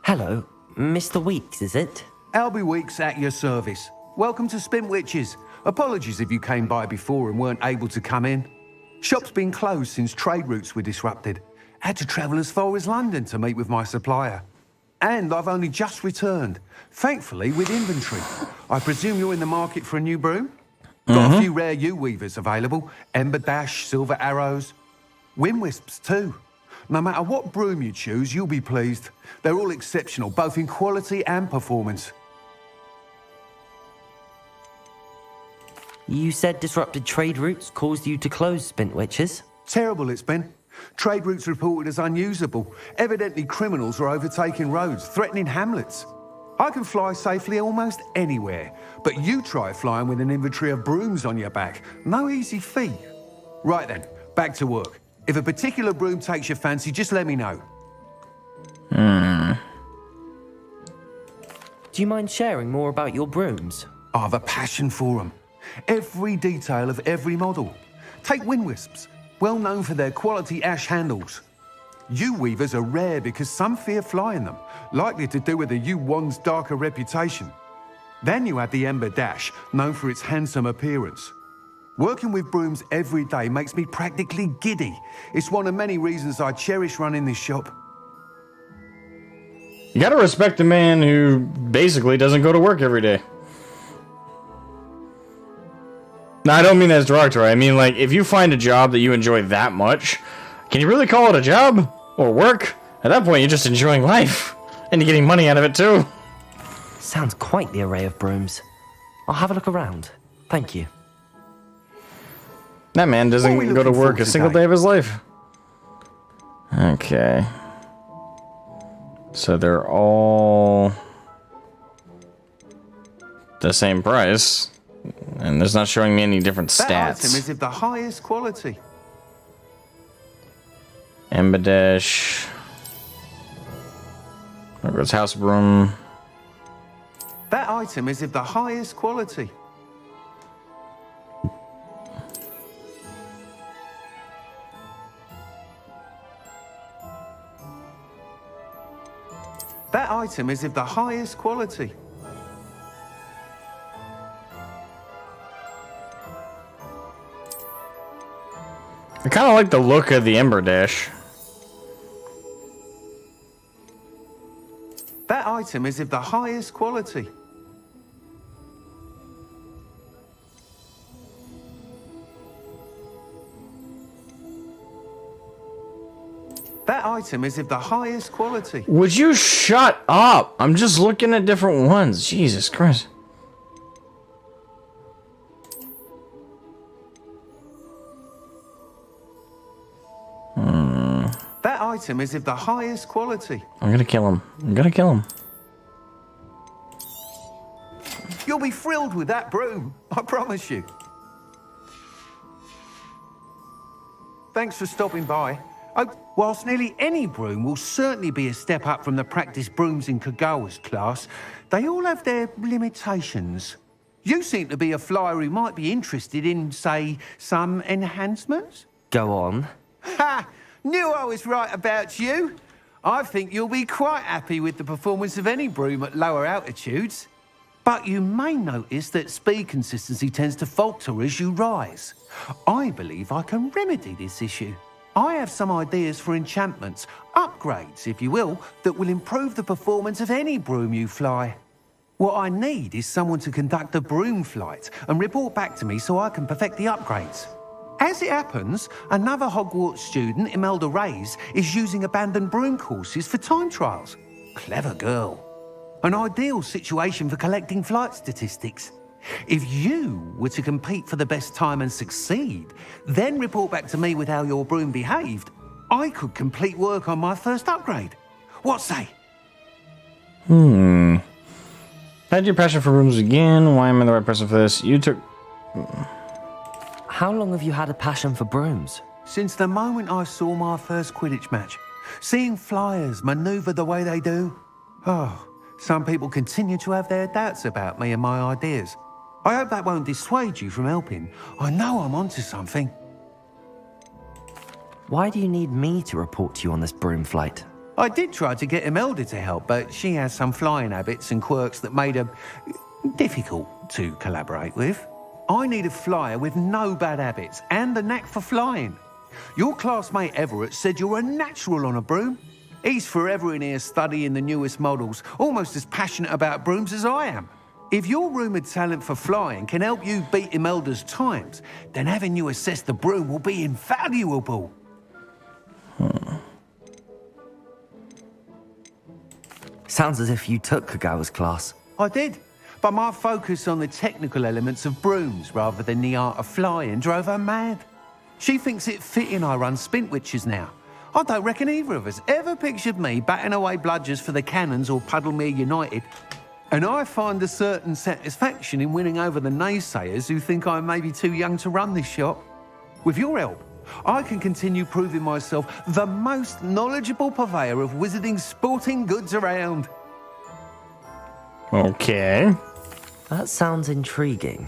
Hello, Mr. Weeks, is it? Albie Weeks at your service. Welcome to Spin Witches. Apologies if you came by before and weren't able to come in. Shop's been closed since trade routes were disrupted. Had to travel as far as London to meet with my supplier. And I've only just returned, thankfully with inventory. I presume you're in the market for a new broom? Got a few rare U-weavers available. Ember Dash, Silver Arrows. Wind Wisps too. No matter what broom you choose, you'll be pleased. They're all exceptional, both in quality and performance. You said disrupted trade routes caused you to close Spint Witches? Terrible it's been. Trade routes reported as unusable. Evidently criminals are overtaking roads, threatening hamlets. I can fly safely almost anywhere, but you try flying with an inventory of brooms on your back. No easy feat. Right then, back to work. If a particular broom takes your fancy, just let me know. Do you mind sharing more about your brooms? I have a passion for them. Every detail of every model. Take Wind Wisps, well known for their quality ash handles. U-weavers are rare because some fear flying them, likely to do with the U-wand's darker reputation. Then you have the Ember Dash, known for its handsome appearance. Working with brooms every day makes me practically giddy. It's one of many reasons I cherish running this shop. You gotta respect a man who basically doesn't go to work every day. No, I don't mean that as derogatory. I mean, like, if you find a job that you enjoy that much, can you really call it a job? Or work? At that point, you're just enjoying life. And you're getting money out of it, too. Sounds quite the array of brooms. I'll have a look around. Thank you. That man doesn't go to work a single day of his life. Okay. So they're all the same price. And it's not showing me any different stats. That item is of the highest quality. Embadesh. Hogwarts House Broom. That item is of the highest quality. That item is of the highest quality. I kind of like the look of the Ember Dash. That item is of the highest quality. That item is of the highest quality. Would you shut up? I'm just looking at different ones. Jesus Christ. That item is of the highest quality. I'm gonna kill him. I'm gonna kill him. You'll be thrilled with that broom, I promise you. Thanks for stopping by. Whilst nearly any broom will certainly be a step up from the practice brooms in Kagawa's class, they all have their limitations. You seem to be a flyer who might be interested in, say, some enhancements? Go on. Ha! Knew I was right about you. I think you'll be quite happy with the performance of any broom at lower altitudes. But you may notice that speed consistency tends to falter as you rise. I believe I can remedy this issue. I have some ideas for enchantments, upgrades, if you will, that will improve the performance of any broom you fly. What I need is someone to conduct a broom flight and report back to me so I can perfect the upgrades. As it happens, another Hogwarts student, Imelda Reyes, is using abandoned broom courses for time trials. Clever girl. An ideal situation for collecting flight statistics. If you were to compete for the best time and succeed, then report back to me with how your broom behaved, I could complete work on my first upgrade. What say? Had your passion for brooms again. Why am I the right person for this? You took... How long have you had a passion for brooms? Since the moment I saw my first Quidditch match. Seeing flyers manoeuvre the way they do. Oh, some people continue to have their doubts about me and my ideas. I hope that won't dissuade you from helping. I know I'm onto something. Why do you need me to report to you on this broom flight? I did try to get Imelda to help, but she has some flying habits and quirks that made her difficult to collaborate with. I need a flyer with no bad habits and a knack for flying. Your classmate Everett said you're a natural on a broom. He's forever in here studying the newest models, almost as passionate about brooms as I am. If your rumoured talent for flying can help you beat Imelda's times, then having you assess the broom will be invaluable. Sounds as if you took Kagawa's class. I did, but my focus on the technical elements of brooms rather than the art of flying drove her mad. She thinks it fitting I run Spintwitches now. I don't reckon either of us ever pictured me batting away bludgers for the Cannons or Puddlemere United. And I find a certain satisfaction in winning over the naysayers who think I may be too young to run this shop. With your help, I can continue proving myself the most knowledgeable purveyor of wizarding sporting goods around. Okay. That sounds intriguing.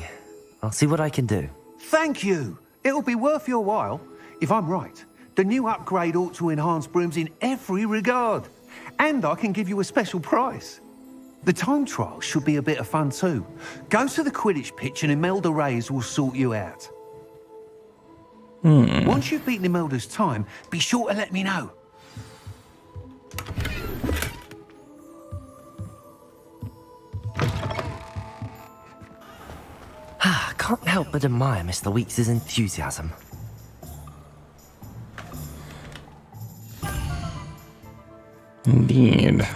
I'll see what I can do. Thank you. It'll be worth your while. If I'm right, the new upgrade ought to enhance brooms in every regard. And I can give you a special price. The time trial should be a bit of fun too. Go to the Quidditch pitch and Imelda Reyes will sort you out. Once you've beaten Imelda's time, be sure to let me know. Can't help but admire Mr. Weeks' enthusiasm. Indeed.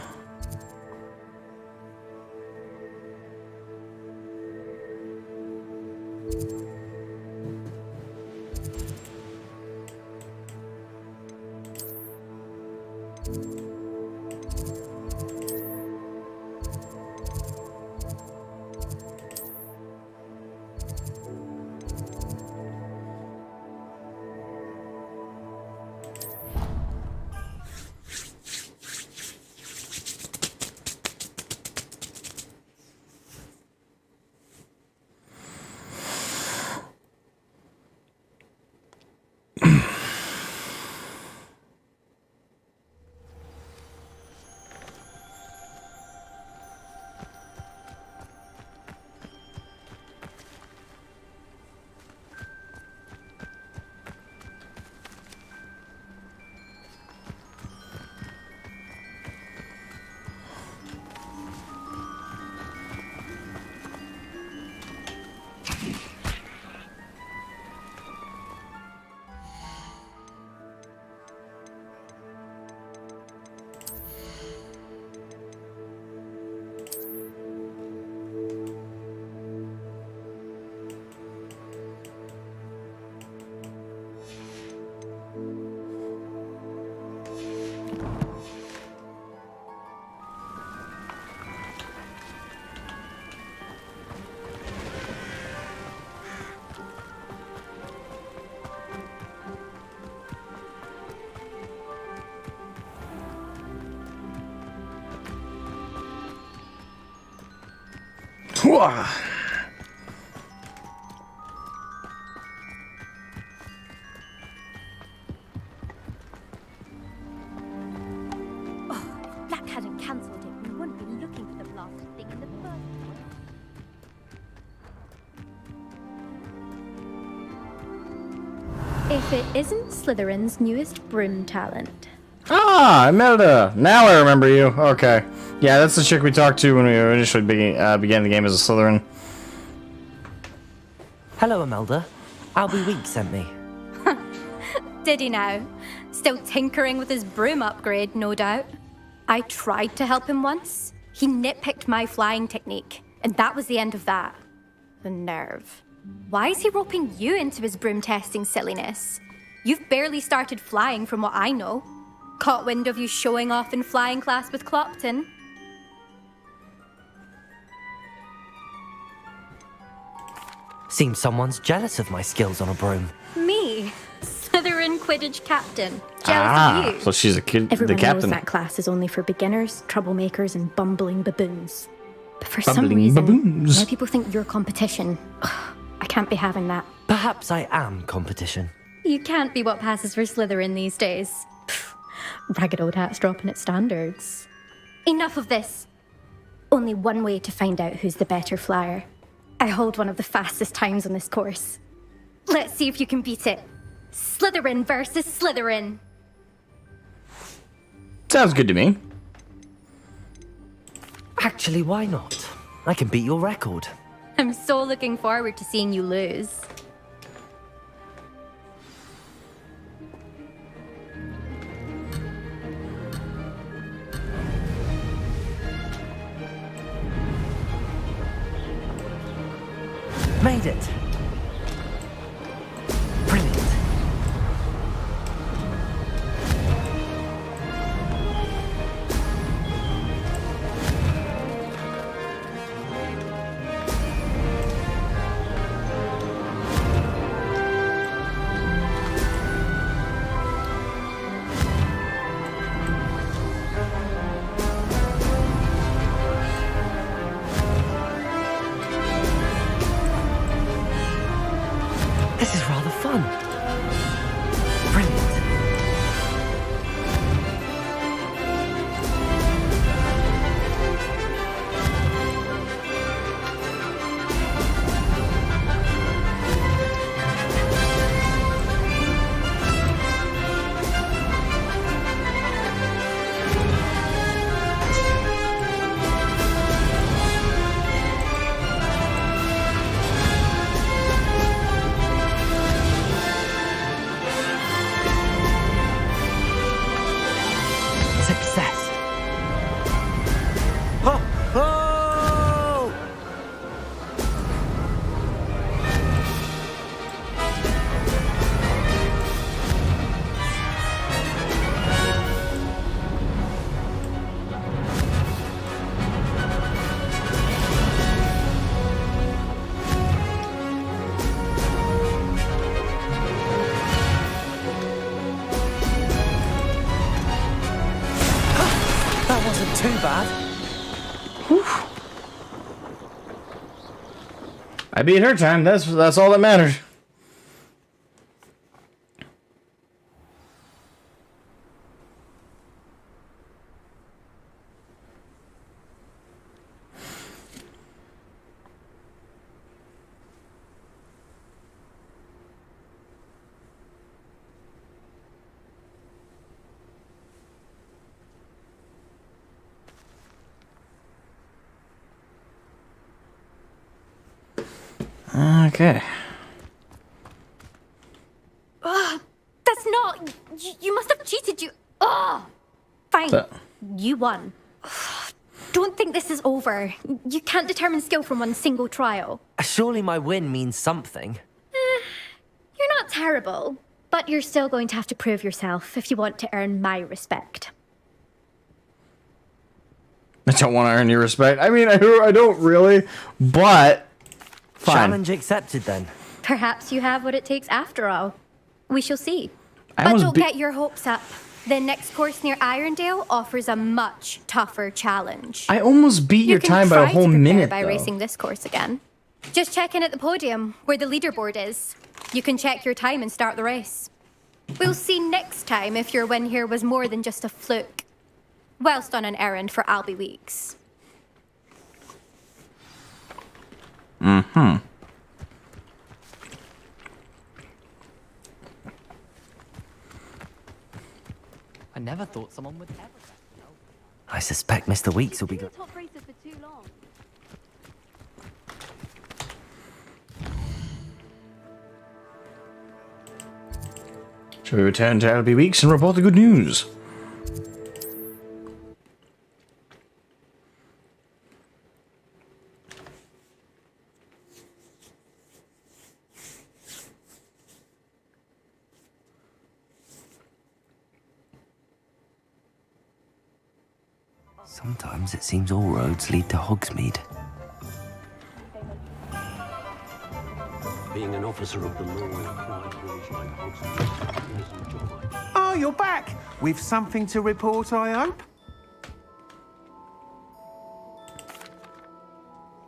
Black hadn't cancelled it, we wouldn't be looking for the blasted thing in the first place. If it isn't Slytherin's newest broom talent. Ah, Imelda. Now I remember you. Okay. Yeah, that's the chick we talked to when we initially began the game as a Slytherin. Hello, Imelda. Albie Weeks sent me. Did he now? Still tinkering with his broom upgrade, no doubt. I tried to help him once. He nitpicked my flying technique, and that was the end of that. The nerve. Why is he roping you into his broom testing silliness? You've barely started flying from what I know. Caught wind of you showing off in flying class with Clopton. Seems someone's jealous of my skills on a broom. Me, Slytherin Quidditch captain. Jealous of you. So she's a kid, Everyone the captain. knows that class is only for beginners, troublemakers, and bumbling baboons. But for some Bumbling reason, baboons. now people think you're competition. Ugh, I can't be having that. Perhaps I am competition. You can't be what passes for Slytherin these days. Pfft, ragged old hat's dropping its standards. Enough of this. Only one way to find out who's the better flyer. I hold one of the fastest times on this course. Let's see if you can beat it. Slytherin versus Slytherin. Sounds good to me. Actually, why not? I can beat your record. I'm so looking forward to seeing you lose. Made it. Brilliant. This is rather fun. Brilliant. Success. Ho, ho! That wasn't too bad. I beat her time. That's all that matters. Okay. That's not... You must have cheated, you... Oh! Fine. So- You won. Don't think this is over. You can't determine skill from one single trial. Surely my win means something. You're not terrible, but you're still going to have to prove yourself if you want to earn my respect. I don't want to earn your respect. I mean, I don't really, but fine. Challenge accepted then. Perhaps you have what it takes after all. We shall see. I But almost don't beat- get your hopes up. The next course near Irondale offers a much tougher challenge. I almost beat You your can time by a try to whole prepare minute, by though. racing this course again. Just check in at the podium, where the leaderboard is. You can check your time and start the race. We'll see next time if your win here was more than just a fluke. Whilst on an errand for Albie Weeks. Mm-hmm. I never thought someone would ever. I suspect Mr. Weeks will be good. Top racer for too long. Shall we return to Albie Weeks and report the good news? Sometimes it seems all roads lead to Hogsmeade. Being an officer of the law in a quiet village like Hogsmeade isn't a job. Oh, you're back! With something to report, I hope?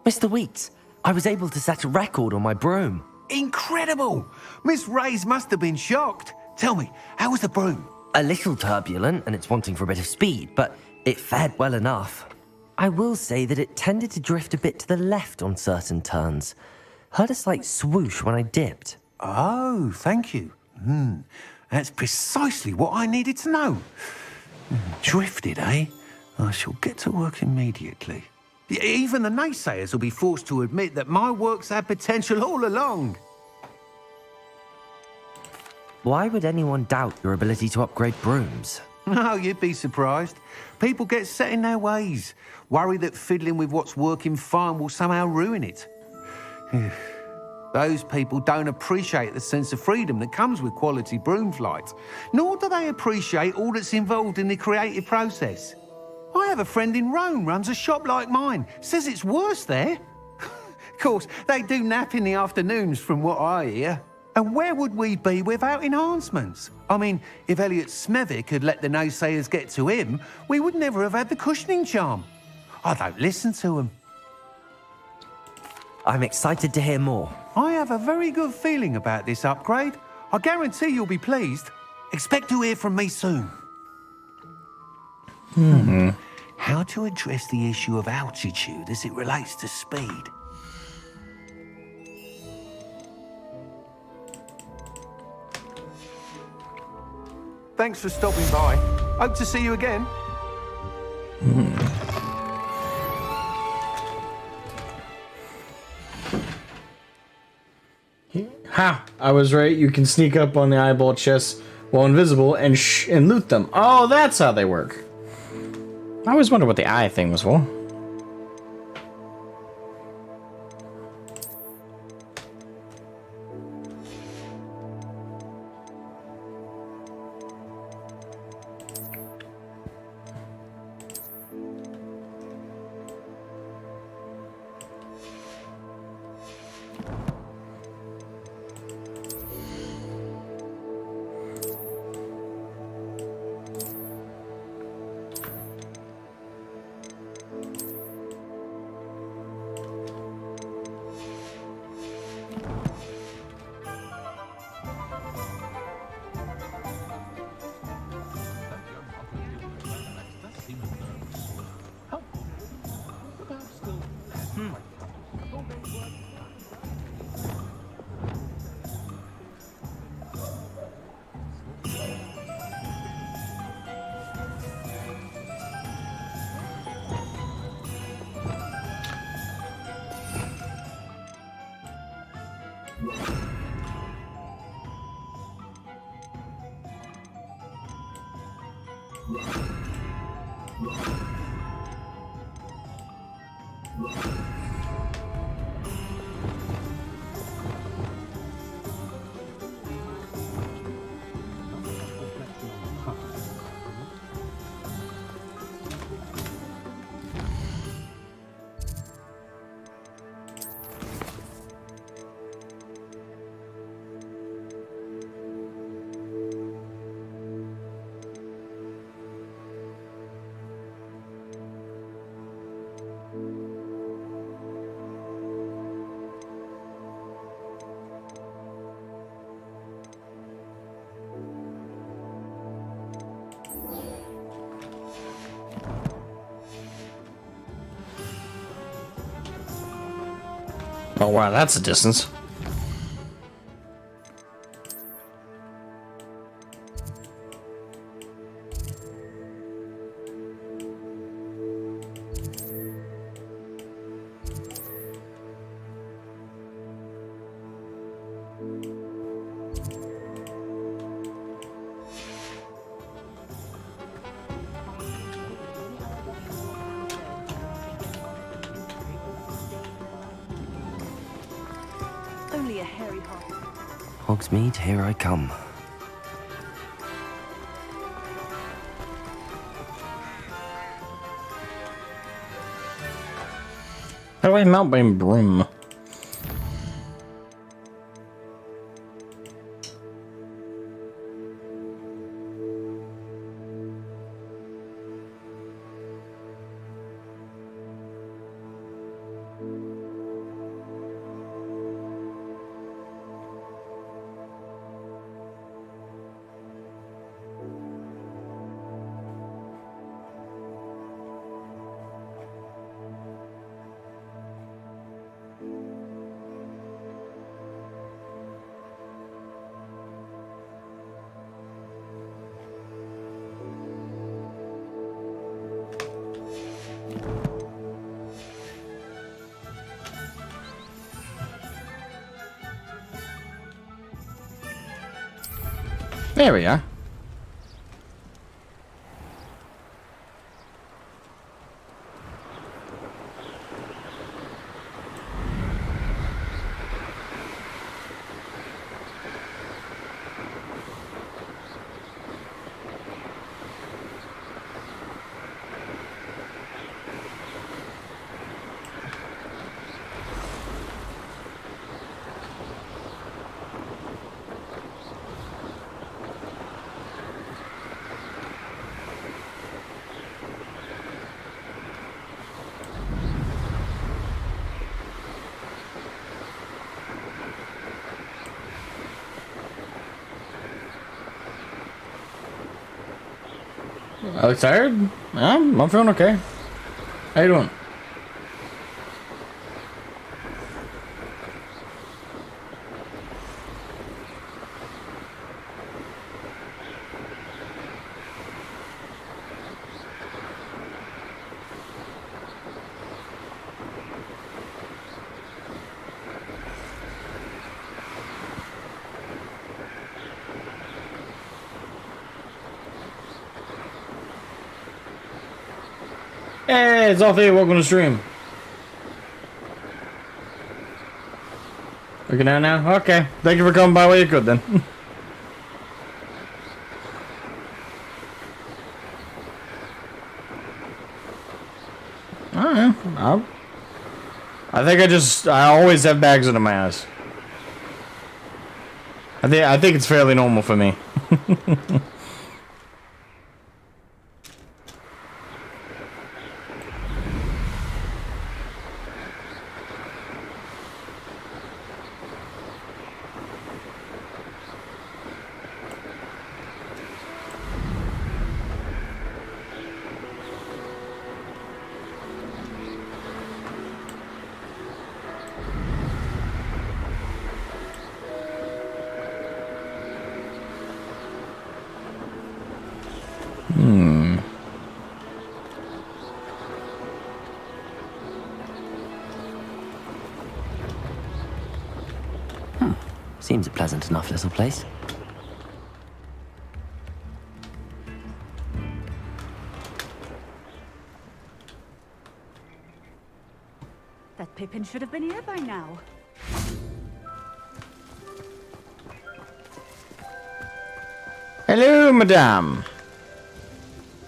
Mr. Weeks, I was able to set a record on my broom. Incredible! Miss Reyes must have been shocked. Tell me, how was the broom? A little turbulent, and it's wanting for a bit of speed, but it fared well enough. I will say that it tended to drift a bit to the left on certain turns. Heard a slight swoosh when I dipped. Oh, thank you. That's precisely what I needed to know. Drifted, eh? I shall get to work immediately. Even the naysayers will be forced to admit that my work's had potential all along. Why would anyone doubt your ability to upgrade brooms? Oh, you'd be surprised. People get set in their ways, worry that fiddling with what's working fine will somehow ruin it. Those people don't appreciate the sense of freedom that comes with quality broom flight, nor do they appreciate all that's involved in the creative process. I have a friend in Rome runs a shop like mine, says it's worse there. Of course, they do nap in the afternoons from what I hear. And where would we be without enhancements? I mean, if Elliot Smethwick had let the naysayers get to him, we would never have had the cushioning charm. I don't listen to them. I'm excited to hear more. I have a very good feeling about this upgrade. I guarantee you'll be pleased. Expect to hear from me soon. How to address the issue of altitude as it relates to speed? Thanks for stopping by. Hope to see you again. Ha! I was right. You can sneak up on the eyeball chests while invisible and loot them. Oh, that's how they work. I always wondered what the eye thing was for. Oh wow, that's a distance. only a hairy hop. Hogsmeade, here I come. How do I mount my broom? There we are. I look tired? I'm feeling okay. How you doing? Hey, it's Alfie. Welcome to stream. Looking at it now? Okay. Thank you for coming by while you could then. Alright. I think I always have bags under my eyes. I think it's fairly normal for me. Seems a pleasant enough little place. That Pippin should have been here by now. Hello, madame.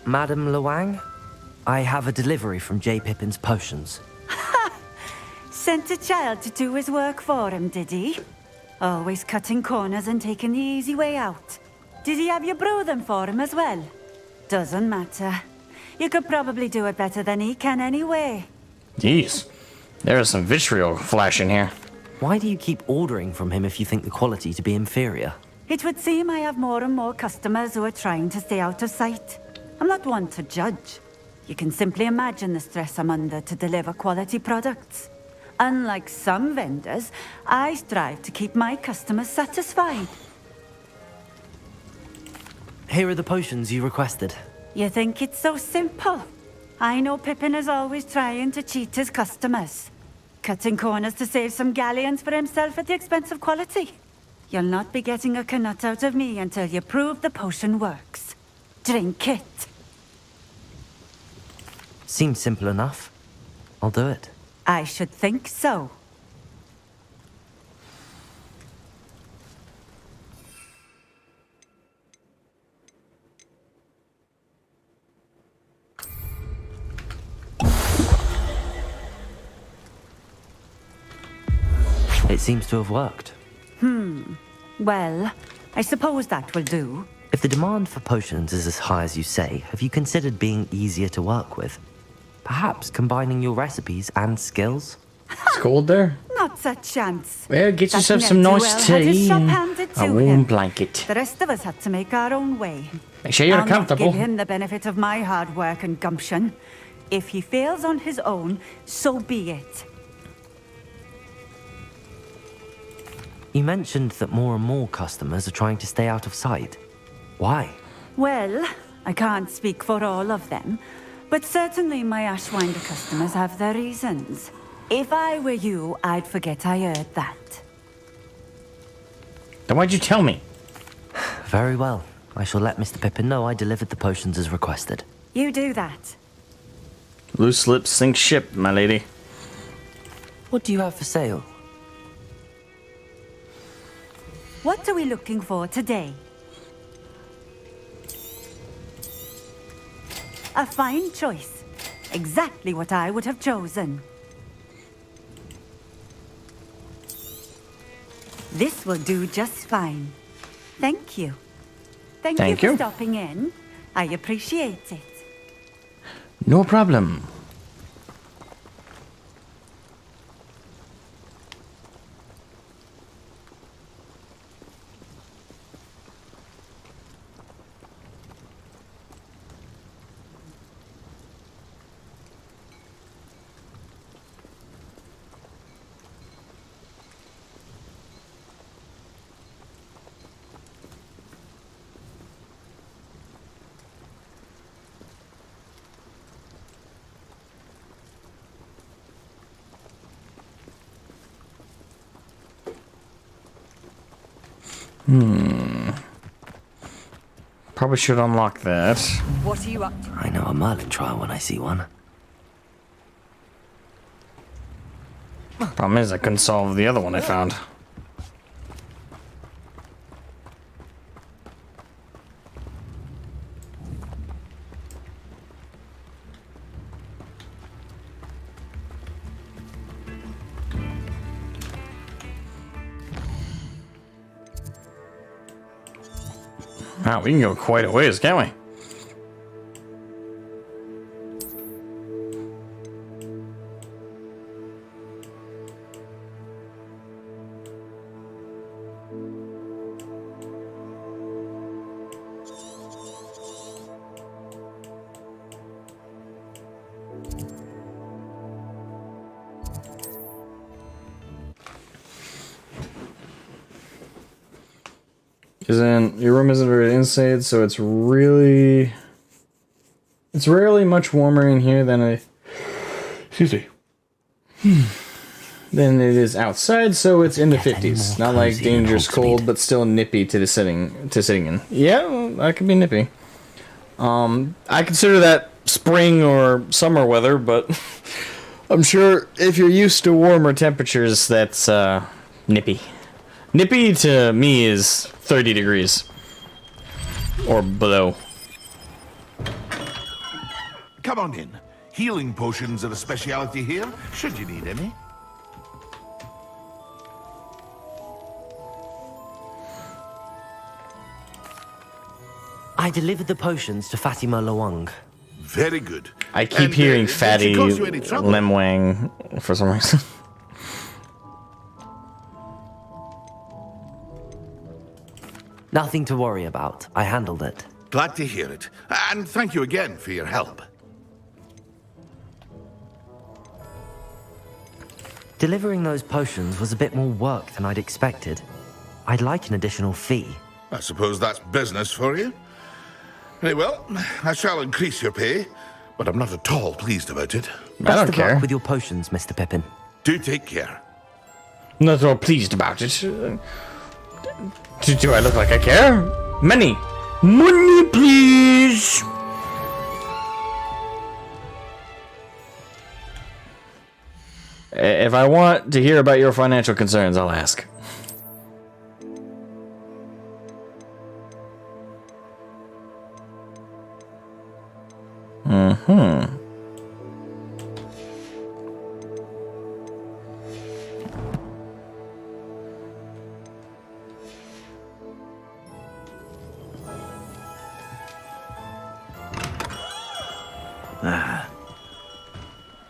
Madame Luang, I have a delivery from J. Pippin's potions. Sent a child to do his work for him, did he? Always cutting corners and taking the easy way out. Did he have you brew them for him as well? Doesn't matter. You could probably do it better than he can anyway. Jeez. There's some vitriol flashing here. Why do you keep ordering from him if you think the quality to be inferior? It would seem I have more and more customers who are trying to stay out of sight. I'm not one to judge. You can simply imagine the stress I'm under to deliver quality products. Unlike some vendors, I strive to keep my customers satisfied. Here are the potions you requested. You think it's so simple? I know Pippin is always trying to cheat his customers. Cutting corners to save some galleons for himself at the expense of quality. You'll not be getting a canut out of me until you prove the potion works. Drink it. Seems simple enough. I'll do it. I should think so. It seems to have worked. Well, I suppose that will do. If the demand for potions is as high as you say, have you considered being easier to work with? Perhaps combining your recipes and skills? It's cold there. Not a chance. Well, get That yourself some ne'er-do-well nice had his tea shop and handed to a warm him. blanket. The rest of us had to make our own way. Make sure you're I'll not comfortable. give him the benefit of my hard work and gumption. If he fails on his own, so be it. You mentioned that more and more customers are trying to stay out of sight. Why? Well, I can't speak for all of them, but certainly my Ashwinder customers have their reasons. If I were you, I'd forget I heard that. Then why'd you tell me? Very well. I shall let Mr. Pippin know I delivered the potions as requested. You do that. Loose lips sink ship, my lady. What do you have for sale? What are we looking for today? A fine choice. Exactly what I would have chosen. This will do just fine. Thank you. Thank you for stopping in. I appreciate it. No problem. Probably should unlock that. What are you up to? I know a Merlin trial when I see one. Problem is, I couldn't solve the other one I found. Wow, we can go quite a ways, can't we? Your room isn't very inside, so it's rarely much warmer in here than than it is outside, so it's in the 50s. Not like dangerous cold, but still nippy to sitting in. Yeah, that could be nippy. I consider that spring or summer weather, but I'm sure if you're used to warmer temperatures, that's nippy. Nippy to me is 30 degrees or below. Come on in. Healing potions are a speciality here, should you need any. I delivered the potions to Fatima Lawang. Very good. I keep hearing Fatty Lemwang for some reason. Nothing to worry about. I handled it. Glad to hear it. And thank you again for your help. Delivering those potions was a bit more work than I'd expected. I'd like an additional fee. I suppose that's business for you. Very well, I shall increase your pay, but I'm not at all pleased about it. Best of luck with your potions, Mr. Pippin. Do take care. Not at all pleased about it. Do I look like I care? Money, please. If I want to hear about your financial concerns, I'll ask.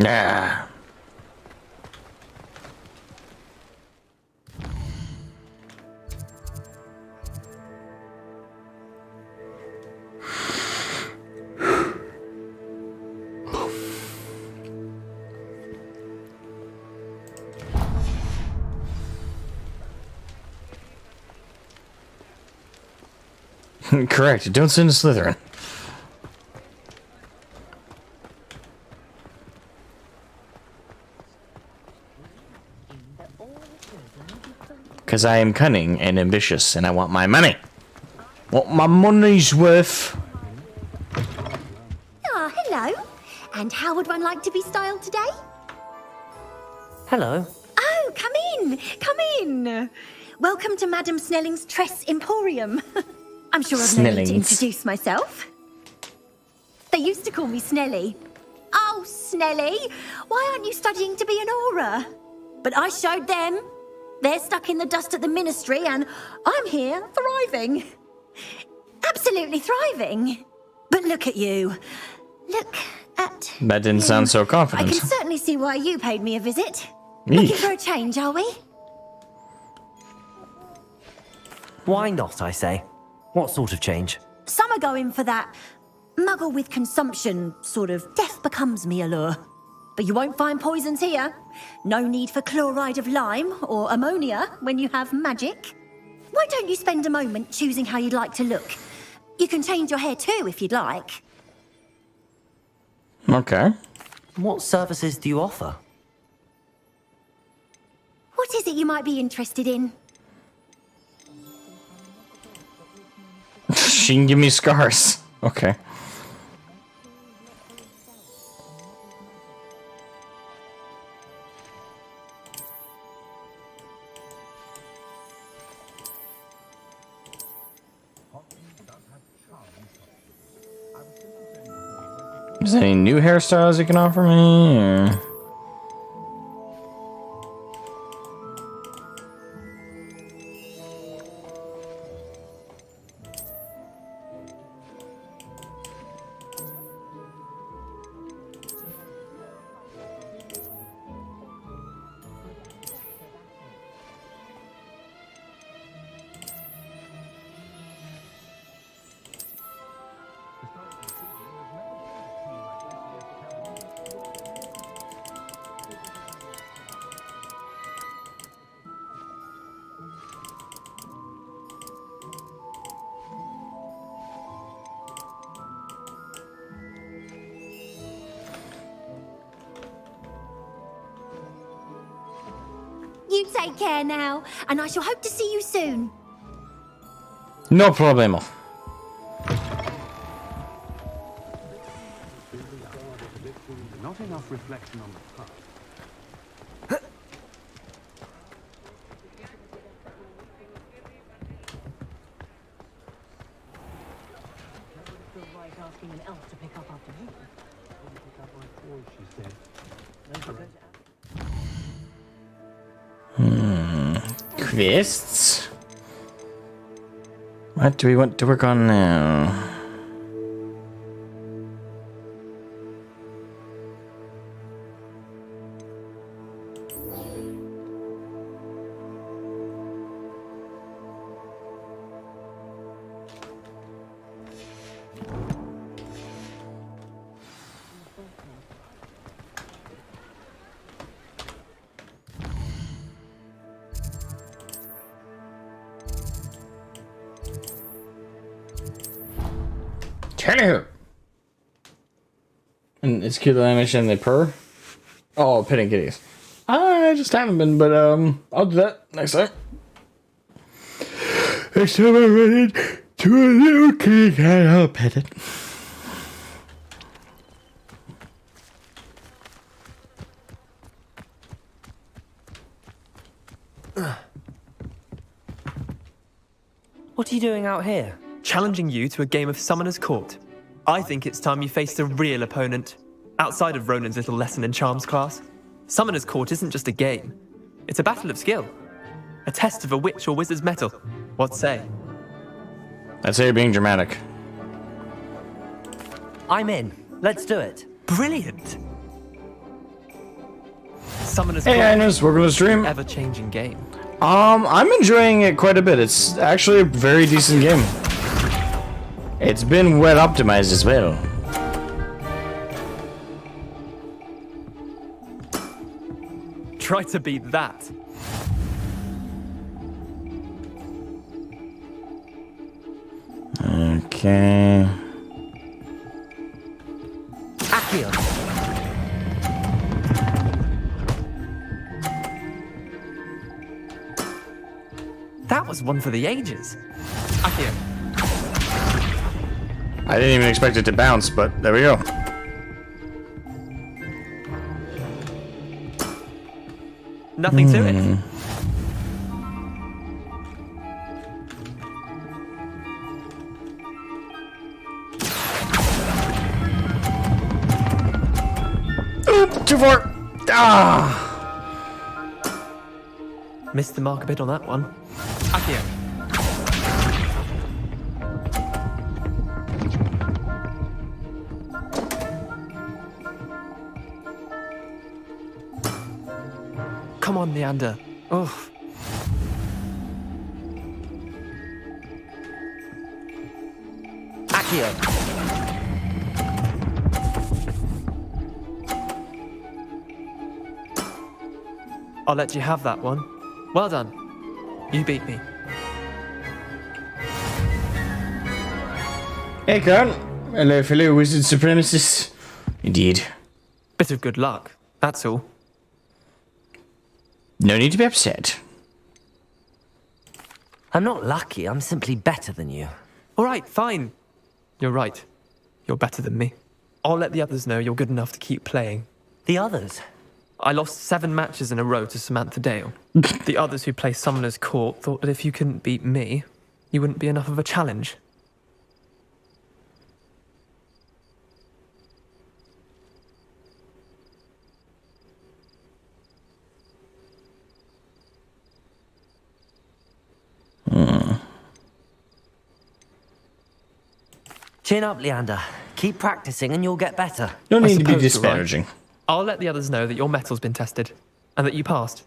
Yeah. Correct. Don't send a Slytherin. Because I am cunning and ambitious, and I want my money. Want my money's worth. Ah, hello. And how would one like to be styled today? Hello. Oh, come in. Come in. Welcome to Madam Snelling's Tress Emporium. I'm sure I've no need to introduce myself. They used to call me Snelly. Oh, Snelly, why aren't you studying to be an aura? But I showed them. They're stuck in the dust at the ministry, and I'm here thriving. Absolutely thriving. But look at you. Look at That didn't sound so I confident. can certainly see why you paid me a visit. Eek. Looking for a change, are we? Why not, I say? What sort of change? Some are going for that muggle with consumption, sort of death becomes me allure. But you won't find poisons here. No need for chloride of lime or ammonia when you have magic. Why don't you spend a moment choosing how you'd like to look? You can change your hair too if you'd like. Okay. What services do you offer? What is it you might be interested in? She can give me scars. Okay. Is there any new hairstyles you can offer me? Or? You take care now, and I shall hope to see you soon. No problemo. Not enough reflection on the past. Quests? What do we want to work on now? Anywho. And it's cute that I mentioned they purr. Oh, petting kitties. I just haven't been, but I'll do that next time. Next time I run into a little kitty cat, I'll pet it. What are you doing out here? Challenging you to a game of Summoner's Court. I think it's time you faced a real opponent, outside of Ronan's little lesson in charms class. Summoner's Court isn't just a game. It's a battle of skill. A test of a witch or wizard's mettle. What say? I'd say you're being dramatic. I'm in. Let's do it. Brilliant. Summoner's Hey, Court. Agnes, welcome to the stream. Ever-changing game. I'm enjoying it quite a bit. It's actually a very decent game. It's been well optimized as well. Try to beat that. Okay. Accio. That was one for the ages. Accio. I didn't even expect it to bounce, but there we go. Nothing to it. Oop, too far. Ah. Missed the mark a bit on that one. Accio. Come on, Leander. Oh. Accio. I'll let you have that one. Well done. You beat me. Hey, Karen. Hello, fellow wizard supremacists. Indeed. Bit of good luck, that's all. No need to be upset. I'm not lucky, I'm simply better than you. All right, fine. You're right. You're better than me. I'll let the others know you're good enough to keep playing. The others? I lost 7 matches in a row to Samantha Dale. The others who play Summoner's Court thought that if you couldn't beat me, you wouldn't be enough of a challenge. Chin up, Leander. Keep practicing and you'll get better. No need to be suppose you're right. disparaging. I'll let the others know that your metal's been tested and that you passed.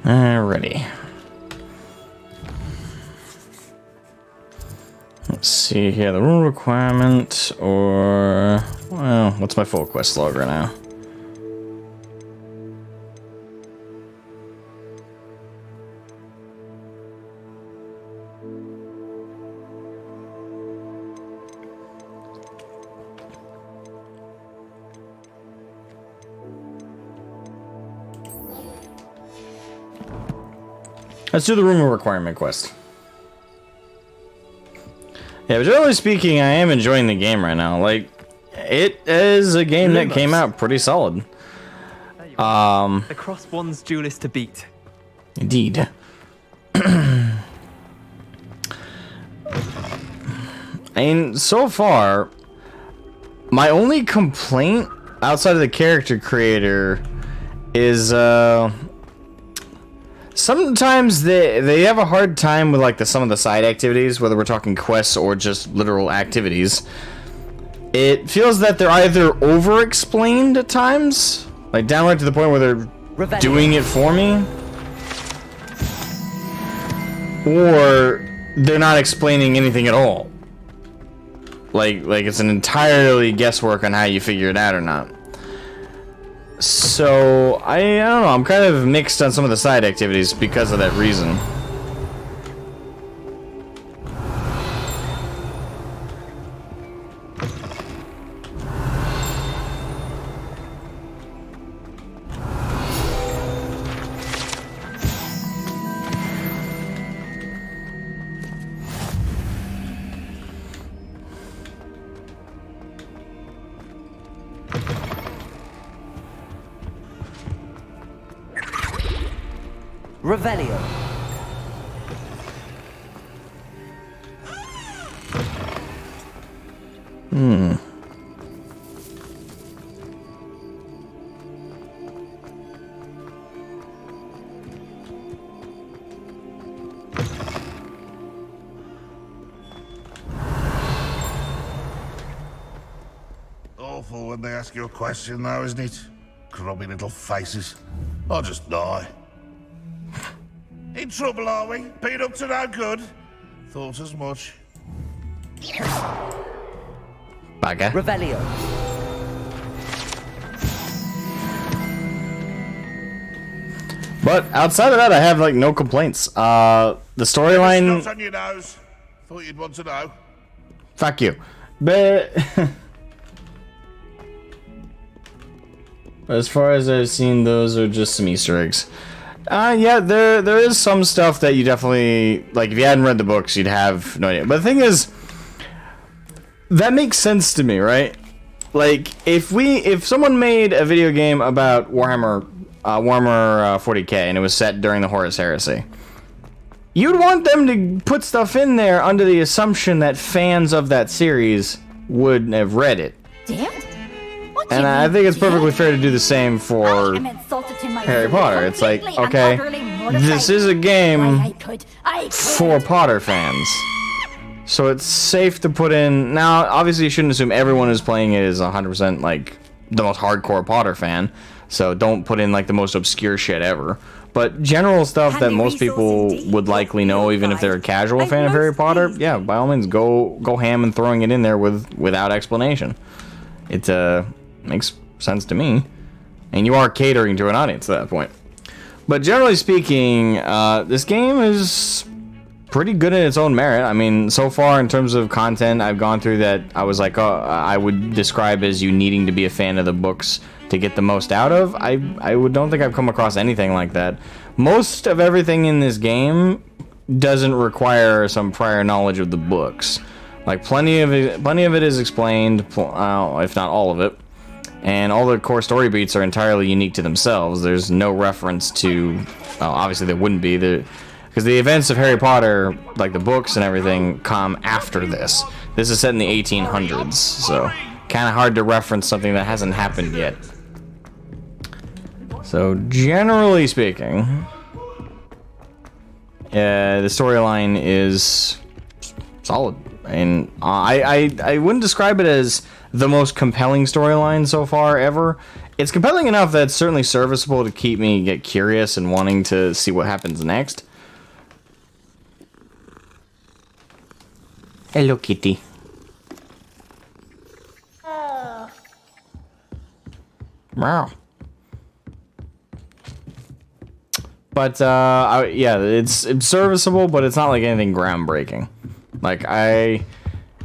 Alrighty. Let's see here, the rule requirement, or... Well, what's my full quest log right now? Let's do the rumor requirement quest. Yeah, but generally speaking, I am enjoying the game right now. Like, it is a game that came out pretty solid. The Cross One's duelist to beat. Indeed. And so far, my only complaint outside of the character creator is sometimes they have a hard time with like some of the side activities, whether we're talking quests or just literal activities. It feels that they're either over-explained at times, like downright to the point where they're doing it for me, or they're not explaining anything at all. Like it's an entirely guesswork on how you figure it out or not. So, I don't know, I'm kind of mixed on some of the side activities because of that reason. Revelio. Awful when they ask you a question, though, isn't it? Grubby little faces. I'll just die. In trouble, are we? Been up to no good? Thought as much. Bugger. Revelio. But outside of that, I have like no complaints. The storyline. Snot on your nose. Thought you'd want to know. Fuck you. But as far as I've seen, those are just some Easter eggs. Yeah, there is some stuff that you definitely like. If you hadn't read the books, you'd have no idea. But the thing is, that makes sense to me, right? Like, if someone made a video game about Warhammer 40k and it was set during the Horus Heresy, you'd want them to put stuff in there under the assumption that fans of that series would have read it. And I think it's perfectly fair to do the same for Harry Potter. It's like, okay, this is a game for Potter fans. So it's safe to put in... Now, obviously you shouldn't assume everyone who's playing it is 100% like the most hardcore Potter fan. So don't put in like the most obscure shit ever. But general stuff that most people would likely know, even if they're a casual fan of Harry Potter, yeah, by all means, go ham and throwing it in there without explanation. It makes sense to me. And you are catering to an audience at that point. But generally speaking, this game is pretty good in its own merit. I mean, so far in terms of content I've gone through that I was like, oh, I would describe as you needing to be a fan of the books to get the most out of. I don't think I've come across anything like that. Most of everything in this game doesn't require some prior knowledge of the books. Like plenty of it is explained, if not all of it. And all the core story beats are entirely unique to themselves. There's no reference to, well, obviously there wouldn't be, because the events of Harry Potter, like the books and everything, come after this. This is set in the 1800s, so kind of hard to reference something that hasn't happened yet. So generally speaking, the storyline is solid, and I wouldn't describe it as the most compelling storyline so far ever. It's compelling enough that it's certainly serviceable to keep me get curious and wanting to see what happens next. Hello, kitty. Meow. But yeah, it's serviceable, but it's not like anything groundbreaking. Like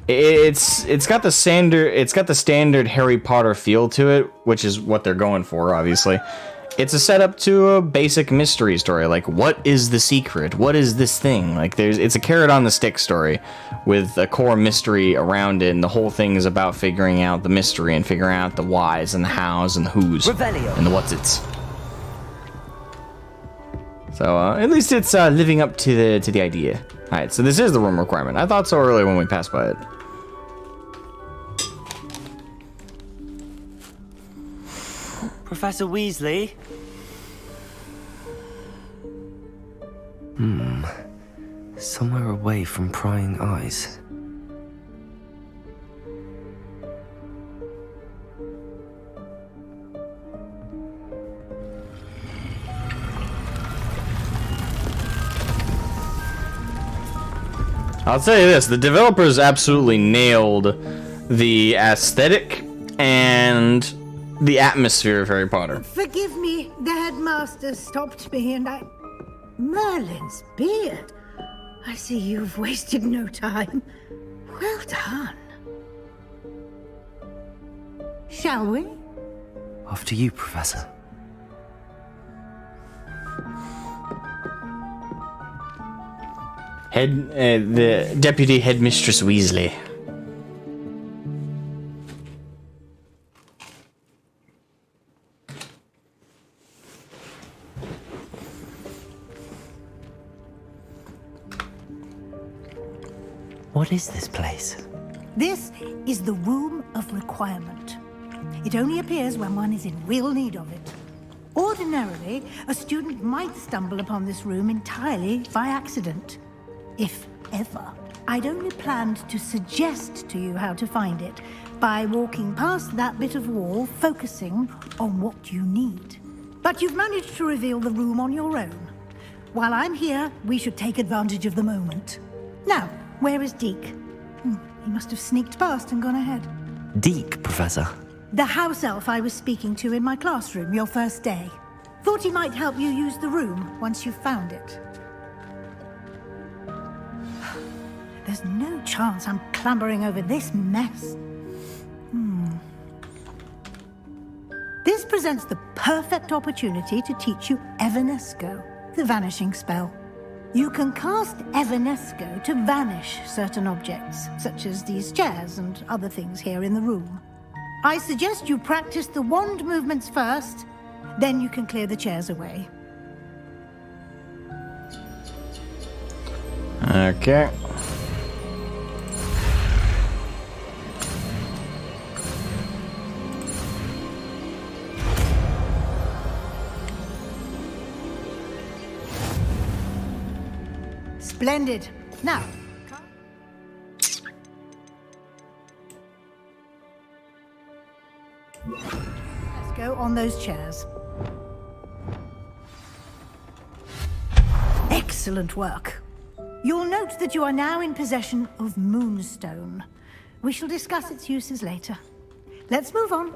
it's got the standard Harry Potter feel to it, which is what they're going for, obviously. It's a setup to a basic mystery story, like what is the secret? What is this thing? Like it's a carrot on the stick story with a core mystery around it, and the whole thing is about figuring out the mystery and figuring out the whys and the hows and the whos and the what's-its. So at least it's living up to the idea. All right, so this is the room requirement. I thought so earlier when we passed by it. Professor Weasley? Somewhere away from prying eyes. I'll tell you this, the developers absolutely nailed the aesthetic and the atmosphere of Harry Potter. Forgive me, the headmaster stopped me and I... Merlin's beard. I see you've wasted no time. Well done. Shall we? After you, Professor. The Deputy Headmistress Weasley. What is this place? This is the Room of Requirement. It only appears when one is in real need of it. Ordinarily, a student might stumble upon this room entirely by accident. If ever. I'd only planned to suggest to you how to find it by walking past that bit of wall, focusing on what you need. But you've managed to reveal the room on your own. While I'm here, we should take advantage of the moment. Now, where is Deke? He must have sneaked past and gone ahead. Deke, Professor. The house elf I was speaking to in my classroom your first day. Thought he might help you use the room once you've found it. There's no chance I'm clambering over this mess. This presents the perfect opportunity to teach you Evanesco, the vanishing spell. You can cast Evanesco to vanish certain objects, such as these chairs and other things here in the room. I suggest you practice the wand movements first, then you can clear the chairs away. Okay. Splendid. Now, let's go on those chairs. Excellent work. You'll note that you are now in possession of Moonstone. We shall discuss its uses later. Let's move on.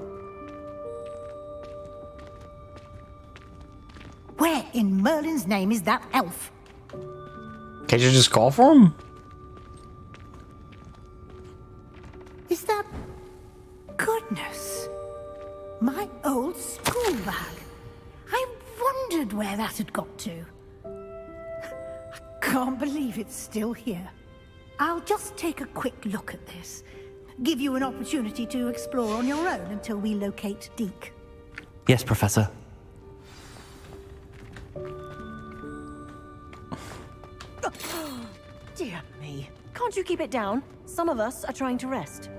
Where in Merlin's name is that elf? Can't you just call for him? Is that... Goodness. My old school bag. I wondered where that had got to. I can't believe it's still here. I'll just take a quick look at this. Give you an opportunity to explore on your own until we locate Deke. Yes, Professor. Dear me. Can't you keep it down? Some of us are trying to rest.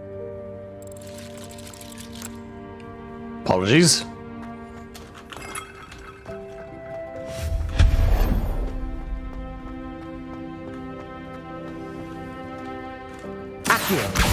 Apologies. Accio.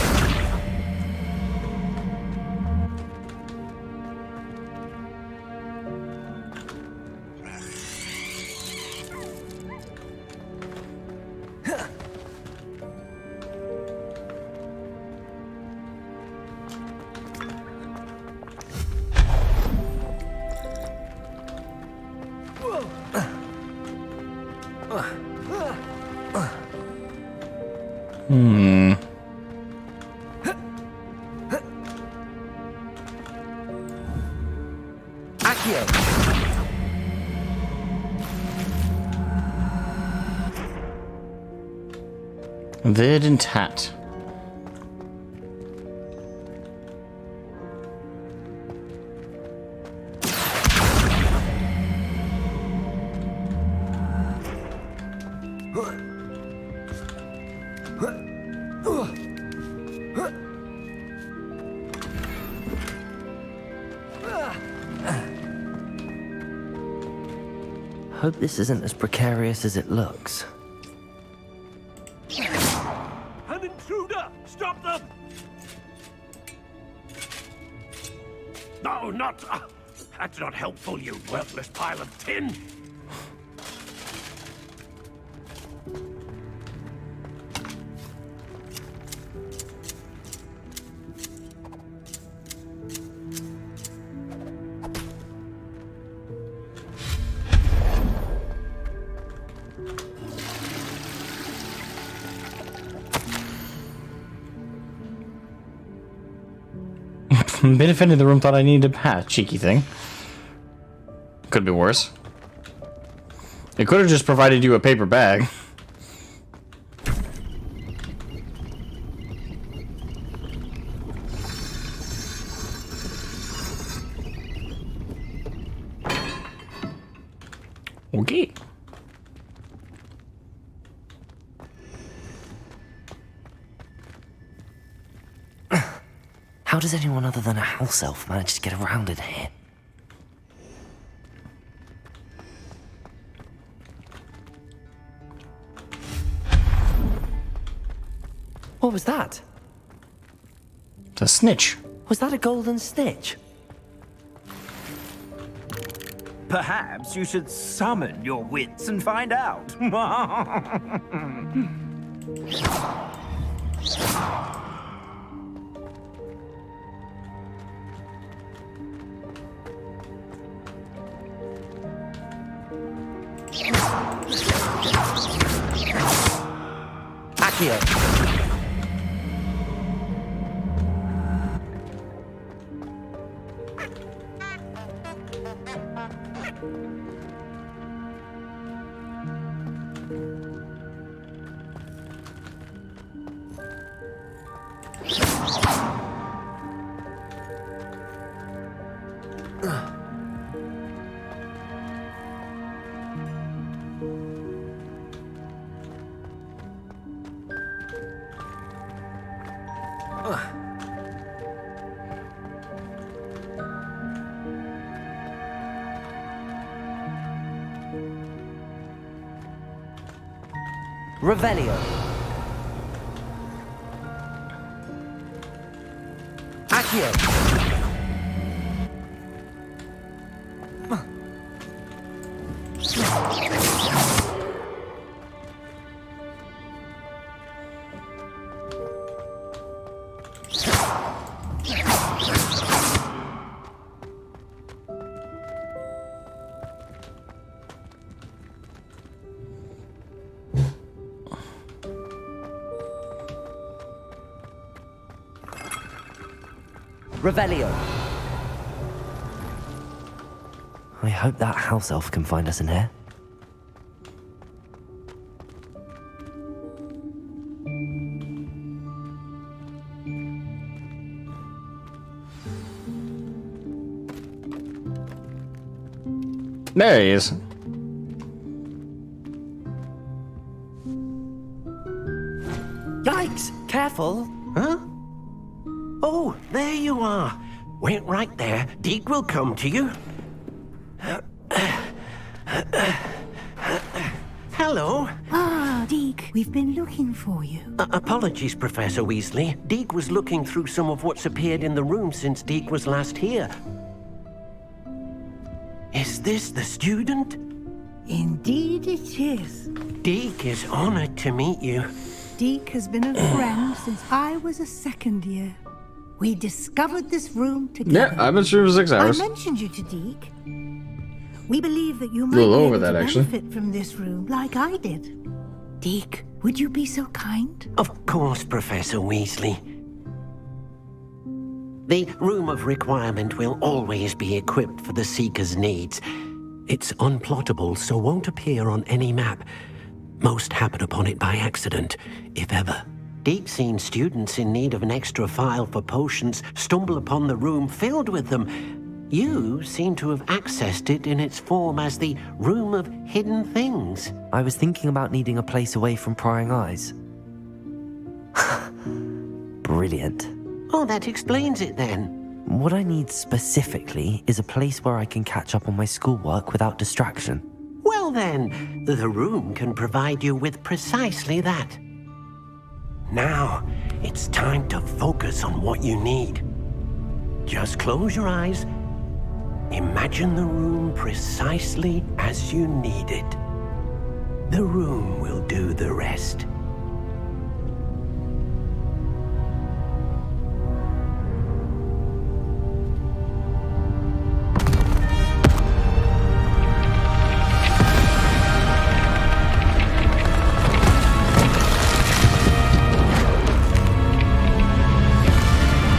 Verdant hat. Hope this isn't as precarious as it looks. An intruder! Stop them! No, not... that's not helpful, you worthless pile of tin! Benefit in the room thought I needed a hat. Cheeky thing. Could be worse. It could have just provided you a paper bag. Okay. How does anyone other than a house elf manage to get around in here? What was that? It's a snitch. Was that a golden snitch? Perhaps you should summon your wits and find out. Accio. Revelio. Accio. Revelio. I hope that house elf can find us in here. There he is. Yikes! Careful! Huh? Oh, there you are. Wait right there. Deke will come to you. Hello. Ah, Deke, we've been looking for you. Apologies, Professor Weasley. Deke was looking through some of what's appeared in the room since Deke was last here. Is this the student? Indeed it is. Deke is honored to meet you. Deke has been a friend since I was a second year. We discovered this room together. Yeah, I've been here for 6 hours. I mentioned you to Deke. We believe that you might A little be over able that, to actually. benefit from this room like I did. Deke, would you be so kind? Of course, Professor Weasley. The Room of Requirement will always be equipped for the Seeker's needs. It's unplottable, so won't appear on any map. Most happen upon it by accident, if ever. Deke's seen students in need of an extra file for potions stumble upon the room filled with them. You seem to have accessed it in its form as the Room of Hidden Things. I was thinking about needing a place away from prying eyes. Brilliant. Oh, that explains it then. What I need specifically is a place where I can catch up on my schoolwork without distraction. Well then, the room can provide you with precisely that. Now, it's time to focus on what you need. Just close your eyes. Imagine the room precisely as you need it. The room will do the rest.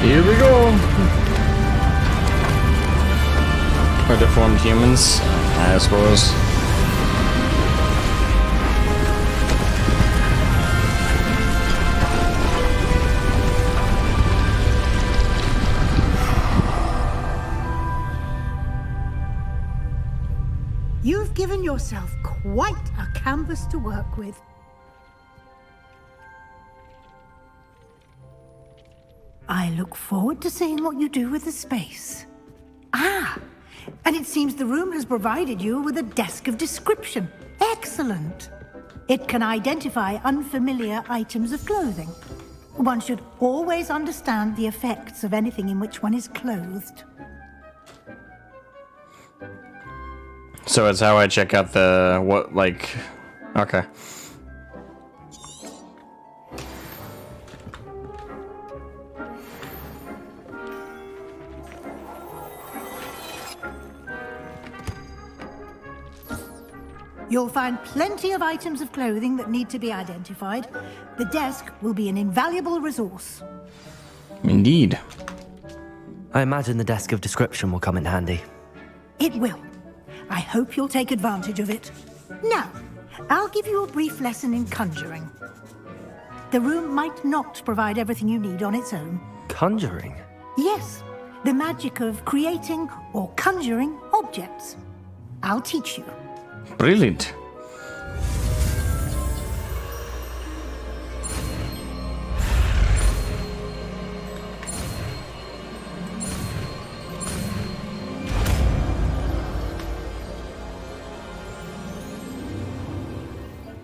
Here we go. Or deformed humans, I suppose. You've given yourself quite a canvas to work with. I look forward to seeing what you do with the space. Ah, and it seems the room has provided you with a desk of description. Excellent. It can identify unfamiliar items of clothing. One should always understand the effects of anything in which one is clothed. So it's how I check out the, what, like, okay. You'll find plenty of items of clothing that need to be identified. The desk will be an invaluable resource. Indeed. I imagine the desk of description will come in handy. It will. I hope you'll take advantage of it. Now, I'll give you a brief lesson in conjuring. The room might not provide everything you need on its own. Conjuring? Yes, the magic of creating or conjuring objects. I'll teach you. Brilliant.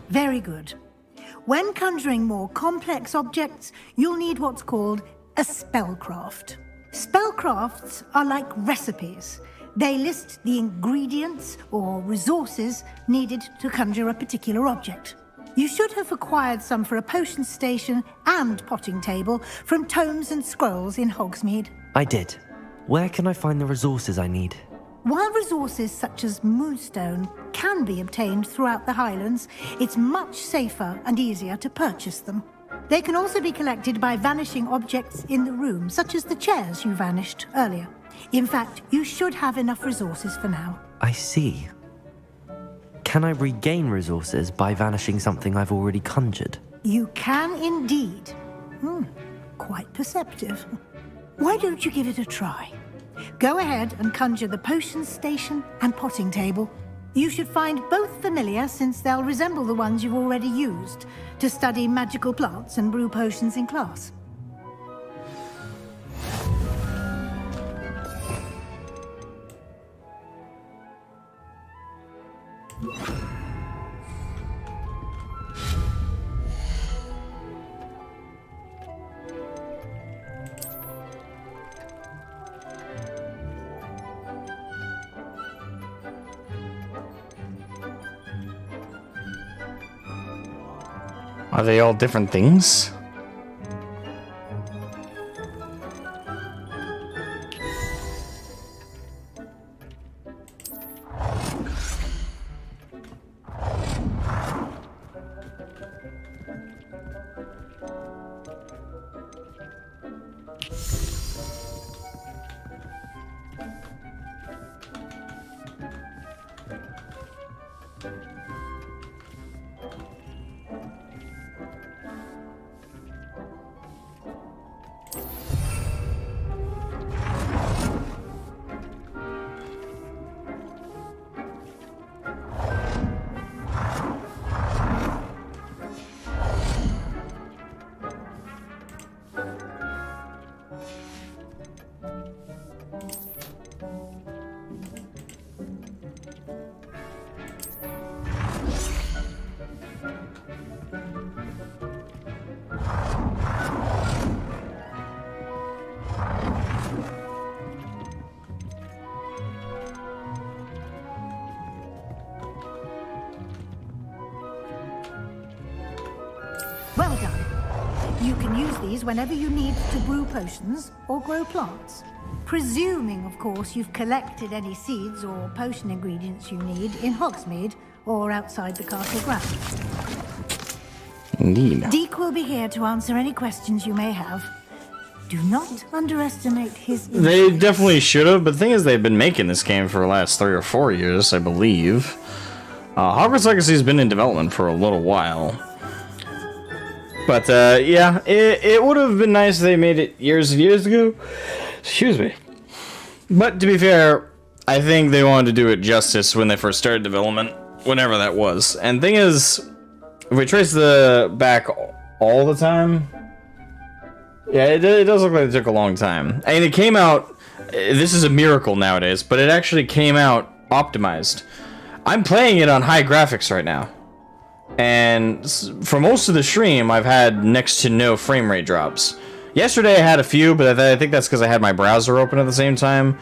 Very good. When conjuring more complex objects, you'll need what's called a spellcraft. Spellcrafts are like recipes. They list the ingredients or resources needed to conjure a particular object. You should have acquired some for a potion station and potting table from tomes and scrolls in Hogsmeade. I did. Where can I find the resources I need? While resources such as moonstone can be obtained throughout the Highlands, it's much safer and easier to purchase them. They can also be collected by vanishing objects in the room, such as the chairs you vanished earlier. In fact, you should have enough resources for now. I see. Can I regain resources by vanishing something I've already conjured? You can indeed. Quite perceptive. Why don't you give it a try? Go ahead and conjure the potion station and potting table. You should find both familiar, since they'll resemble the ones you've already used to study magical plants and brew potions in class. Are they all different things? Well done. You can use these whenever you need to brew potions or grow plants. Presuming, of course, you've collected any seeds or potion ingredients you need in Hogsmeade or outside the castle grounds. Indeed. Deke will be here to answer any questions you may have. Do not underestimate his... They definitely should have, but the thing is, they've been making this game for the last 3 or 4 years, I believe. Hogwarts Legacy has been in development for a little while. But, yeah, it would have been nice if they made it years and years ago. Excuse me. But to be fair, I think they wanted to do it justice when they first started development, whenever that was. And thing is, if we trace the back all the time, Yeah, it does look like it took a long time. And it came out... This is a miracle nowadays, but it actually came out optimized. I'm playing it on high graphics right now. And for most of the stream, I've had next to no frame rate drops. Yesterday I had a few, but I think that's because I had my browser open at the same time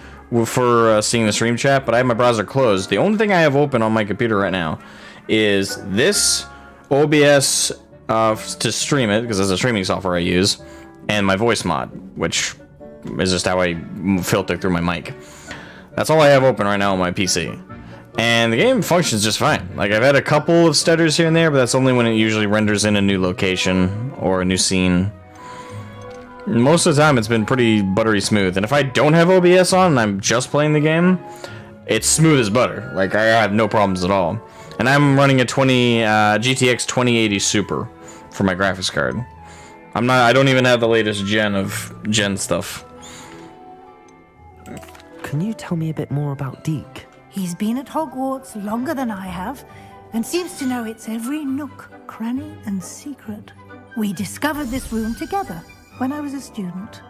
for seeing the stream chat, but I have my browser closed. The only thing I have open on my computer right now is this OBS to stream it, because that's a streaming software I use, and my voice mod, which is just how I filter through my mic. That's all I have open right now on my PC. And the game functions just fine. Like, I've had a couple of stutters here and there, but that's only when it usually renders in a new location or a new scene. Most of the time, it's been pretty buttery smooth. And if I don't have OBS on and I'm just playing the game, it's smooth as butter. Like, I have no problems at all. And I'm running a GTX 2080 Super for my graphics card. I don't even have the latest gen stuff. Can you tell me a bit more about Deke? He's been at Hogwarts longer than I have, and seems to know its every nook, cranny, and secret. We discovered this room together when I was a student.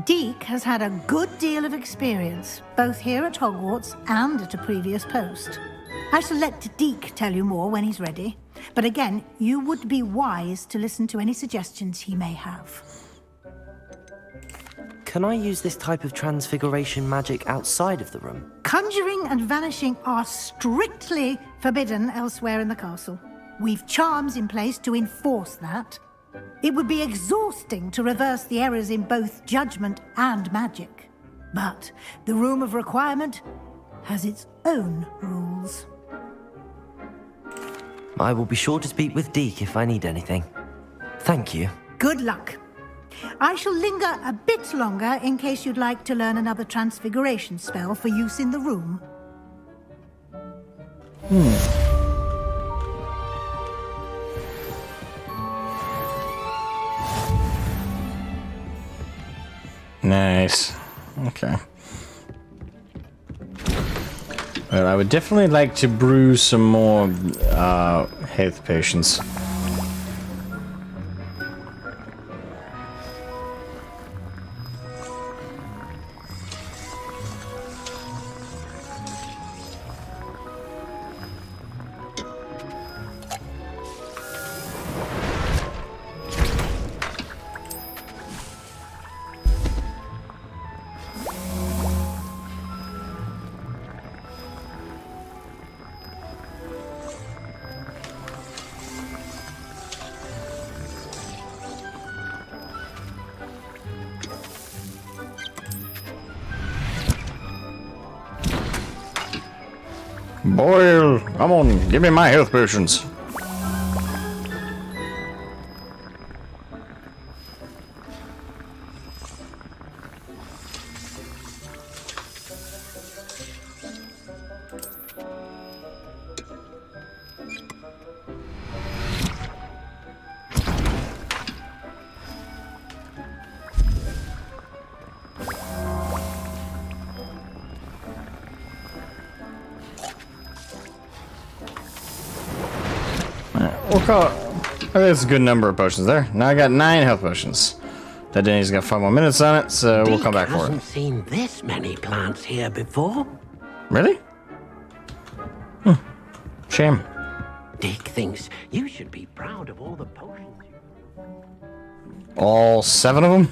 Deke has had a good deal of experience, both here at Hogwarts and at a previous post. I shall let Deke tell you more when he's ready, but again, you would be wise to listen to any suggestions he may have. Can I use this type of transfiguration magic outside of the room? Conjuring and vanishing are strictly forbidden elsewhere in the castle. We've charms in place to enforce that. It would be exhausting to reverse the errors in both judgment and magic. But the Room of Requirement has its own rules. I will be sure to speak with Deke if I need anything. Thank you. Good luck. I shall linger a bit longer in case you'd like to learn another transfiguration spell for use in the room. Nice. Okay. Well, I would definitely like to brew some more health potions. Boyle, come on, give me my health potions. That's a good number of potions there. Now I got 9 health potions. That Denny's got 5 more minutes on it, so we'll come back for it. Hasn't seen this many plants here before. Really? Shame. Dick thinks you should be proud of all the potions. All 7 of them?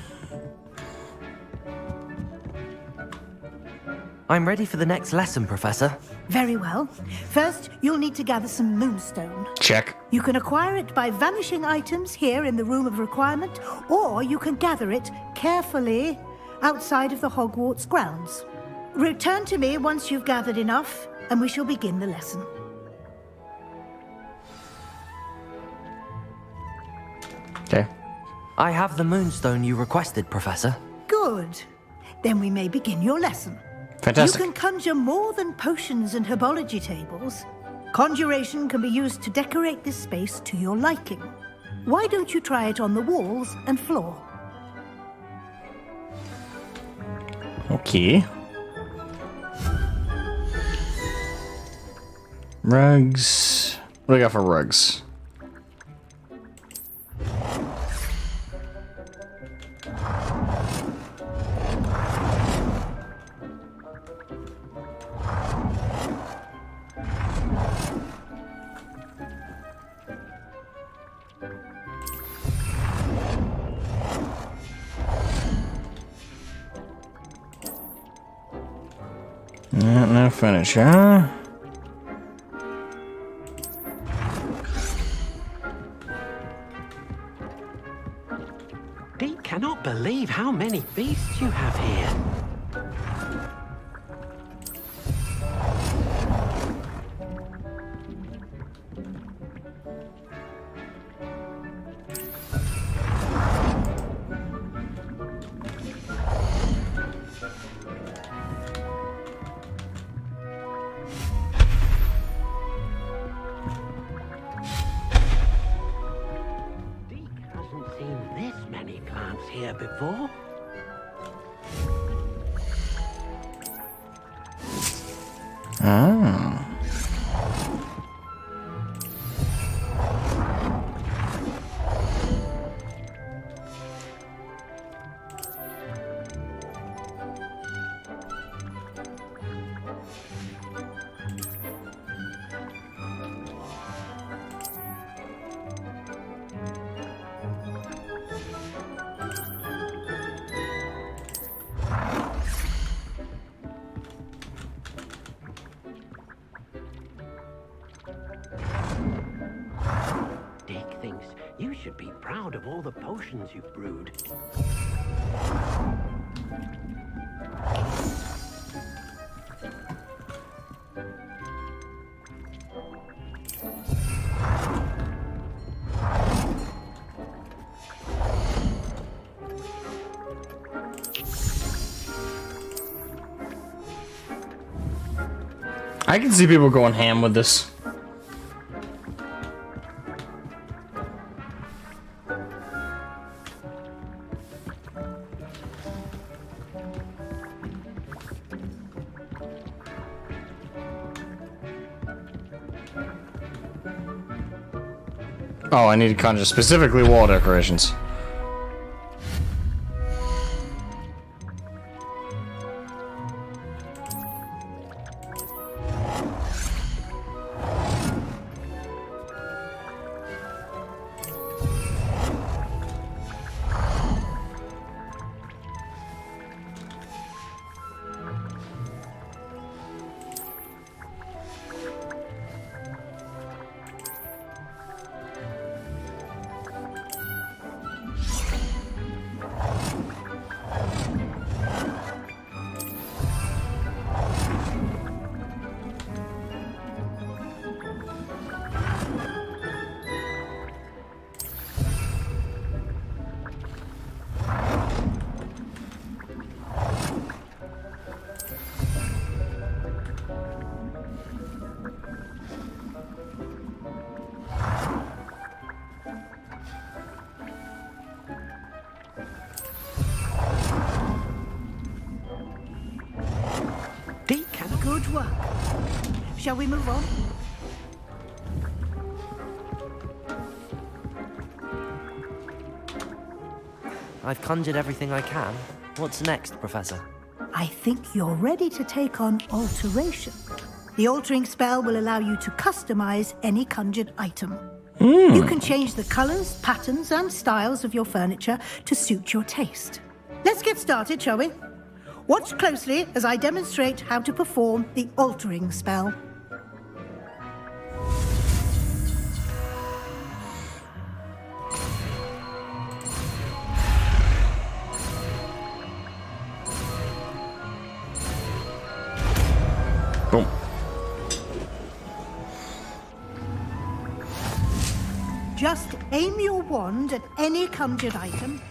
I'm ready for the next lesson, Professor. Very well. First, you'll need to gather some moonstone. Check. You can acquire it by vanishing items here in the Room of Requirement, or you can gather it carefully outside of the Hogwarts grounds. Return to me once you've gathered enough, and we shall begin the lesson. Okay. I have the moonstone you requested, Professor. Good. Then we may begin your lesson. Fantastic. You can conjure more than potions and herbology tables. Conjuration can be used to decorate this space to your liking. Why don't you try it on the walls and floor? Okay. Rugs. What do I got for rugs? No finish, huh? Deke cannot believe how many beasts you have here. Here before? Ah. Deke thinks you should be proud of all the potions you've brewed. I can see people going ham with this. Oh, I need to conjure specifically wall decorations. Good work. Shall we move on? I've conjured everything I can. What's next, Professor? I think you're ready to take on alteration. The altering spell will allow you to customize any conjured item. You can change the colors, patterns, and styles of your furniture to suit your taste. Let's get started, shall we? Watch closely as I demonstrate how to perform the altering spell. Boom. Just aim your wand at any conjured item.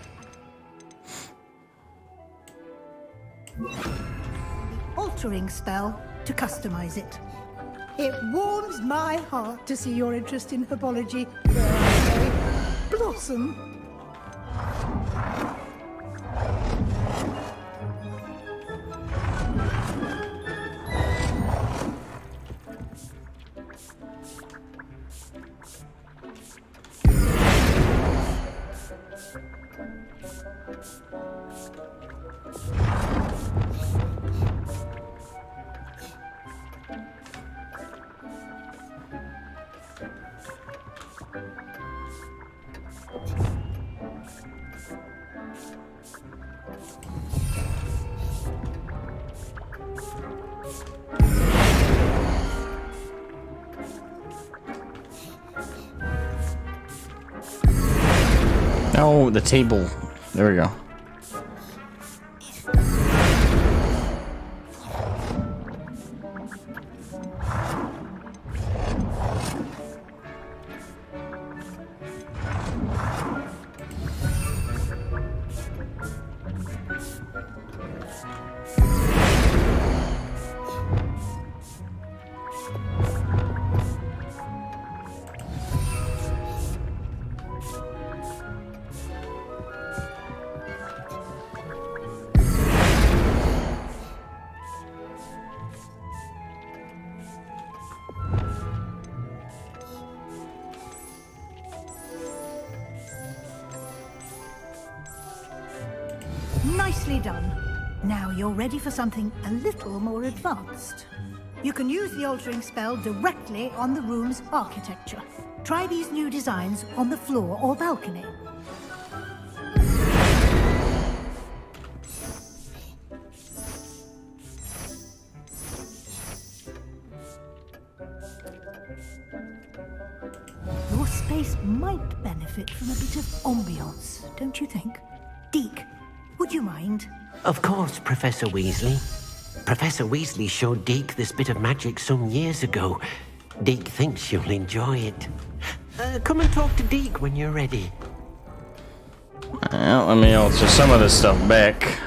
The altering spell to customize it. It warms my heart to see your interest in herbology blossom. Oh, the table. There we go. Nicely done. Now you're ready for something a little more advanced. You can use the altering spell directly on the room's architecture. Try these new designs on the floor or balcony. Your space might benefit from a bit of ambiance, don't you think? Deke, would you mind? Of course, Professor Weasley. Professor Weasley showed Deke this bit of magic some years ago. Deke thinks you'll enjoy it. Come and talk to Deke when you're ready. Well, let me alter some of this stuff back.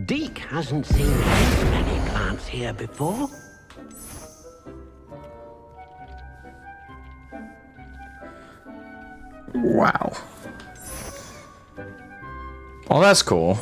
Deke hasn't seen this many plants here before. Wow. Well, that's cool.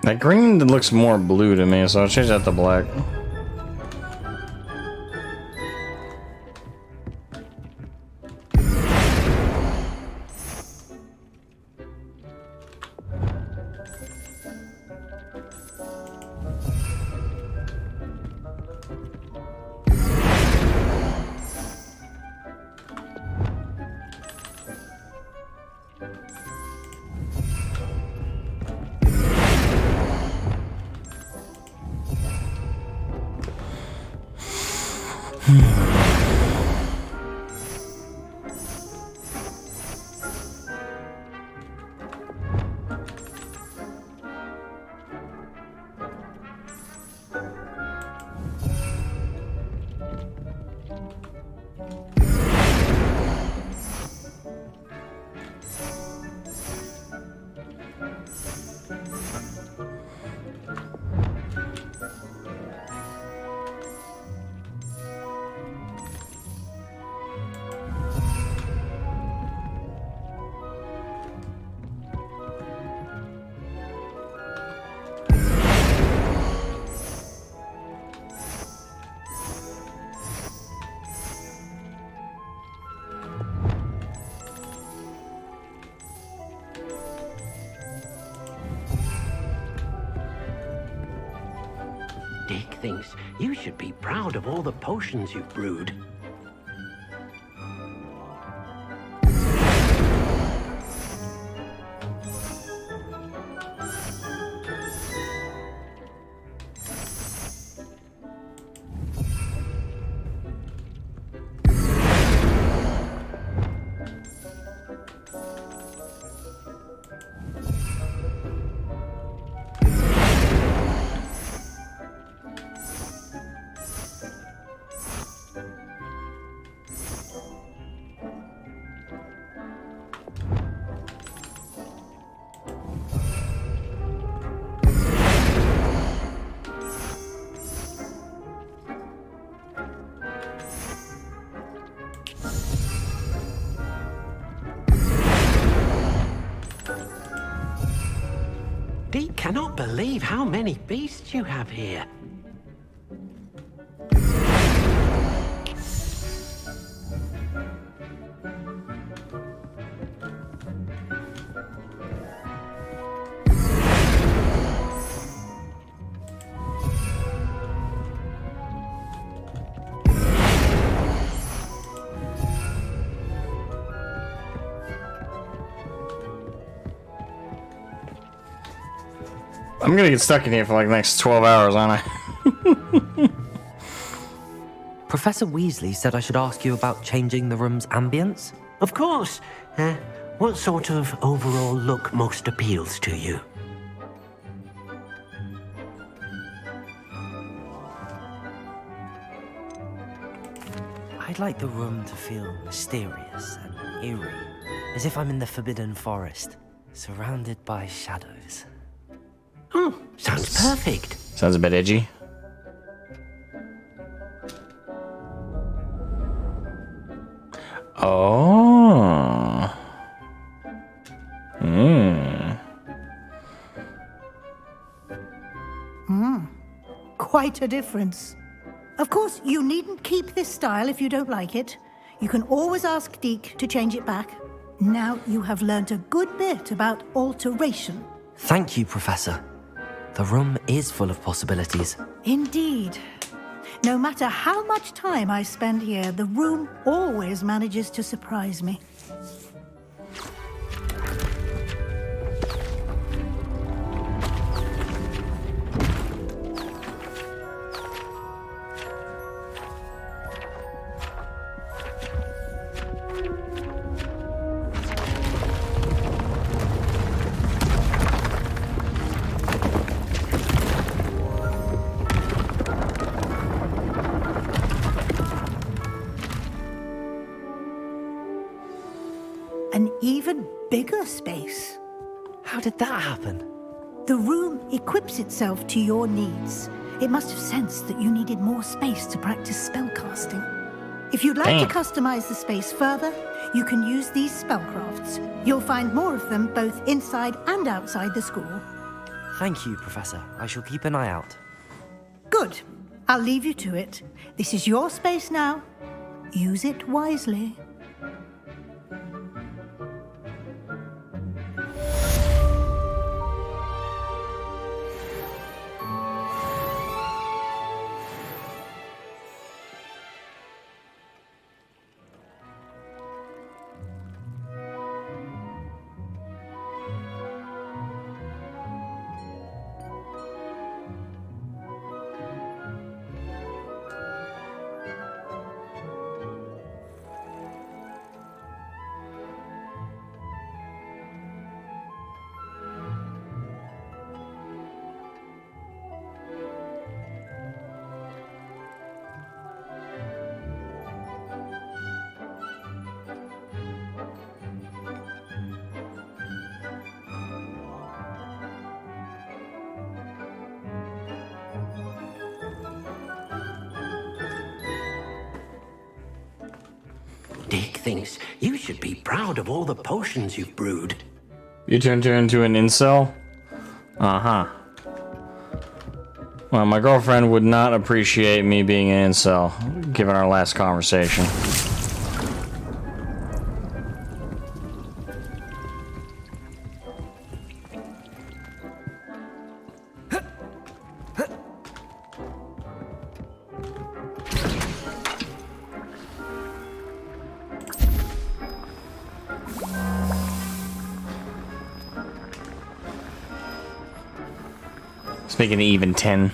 That green looks more blue to me, so I'll change that to black. thinks you should be proud of all the potions you've brewed. Deke cannot believe how many beasts you have here. I'm gonna get stuck in here for like the next 12 hours, aren't I? Professor Weasley said I should ask you about changing the room's ambience. Of course. What sort of overall look most appeals to you? I'd like the room to feel mysterious and eerie, as if I'm in the Forbidden Forest, surrounded by shadows. Sounds perfect. Sounds a bit edgy. Oh. Quite a difference. Of course, you needn't keep this style if you don't like it. You can always ask Deke to change it back. Now you have learnt a good bit about alteration. Thank you, Professor. The room is full of possibilities. Indeed. No matter how much time I spend here, the room always manages to surprise me. An even bigger space. How did that happen? The room equips itself to your needs. It must have sensed that you needed more space to practice spellcasting. If you'd like to customize the space further, you can use these spellcrafts. You'll find more of them both inside and outside the school. Thank you, Professor. I shall keep an eye out. Good. I'll leave you to it. This is your space now. Use it wisely. Deke thinks you should be proud of all the potions you've brewed. You turned her into an incel? Uh-huh. Well, my girlfriend would not appreciate me being an incel, given our last conversation. Let's make it an even 10.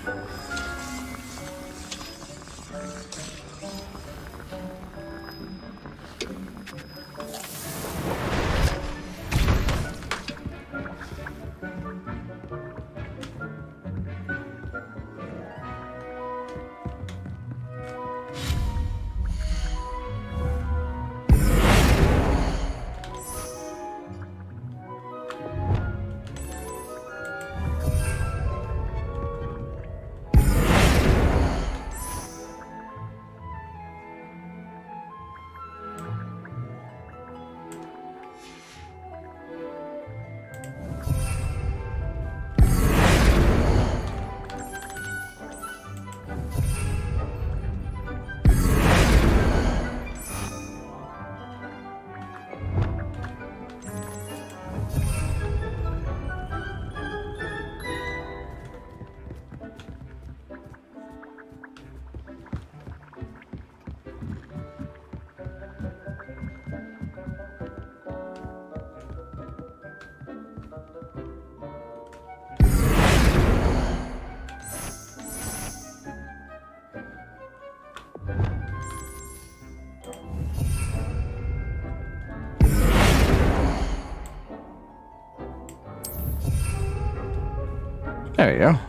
There you go.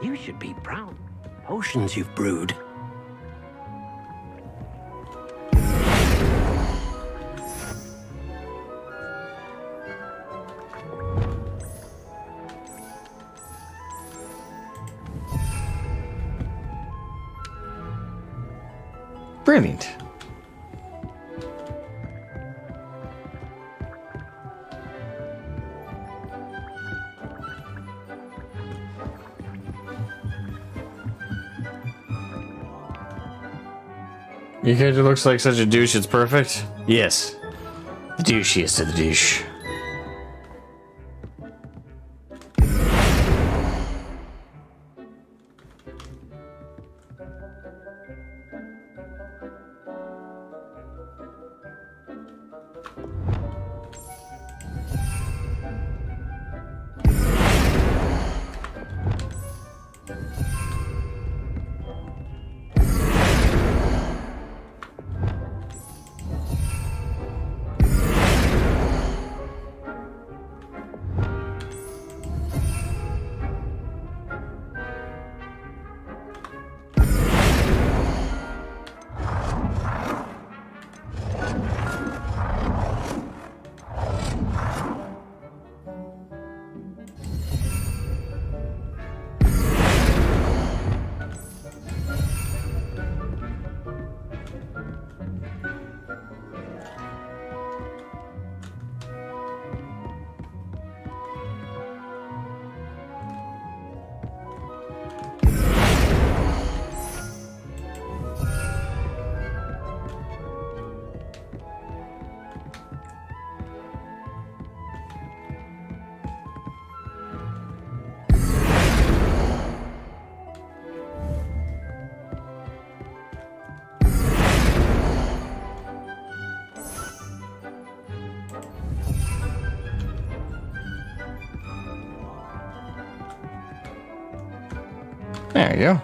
You should be proud. Potions you've brewed. Brilliant. Your character looks like such a douche, it's perfect? Yes. The douchiest of the douche. There you go.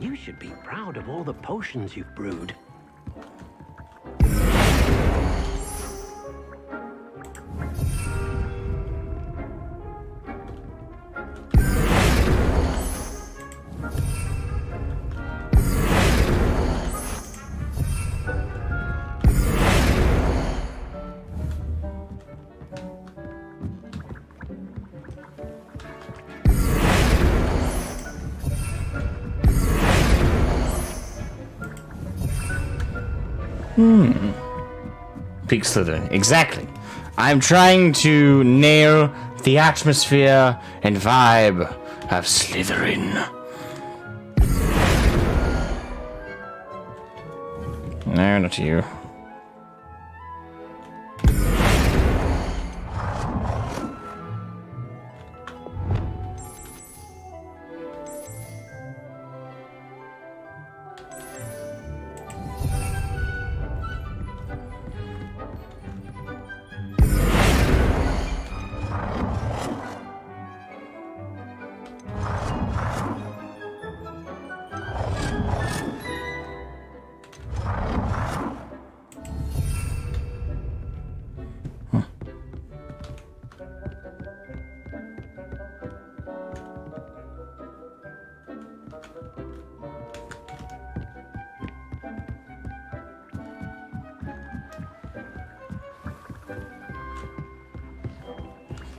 You should be proud of all the potions you've brewed. Peak Slytherin. Exactly. I'm trying to nail the atmosphere and vibe of Slytherin. No, not you.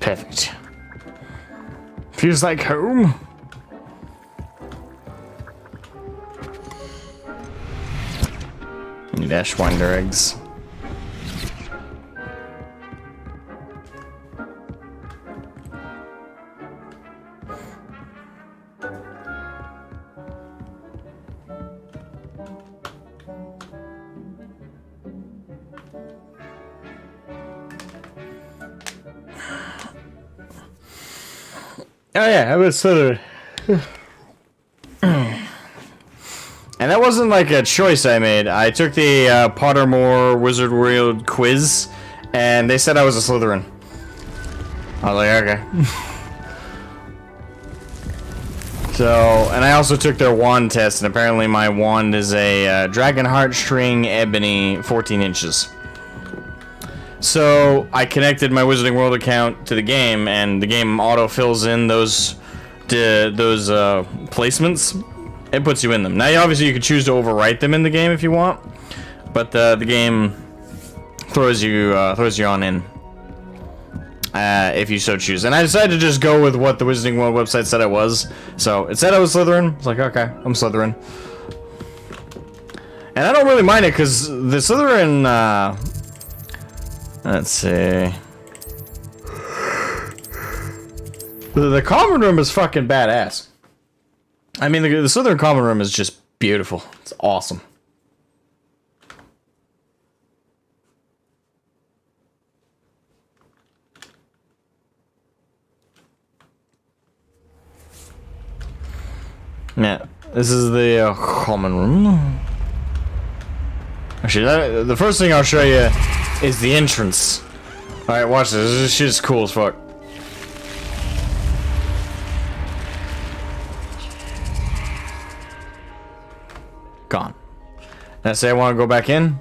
Perfect. Feels like home. Need Ashwinder eggs. Oh yeah, I was Slytherin. And that wasn't like a choice I made. I took the Pottermore Wizard World quiz, and they said I was a Slytherin. I was like, okay. So, and I also took their wand test, and apparently my wand is a Dragon Heartstring Ebony 14 inches. So I connected my Wizarding World account to the game, and the game auto fills in those placements. It puts you in them. Now, obviously, you can choose to overwrite them in the game if you want, but the game throws you on in if you so choose. And I decided to just go with what the Wizarding World website said I was. So it said I was Slytherin. I was like, okay, I'm Slytherin. And I don't really mind it because the Slytherin. Let's see. The common room is fucking badass. I mean, the Slytherin common room is just beautiful. It's awesome. Yeah, this is the common room. Actually, the first thing I'll show you is the entrance. Alright, watch this. This shit is cool as fuck. Gone. Did I say I want to go back in?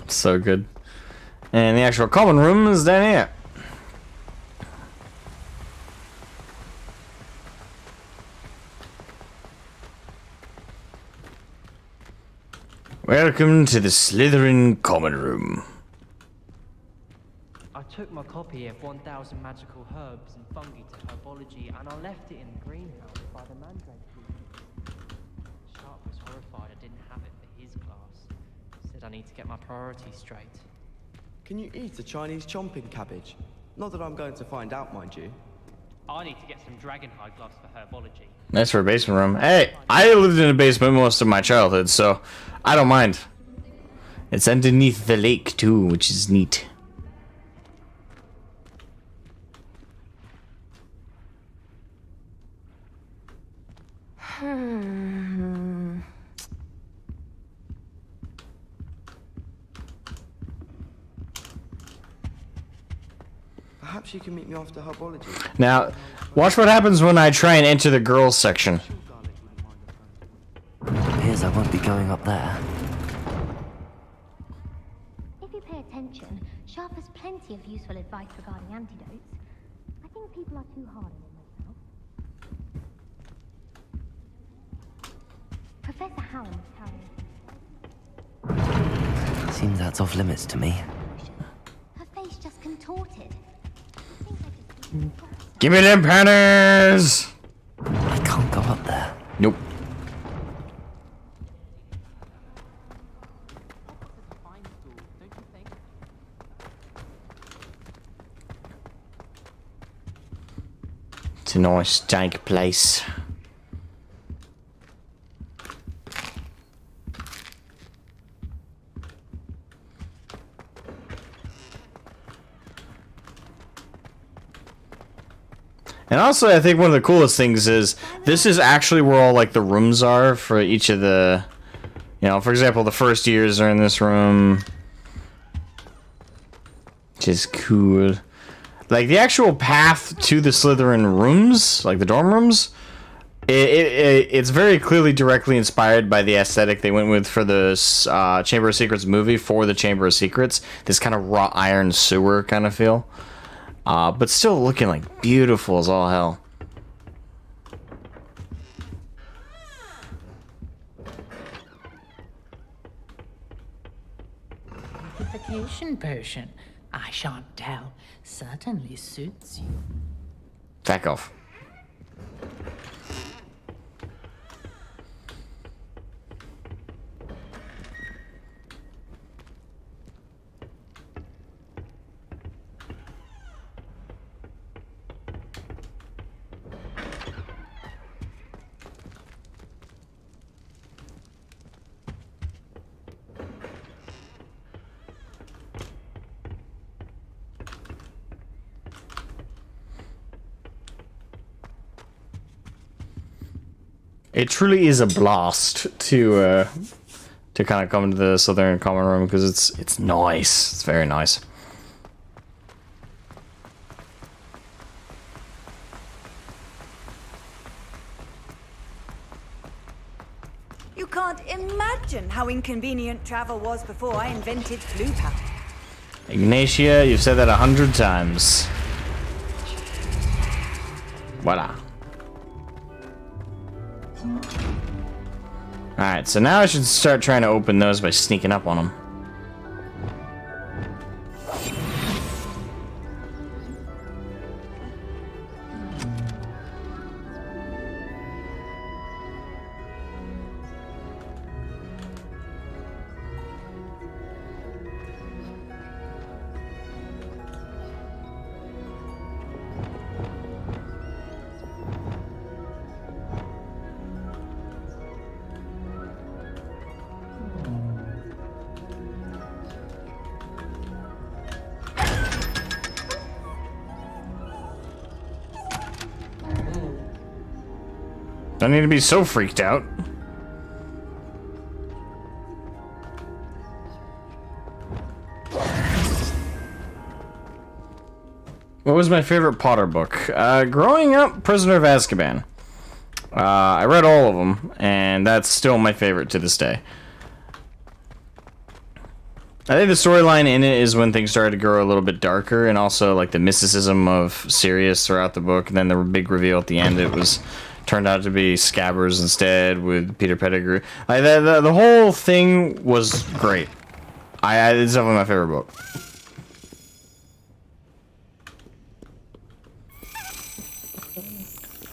So good. And the actual common room is down here. Welcome to the Slytherin common room. I took my copy of 1,000 Magical Herbs and Fungi to Herbology, and I left it in the greenhouse by the Mandrake tree. Sharp was horrified I didn't have it for his class. Said I need to get my priorities straight. Can you eat a Chinese chomping cabbage? Not that I'm going to find out, mind you. I need to get some dragonhide gloves for herbology. Nice for a basement room. Hey, I lived in a basement most of my childhood, so I don't mind. It's underneath the lake too, which is neat. Perhaps you can meet me after herbology. Now, watch what happens when I try and enter the girls section. Appears I won't be going up there. If you pay attention, Sharp has plenty of useful advice regarding antidotes. think people are too hard on themselves? Professor Hound, Harry. Seems that's off limits to me. Her face just contorted. Give me them pennies! I can't go up there. Nope. It's a nice dank place. And also, I think one of the coolest things is this is actually where all like the rooms are for each of the, you know, for example, the first years are in this room, which is cool. Like the actual path to the Slytherin rooms, like the dorm rooms, it's very clearly directly inspired by the aesthetic they went with for the Chamber of Secrets movie for the Chamber of Secrets. This kind of wrought iron sewer kind of feel. But still looking like beautiful as all hell. Purification potion. I shan't tell. Certainly suits you. Back off. It truly is a blast to kind of come into the Slytherin common room because it's nice. It's very nice. You can't imagine how inconvenient travel was before I invented flu powder. Ignatia, you've said that 100 times. Voila. Alright, so now I should start trying to open those by sneaking up on them. Don't need to be so freaked out. What was my favorite Potter book? Growing up, Prisoner of Azkaban. I read all of them, and that's still my favorite to this day. I think the storyline in it is when things started to grow a little bit darker, and also like the mysticism of Sirius throughout the book, and then the big reveal at the end. It was turned out to be Scabbers instead with Peter Pettigrew. Like the whole thing was great. It's definitely my favorite book.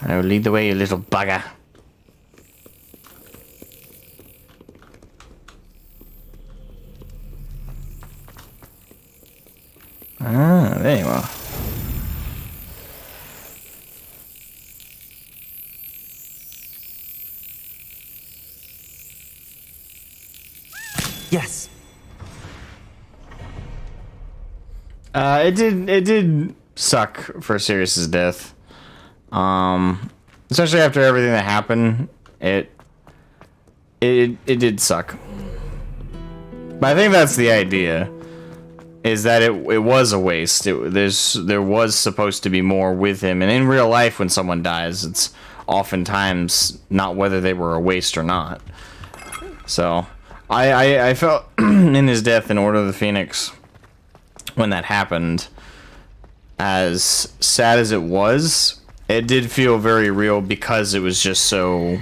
I'll lead the way, you little bugger. Ah, there you are. Yes. It did suck for Sirius's death. Especially after everything that happened, it did suck. But I think that's the idea, is that it was a waste. There was supposed to be more with him, and in real life, when someone dies, it's oftentimes not whether they were a waste or not. So I felt in his death in Order of the Phoenix, when that happened, as sad as it was, it did feel very real because it was just so.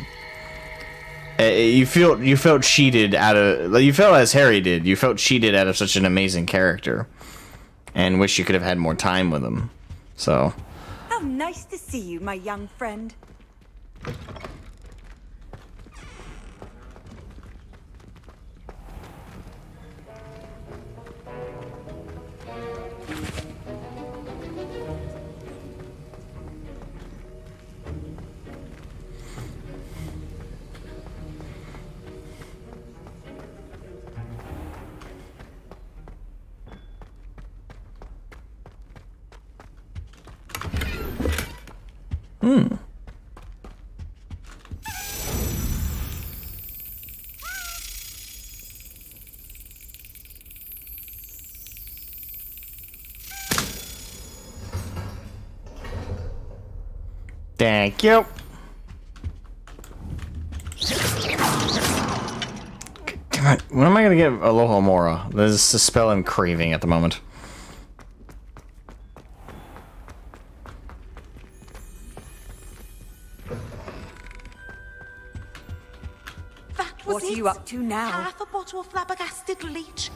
You felt cheated out of. Like, you felt as Harry did. You felt cheated out of such an amazing character, and wish you could have had more time with him. So. How nice to see you, my young friend. Thank you. God, when am I gonna get Aloha Mora? This is a spell I'm craving at the moment. What are you up to now? Half a bottle of flabbergasted leech.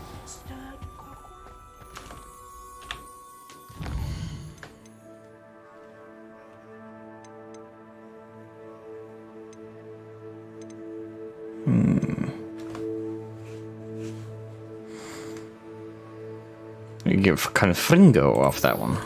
You get Confringo off that one.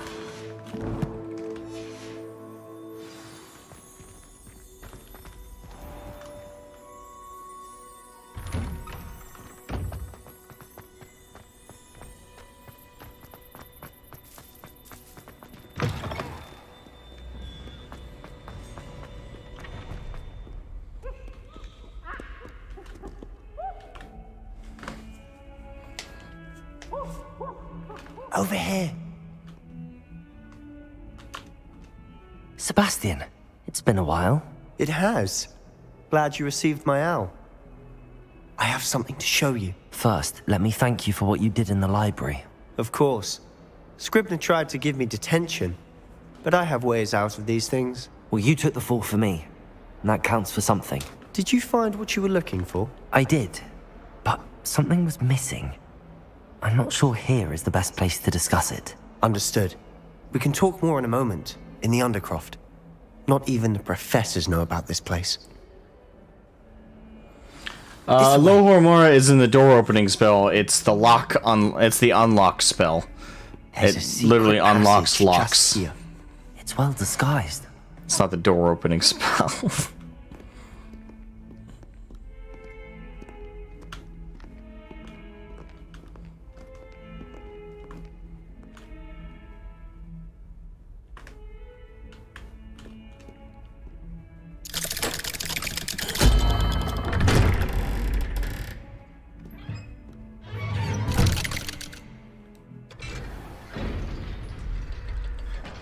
Over here. Sebastian, it's been a while. It has. Glad you received my owl. I have something to show you. First, let me thank you for what you did in the library. Of course. Scribner tried to give me detention, but I have ways out of these things. Well, you took the fall for me, and that counts for something. Did you find what you were looking for? I did, but something was missing. I'm not sure here is the best place to discuss it. Understood. We can talk more in a moment, in the Undercroft. Not even the professors know about this place. Aloha Mora is in the door opening spell. It's the it's the unlock spell. It literally unlocks locks. It's well disguised. It's not the door opening spell.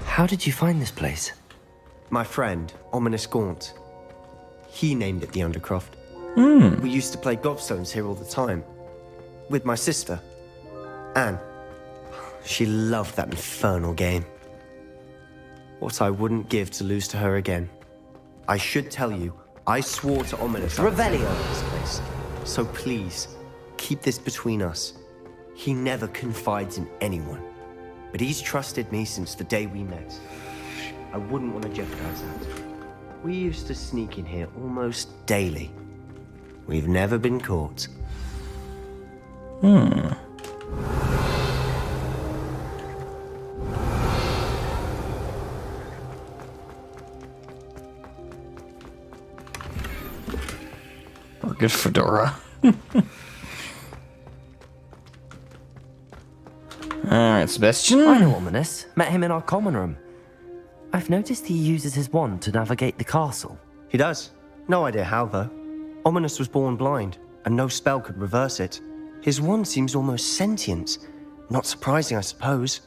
How did you find this place? My friend, Ominous Gaunt. He named it the Undercroft. We used to play gobstones here all the time. With my sister, Anne. She loved that infernal game. What I wouldn't give to lose to her again. I should tell you, I swore to Ominous Revelio in this place. So please, keep this between us. He never confides in anyone. But he's trusted me since the day we met. I wouldn't want to jeopardize that. We used to sneak in here almost daily. We've never been caught. Good fedora. Alright, Sebastian. I know Ominous. Met him in our common room. I've noticed he uses his wand to navigate the castle. He does. No idea how, though. Ominous was born blind, and no spell could reverse it. His wand seems almost sentient. Not surprising, I suppose.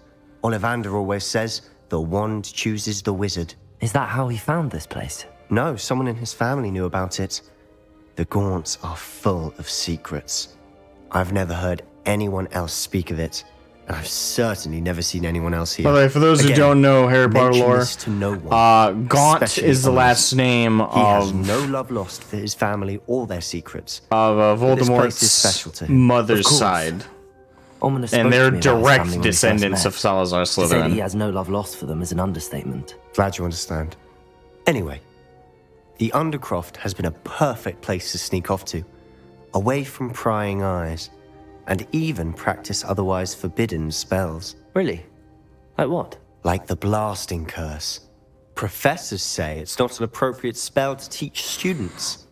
Ollivander always says, the wand chooses the wizard. Is that how he found this place? No, someone in his family knew about it. The Gaunts are full of secrets. I've never heard anyone else speak of it, I've certainly never seen anyone else here. By the way, for those who don't know Harry Potter mention lore, this to no one, Gaunt especially is the Ominous. last name He has of no love lost for his family or their secrets. of But this place is Voldemort's special to him. mother's Of course. side. Ominous spoke And they're to me about his family direct when we first descendants met. of Salazar To say that he Slytherin. has no love lost for them is an understatement. Glad you understand. Anyway, the Undercroft has been a perfect place to sneak off to, away from prying eyes, and even practice otherwise forbidden spells. Really? Like what? Like the blasting curse. Professors say it's not an appropriate spell to teach students.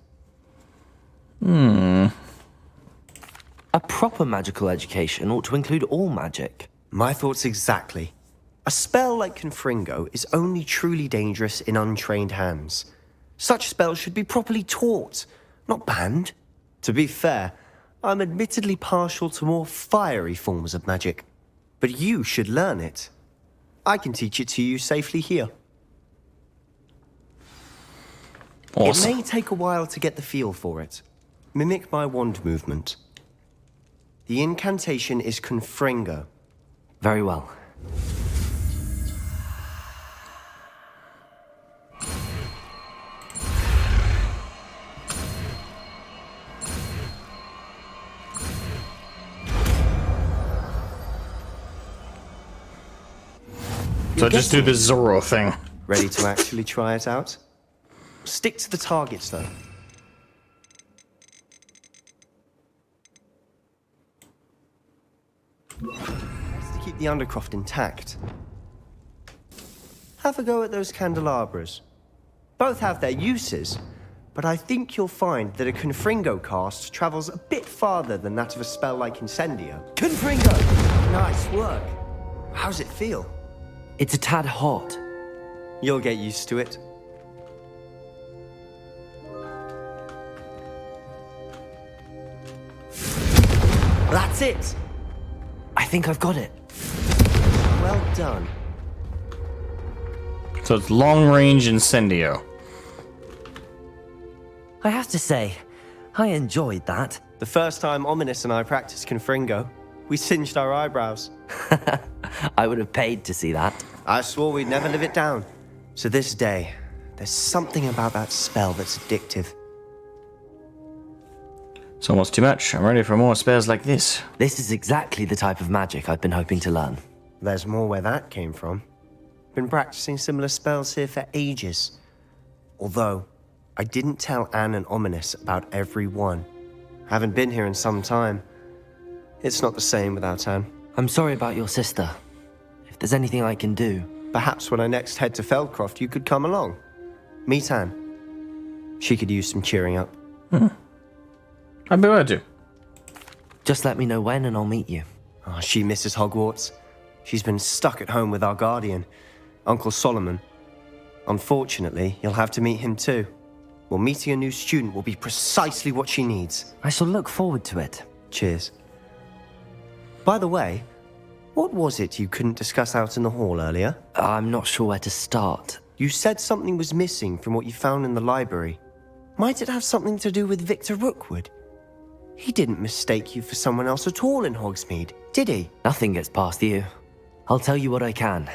A proper magical education ought to include all magic. My thoughts exactly. A spell like Confringo is only truly dangerous in untrained hands. Such spells should be properly taught, not banned. To be fair, I'm admittedly partial to more fiery forms of magic. But you should learn it. I can teach it to you safely here. Awesome. It may take a while to get the feel for it. Mimic my wand movement. The incantation is Confringo. Very well. So just do the Zorro thing. Ready to actually try it out? Stick to the targets, though. Best to keep the Undercroft intact. Have a go at those candelabras. Both have their uses, but I think you'll find that a Confringo cast travels a bit farther than that of a spell like Incendio. Confringo! Nice work. How's it feel? It's a tad hot. You'll get used to it. That's it! I think I've got it. Well done. So it's long range incendio. I have to say, I enjoyed that. The first time Ominous and I practiced Confringo, we singed our eyebrows. I would have paid to see that. I swore we'd never live it down. To this day, there's something about that spell that's addictive. It's almost too much. I'm ready for more spells like this. This is exactly the type of magic I've been hoping to learn. There's more where that came from. Been practicing similar spells here for ages. Although, I didn't tell Anne and Ominous about every one. Haven't been here in some time. It's not the same without Anne. I'm sorry about your sister. If there's anything I can do... Perhaps when I next head to Feldcroft, you could come along. Meet Anne. She could use some cheering up. I'd be glad to. Just let me know when and I'll meet you. Oh, she misses Hogwarts. She's been stuck at home with our guardian, Uncle Solomon. Unfortunately, you'll have to meet him too. Well, meeting a new student will be precisely what she needs. I shall look forward to it. Cheers. By the way, what was it you couldn't discuss out in the hall earlier? I'm not sure where to start. You said something was missing from what you found in the library. Might it have something to do with Victor Rookwood? He didn't mistake you for someone else at all in Hogsmeade, did he? Nothing gets past you. I'll tell you what I can.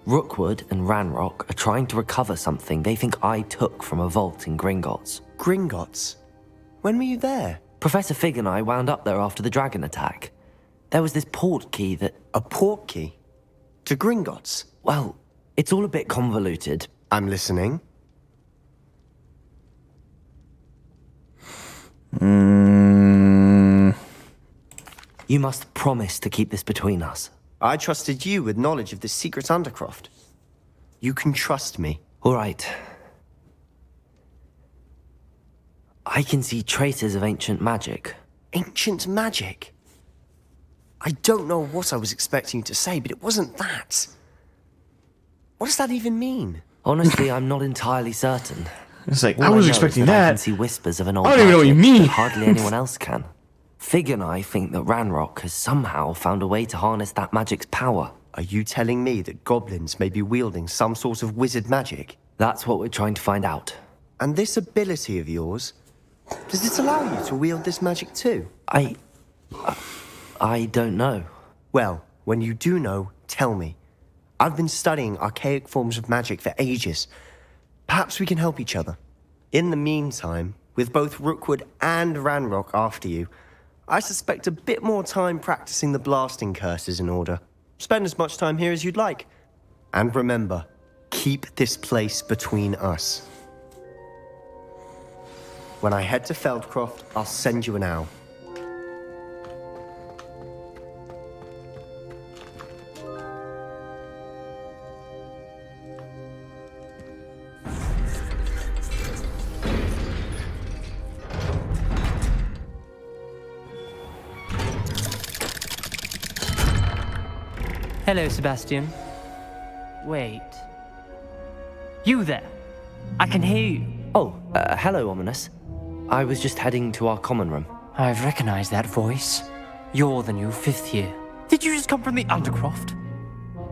Rookwood and Ranrock are trying to recover something they think I took from a vault in Gringotts. Gringotts? When were you there? Professor Fig and I wound up there after the dragon attack. There was this port key that... A port key? To Gringotts? Well, it's all a bit convoluted. I'm listening. You must promise to keep this between us. I trusted you with knowledge of this secret Undercroft. You can trust me. All right. I can see traces of ancient magic. Ancient magic? I don't know what I was expecting you to say, but it wasn't that. What does that even mean? Honestly, I'm not entirely certain. It's like, All I was know is expecting that. I that. can see whispers of an old I don't even know what you magic mean. that hardly anyone else can. Fig and I think that Ranrock has somehow found a way to harness that magic's power. Are you telling me that goblins may be wielding some sort of wizard magic? That's what we're trying to find out. And this ability of yours, does it allow you to wield this magic too? I don't know. Well, when you do know, tell me. I've been studying archaic forms of magic for ages. Perhaps we can help each other. In the meantime, with both Rookwood and Ranrock after you, I suspect a bit more time practicing the blasting curse is in order. Spend as much time here as you'd like. And remember, keep this place between us. When I head to Feldcroft, I'll send you an owl. Hello, Sebastian. Wait. You there? I can hear you. Oh, hello, Ominous. I was just heading to our common room. I've recognized that voice. You're the new 5th year. Did you just come from the Undercroft?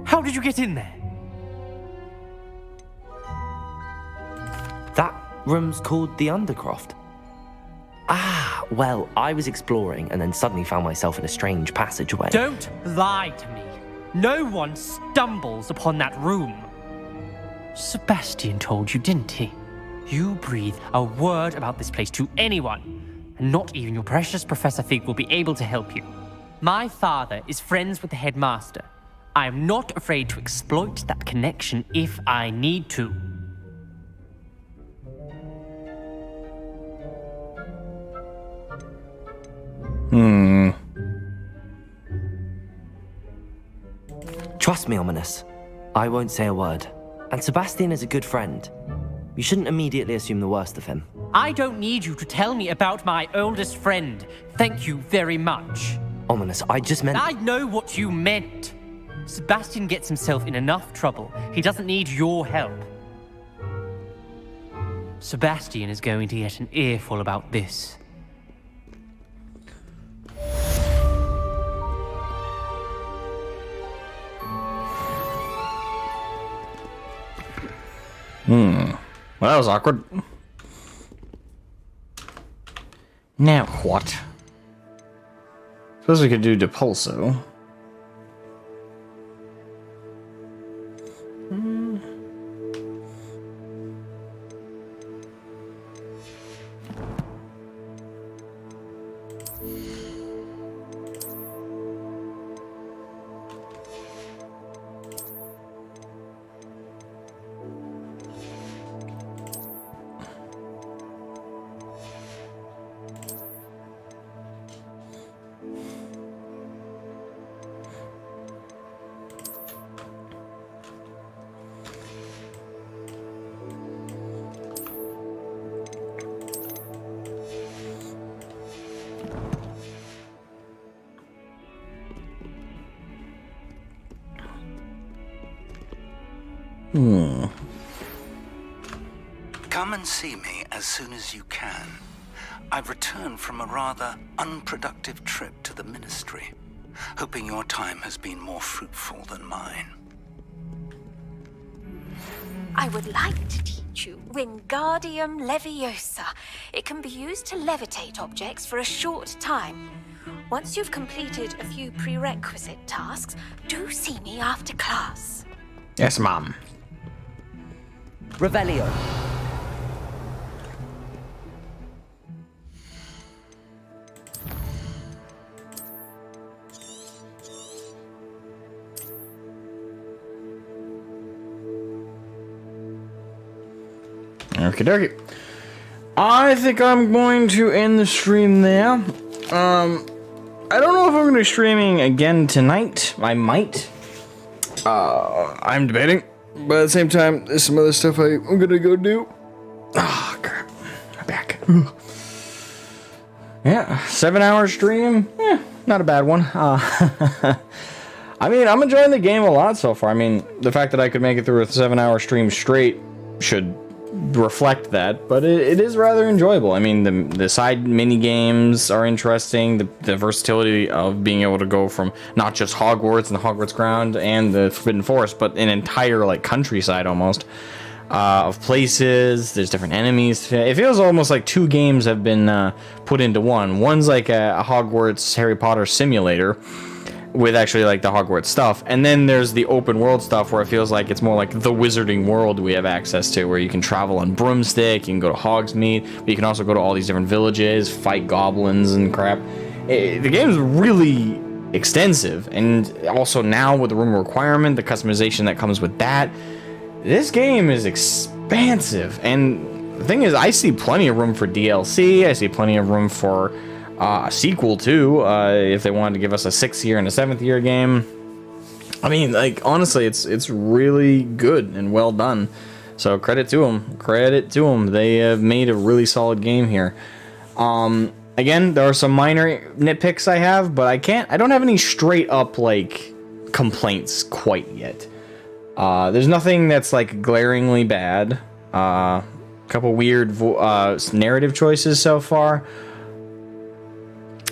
How did you get in there? That room's called the Undercroft. Ah, well, I was exploring and then suddenly found myself in a strange passageway. Don't lie to me. No one stumbles upon that room. Sebastian told you, didn't he? You breathe a word about this place to anyone, and not even your precious Professor Fig will be able to help you. My father is friends with the headmaster. I am not afraid to exploit that connection if I need to. Trust me, Ominous. I won't say a word. And Sebastian is a good friend. You shouldn't immediately assume the worst of him. I don't need you to tell me about my oldest friend. Thank you very much. Ominous, I just meant... I know what you meant. Sebastian gets himself in enough trouble. He doesn't need your help. Sebastian is going to get an earful about this. Well, that was awkward. Now what? Suppose we could do Depulso. Come and see me as soon as you can. I've returned from a rather unproductive trip to the Ministry, hoping your time has been more fruitful than mine. I would like to teach you Wingardium Leviosa. It can be used to levitate objects for a short time. Once you've completed a few prerequisite tasks, do see me after class. Yes, Mom. Revelio. Okie dokie. I think I'm going to end the stream there. I don't know if I'm going to be streaming again tonight. I might. I'm debating. But at the same time, there's some other stuff I'm going to go do. Ah, crap. I'm back. Yeah, 7-hour stream. Not a bad one. I mean, I'm enjoying the game a lot so far. I mean, the fact that I could make it through a 7-hour stream straight should reflect that, but it is rather enjoyable. I mean, the side mini games are interesting. The versatility of being able to go from not just Hogwarts and the Hogwarts ground and the Forbidden Forest, but an entire like countryside almost of places. There's different enemies. It feels almost like 2 games have been put into one. One's like a Hogwarts Harry Potter simulator, with actually like the Hogwarts stuff. And then there's the open world stuff where it feels like it's more like the wizarding world we have access to, where you can travel on broomstick, you can go to Hogsmeade, but you can also go to all these different villages, fight goblins and crap. The game is really extensive, and also now with the room requirement, the customization that comes with that, this game is expansive. And the thing is, I see plenty of room for DLC. I see plenty of room for a sequel too, if they wanted to give us a 6th year and a 7th year game. I mean, like, honestly, it's really good and well done. So credit to them. Credit to them. They have made a really solid game here. Again, there are some minor nitpicks I have, but I don't have any straight up like complaints quite yet. There's nothing that's like glaringly bad. A couple weird narrative choices so far.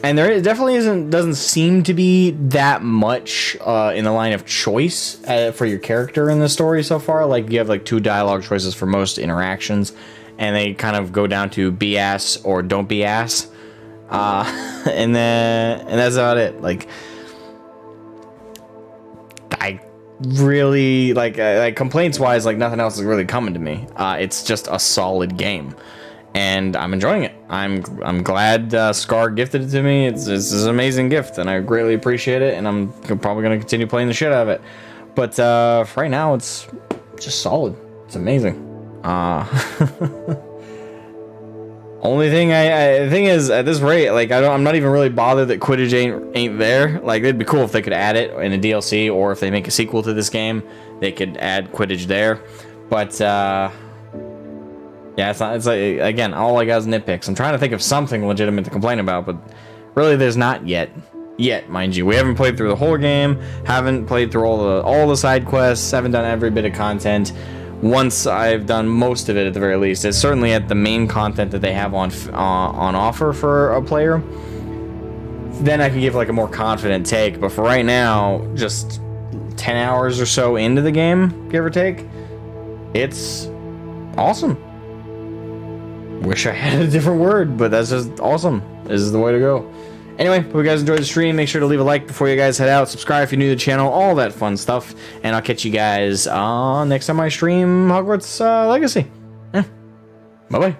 And there definitely doesn't seem to be that much in the line of choice for your character in the story so far. Like, you have like 2 dialogue choices for most interactions, and they kind of go down to be ass or don't be ass. And that's about it. Like, I really like complaints wise, like nothing else is really coming to me. It's just a solid game. And I'm enjoying it. I'm glad Scar gifted it to me. It's an amazing gift, and I greatly appreciate it. And I'm probably gonna continue playing the shit out of it. But for right now, it's just solid. It's amazing. Only thing the thing is, at this rate, like I'm not even really bothered that Quidditch ain't there. Like, it'd be cool if they could add it in a DLC, or if they make a sequel to this game, they could add Quidditch there. But yeah, it's like, again, all I got is nitpicks. I'm trying to think of something legitimate to complain about, but really there's not yet, mind you. We haven't played through the whole game, haven't played through all the side quests, haven't done every bit of content. Once I've done most of it, at the very least, it's certainly at the main content that they have on offer for a player. Then I can give like a more confident take. But for right now, just 10 hours or so into the game, give or take, it's awesome. Wish I had a different word, but that's just awesome. This is the way to go. Anyway, hope you guys enjoyed the stream. Make sure to leave a like before you guys head out. Subscribe if you're new to the channel. All that fun stuff. And I'll catch you guys next time I stream Hogwarts Legacy. Bye-bye.